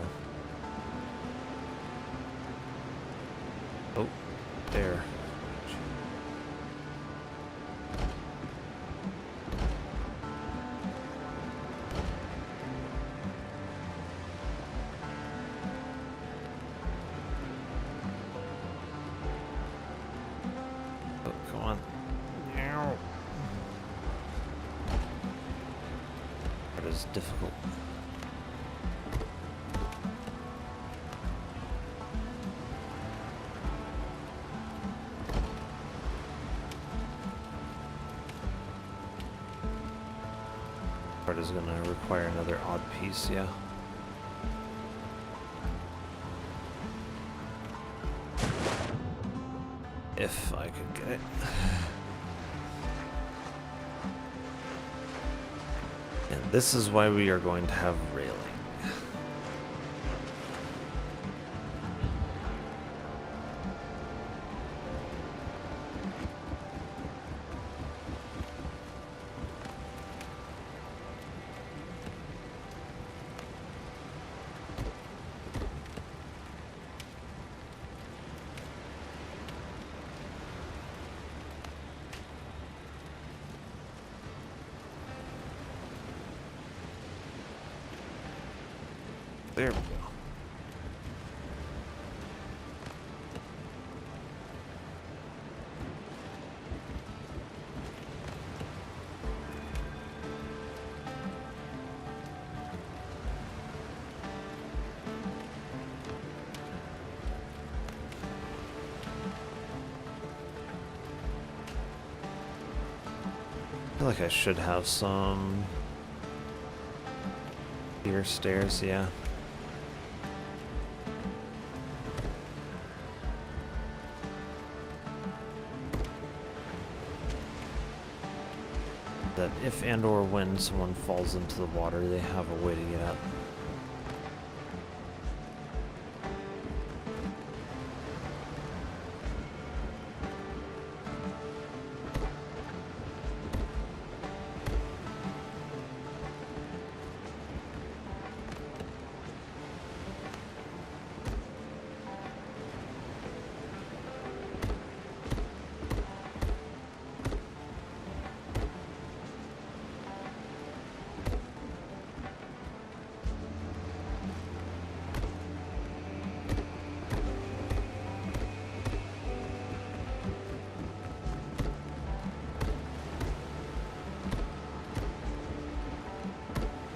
Oh, there. Oh, come on. Ow. That is difficult. Part is going to require another odd piece, yeah. If I could get it. And this is why we are going to have railing. There we go. I feel like I should have some here stairs, yeah. That if and or when someone falls into the water, they have a way to get out.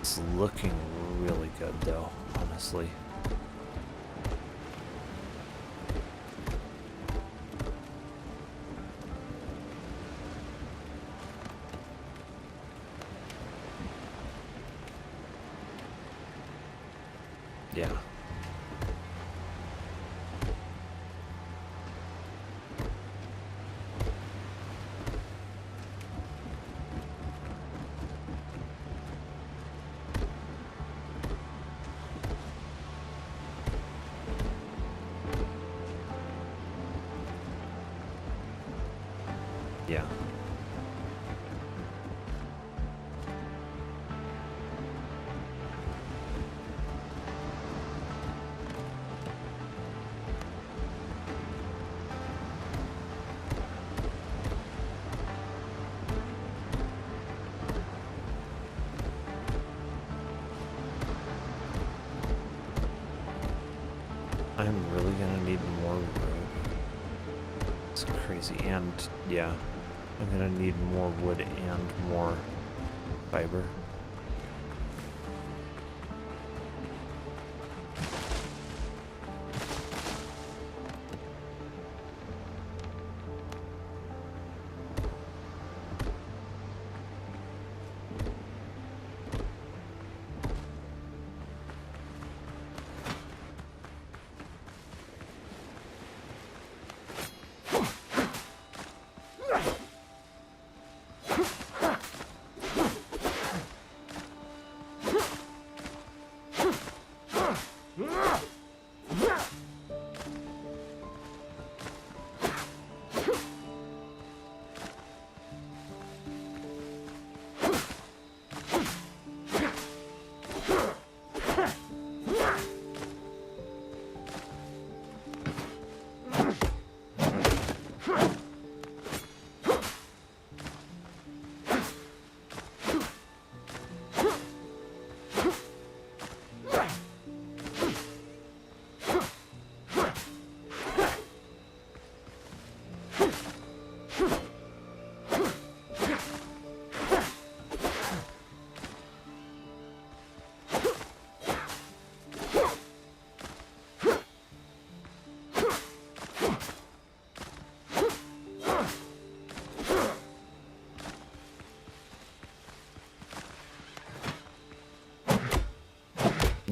It's looking really good though, honestly. Yeah. Yeah. I'm really gonna need more room. It's crazy, and yeah, I'm gonna need more wood and more fiber.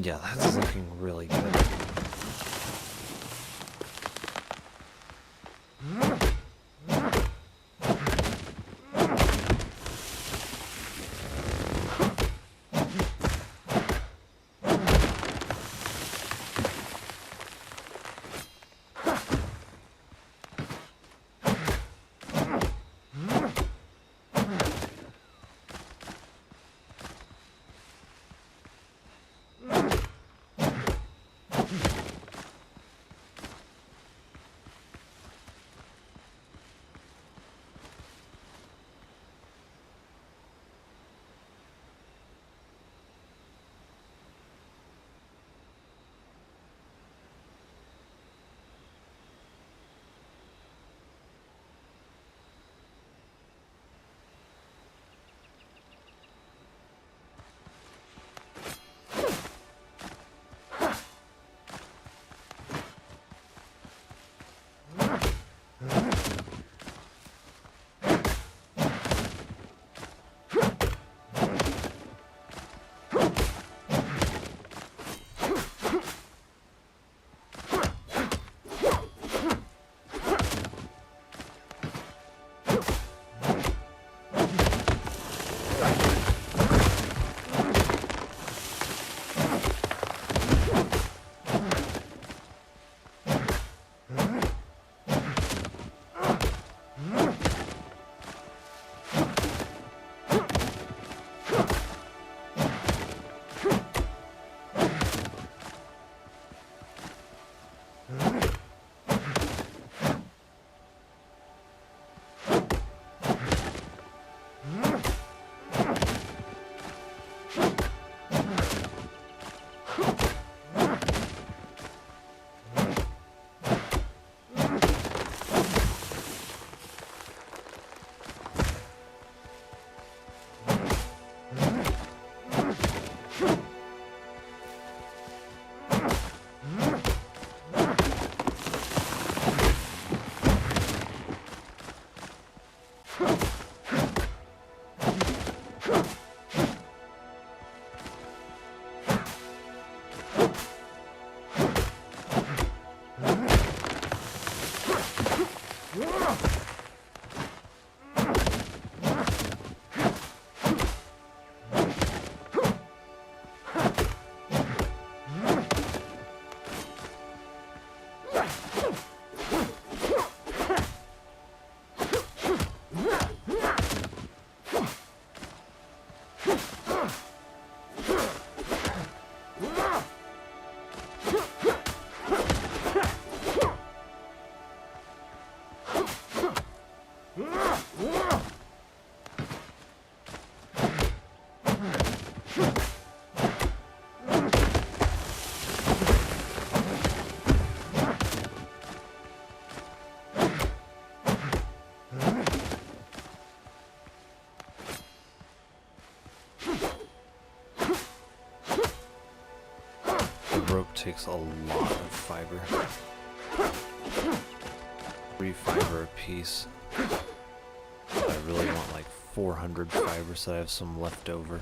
Yeah, that's looking really good. Takes a lot of fiber. 3 fiber a piece. I really want like 400 fiber so I have some left over.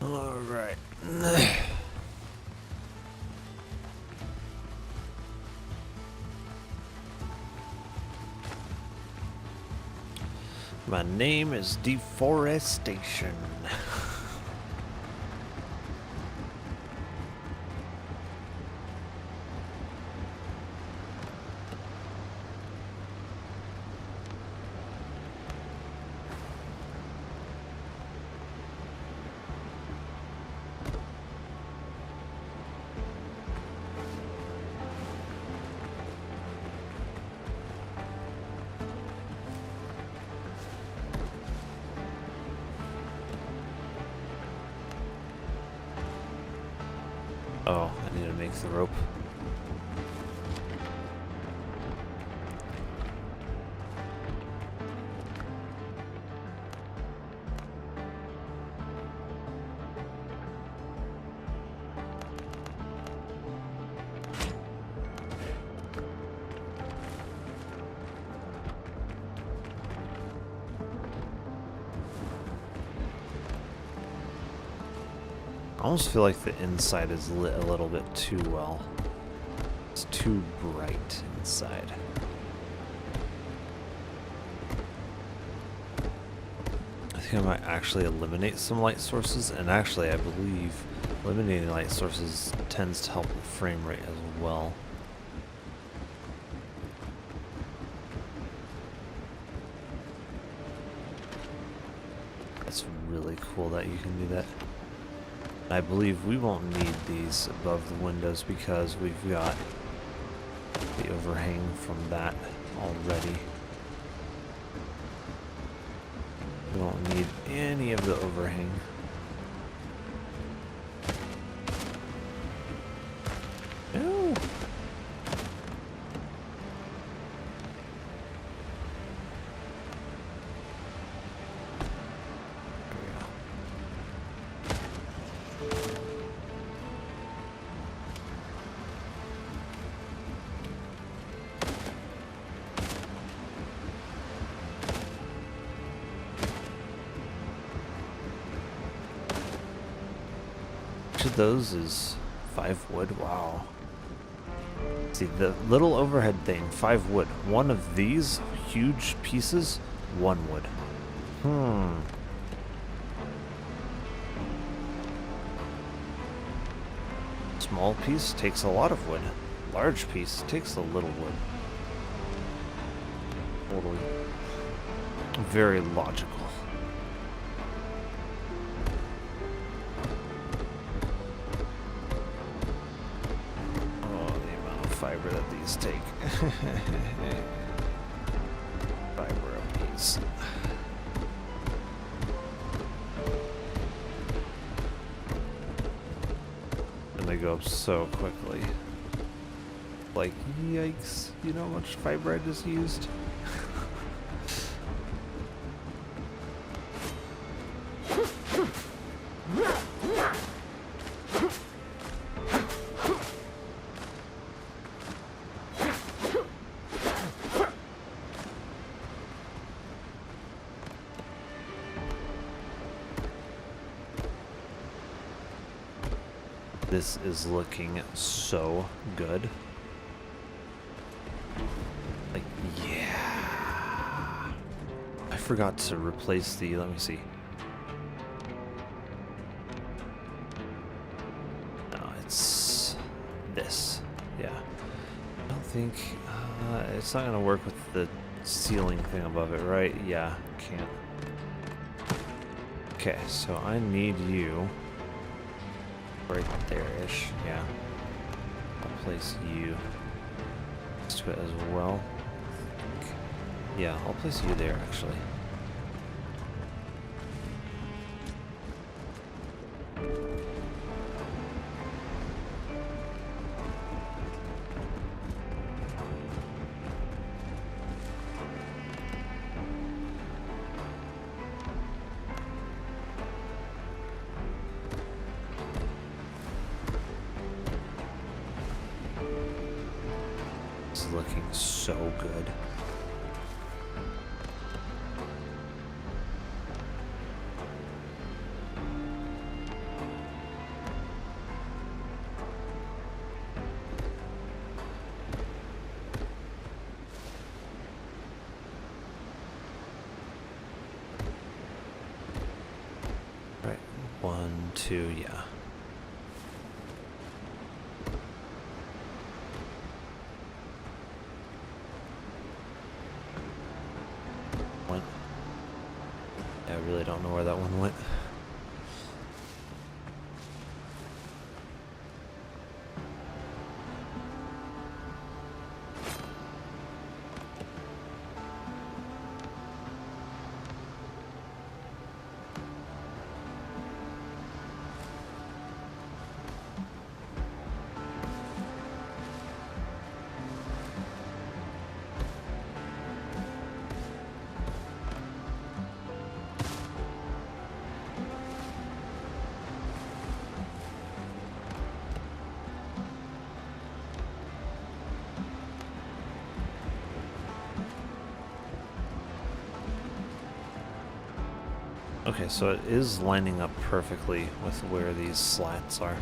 Alright. My name is Deforestation. Oh, I need to make the rope. I almost feel like the inside is lit a little bit too well. It's too bright inside. I think I might actually eliminate some light sources, and actually I believe eliminating light sources tends to help the frame rate as well. That's really cool that you can do that. I believe we won't need these above the windows because we've got the overhang from that already. We won't need any of the overhang. No. Each of those is 5 wood. Wow. See, the little overhead thing, 5 wood. One of these huge pieces, 1 wood. Small piece takes a lot of wood. Large piece takes a little wood. Totally. Very logical. Fiber that these take. Fiber of these. And they go up so quickly. Like, yikes. You know how much fiber I just used? This is looking so good. Like, yeah. I forgot to replace the, let me see. No, it's this. Yeah. I don't think, it's not gonna work with the ceiling thing above it, right? Yeah, can't. Okay, so I need you right there-ish, yeah. I'll place you next to it as well. Yeah, I'll place you there, actually. Looking so good. Right, 1, 2, yeah. I really don't know where that one went. Okay, so it is lining up perfectly with where these slats are.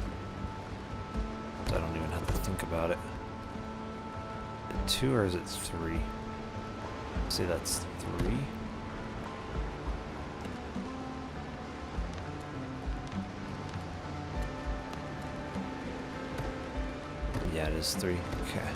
So I don't even have to think about it. 2 or is it 3? See, that's 3. Yeah, it is 3. Okay.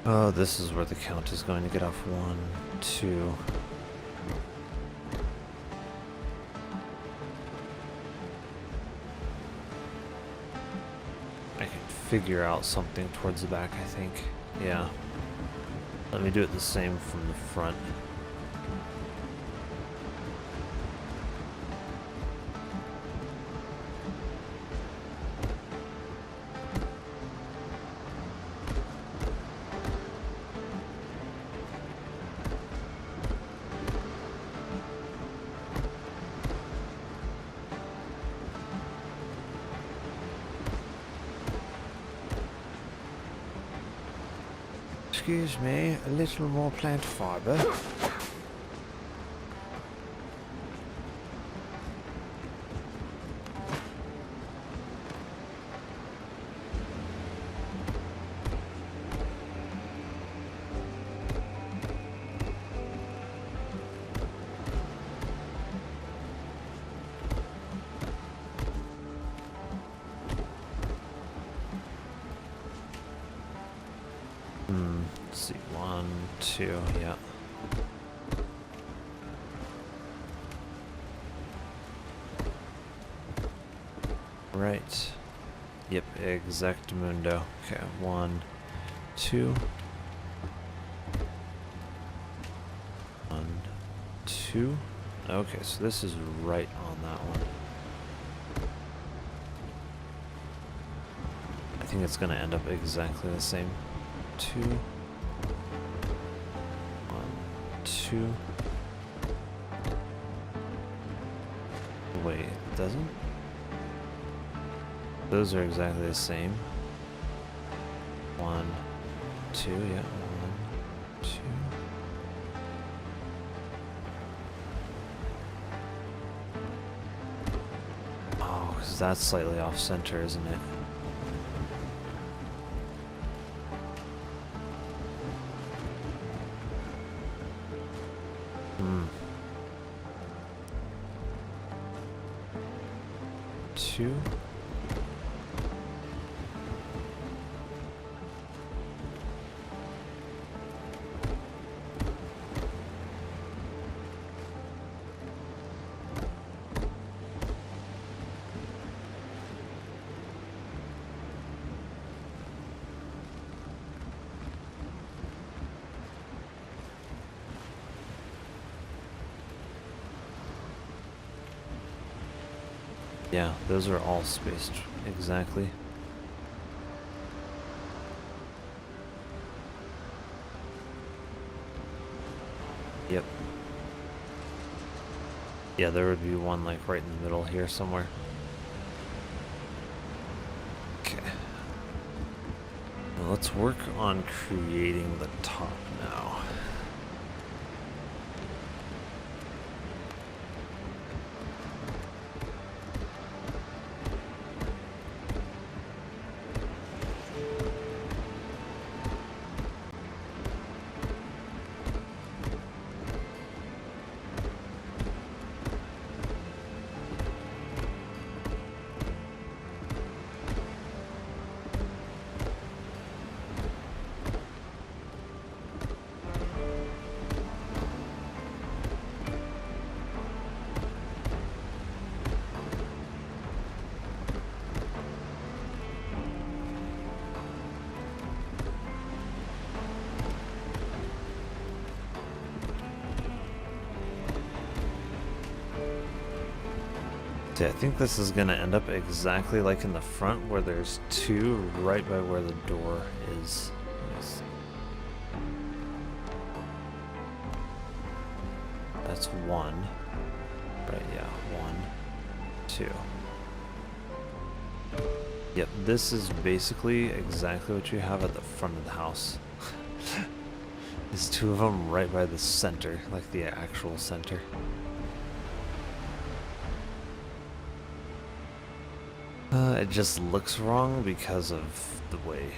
Oh, this is where the count is going to get off. 1, 2. I can figure out something towards the back, I think. Yeah. Let me do it the same from the front. Excuse me, a little more plant fiber. Let's see, 1, 2, yeah. Right. Yep, exactamundo. Okay, 1, 2. 1, 2. Okay, so this is right on that one. I think it's gonna end up exactly the same. 2. 1, 2. Wait, it doesn't? Those are exactly the same. 1, 2, yeah, 1, 2. Oh, because that's slightly off center, isn't it? Two. Yeah, those are all spaced exactly. Yep. Yeah, there would be one like right in the middle here somewhere. Okay. Now let's work on creating the top now. See, I think this is going to end up exactly like in the front, where there's two right by where the door is. Yes. That's one. Right, yeah, 1, 2. Yep, this is basically exactly what you have at the front of the house. There's two of them right by the center, like the actual center. It just looks wrong because of the way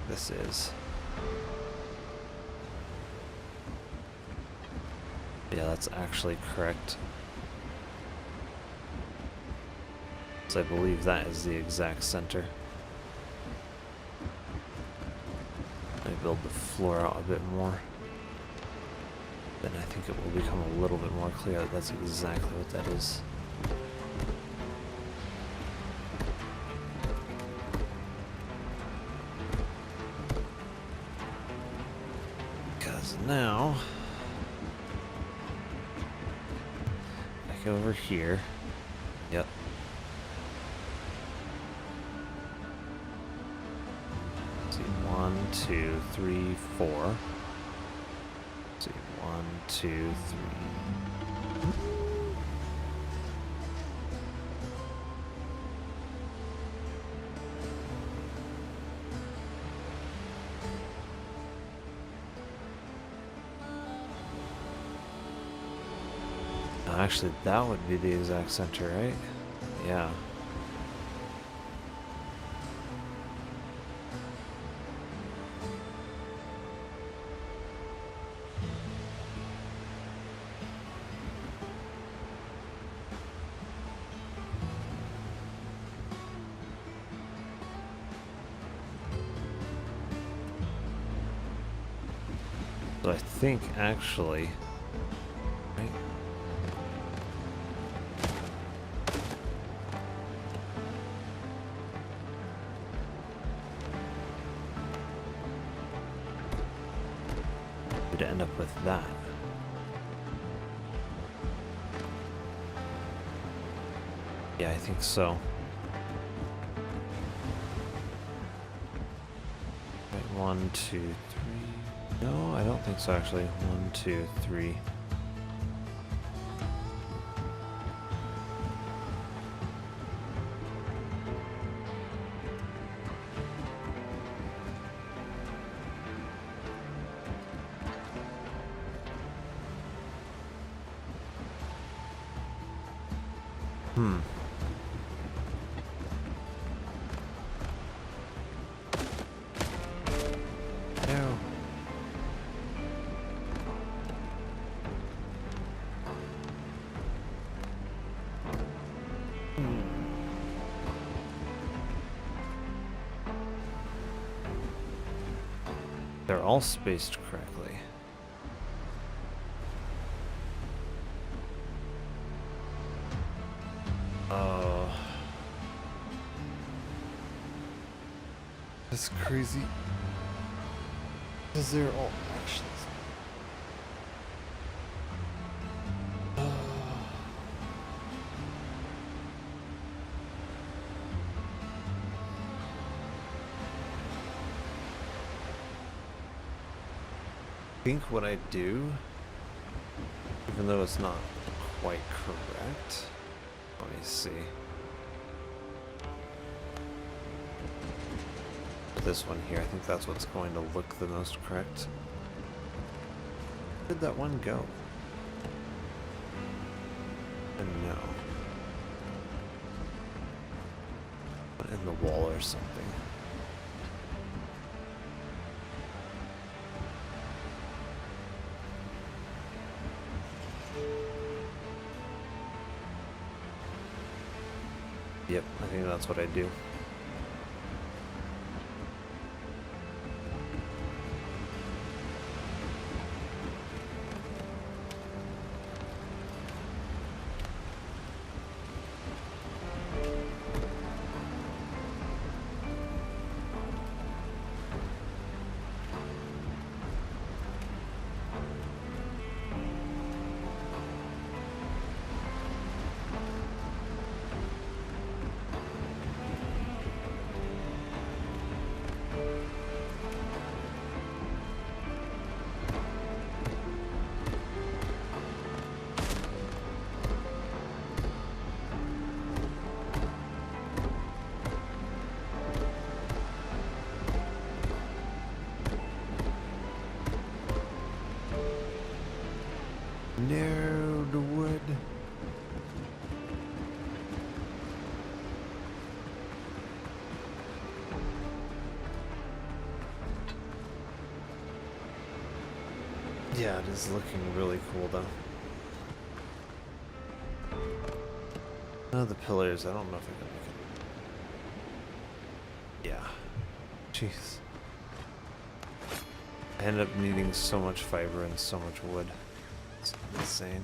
this is. Yeah, that's actually correct. So I believe that is the exact center. I build the floor out a bit more. Then I think it will become a little bit more clear that that's exactly what that is. Because now, back over here. Yep. Let's see, 1, 2, 3, 4. Let's see, 1, 2, 3. Actually, that would be the exact center, right? Yeah. So I think actually, right? To end up with that. Yeah, I think so. Right, 1, 2, 3. No, I don't think so actually. 1, 2, 3. No. They're all spaced correctly. Oh. That's crazy. Because they're all actions. I think what I do, even though it's not quite correct, let me see. This one here, I think that's what's going to look the most correct. Where did that one go? And no. In the wall or something. Yep, I think that's what I do. Yeah, it is looking really cool though. Oh, the pillars, I don't know if I can make it. Yeah. Jeez. I end up needing so much fiber and so much wood. It's insane.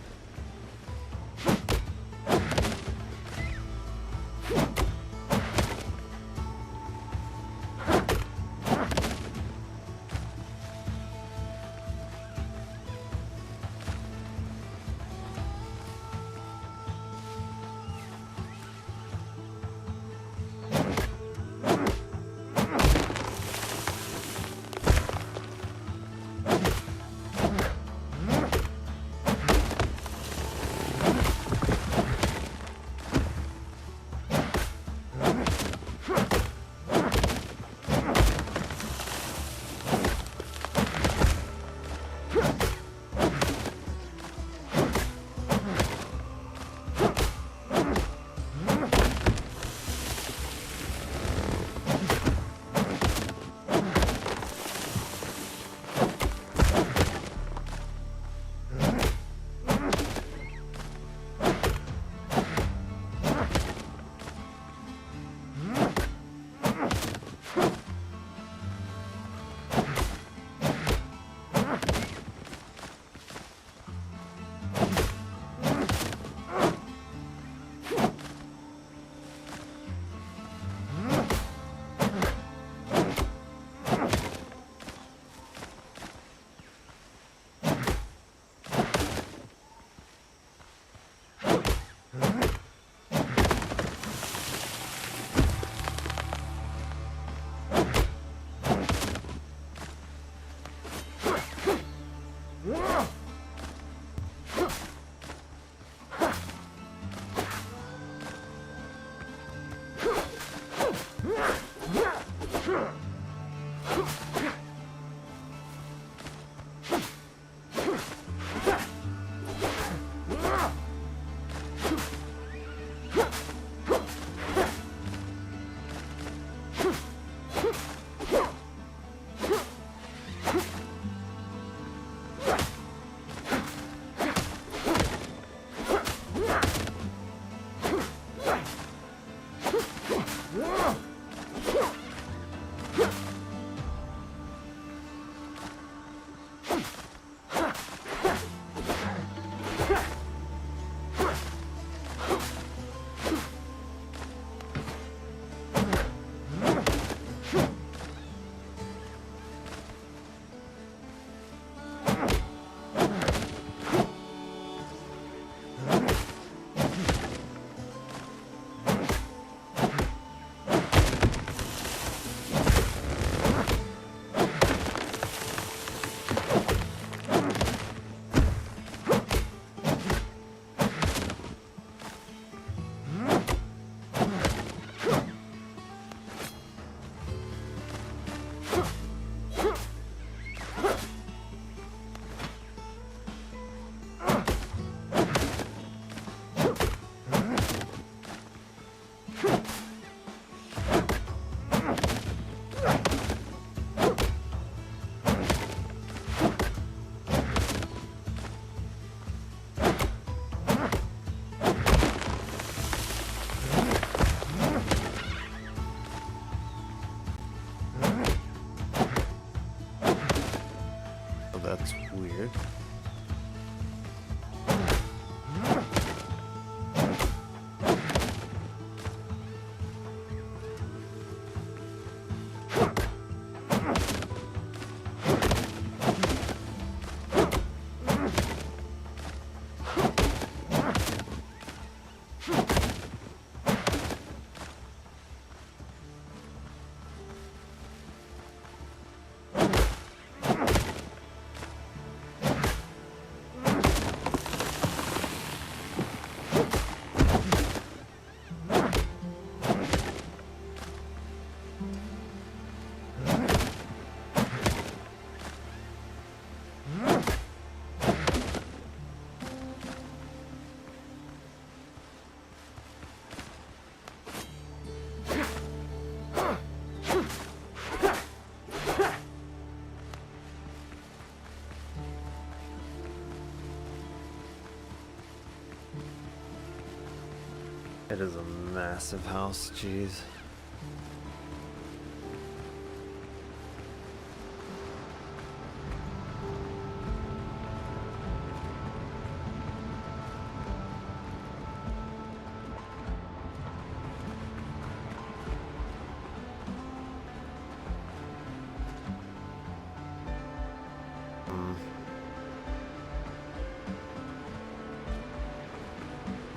It is a massive house, jeez.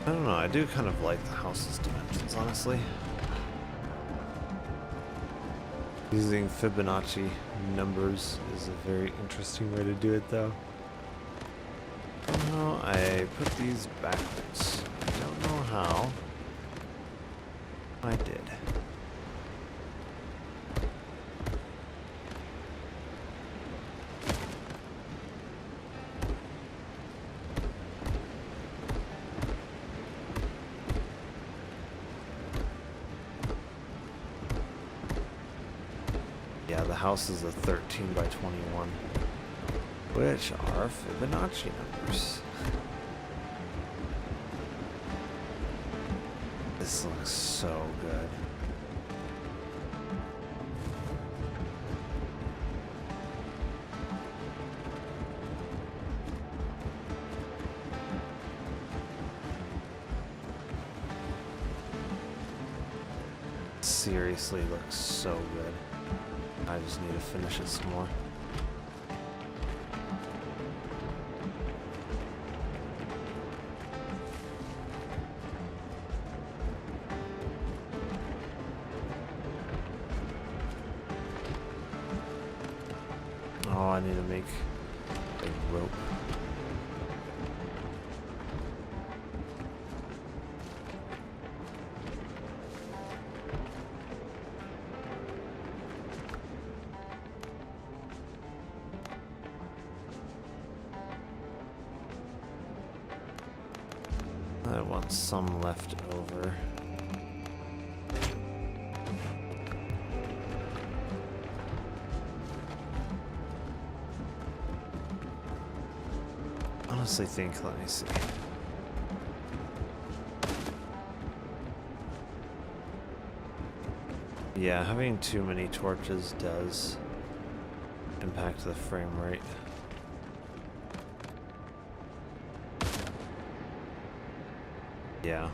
I don't know, I do kind of like the house's dimensions, honestly. Using Fibonacci numbers is a very interesting way to do it, though. Somehow I put these backwards. I don't know how. I did. Yeah, the house is a 13 by 21, which are Fibonacci numbers. This looks so good. Seriously looks so good. I just need to finish it some more. Oh, I need to make a rope. I want some left over. Honestly think, let me see. Yeah, having too many torches does impact the frame rate. Yeah.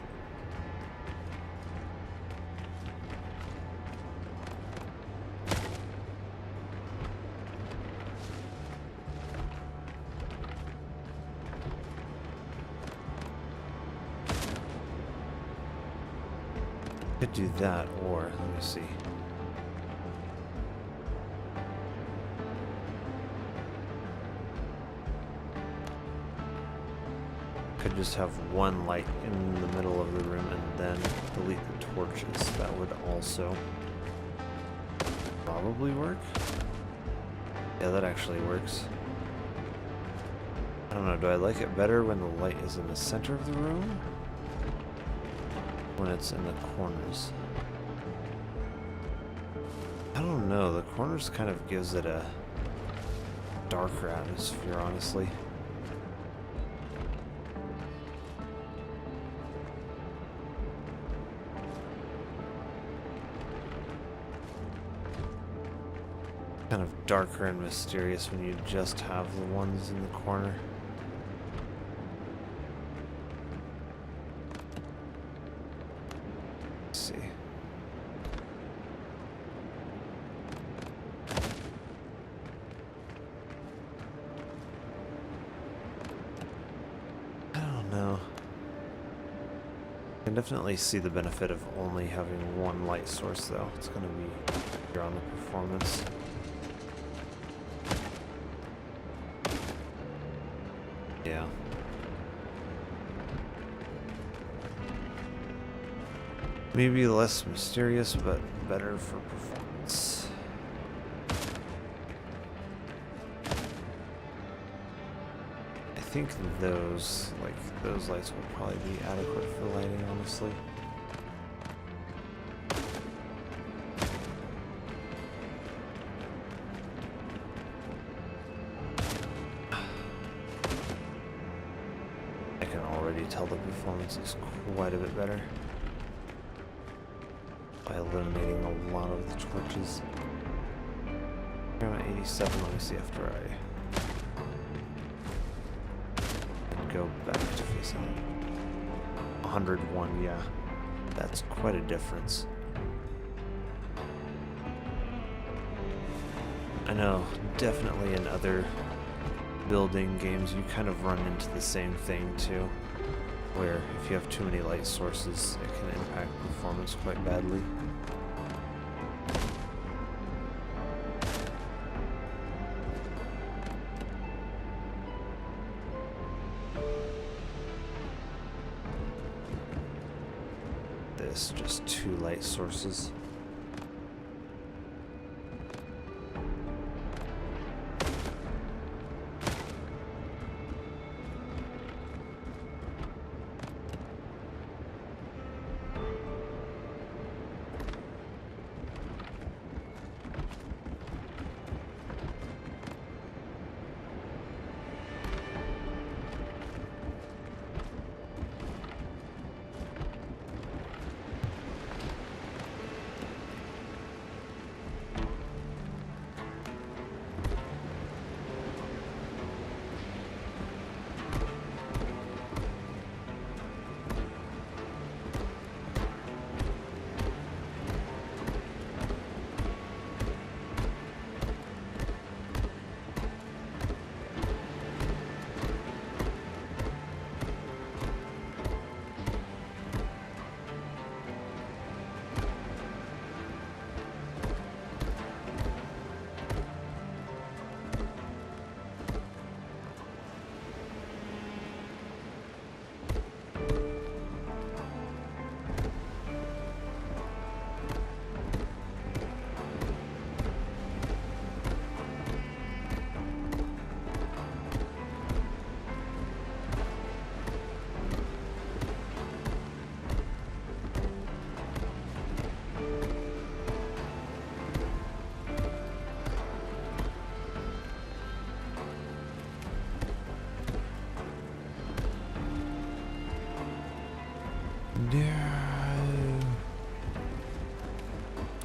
Could do that, or let me see. Could just have one light in the middle of the room and then delete the torches. That would also probably work. Yeah, that actually works. I don't know, do I like it better when the light is in the center of the room? When it's in the corners? I don't know, the corners kind of gives it a darker atmosphere, honestly. Kind of darker and mysterious when you just have the ones in the corner. Let's see. I don't know. I can definitely see the benefit of only having one light source, though. It's going to be here on the performance. Yeah. Maybe less mysterious, but better for performance. I think those lights will probably be adequate for lighting, honestly. I can already tell the performance is quite a bit better. by eliminating a lot of the torches. I'm at 87, let me see after I go back to facing 101, yeah. That's quite a difference. I know, definitely in other building games you kind of run into the same thing too, where if you have too many light sources it can impact performance quite badly. This, just 2 light sources.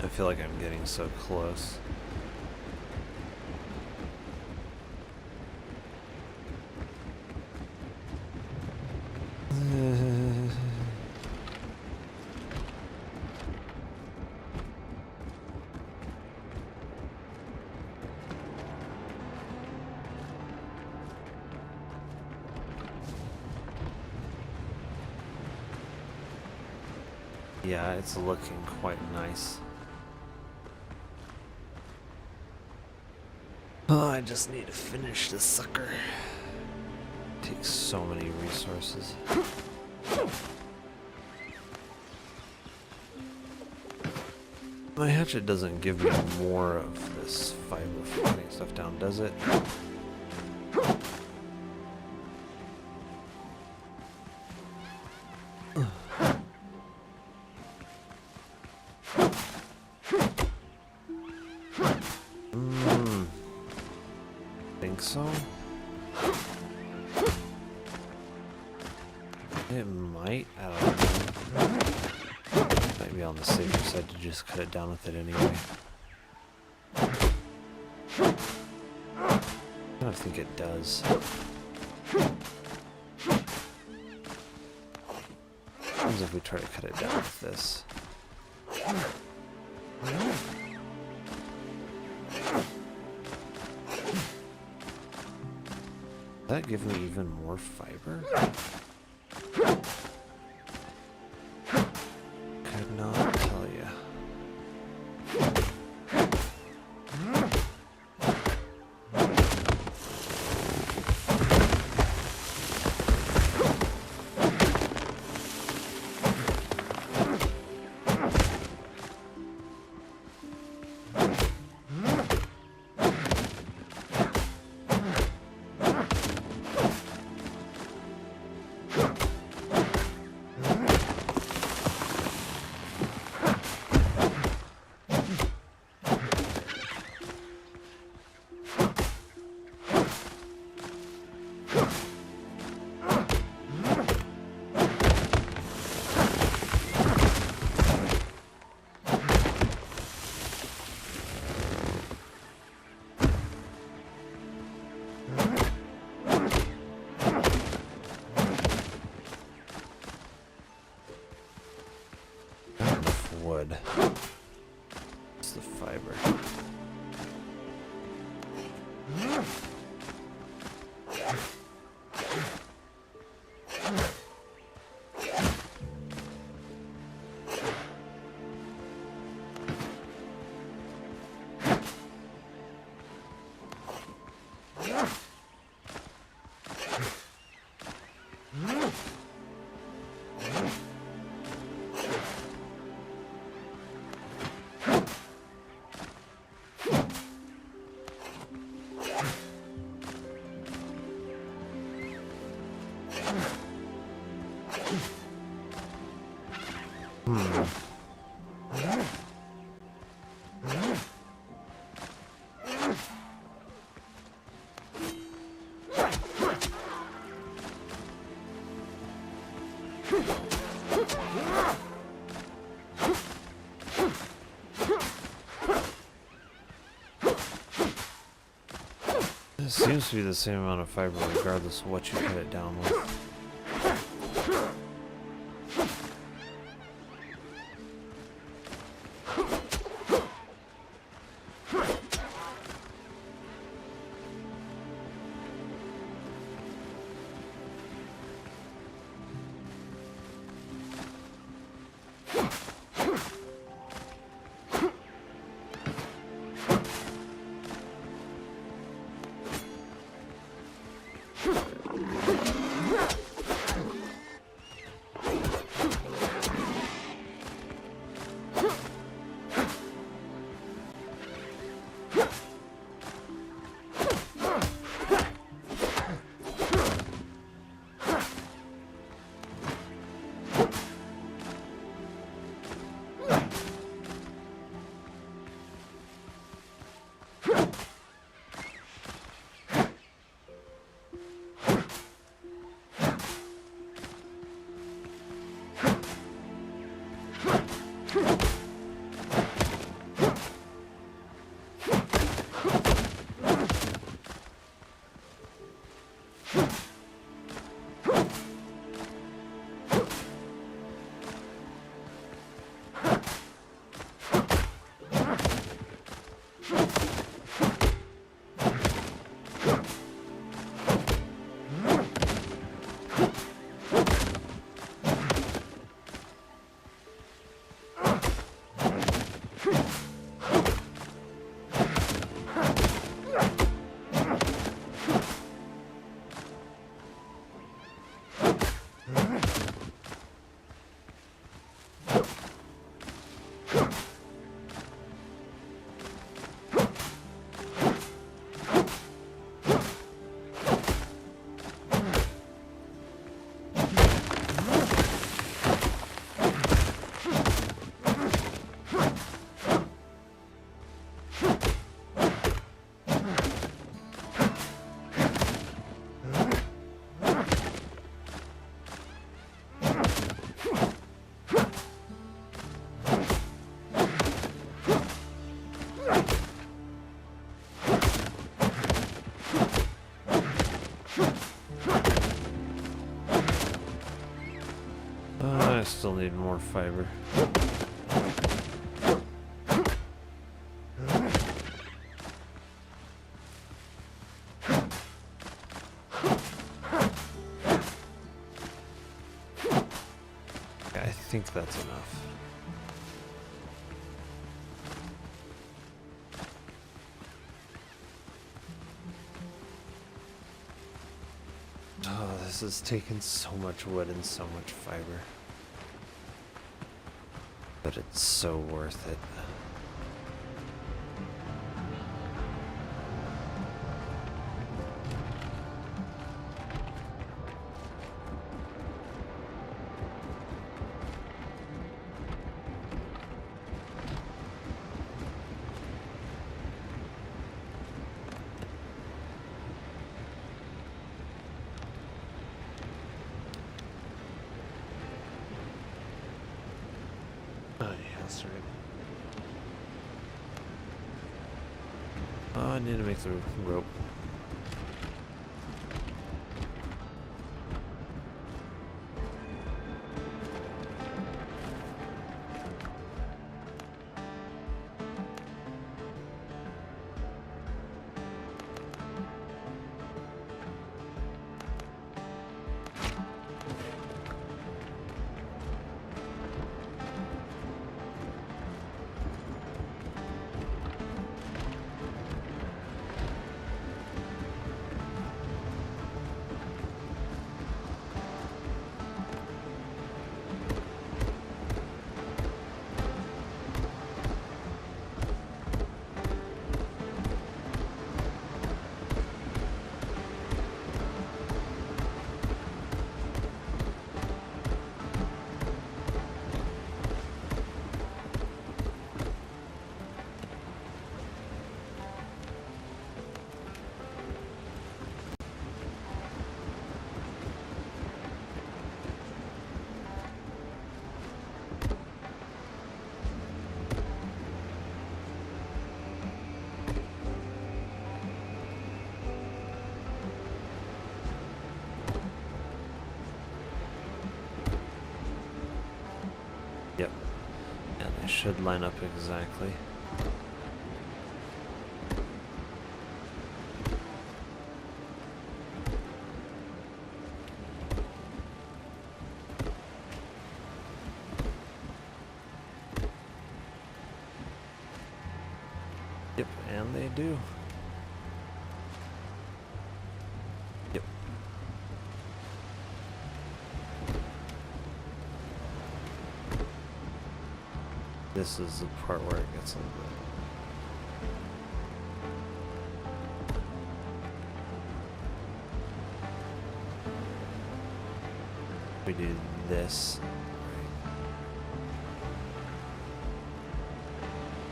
I feel like I'm getting so close. Yeah, it's looking quite nice. Oh, I just need to finish this sucker. Takes so many resources. My hatchet doesn't give me more of this fiber for cutting stuff down, does it? Think so? It might. I don't know. Might be on the safer side to just cut it down with it anyway. I don't think it does. What happens if we try to cut it down with this? Does that give me even more fiber? Could not tell you. wood. It's the fiber. It seems to be the same amount of fiber regardless of what you cut it down with. I still need more fiber. I think that's enough. Oh, this is taking so much wood and so much fiber. But it's so worth it. Oh, I need to make the rope. They should line up exactly. Yep, and they do. Yep. This is the part where it gets a little bit. We do this.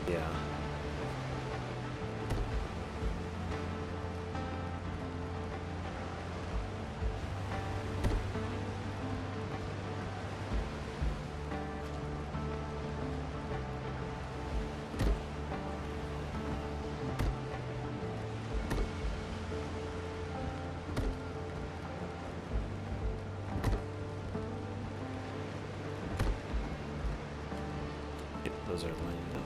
Yeah. Those are lining up.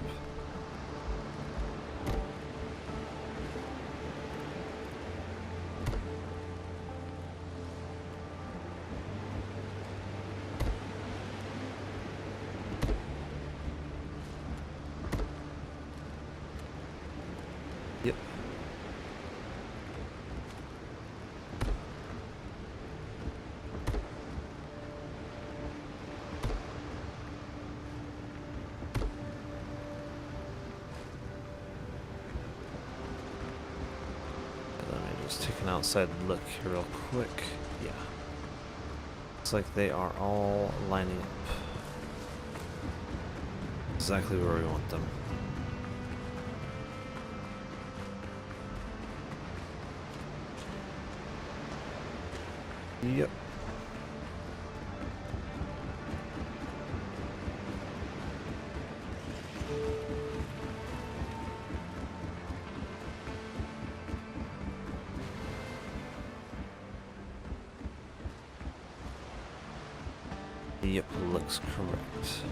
Yep. Just take an outside look here real quick. Yeah. Looks like they are all lining up. Exactly where we want them. Yep. Yep, looks correct.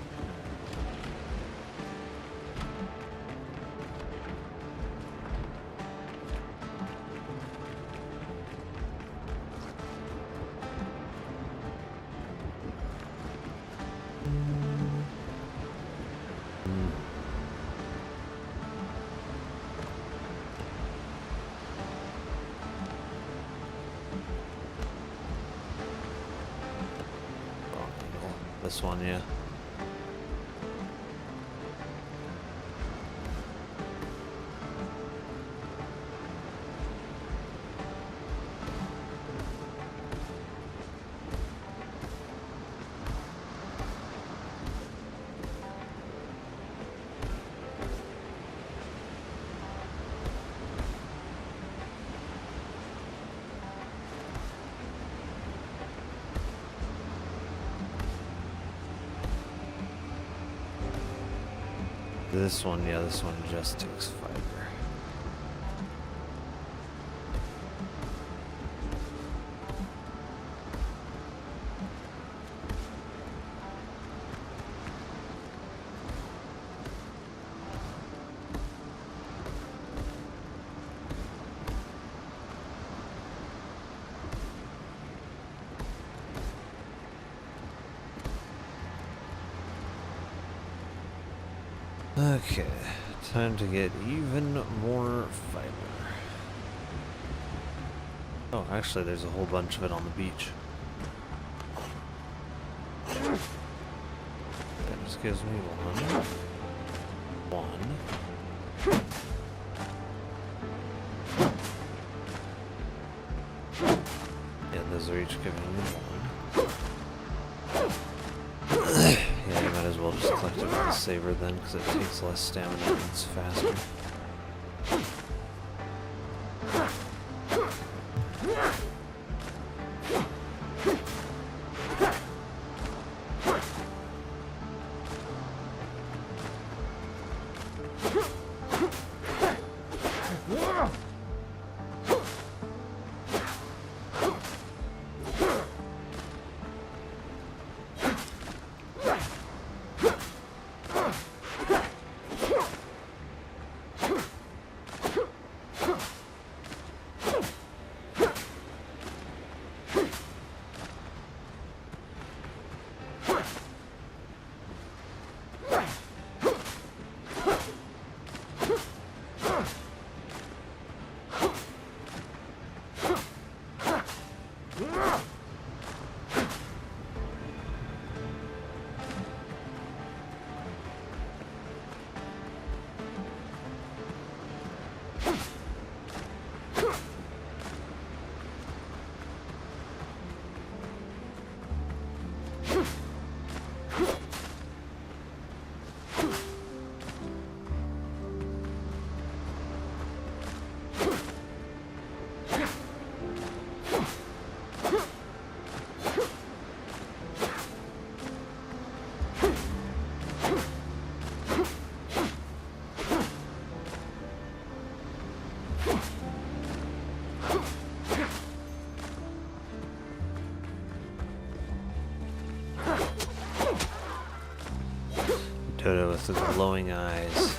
This one, yeah. This one, yeah, this one just takes fiber. Okay, time to get even more fiber. Oh, actually, there's a whole bunch of it on the beach. That just gives me one. Yeah, those are each giving me one. Yeah, you might as well just collect it with the saber then, because it takes less stamina and it's faster. Dodo with the glowing eyes.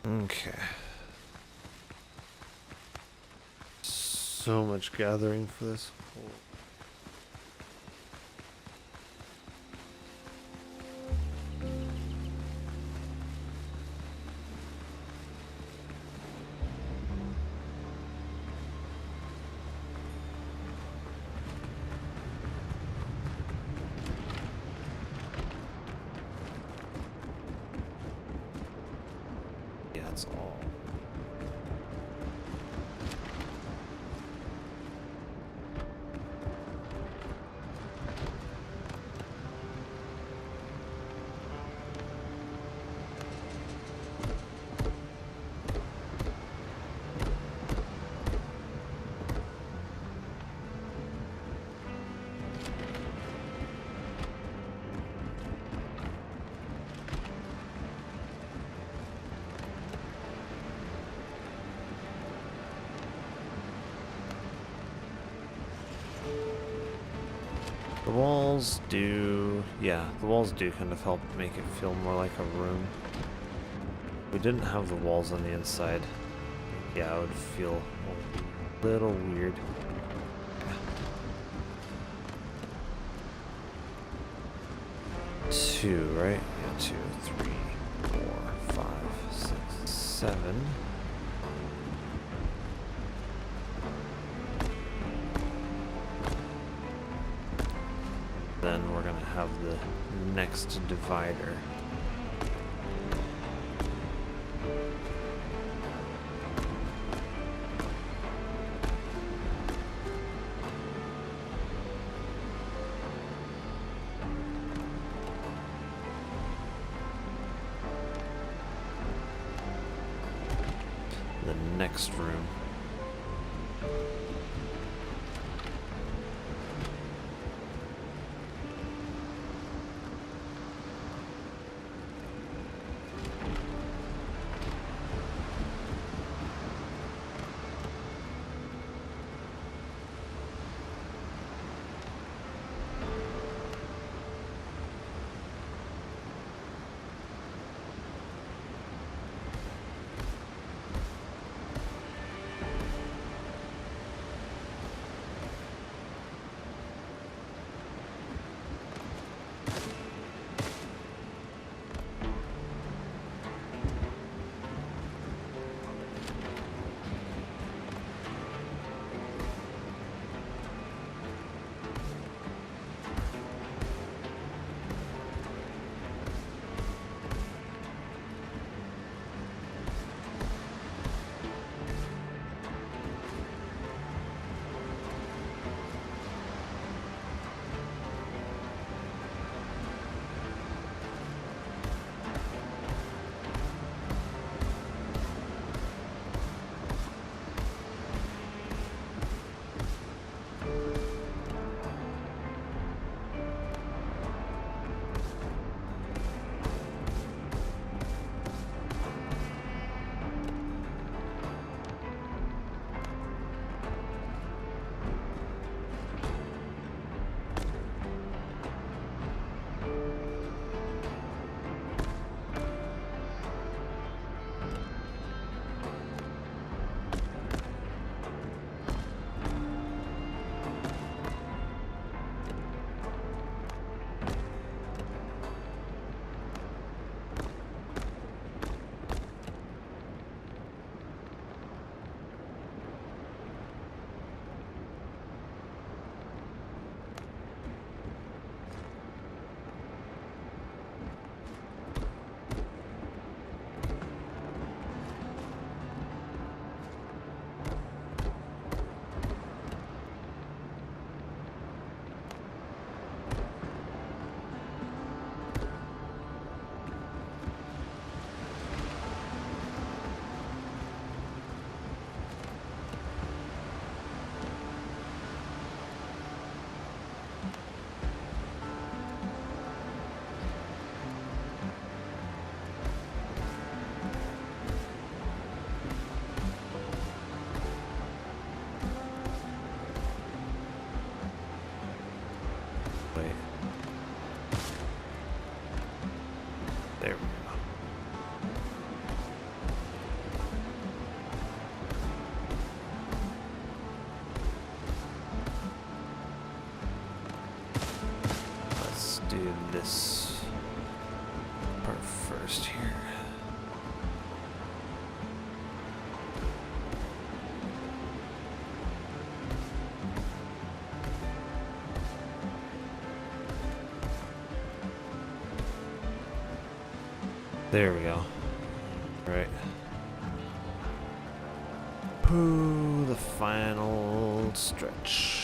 Okay. So much gathering for this. Yeah, it's all. The walls do, yeah, the walls do kind of help make it feel more like a room. If we didn't have the walls on the inside, yeah, it would feel a little weird. Two, right? Yeah, 2, 3, 4, 5, 6, 7. Then we're gonna have the next divider. The next room. There we go. Let's do this part first here. There we go. Right. Ooh, the final stretch.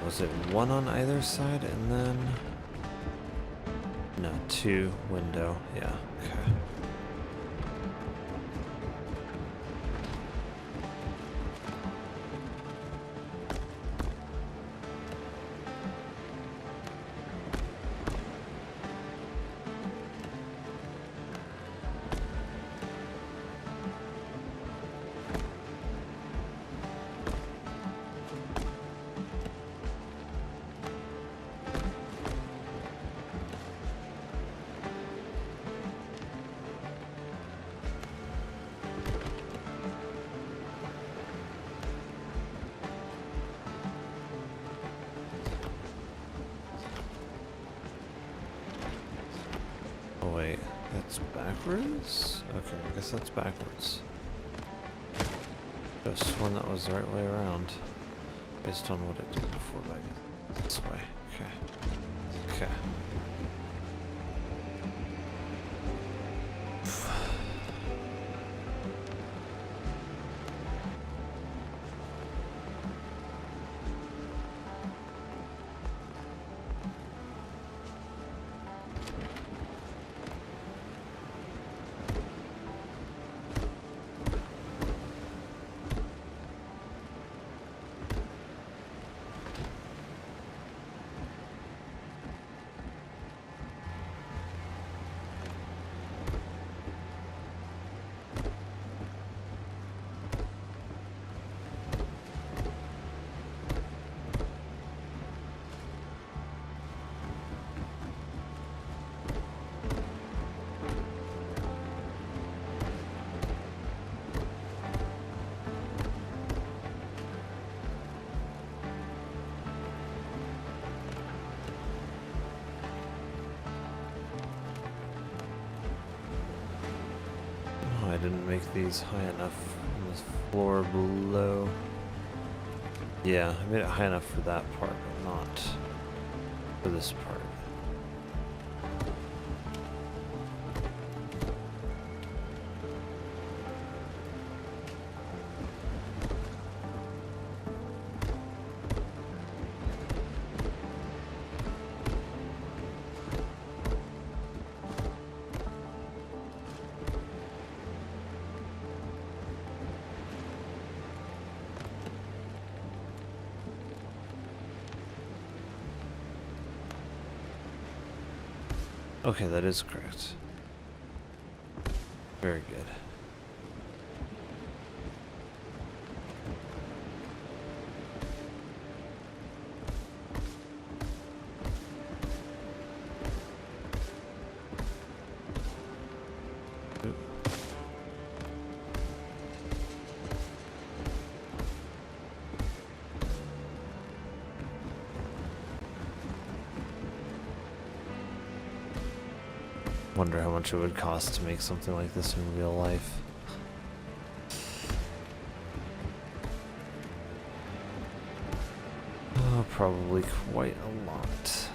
Was it one on either side and then... No, two window. Yeah, okay. Oh wait, that's backwards? Okay, I guess that's backwards. I just sworn that was the right way around. Based on what it did before, but this way. Okay. Okay. I didn't make these high enough on this floor below. Yeah, I made it high enough for that part, but not for this part. Okay, that is correct. Very good. Wonder how much it would cost to make something like this in real life. Oh, probably quite a lot.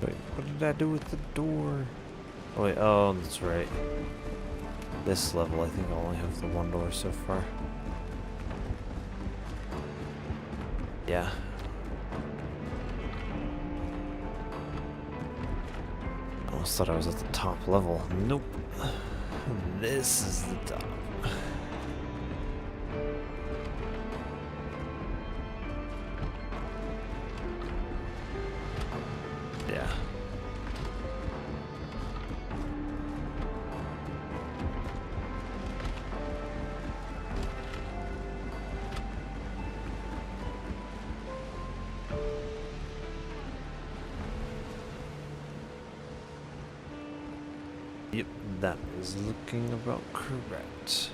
Wait, what did I do with the door? Oh wait, oh, that's right. This level, I think I only have the one door so far. Yeah. I almost thought I was at the top level. Nope. This is the top. Yeah. Yep, that is looking about correct.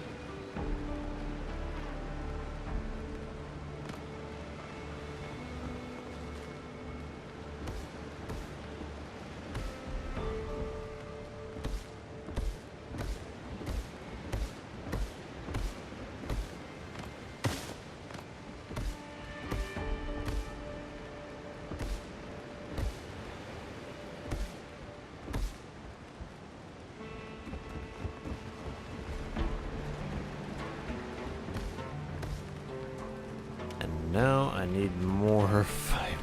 Now I need more fiber.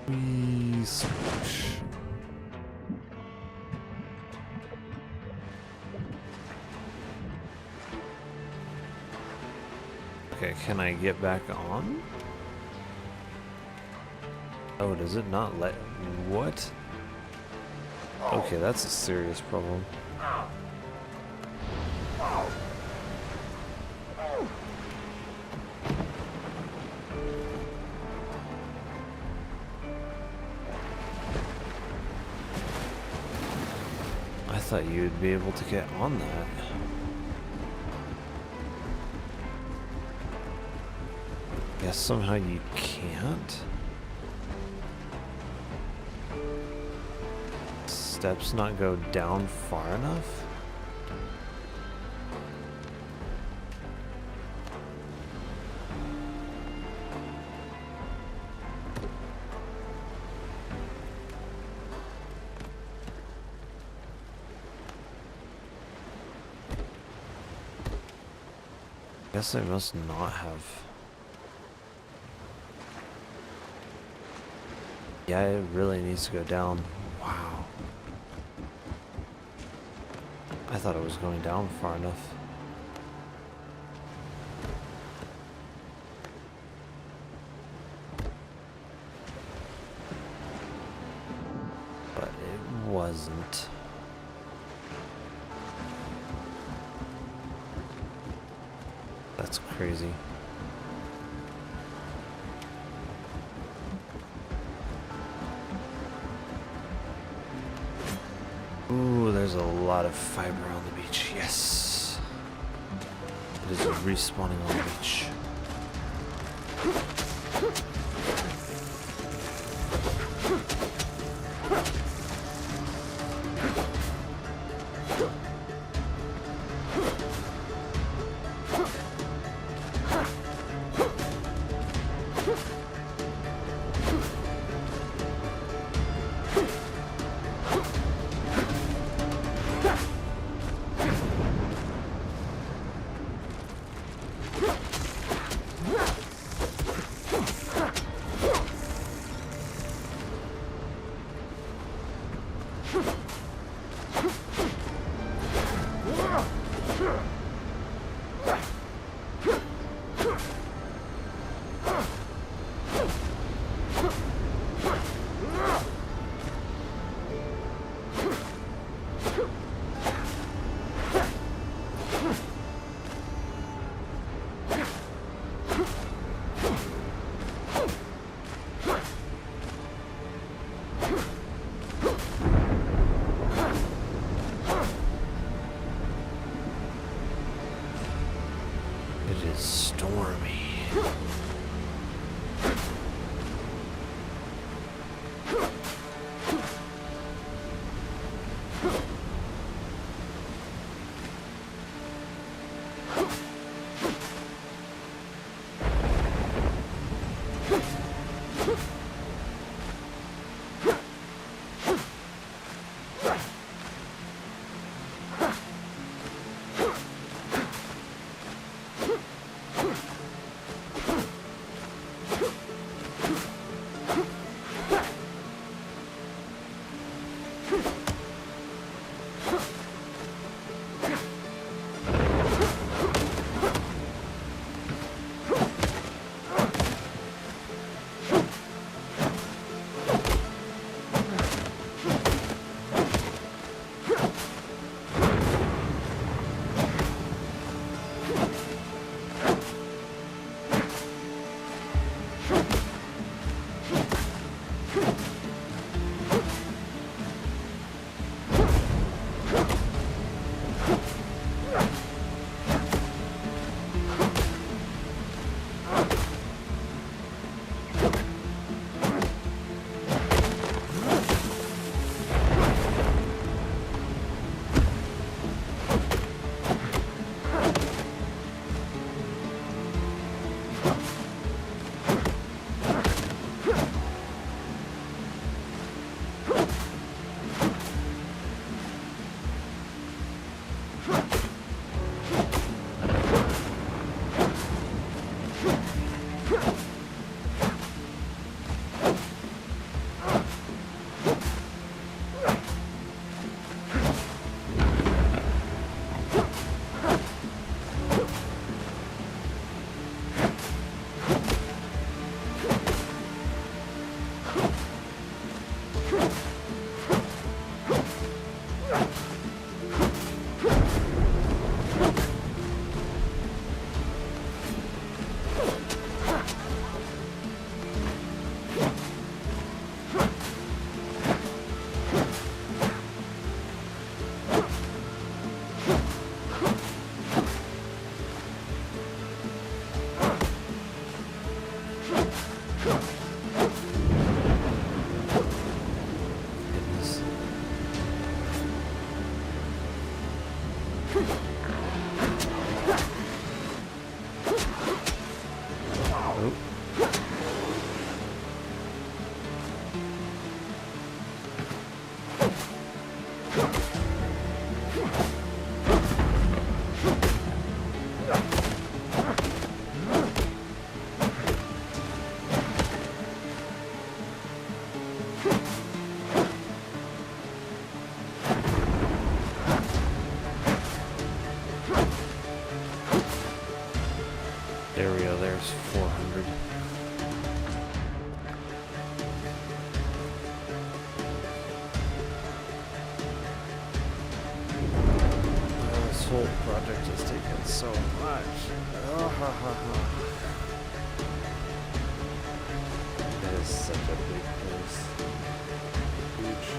Wee switch. Okay, can I get back on? Oh, does it not let... What? Okay, that's a serious problem. I thought you'd be able to get on that. Guess somehow you can't? Steps not go down far enough? Guess I must not have. Yeah, it really needs to go down. Wow. I thought it was going down far enough. But it wasn't. That's crazy. Ooh, there's a lot of fiber on the beach. Yes. It is respawning on the beach. It is stormy. Area there's 400. This whole project has taken so much. Oh, ha, ha, ha. That is such a big place. Huge.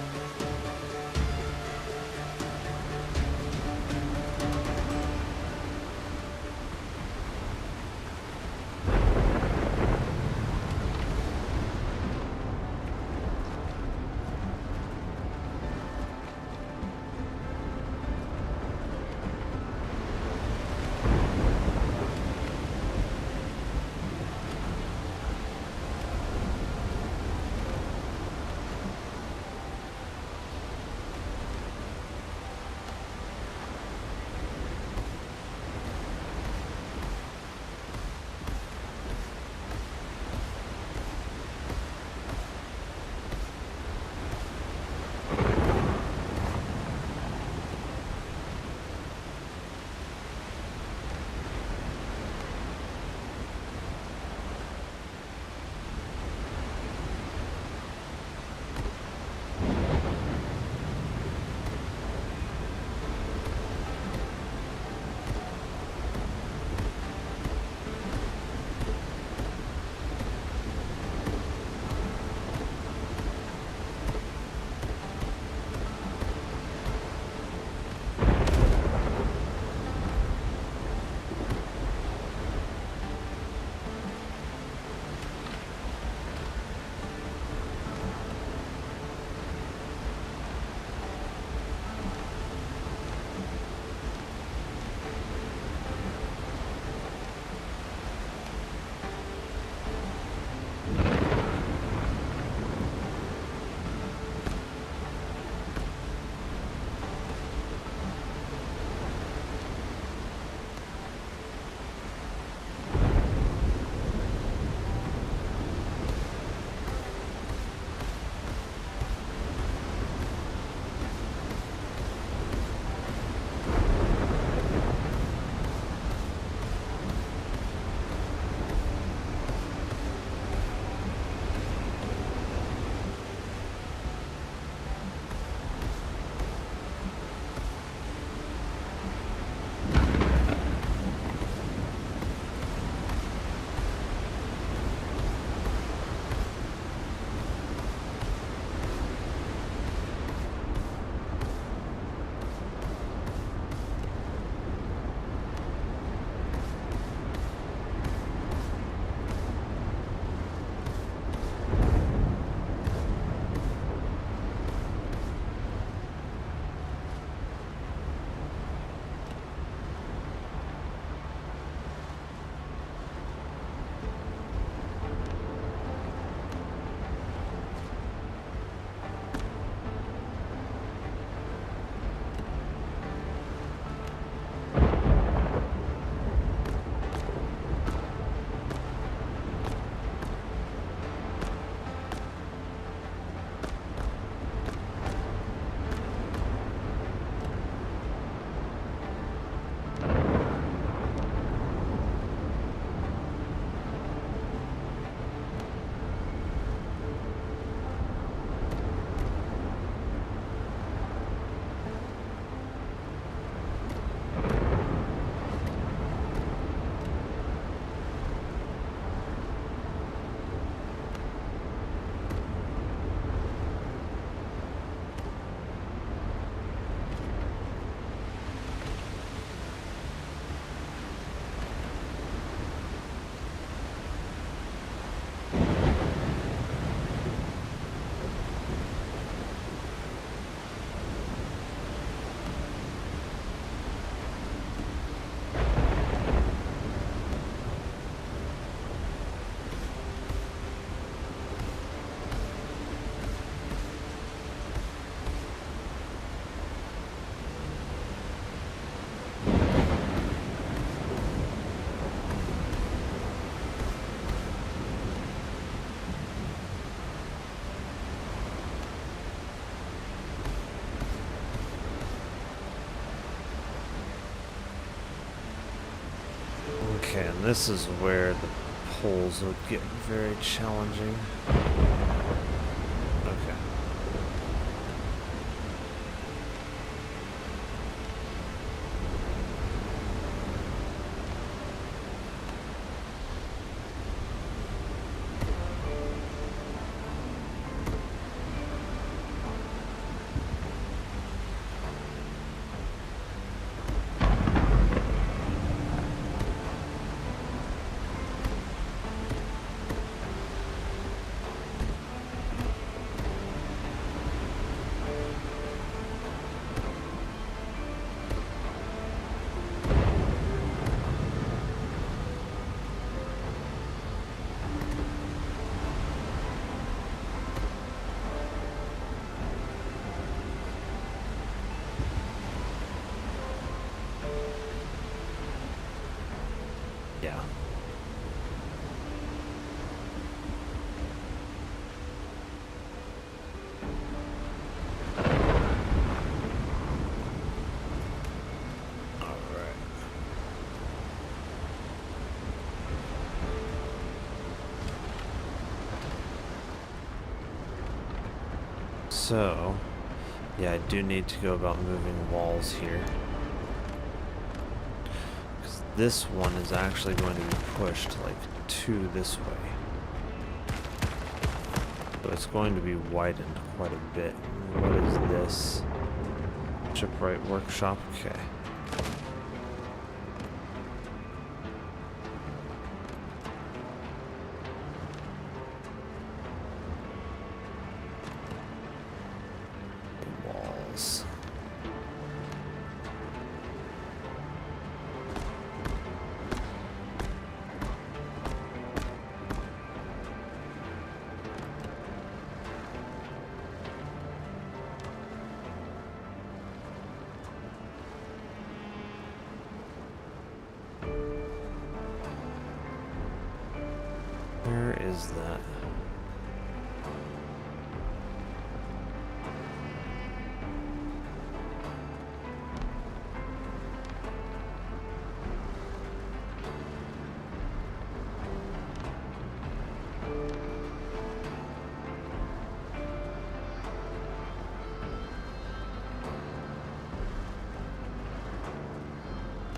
And this is where the poles would get very challenging. Okay. Yeah. All right. So, yeah, I do need to go about moving walls here. This one is actually going to be pushed like to this way. So it's going to be widened quite a bit. What is this? Shipwright workshop? Okay. Walls. Where is that?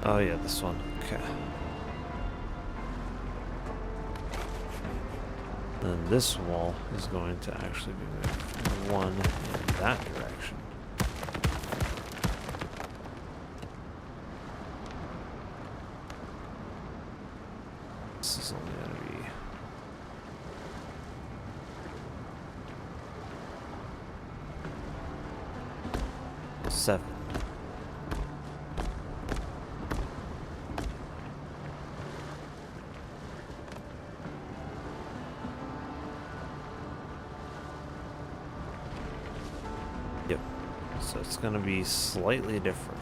Oh yeah, this one. Okay. Then this wall is going to actually be moved one in that direction. This is only going to be 7. Yep. So it's going to be slightly different.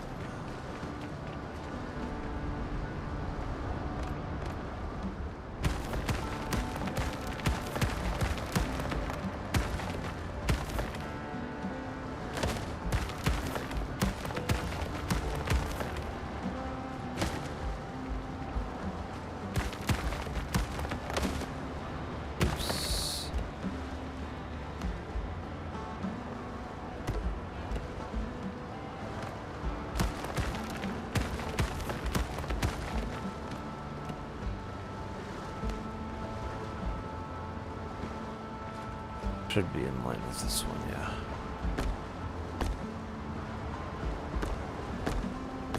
Should be in line with this one, yeah.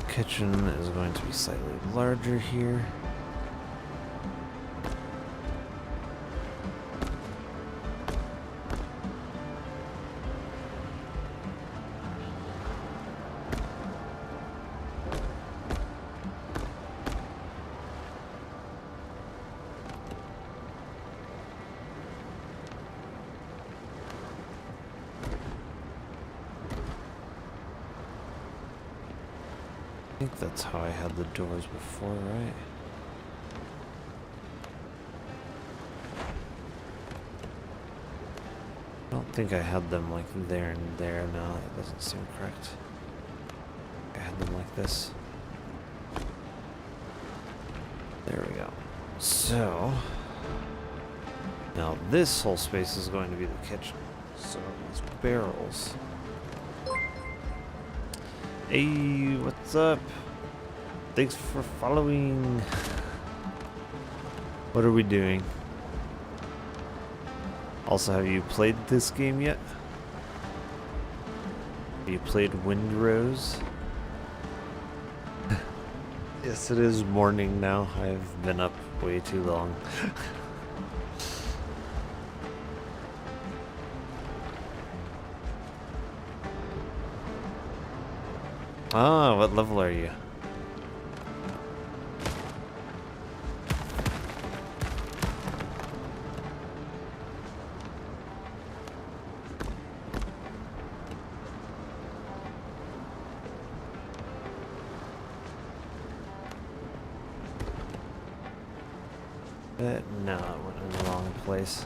Kitchen is going to be slightly larger here. I think that's how I had the doors before, right? I don't think I had them like there and there. No, that doesn't seem correct. I had them like this. There we go. So now this whole space is going to be the kitchen. So these barrels. Hey, what's up? Thanks for following. What are we doing? Also, have you played this game yet? Have you played Windrose? Yes, it is morning now. I've been up way too long. Ah, what level are you? No, it went in the wrong place.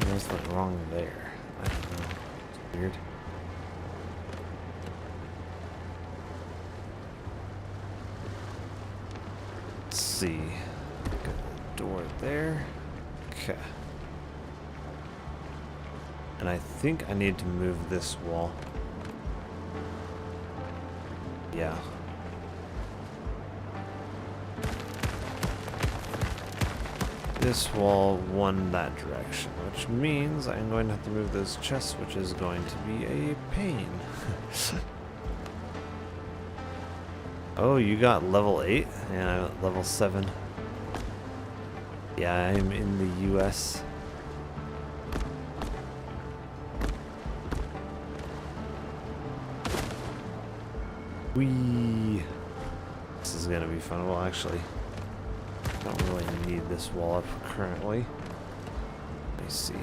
What's like wrong there? I don't know. It's weird. Let's see. Got a door there. Okay. And I think I need to move this wall. Yeah. This wall one that direction, which means I'm going to have to move those chests, which is going to be a pain. Oh, you got level 8? And I got level 7. Yeah, I'm in the US. Whee! This is gonna be fun. Well, actually, don't really need this wall up currently. Let me see.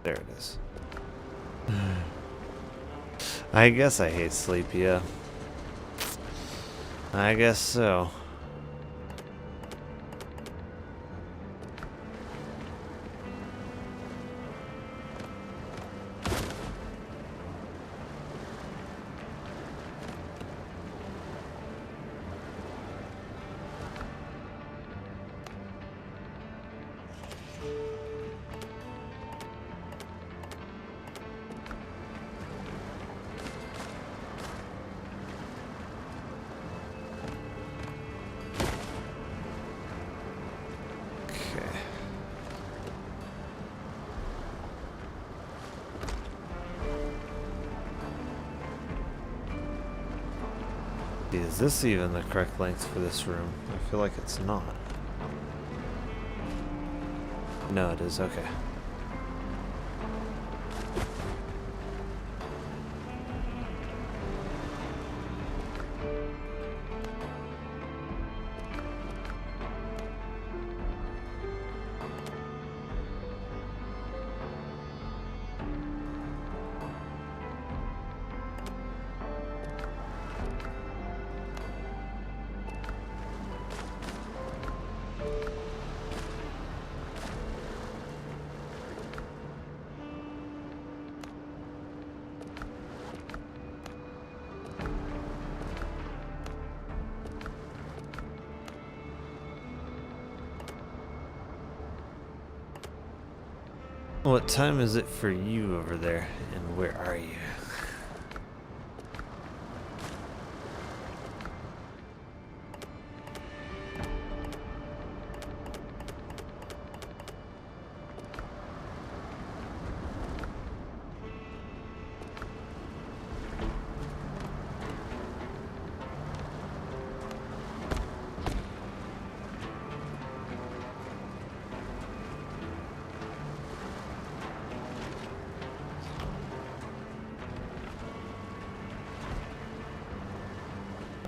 There it is. I guess I hate sleep, yeah. I guess so. Is this even the correct length for this room? I feel like it's not. No, it is. Okay. What time is it for you over there, and where are you?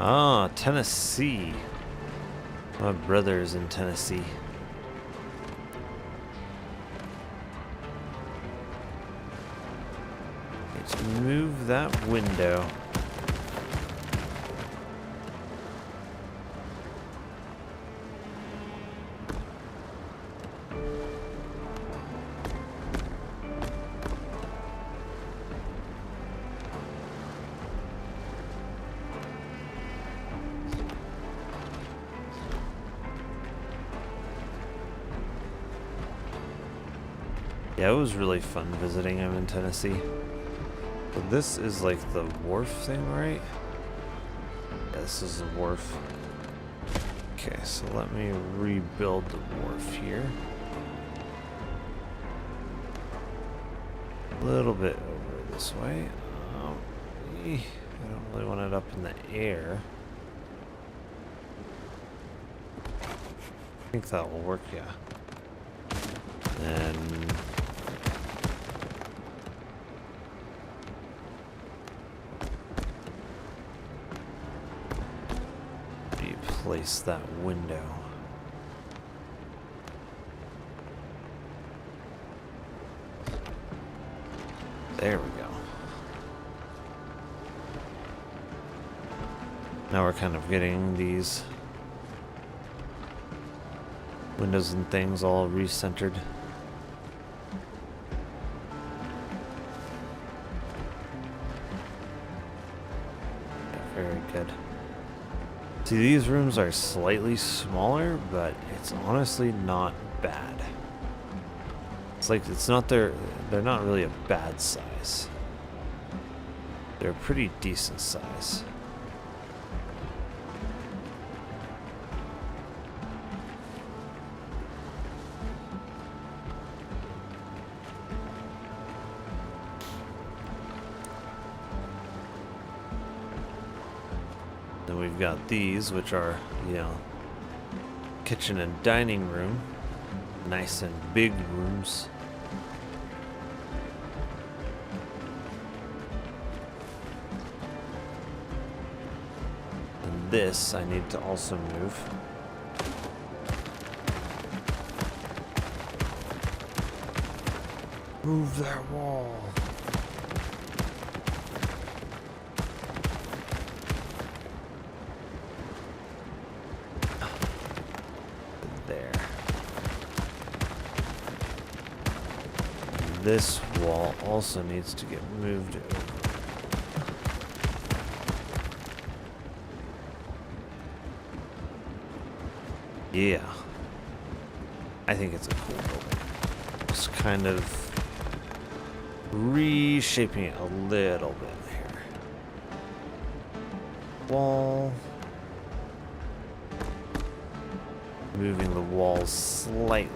Ah, Tennessee. My brother's in Tennessee. Let's move that window. Yeah, it was really fun visiting him in Tennessee. But this is like the wharf thing, right? Yeah, this is the wharf. Okay, so let me rebuild the wharf here. A little bit over this way. I don't really want it up in the air. I think that will work, yeah. Then replace that window. There we go. Now we're kind of getting these windows and things all recentered. Very good. See, these rooms are slightly smaller, but it's honestly not bad. It's like they're not really a bad size. They're a pretty decent size. Then we've got these, which are, you know, kitchen and dining room. Nice and big rooms. And this I need to also move. Move that wall. There. This wall also needs to get moved over. Yeah. I think it's a cool building. Just kind of reshaping it a little bit here. Wall. Moving the walls slightly.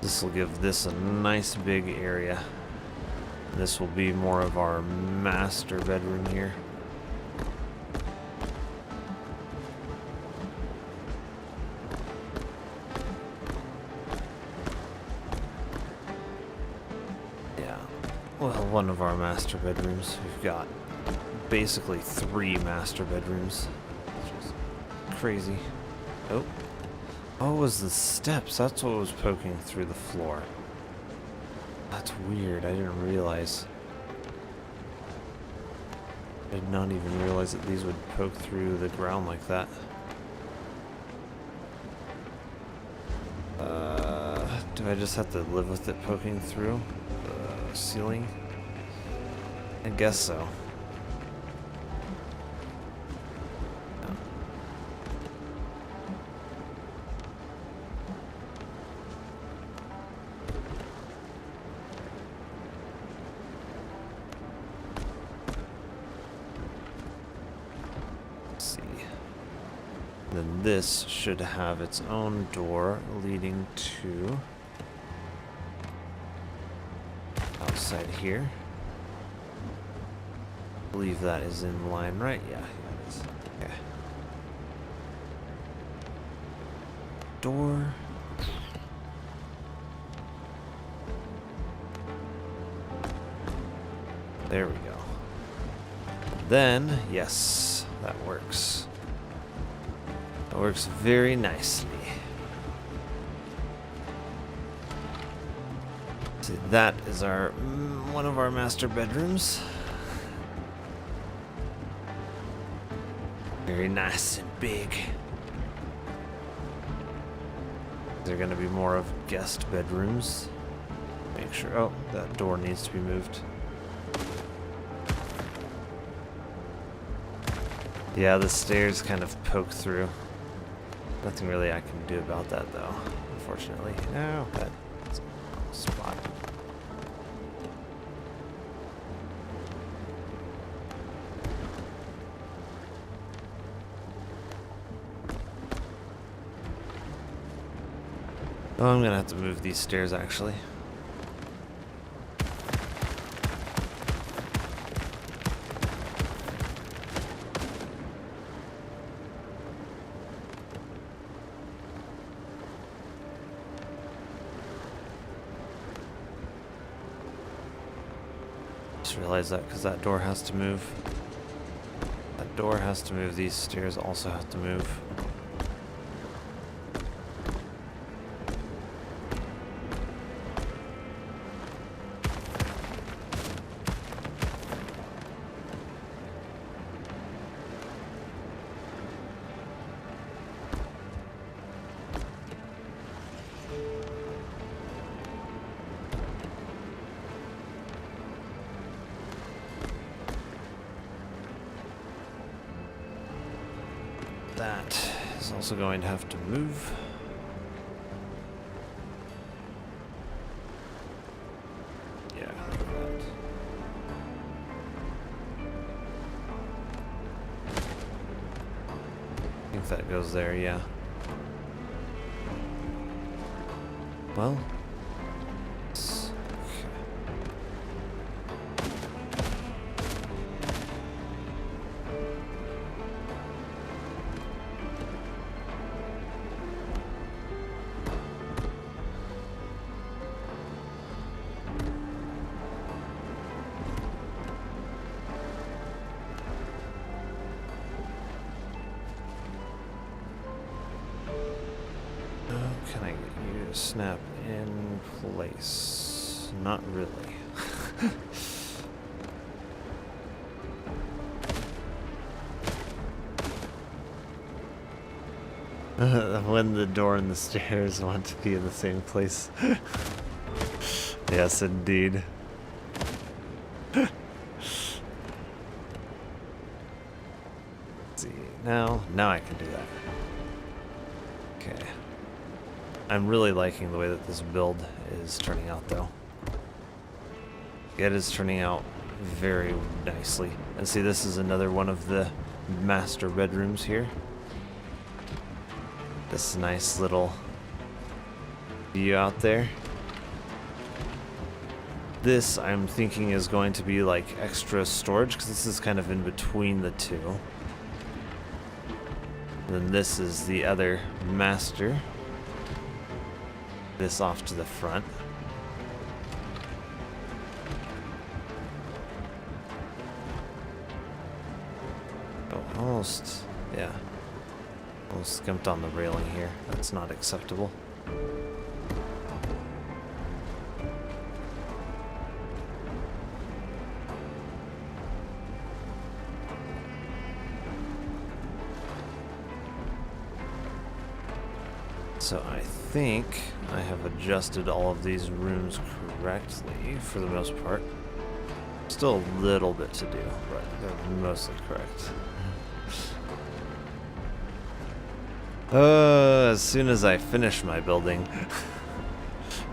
This will give this a nice big area. This will be more of our master bedroom here. Yeah, well, one of our master bedrooms. We've got basically 3 master bedrooms, which is crazy. Oh. Oh, it was the steps. That's what was poking through the floor. That's weird. I didn't realize. I did not even realize that these would poke through the ground like that. Do I just have to live with it poking through the ceiling? I guess so. Then this should have its own door leading to outside here. I believe that is in line, right? Yeah, it is. Okay. There we go. Then, yes, that works. That works very nicely. See, that is our one of our master bedrooms. Very nice and big. They're going to be more of guest bedrooms. Make sure. Oh, that door needs to be moved. Yeah, the stairs kind of poke through. Nothing really I can do about that, though, unfortunately. No, that's a spot. Oh, I'm gonna have to move these stairs, actually. Just realized that because that door has to move. That door has to move. These stairs also have to move. That is also going to have to move. Yeah, like that. I think that goes there, yeah. Well, can I get you to snap in place? Not really. When the door and the stairs want to be in the same place. Yes, indeed. See, now I can do that. Okay. I'm really liking the way that this build is turning out, though. It is turning out very nicely. And see, this is another one of the master bedrooms here. This nice little view out there. This, I'm thinking, is going to be like extra storage, because this is kind of in between the two. Then this is the other master. This off to the front. Oh, almost, yeah. Almost skimped on the railing here. That's not acceptable. So I think I have adjusted all of these rooms correctly for the most part. Still a little bit to do, but they're mostly correct. As soon as I finish my building,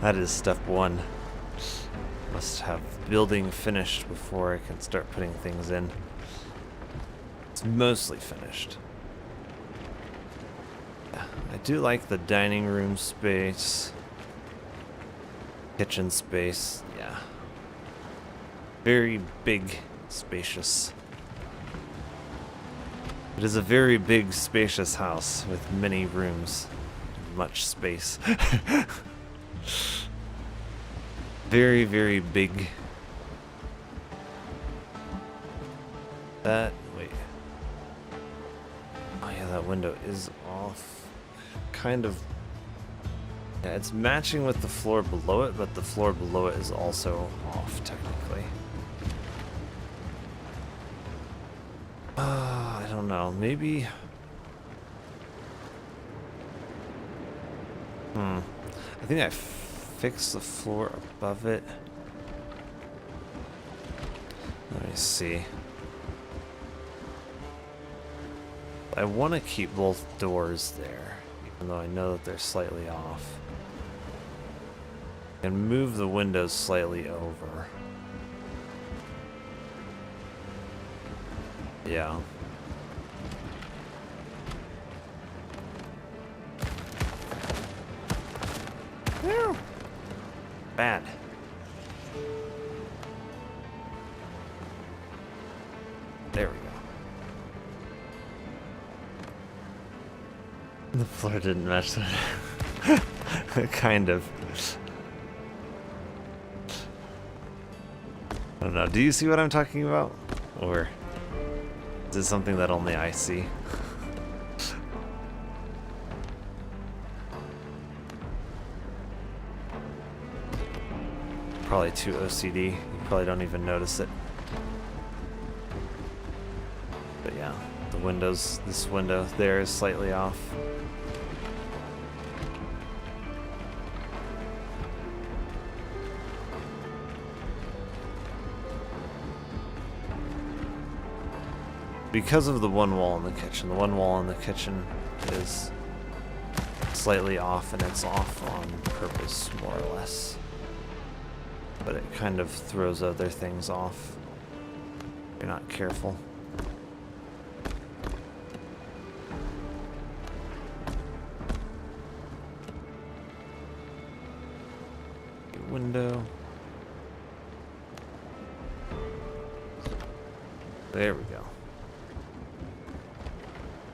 that is step one. Must have building finished before I can start putting things in. It's mostly finished. I do like the dining room space, kitchen space, yeah. Very big, spacious. It is a very big, spacious house with many rooms, much space. Very, very big. Wait. Oh yeah, that window is off. Kind of. Yeah, it's matching with the floor below it, but the floor below it is also off, technically. I don't know. Maybe. I think I fixed the floor above it. Let me see. I want to keep both doors there, even though I know that they're slightly off. And move the windows slightly over. Yeah. Bad. There we go. The floor didn't match that. Kind of. I don't know. Do you see what I'm talking about? Or is it something that only I see? Probably too OCD. You probably don't even notice it. But yeah, the windows, this window there is slightly off. Because of the one wall in the kitchen. The one wall in the kitchen is slightly off, and it's off on purpose, more or less. But it kind of throws other things off if you're not careful. Window. There we go.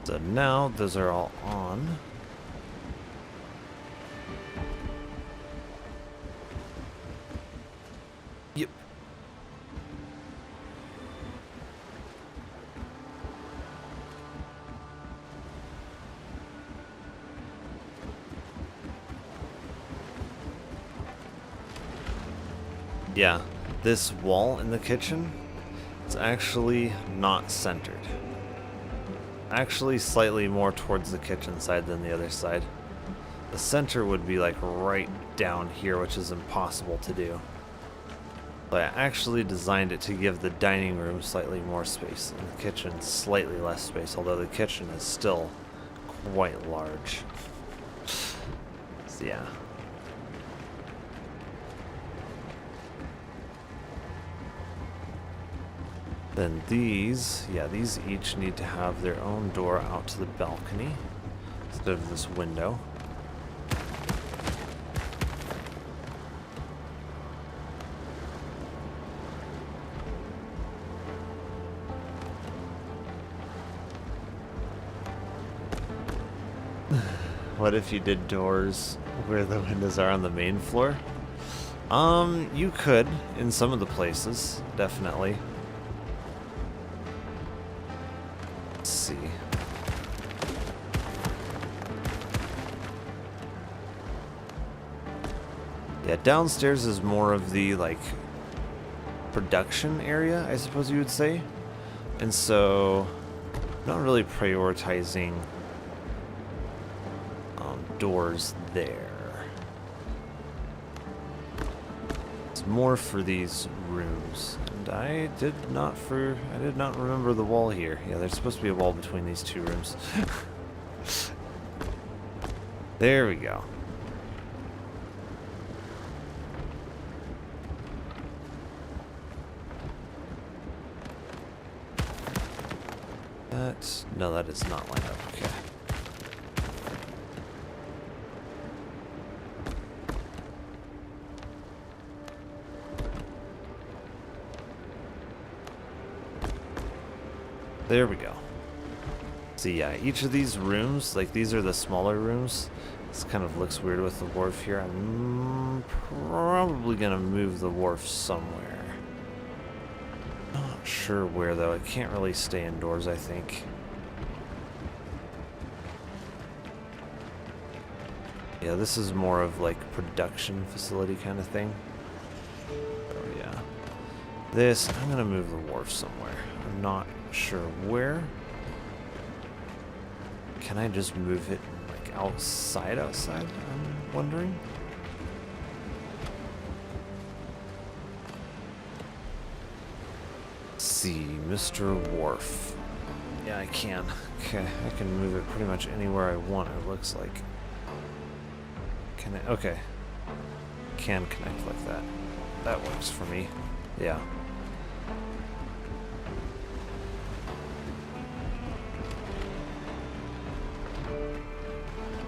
So now those are all on. Yep. Yeah, this wall in the kitchen is actually not centered. Actually slightly more towards the kitchen side than the other side. The center would be like right down here, which is impossible to do. But I actually designed it to give the dining room slightly more space and the kitchen slightly less space, although the kitchen is still quite large. So yeah. Then these, yeah, these each need to have their own door out to the balcony instead of this window. What if you did doors where the windows are on the main floor? You could in some of the places, definitely. Let's see. Yeah, downstairs is more of the like production area, I suppose you would say. And so not really prioritizing doors there. It's more for these rooms. And I did not remember the wall here. Yeah, there's supposed to be a wall between these two rooms. There we go. No, that is not lined up. Okay. There we go. So yeah, each of these rooms, like these are the smaller rooms. This kind of looks weird with the wharf here. I'm probably gonna move the wharf somewhere. Not sure where though. It can't really stay indoors, I think. Yeah, this is more of like production facility kind of thing. Oh yeah. This, I'm gonna move the wharf somewhere. I'm not sure where. Can I just move it like outside? I'm wondering. Let's see, Mr. Wharf. Yeah, I can. Okay, I can move it pretty much anywhere I want, it looks like. Can I? Okay. Can connect like that. That works for me. Yeah.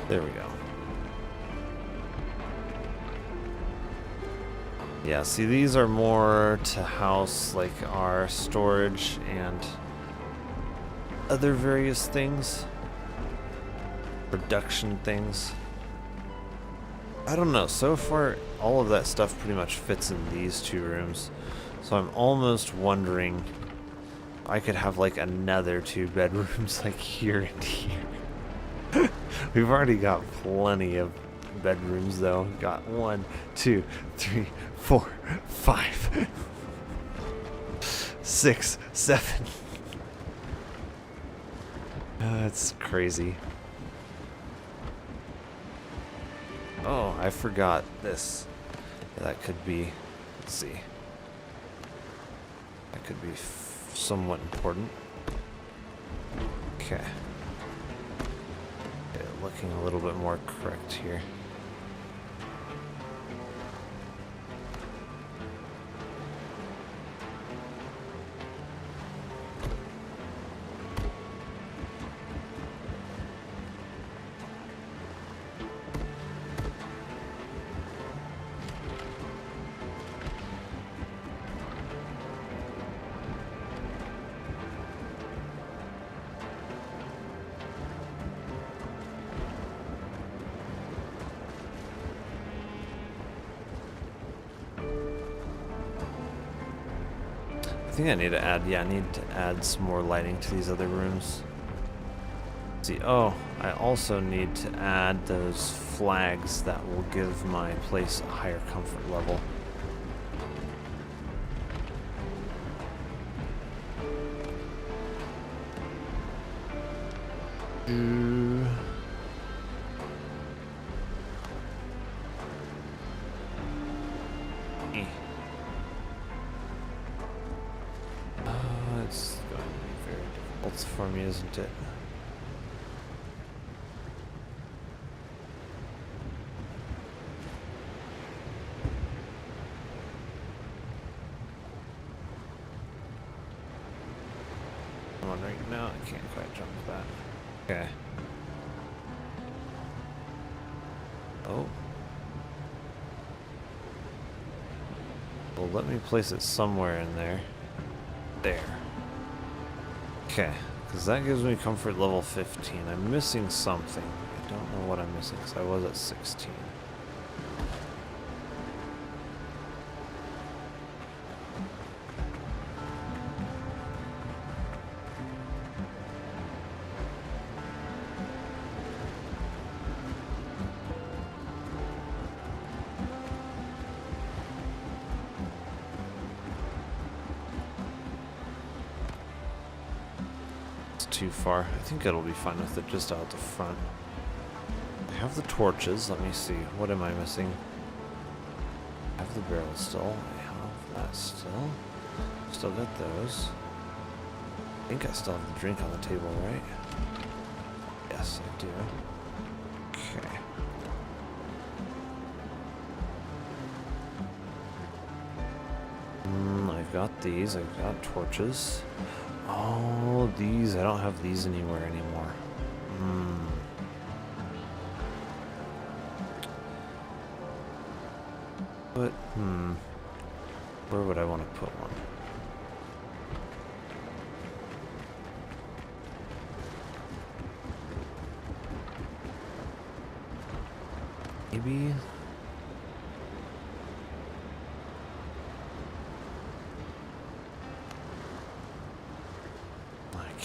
There we go. Yeah, see, these are more to house like our storage and other various things. Production things. I don't know, so far all of that stuff pretty much fits in these two rooms. So I'm almost wondering if I could have like another 2 bedrooms like here and here. We've already got plenty of bedrooms though. Got 1, 2, 3, 4, 5, 6, 7. That's crazy. Oh, I forgot this. Yeah, that could be, let's see. That could be somewhat important. Okay. Looking a little bit more correct here. I think I need to add, I need to add some more lighting to these other rooms. Let's see, oh, I also need to add those flags that will give my place a higher comfort level. It's going to be very difficult for me, isn't it? I'm wondering, no, I can't quite jump that. Okay. Oh. Well, let me place it somewhere in there. There. Okay, because that gives me comfort level 15. I'm missing something. I don't know what I'm missing, because I was at 16. Too far. I think it'll be fine with it just out the front. I have the torches. Let me see. What am I missing? I have the barrel still. I have that still. Still got those. I think I still have the drink on the table, right? Yes, I do. Okay. I've got these. I've got torches. Oh, these. I don't have these anywhere anymore. But, where would I want to put one? Maybe...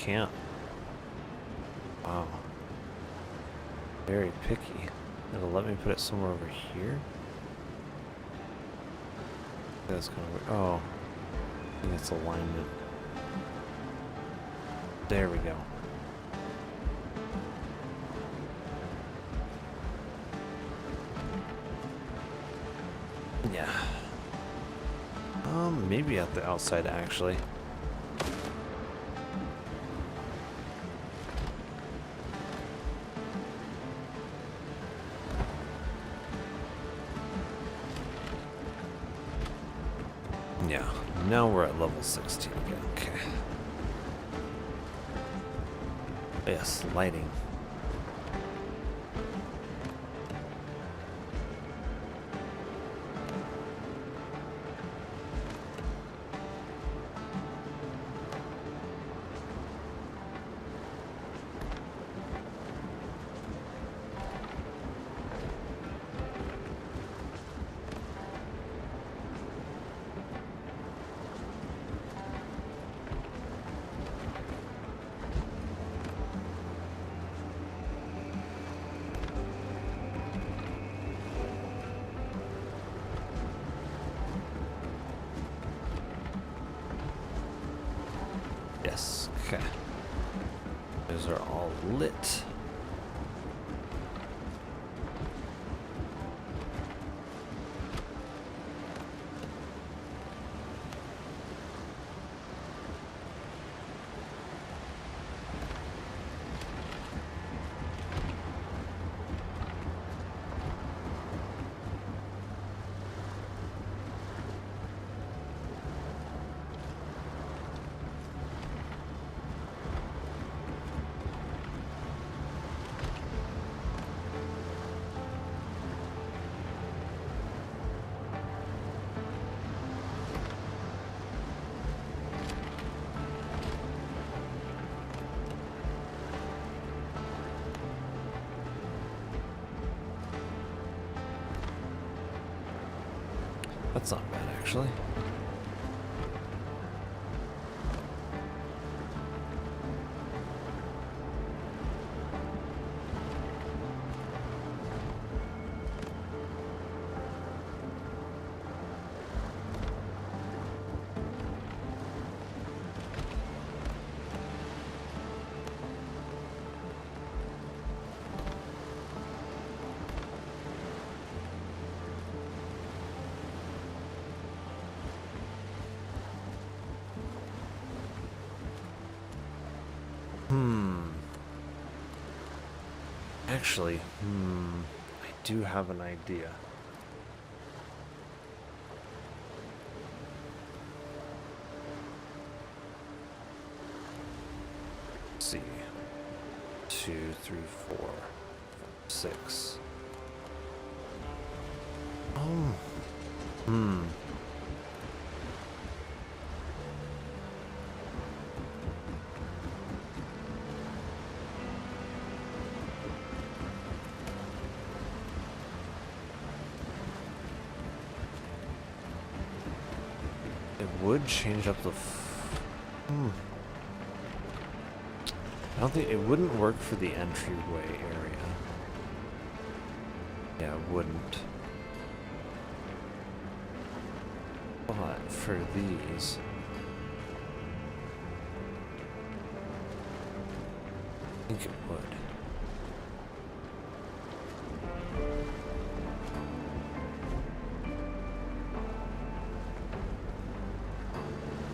can't. Wow. Very picky. It'll let me put it somewhere over here? That's kind of weird. Oh. I think it's alignment. There we go. Yeah. Maybe at the outside actually. Yeah, now we're at level 16 again. Okay. Yes, lighting. Yes, okay. Those are all lit. That's not bad, actually. Actually, I do have an idea. Let's see. 2, 3, 4, 6. It would change up the I don't think it wouldn't work for the entryway area. Yeah, it wouldn't. But for these, I think it would.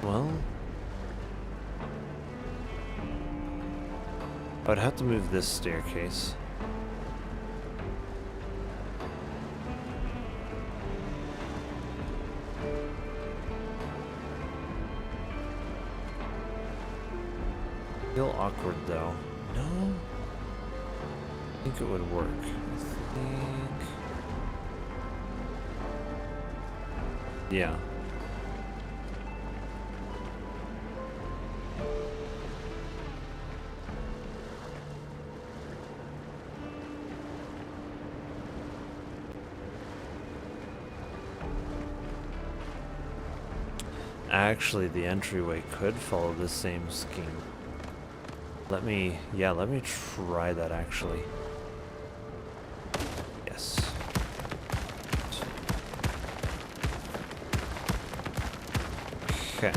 Well, I'd have to move this staircase. Feel awkward though. No, I think it would work. I think. Yeah. Actually, the entryway could follow the same scheme. Let me try that actually. Yes. Okay.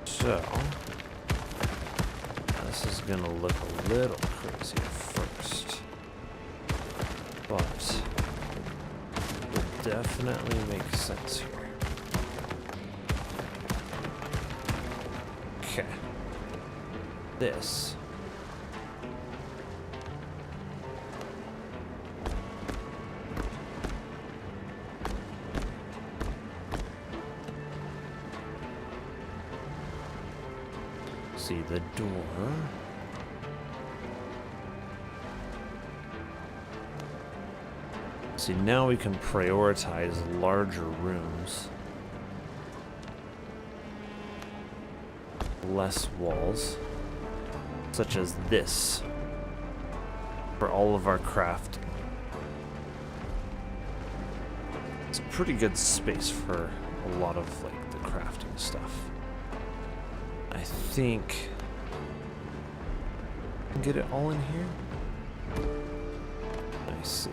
So, this is gonna look a little crazy at first, but it will definitely make sense here. Okay. This. See the door. See, now we can prioritize larger rooms. Less walls. Such as this. For all of our crafting. It's a pretty good space for a lot of, like, the crafting stuff. I think I can get it all in here. I see.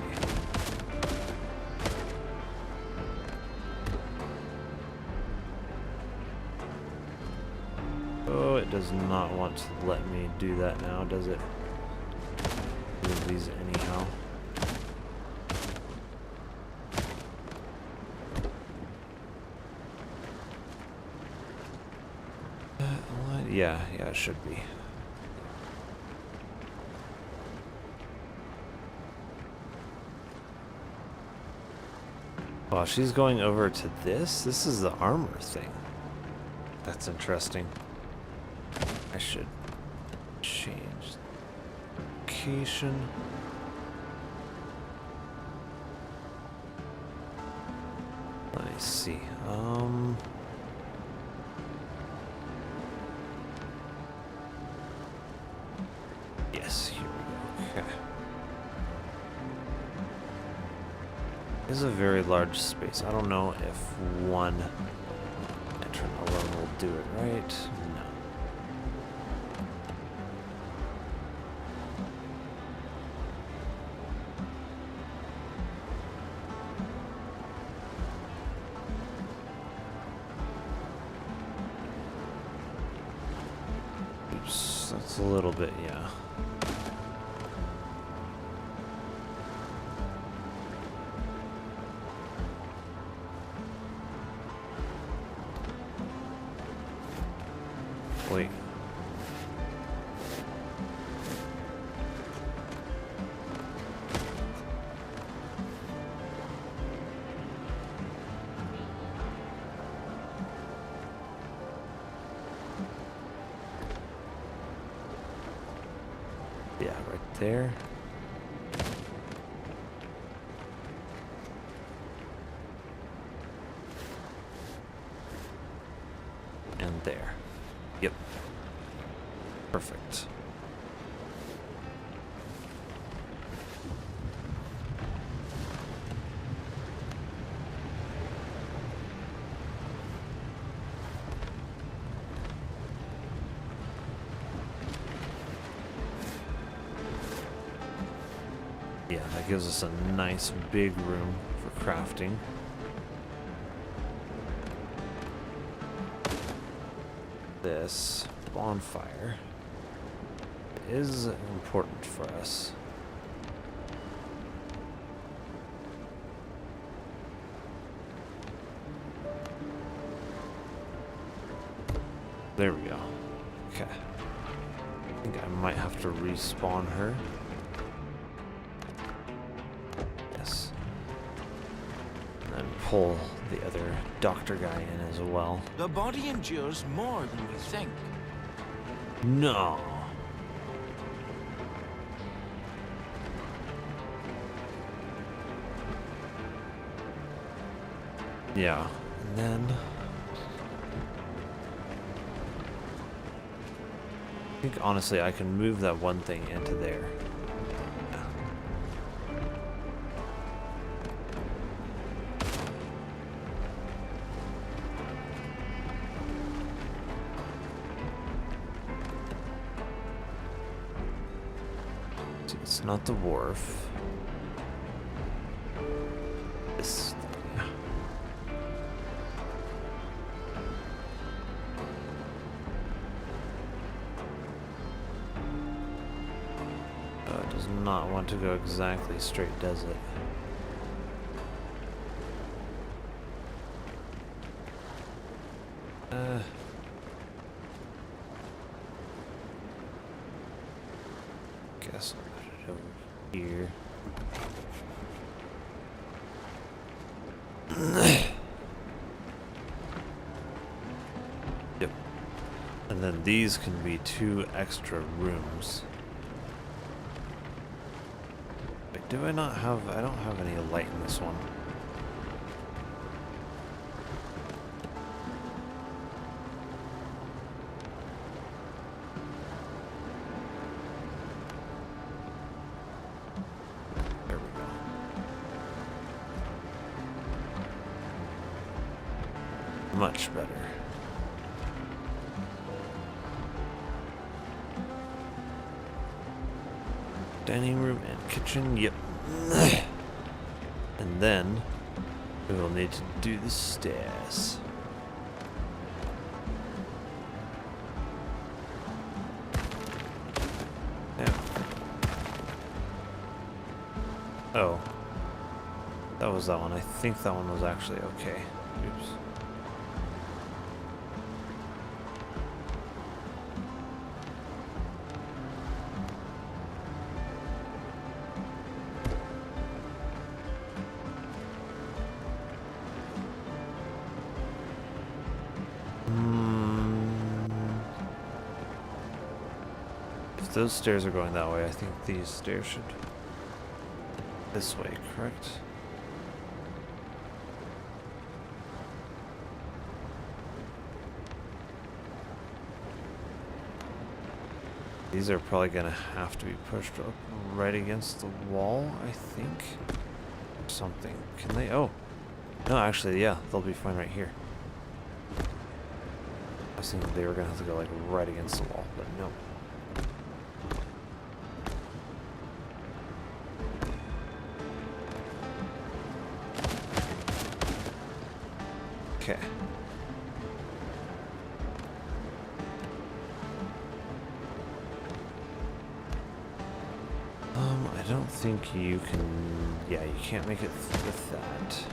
Oh, it does not want to let me do that now, does it? Move these anyhow. Yeah, it should be. Wow, she's going over to this? This is the armor thing. That's interesting. I should change location. Let me see. Yes, here we go. Okay. This is a very large space. I don't know if one entrant alone will do it, right? No. Oops, that's a little bit, yeah. Wait. Yeah, right there. And there. Yep. Perfect. Yeah, that gives us a nice big room for crafting. This bonfire is important for us. There we go. Okay. I think I might have to respawn her. Yes. And then pull the other doctor guy in as well. The body endures more than we think. No. Yeah, and then I think honestly I can move that one thing into there. It's not the wharf. This thing. Oh, it does not want to go exactly straight, does it? Guess I'll put it over here. Yep. And then these can be 2 extra rooms. Wait, do I not have... I don't have any light in this one. There we go. Much better. Dining room and kitchen, yep. And then we will need to do the stairs. Now. Oh. That was that one. I think that one was actually okay. Oops. If those stairs are going that way, I think these stairs should... this way, correct? These are probably gonna have to be pushed up right against the wall, I think. Something. Can they? Oh. No, actually, yeah, they'll be fine right here. I was thinking they were gonna have to go like right against the wall, but no. Okay. I don't think you can... yeah, you can't make it with that.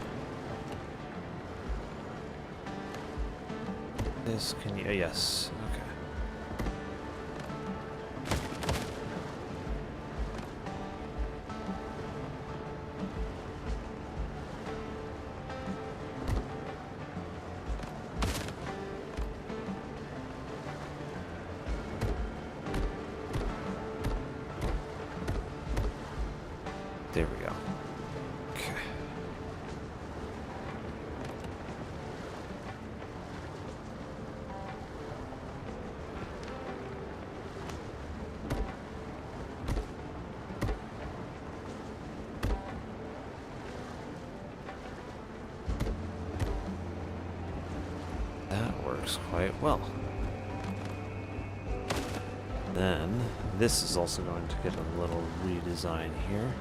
This, can you... yes, okay. There we go. Okay. That works quite well. Then, this is also going to get a little redesign here.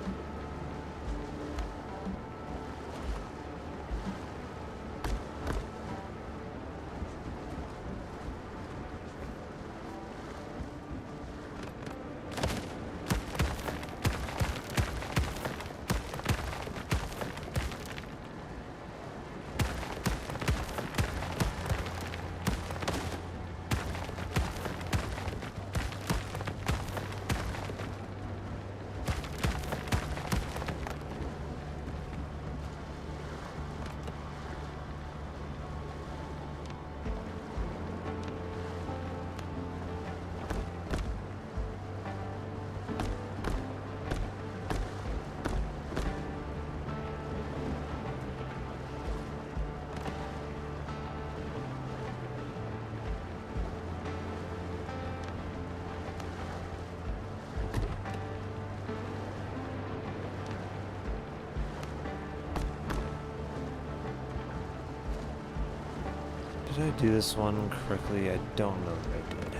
Did I do this one correctly? I don't know that I did.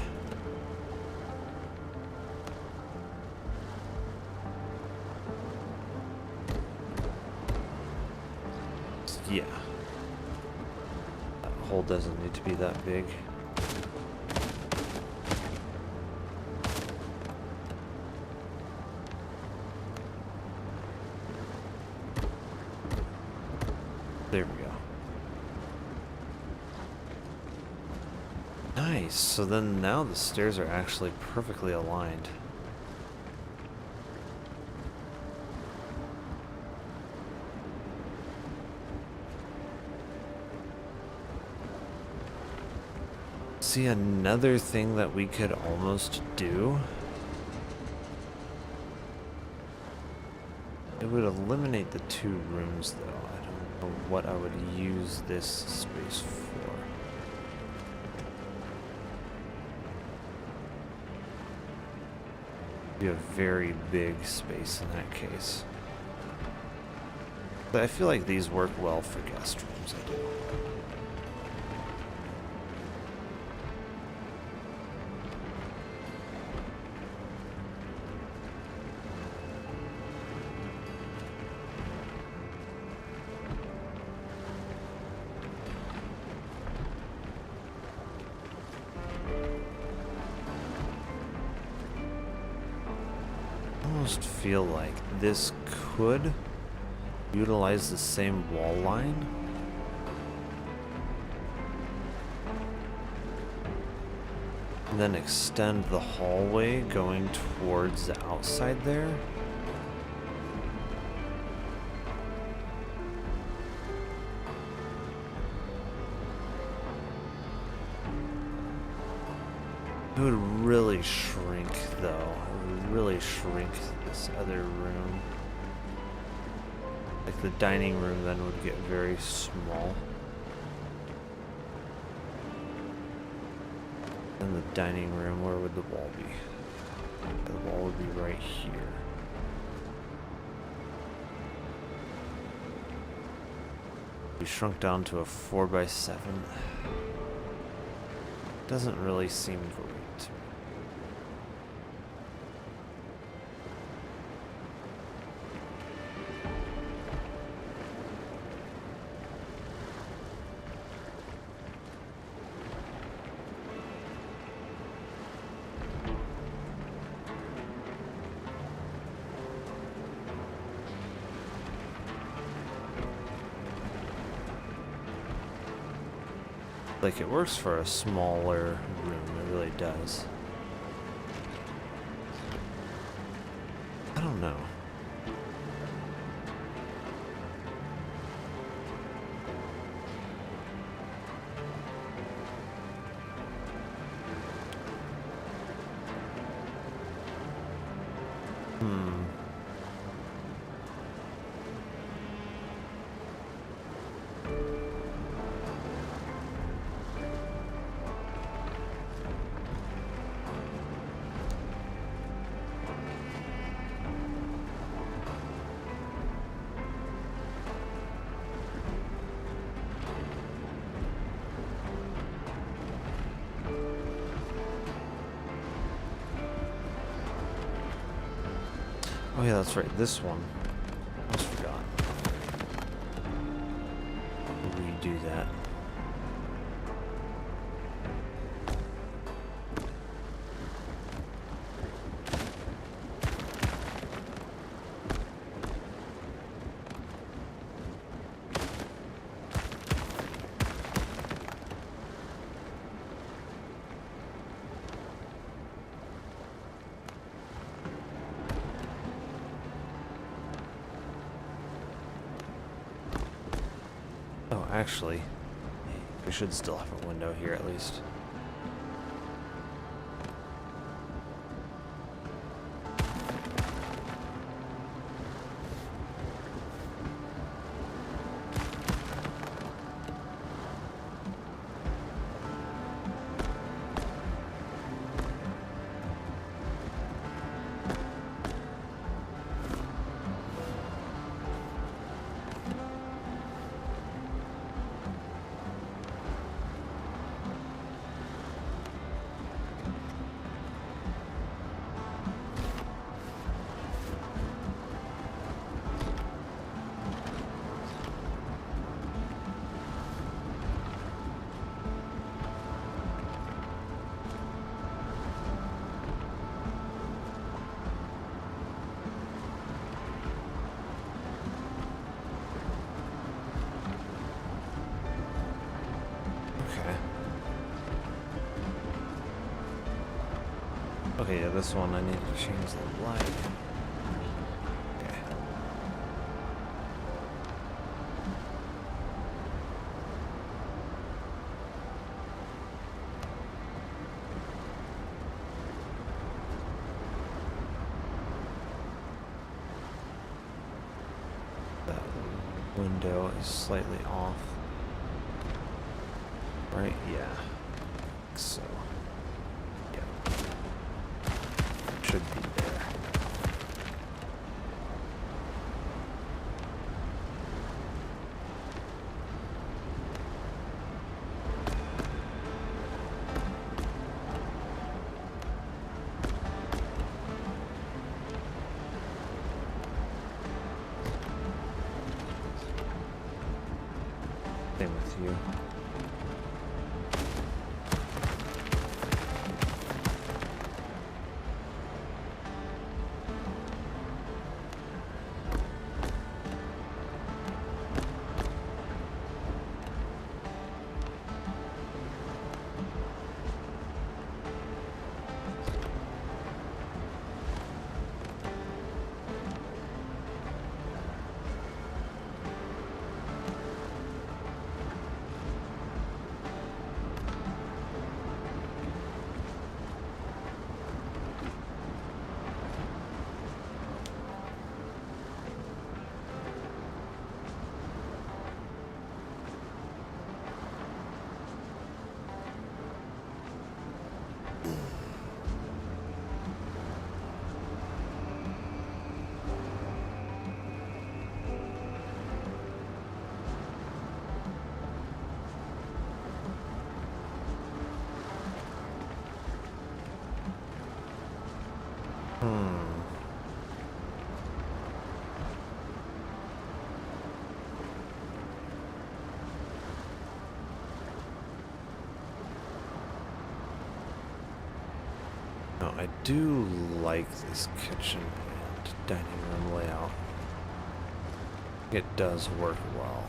Yeah. That hole doesn't need to be that big. There we go. Nice. So then now the stairs are actually perfectly aligned. See, another thing that we could almost do. It would eliminate the 2 rooms though. I don't know what I would use this space for. Be a very big space in that case. But I feel like these work well for guest rooms. I do. Feel like this could utilize the same wall line. And then extend the hallway going towards the outside there. It would really shrink though. It would really shrink this other room. Like the dining room then would get very small. And the dining room, where would the wall be? The wall would be right here. We shrunk down to a 4x7. Doesn't really seem great to me. Like, it works for a smaller room, it really does. I don't know. Oh yeah, that's right, this one. Almost forgot. Redo that. Actually, we should still have a window here at least. Okay, yeah, this one I need to change the light. Okay. That window is slightly off. Right? Yeah. So. Yeah. Should be there. Same with you. No, I do like this kitchen and dining room layout. It does work well.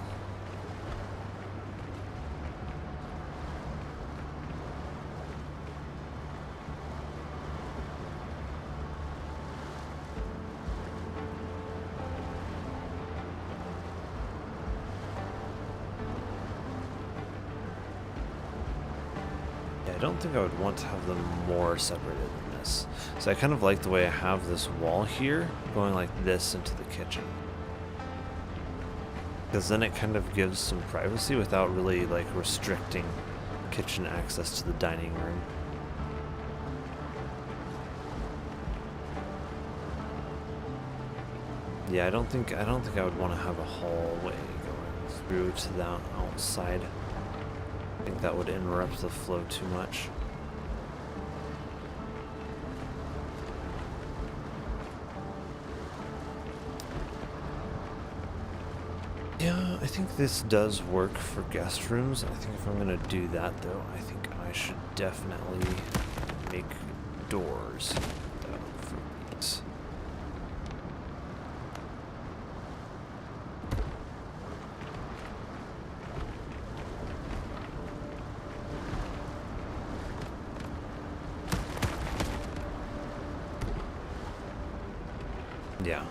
I don't think I would want to have them more separated than this. So I kind of like the way I have this wall here going like this into the kitchen. Because then it kind of gives some privacy without really like restricting kitchen access to the dining room. Yeah, I don't think I would want to have a hallway going through to the outside. I think that would interrupt the flow too much. Yeah, I think this does work for guest rooms. I think if I'm gonna do that though, I think I should definitely make doors for these. Yeah.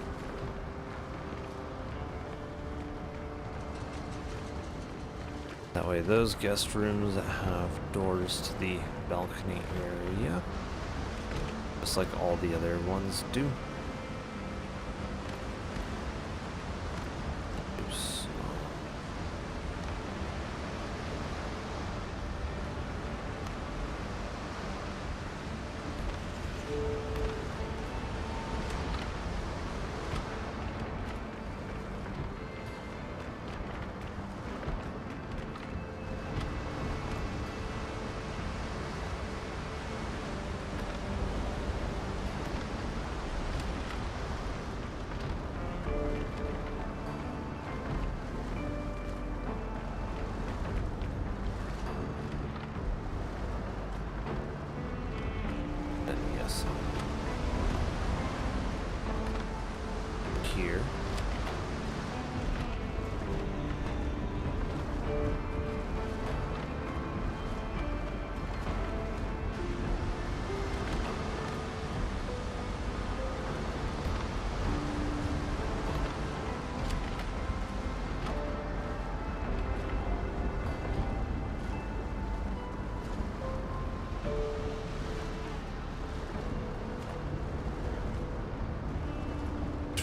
That way those guest rooms that have doors to the balcony area, just like all the other ones do. Oops.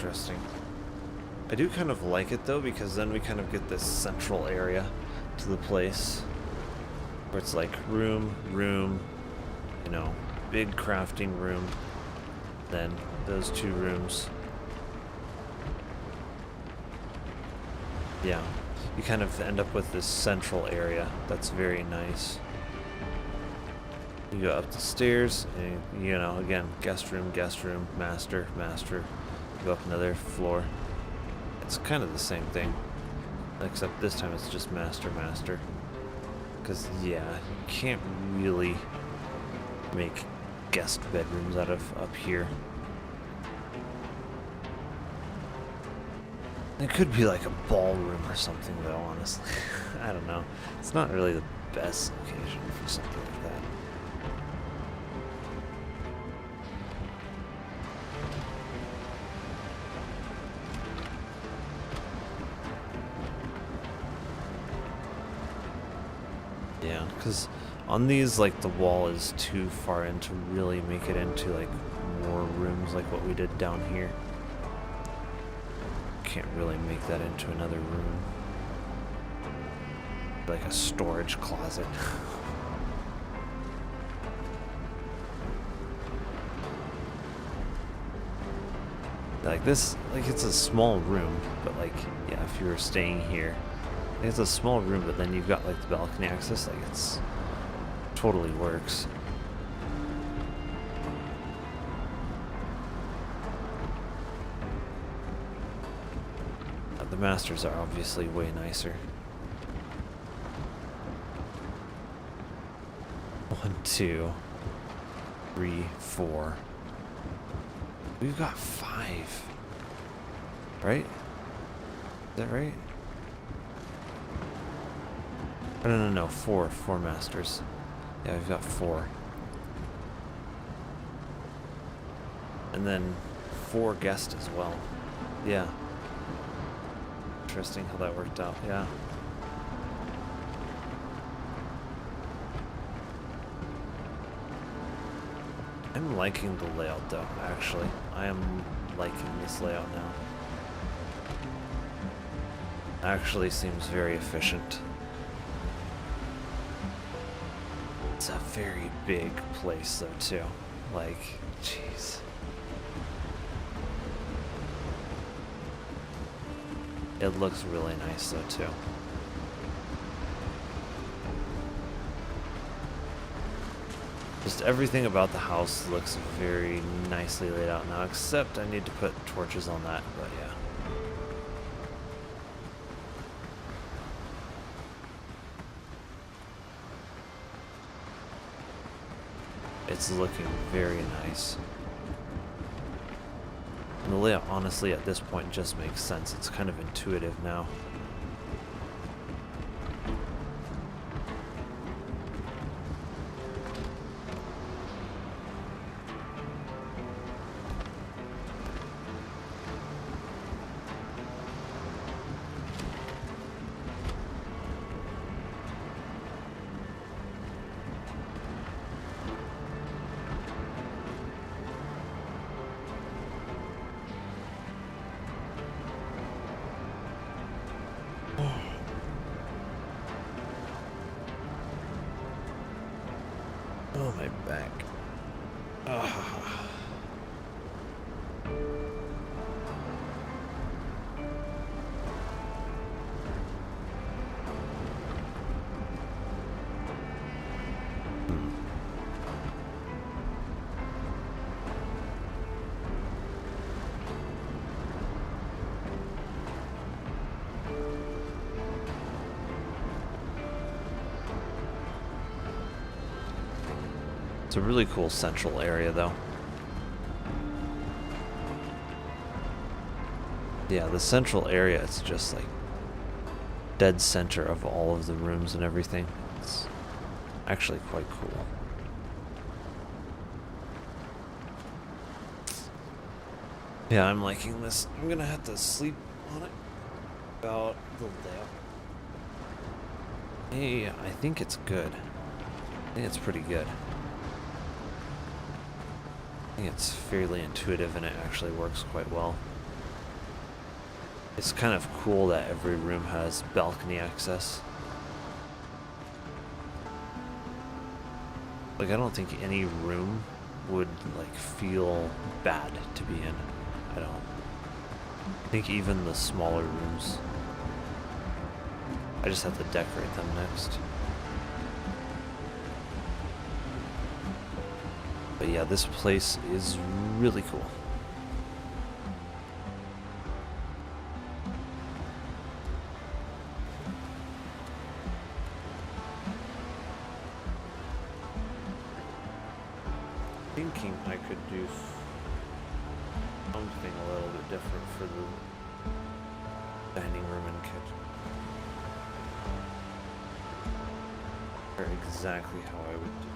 interesting. I do kind of like it though, because then we kind of get this central area to the place where it's like room, you know, big crafting room, then those 2 rooms. Yeah, you kind of end up with this central area that's very nice. You go up the stairs, and you know, again, guest room, master. You go up another floor. It's kind of the same thing, except this time it's just master. Because, yeah, you can't really make guest bedrooms out of up here. It could be like a ballroom or something, though, honestly. I don't know. It's not really the best location for something like that. Yeah, because on these, like, the wall is too far in to really make it into, like, more rooms like what we did down here. Can't really make that into another room. Like a storage closet. Like this, like it's a small room, but like, yeah, if you were staying here, it's a small room, but then you've got like the balcony access, like it's totally works. The masters are obviously way nicer. 1, 2, 3, 4. We've got 5. Right? Is that right? Oh, no, 4. 4 masters. Yeah, we've got 4. And then 4 guests as well. Yeah. Interesting how that worked out, yeah. I'm liking the layout though, actually. I am liking this layout now. Actually seems very efficient. It's a very big place though too. Like, jeez. It looks really nice though too. Just everything about the house looks very nicely laid out now, except I need to put torches on that, but yeah. It's looking very nice. And the layout, honestly, at this point just makes sense. It's kind of intuitive now. Oh, my back. Ah. It's a really cool central area, though. Yeah, the central area, it's just like dead center of all of the rooms and everything. It's actually quite cool. Yeah, I'm liking this. I'm gonna have to sleep on it about the layout. Hey, I think it's good. I think it's pretty good. I think it's fairly intuitive and it actually works quite well. It's kind of cool that every room has balcony access. Like, I don't think any room would, like, feel bad to be in. I don't. I think even the smaller rooms. I just have to decorate them next. But yeah, this place is really cool. Thinking I could do something a little bit different for the dining room and kitchen. Or exactly how I would do.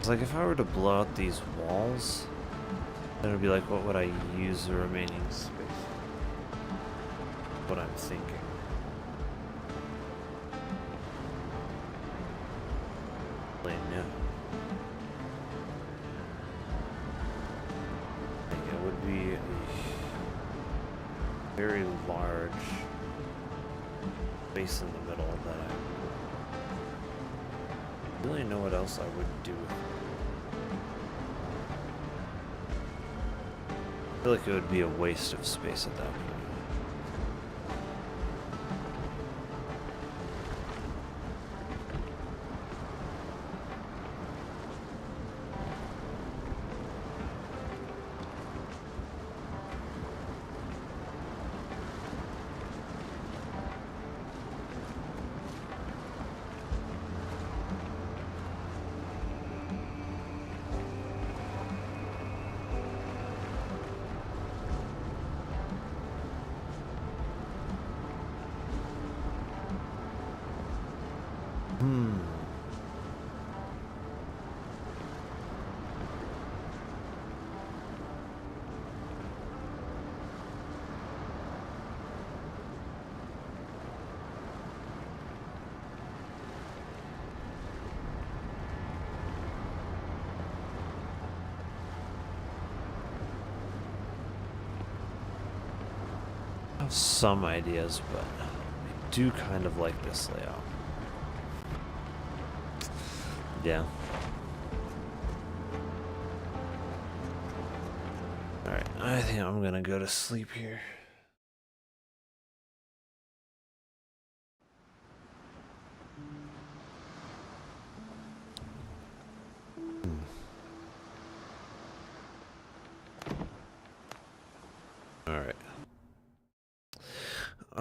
Like, if I were to blow out these walls, then it would be like, what would I use the remaining space for? What I'm thinking. Like, no. I think it would be a very large space in the middle that I don't really know what else I would do with it. I feel like it would be a waste of space at that point. I have some ideas, but I do kind of like this layout. Yeah. Alright, I think I'm gonna go to sleep here.